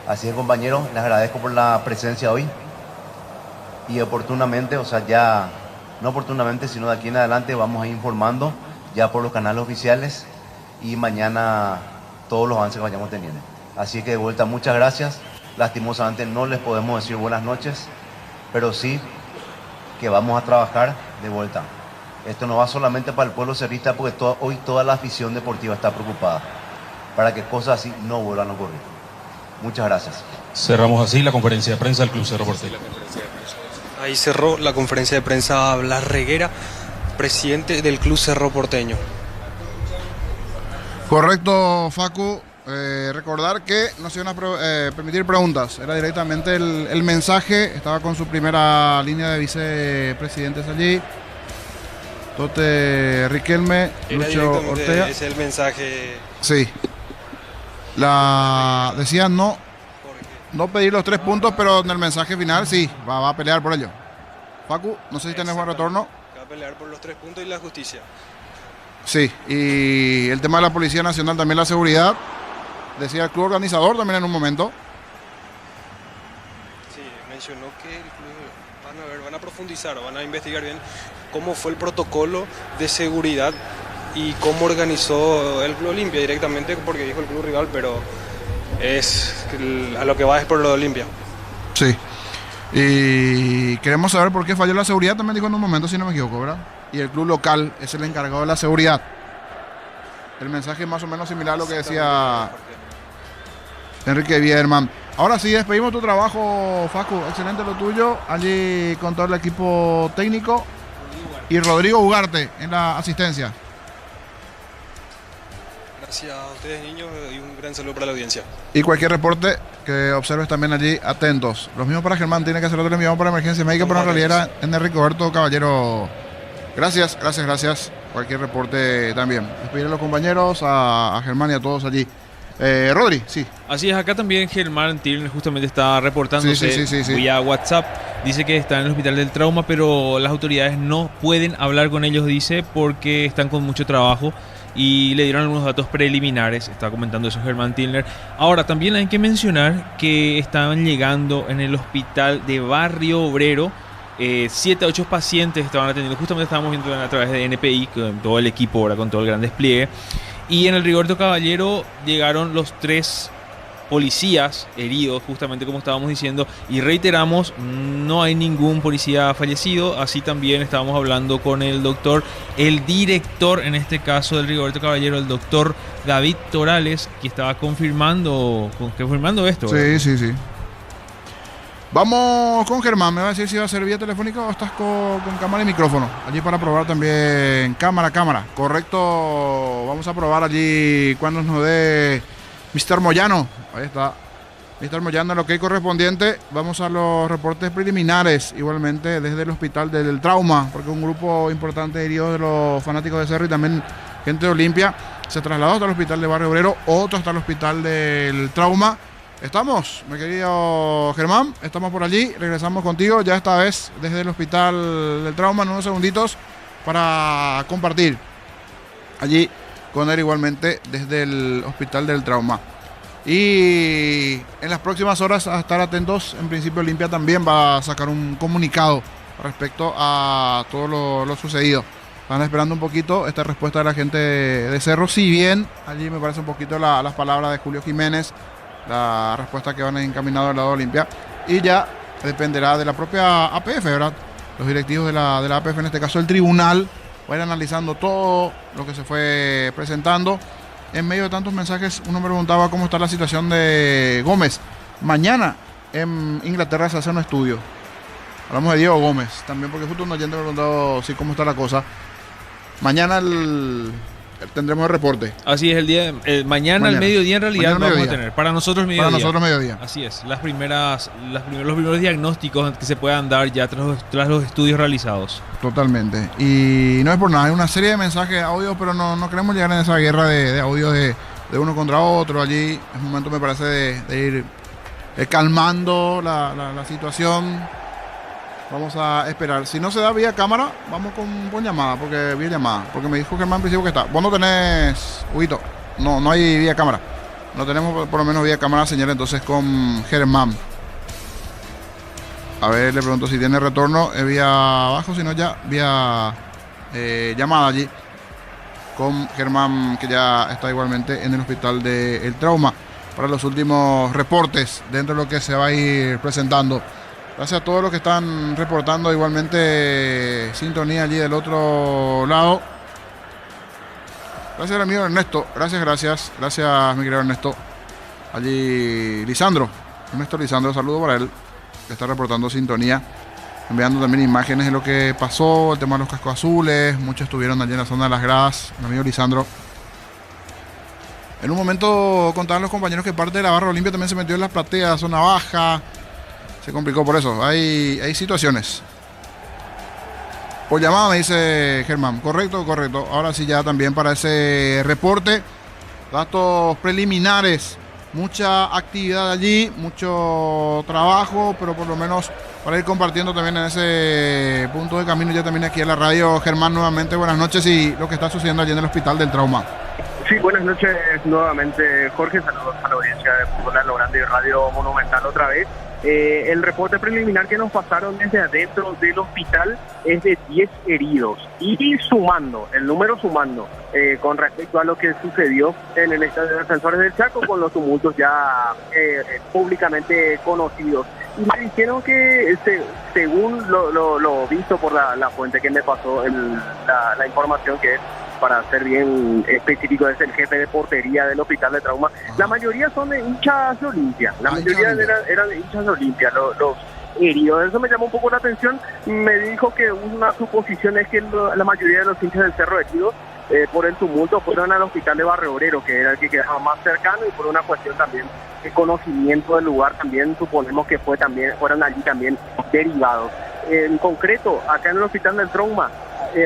Speaker 13: Así es, compañeros, les agradezco por la presencia hoy. Y oportunamente, o sea, ya, no oportunamente, sino de aquí en adelante vamos a ir informando ya por los canales oficiales y mañana todos los avances que vayamos teniendo. Así que de vuelta, muchas gracias. Lastimosamente no les podemos decir buenas noches, pero sí que vamos a trabajar de vuelta. Esto no va solamente para el pueblo cerrista, porque hoy toda la afición deportiva está preocupada para que cosas así no vuelvan a ocurrir. Muchas gracias.
Speaker 15: Cerramos así la conferencia de prensa del Club Cerro Porteño.
Speaker 12: Ahí cerró la conferencia de prensa Blas Reguera, presidente del Club Cerro Porteño.
Speaker 11: Correcto, Facu. Recordar que no se iban a permitir preguntas, era directamente el mensaje. Estaba con su primera línea de vicepresidentes allí, Tote Riquelme, Lucho Ortega.
Speaker 12: Es el mensaje.
Speaker 11: Sí, decía no pedir los 3 puntos, pero en el mensaje final sí, va a pelear por ello. Facu, no sé si tenés buen retorno.
Speaker 12: Va a pelear por los 3 puntos y la justicia.
Speaker 11: Sí, y el tema de la Policía Nacional, también la seguridad. Decía el club organizador también en un momento.
Speaker 12: Sí, mencionó que el club van a profundizar o van a investigar bien cómo fue el protocolo de seguridad y cómo organizó el Club Olimpia directamente, porque dijo el club rival, pero a lo que va es por lo de Olimpia.
Speaker 11: Sí, y queremos saber por qué falló la seguridad, también dijo en un momento, si no me equivoco, ¿verdad? Y el club local es el encargado de la seguridad. El mensaje es más o menos similar a lo que decía Enrique Biederman. Ahora sí, despedimos tu trabajo, Facu. Excelente lo tuyo. Allí con todo el equipo técnico. Y Rodrigo Ugarte en la asistencia.
Speaker 12: Gracias a ustedes, niños, y un gran saludo para la audiencia.
Speaker 11: Y cualquier reporte que observes también allí, atentos. Los mismos para Germán, tiene que hacer otro enviado para emergencia médica, pero en realidad era en Enrique Roberto Caballero. Gracias. Cualquier reporte también. Despedir a los compañeros, a Germán y a todos allí. Rodri, sí.
Speaker 5: Así es, acá también Germán Tirner justamente está reportándose
Speaker 11: sí.
Speaker 5: vía WhatsApp. Dice que está en el hospital del trauma, pero las autoridades no pueden hablar con ellos, dice, porque están con mucho trabajo y le dieron algunos datos preliminares. Está comentando eso Germán Tirner. Ahora, también hay que mencionar que estaban llegando en el hospital de Barrio Obrero 7 a 8 pacientes estaban atendiendo. Justamente estábamos viendo a través de NPI, con todo el equipo ahora, con todo el gran despliegue. Y en el Rigoberto Caballero llegaron los 3 policías heridos, justamente como estábamos diciendo. Y reiteramos, no hay ningún policía fallecido. Así también estábamos hablando con el doctor, el director en este caso del Rigoberto Caballero, el doctor David Torales, que estaba confirmando esto, ¿verdad?
Speaker 11: Sí. Vamos con Germán, me va a decir si va a ser vía telefónica o estás con cámara y micrófono. Allí para probar también cámara. Correcto, vamos a probar allí cuando nos dé Mr. Moyano. Ahí está, Mr. Moyano, lo que hay correspondiente. Vamos a los reportes preliminares, igualmente desde el hospital del trauma, porque un grupo importante de heridos de los fanáticos de Cerro y también gente de Olimpia se trasladó hasta el hospital de Barrio Obrero, otro hasta el hospital del trauma. Estamos, mi querido Germán, estamos por allí, regresamos contigo ya esta vez desde el hospital del trauma en unos segunditos para compartir allí con él igualmente desde el hospital del trauma. Y en las próximas horas a estar atentos, en principio Olimpia también va a sacar un comunicado respecto a todo lo sucedido. Están esperando un poquito esta respuesta de la gente de Cerro, si bien allí me parece un poquito las palabras de Julio Jiménez, la respuesta que van encaminado del lado de Olimpia, y ya dependerá de la propia APF, ¿verdad? Los directivos de la APF, en este caso el tribunal, va a ir analizando todo lo que se fue presentando. En medio de tantos mensajes, uno me preguntaba cómo está la situación de Gómez. Mañana en Inglaterra se hace un estudio Hablamos de Diego Gómez también, porque justo un oyente me ha preguntado sí, cómo está la cosa. Mañana tendremos el reporte.
Speaker 5: Así es, mañana al mediodía en realidad
Speaker 11: mañana
Speaker 5: vamos a tener. Para nosotros mediodía. Así es, los primeros diagnósticos que se puedan dar ya tras los estudios realizados.
Speaker 11: Totalmente. Y no es por nada, hay una serie de mensajes de audio, pero no queremos llegar en esa guerra de audio de uno contra otro. Allí es momento, me parece, de ir calmando la situación. Vamos a esperar. Si no se da vía cámara, vamos con llamada, porque me dijo Germán al principio que está. Vos no tenés, Huguito, no hay vía cámara. No tenemos por lo menos vía cámara señal, entonces con Germán. A ver, le pregunto si tiene retorno vía abajo, si no ya vía llamada allí con Germán, que ya está igualmente en el hospital del trauma para los últimos reportes dentro de lo que se va a ir presentando. Gracias a todos los que están reportando igualmente sintonía allí del otro lado. Gracias al amigo Ernesto. Gracias, mi querido Ernesto. Allí Ernesto Lisandro, saludo para él, que está reportando sintonía, enviando también imágenes de lo que pasó, el tema de los cascos azules. Muchos estuvieron allí en la zona de las gradas, mi amigo Lisandro. En un momento contaban los compañeros que parte de la barra Olimpia también se metió en las plateas, zona baja. Se complicó por eso. Hay situaciones. Por llamada me dice Germán. Correcto. Ahora sí ya también para ese reporte. Datos preliminares. Mucha actividad allí. Mucho trabajo. Pero por lo menos para ir compartiendo también en ese punto de camino ya también aquí en la radio. Germán, nuevamente buenas noches y lo que está sucediendo allí en el Hospital del Trauma.
Speaker 16: Sí, buenas noches nuevamente, Jorge. Saludos a la audiencia de Fútbol a lo Grande y Radio Monumental otra vez. El reporte preliminar que nos pasaron desde adentro del hospital es de 10 heridos y el número sumando con respecto a lo que sucedió en el estadio de Defensores del Chaco con los tumultos ya públicamente conocidos. Y me dijeron que según lo visto por la fuente que me pasó la información, que es, para ser bien específico, es el jefe de portería del Hospital de Trauma. La mayoría son de hinchas de Olimpia. La mayoría eran de hinchas de Olimpia, los heridos. Eso me llamó un poco la atención. Me dijo que una suposición es que la mayoría de los hinchas del Cerro heridos por el tumulto fueron al hospital de Barrio Obrero, que era el que quedaba más cercano, y por una cuestión también de conocimiento del lugar también suponemos que fueron allí también derivados. En concreto, acá en el Hospital del Trauma,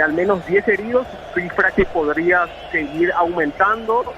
Speaker 16: al menos 10 heridos, cifra que podría seguir aumentando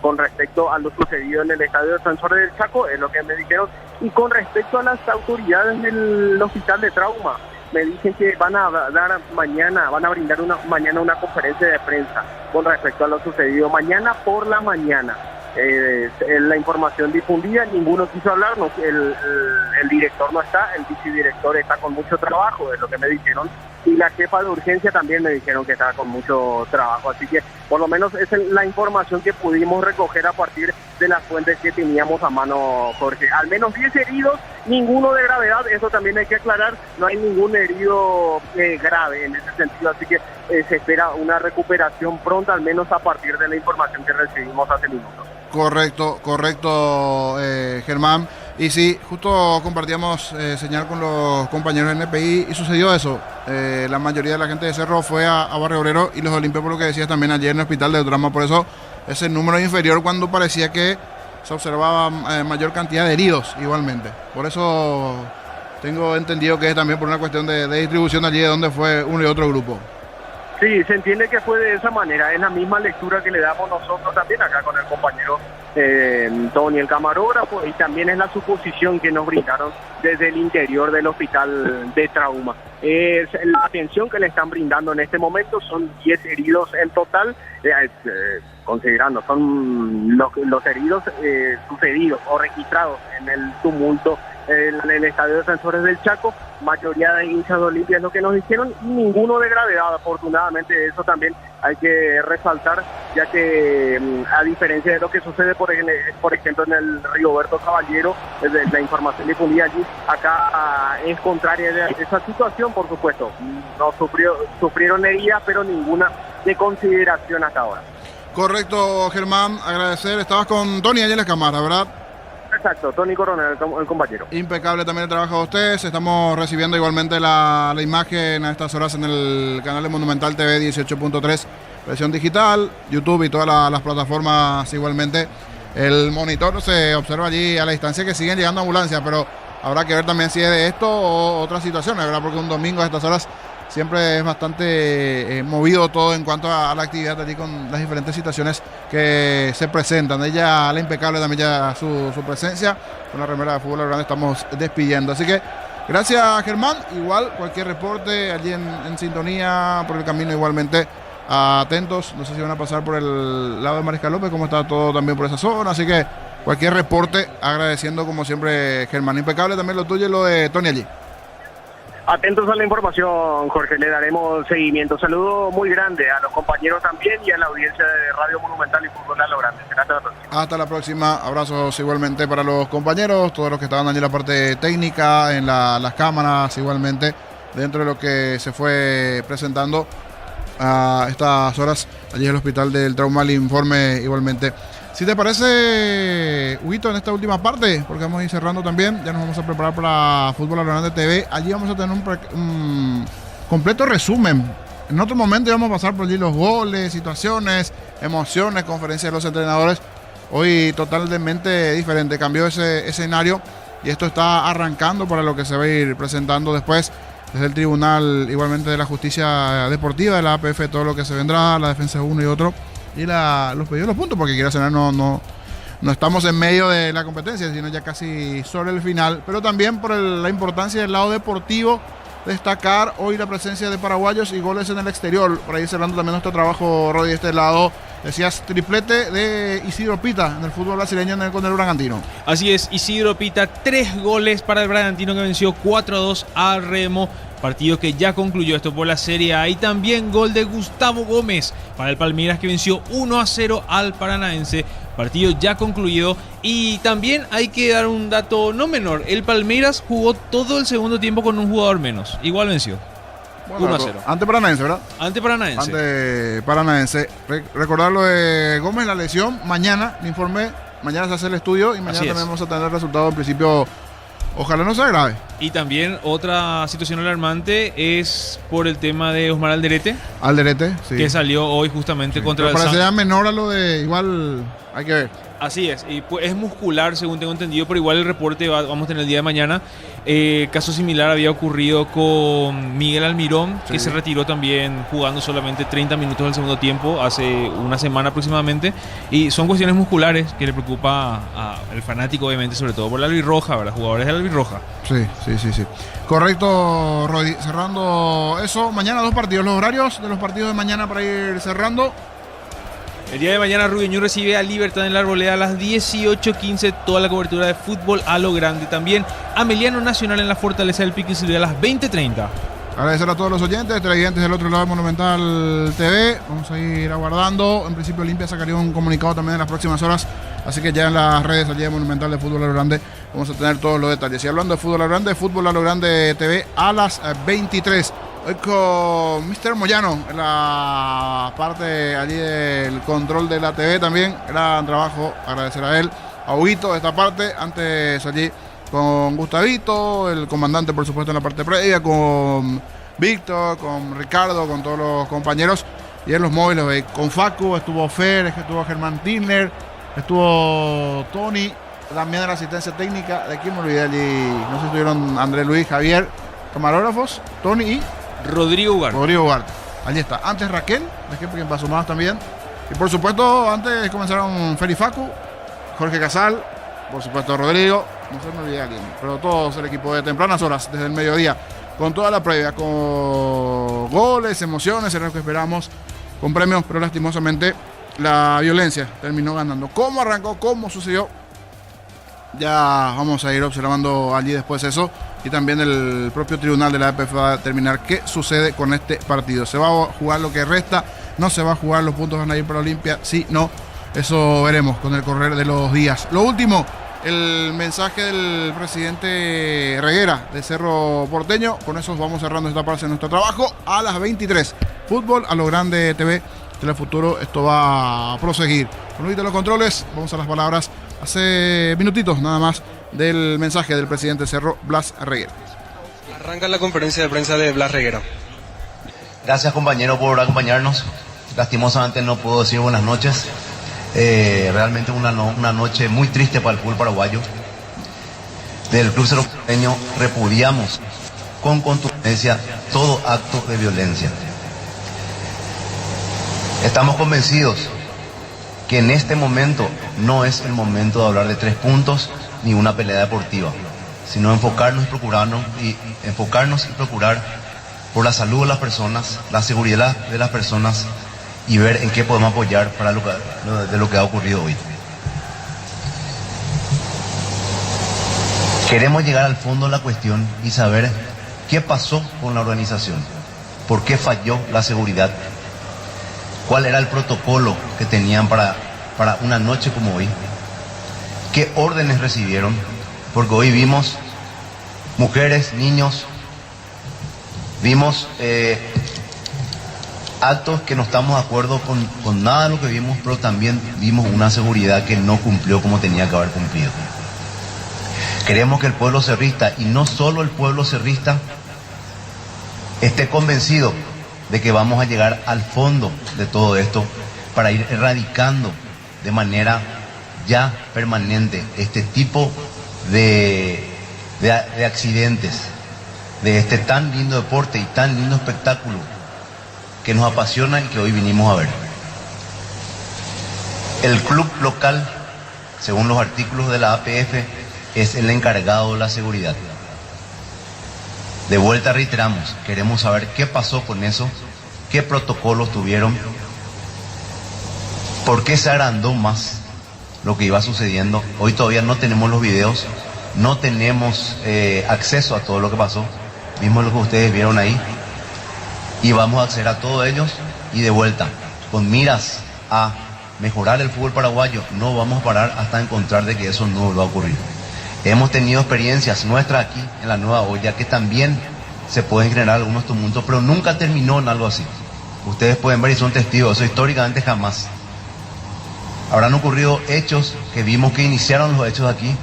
Speaker 16: con respecto a lo sucedido en el estadio de Defensores del Chaco, es lo que me dijeron. Y con respecto a las autoridades del Hospital de Trauma, me dicen que van a brindar mañana una conferencia de prensa con respecto a lo sucedido mañana por la mañana. La información difundida, ninguno quiso hablar, el director no está, el vicedirector está con mucho trabajo, es lo que me dijeron, y la jefa de urgencia también me dijeron que estaba con mucho trabajo, así que por lo menos esa es la información que pudimos recoger a partir de las fuentes que teníamos a mano, Jorge. Al menos 10 heridos, ninguno de gravedad, eso también hay que aclarar, no hay ningún herido grave en ese sentido, así que se espera una recuperación pronta, al menos a partir de la información que recibimos hace minutos.
Speaker 11: Correcto, Germán. Y sí, justo compartíamos señal con los compañeros de NPI y sucedió eso. La mayoría de la gente de Cerro fue a Barrio Obrero y los Olimpia, por lo que decías también ayer en el Hospital de Trauma. Por eso ese número inferior cuando parecía que se observaba mayor cantidad de heridos igualmente. Por eso tengo entendido que es también por una cuestión de distribución allí de donde fue uno y otro grupo.
Speaker 16: Sí, se entiende que fue de esa manera, es la misma lectura que le damos nosotros también acá con el compañero Tony, el camarógrafo, y también es la suposición que nos brindaron desde el interior del Hospital de Trauma. La atención que le están brindando en este momento son 10 heridos en total, considerando, son los heridos sucedidos o registrados en el tumulto en el estadio de Defensores del Chaco, mayoría de hinchas de Olimpia es lo que nos dijeron, y ninguno de gravedad, afortunadamente. Eso también hay que resaltar, ya que a diferencia de lo que sucede por ejemplo en el Rigoberto Caballero, la información difundida allí, acá es contraria de esa situación, por supuesto. No sufrieron heridas, pero ninguna de consideración hasta ahora.
Speaker 11: Correcto, Germán, agradecer. Estabas con Tony allá en la cámara, ¿verdad?
Speaker 16: Exacto, Tony Coronel, el compañero.
Speaker 11: Impecable también el trabajo de ustedes. Estamos recibiendo igualmente la imagen a estas horas en el canal de Monumental TV 18.3, versión digital, YouTube y todas las plataformas igualmente. El monitor se observa allí a la distancia que siguen llegando ambulancias, pero habrá que ver también si es de esto o otras situaciones, ¿verdad? Porque un domingo a estas horas siempre es bastante movido todo en cuanto a la actividad allí con las diferentes situaciones que se presentan. Ella, la impecable también ya su presencia con la remera de Fútbol a lo Grande, estamos despidiendo. Así que gracias, Germán. Igual cualquier reporte allí en sintonía por el camino igualmente. Atentos, no sé si van a pasar por el lado de Mariscal López, como está todo también por esa zona, así que cualquier reporte, agradeciendo como siempre, Germán. Impecable también lo tuyo y lo de Tony allí.
Speaker 16: Atentos a la información, Jorge, le daremos seguimiento. Saludo muy grande a los compañeros también y a la audiencia de Radio Monumental y Fútbol a lo Grande. Será hasta la próxima.
Speaker 11: Hasta la próxima, abrazos igualmente para los compañeros, todos los que estaban allí en la parte técnica, en las cámaras igualmente, dentro de lo que se fue presentando a estas horas allí en el Hospital del Trauma, el informe igualmente. Si te parece, Huguito, en esta última parte, porque vamos a ir cerrando también, ya nos vamos a preparar para Fútbol a lo Grande TV. Allí vamos a tener un completo resumen. En otro momento íbamos a pasar por allí los goles, situaciones, emociones, conferencias de los entrenadores. Hoy totalmente diferente, cambió ese escenario y esto está arrancando para lo que se va a ir presentando después desde el Tribunal igualmente de la Justicia Deportiva, de la APF, todo lo que se vendrá, la defensa de uno y otro, y los pedidos de los puntos, porque quiera cenar no estamos en medio de la competencia, sino ya casi sobre el final, pero también por la importancia del lado deportivo, destacar hoy la presencia de paraguayos y goles en el exterior, por ahí cerrando también nuestro trabajo, Rodi, de este lado. Decías triplete de Isidro Pita en el fútbol brasileño con el Bragantino.
Speaker 5: Así es, Isidro Pita, 3 goles para el Bragantino que venció 4-2 a Remo. Partido que ya concluyó, esto por la Serie A. Y también gol de Gustavo Gómez para el Palmeiras que venció 1-0 al Paranaense. Partido ya concluido. Y también hay que dar un dato no menor. El Palmeiras jugó todo el segundo tiempo con un jugador menos. Igual venció.
Speaker 11: Bueno,
Speaker 5: 1-0.
Speaker 11: Ante Paranaense, ¿verdad?
Speaker 5: Ante Paranaense.
Speaker 11: Ante Paranaense. Recordar lo de Gómez, la lesión. Mañana, le informé. Mañana se hace el estudio y mañana también vamos a tener el resultado en principio. Ojalá no sea grave.
Speaker 5: Y también otra situación alarmante es por el tema de Osmar Alderete.
Speaker 11: Alderete, sí.
Speaker 5: Que salió hoy justamente contra el
Speaker 11: Santos. Parece menor a lo de igual, hay que ver.
Speaker 5: Así es, y pues es muscular según tengo entendido, pero igual el reporte vamos a tener el día de mañana. Caso similar había ocurrido con Miguel Almirón, que se retiró también jugando solamente 30 minutos del segundo tiempo hace una semana aproximadamente. Y son cuestiones musculares que le preocupa al fanático, obviamente, sobre todo por la albirroja, ¿verdad? Jugadores de la albirroja.
Speaker 11: Sí. Correcto, Rodi. Cerrando eso, mañana 2 partidos. Los horarios de los partidos de mañana para ir cerrando.
Speaker 5: El día de mañana Rubio recibe a Libertad en la Arboleda a las 18:15, toda la cobertura de Fútbol a lo Grande. También Ameliano Nacional en la Fortaleza del Pico y a las 20:30.
Speaker 11: Agradecer a todos los oyentes, televidentes del otro lado de Monumental TV. Vamos a ir aguardando. En principio Olimpia sacaría un comunicado también en las próximas horas. Así que ya en las redes allí de Monumental de Fútbol a lo Grande vamos a tener todos los detalles. Y hablando de Fútbol a lo Grande TV a las 23. Hoy con Mr. Moyano en la parte allí del control de la TV también. Gran trabajo, agradecer a él. A Huguito de esta parte, antes allí con Gustavito, el comandante por supuesto en la parte previa, con Víctor, con Ricardo, con todos los compañeros. Y en los móviles, con Facu, estuvo Fer, estuvo Germán Tirner, estuvo Tony, también de la asistencia técnica. De aquí me olvidé allí, no sé si estuvieron Andrés Luis, Javier, camarógrafos, Tony y
Speaker 5: Rodrigo Ugarte.
Speaker 11: Allí está. Antes Raquel, quien pasó más también. Y por supuesto, antes comenzaron Fer y Facu, Jorge Casal, por supuesto Rodrigo, no se me olvide alguien, pero todos el equipo de tempranas horas, desde el mediodía, con toda la previa, con goles, emociones, era lo que esperamos, con premios, pero lastimosamente la violencia terminó ganando. ¿Cómo arrancó? ¿Cómo sucedió? Ya vamos a ir observando allí después eso. Y también el propio tribunal de la APF va a determinar qué sucede con este partido. ¿Se va a jugar lo que resta? ¿No se va a jugar? ¿Los puntos van a ir para Olimpia? Sí, no. Eso veremos con el correr de los días. Lo último, el mensaje del presidente Reguera de Cerro Porteño. Con eso vamos cerrando esta parte de nuestro trabajo. A las 23. Fútbol a lo Grande TV. Telefuturo, esto va a proseguir. Con Luis de los controles, vamos a las palabras hace minutitos nada más del mensaje del presidente Cerro, Blas Reguera.
Speaker 12: Arranca la conferencia de prensa de Blas Reguera.
Speaker 13: Gracias, compañero, por acompañarnos. Lastimosamente no puedo decir buenas noches. Realmente una noche muy triste para el fútbol paraguayo. Del Club Cerro Porteño repudiamos con contundencia todo acto de violencia. Estamos convencidos que en este momento no es el momento de hablar de 3 puntos ni una pelea deportiva, sino enfocarnos y procurar por la salud de las personas, la seguridad de las personas y ver en qué podemos apoyar para de lo que ha ocurrido hoy. Queremos llegar al fondo de la cuestión y saber qué pasó con la organización, por qué falló la seguridad, cuál era el protocolo que tenían para una noche como hoy, qué órdenes recibieron, porque hoy vimos mujeres, niños, vimos actos que no estamos de acuerdo con nada de lo que vimos, pero también vimos una seguridad que no cumplió como tenía que haber cumplido. Queremos que el pueblo cerrista, y no solo el pueblo cerrista, esté convencido de que vamos a llegar al fondo de todo esto para ir erradicando de manera ya permanente este tipo de accidentes, de este tan lindo deporte y tan lindo espectáculo que nos apasiona y que hoy vinimos a ver. El club local, según los artículos de la APF, es el encargado de la seguridad. De vuelta reiteramos, queremos saber qué pasó con eso, qué protocolos tuvieron, por qué se agrandó más lo que iba sucediendo. Hoy todavía no tenemos los videos, no tenemos acceso a todo lo que pasó, vimos lo que ustedes vieron ahí, y vamos a acceder a todos ellos y de vuelta, con miras a mejorar el fútbol paraguayo, no vamos a parar hasta encontrar de que eso no va a ocurrir. Hemos tenido experiencias nuestras aquí en la Nueva Olla que también se pueden generar algunos tumultos, pero nunca terminó en algo así. Ustedes pueden ver y son testigos, eso históricamente jamás. Habrán ocurrido hechos que vimos que iniciaron los hechos aquí,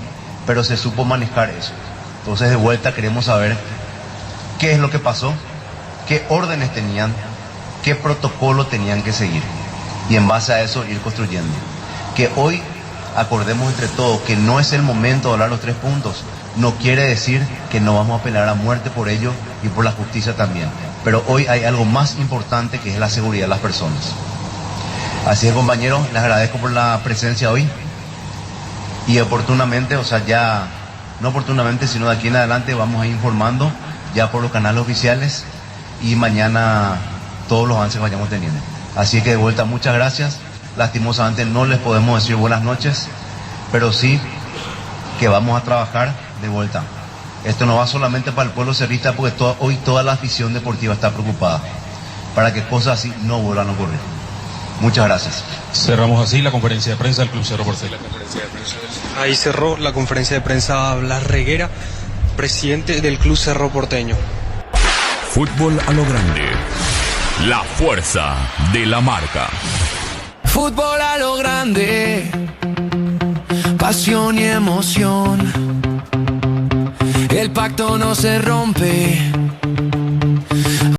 Speaker 13: pero se supo manejar eso. Entonces de vuelta queremos saber qué es lo que pasó, qué órdenes tenían, qué protocolo tenían que seguir. Y en base a eso ir construyendo. Que hoy acordemos entre todos que no es el momento de hablar los 3 puntos. No quiere decir que no vamos a pelear a muerte por ello y por la justicia también. Pero hoy hay algo más importante que es la seguridad de las personas. Así es, compañeros, les agradezco por la presencia hoy. Y oportunamente, o sea, ya, no oportunamente, sino de aquí en adelante vamos a ir informando ya por los canales oficiales y mañana todos los avances que vayamos teniendo. Así que de vuelta, muchas gracias. Lastimosamente no les podemos decir buenas noches, pero sí que vamos a trabajar de vuelta. Esto no va solamente para el pueblo cerrista, porque hoy toda la afición deportiva está preocupada para que cosas así no vuelvan a ocurrir. Muchas gracias.
Speaker 15: Cerramos así la conferencia de prensa del Club Cerro Porteño.
Speaker 12: Ahí cerró la conferencia de prensa Blas Reguera, presidente del Club Cerro Porteño.
Speaker 4: Fútbol a lo grande. La fuerza de la marca.
Speaker 17: Fútbol a lo grande, pasión y emoción. El pacto no se rompe.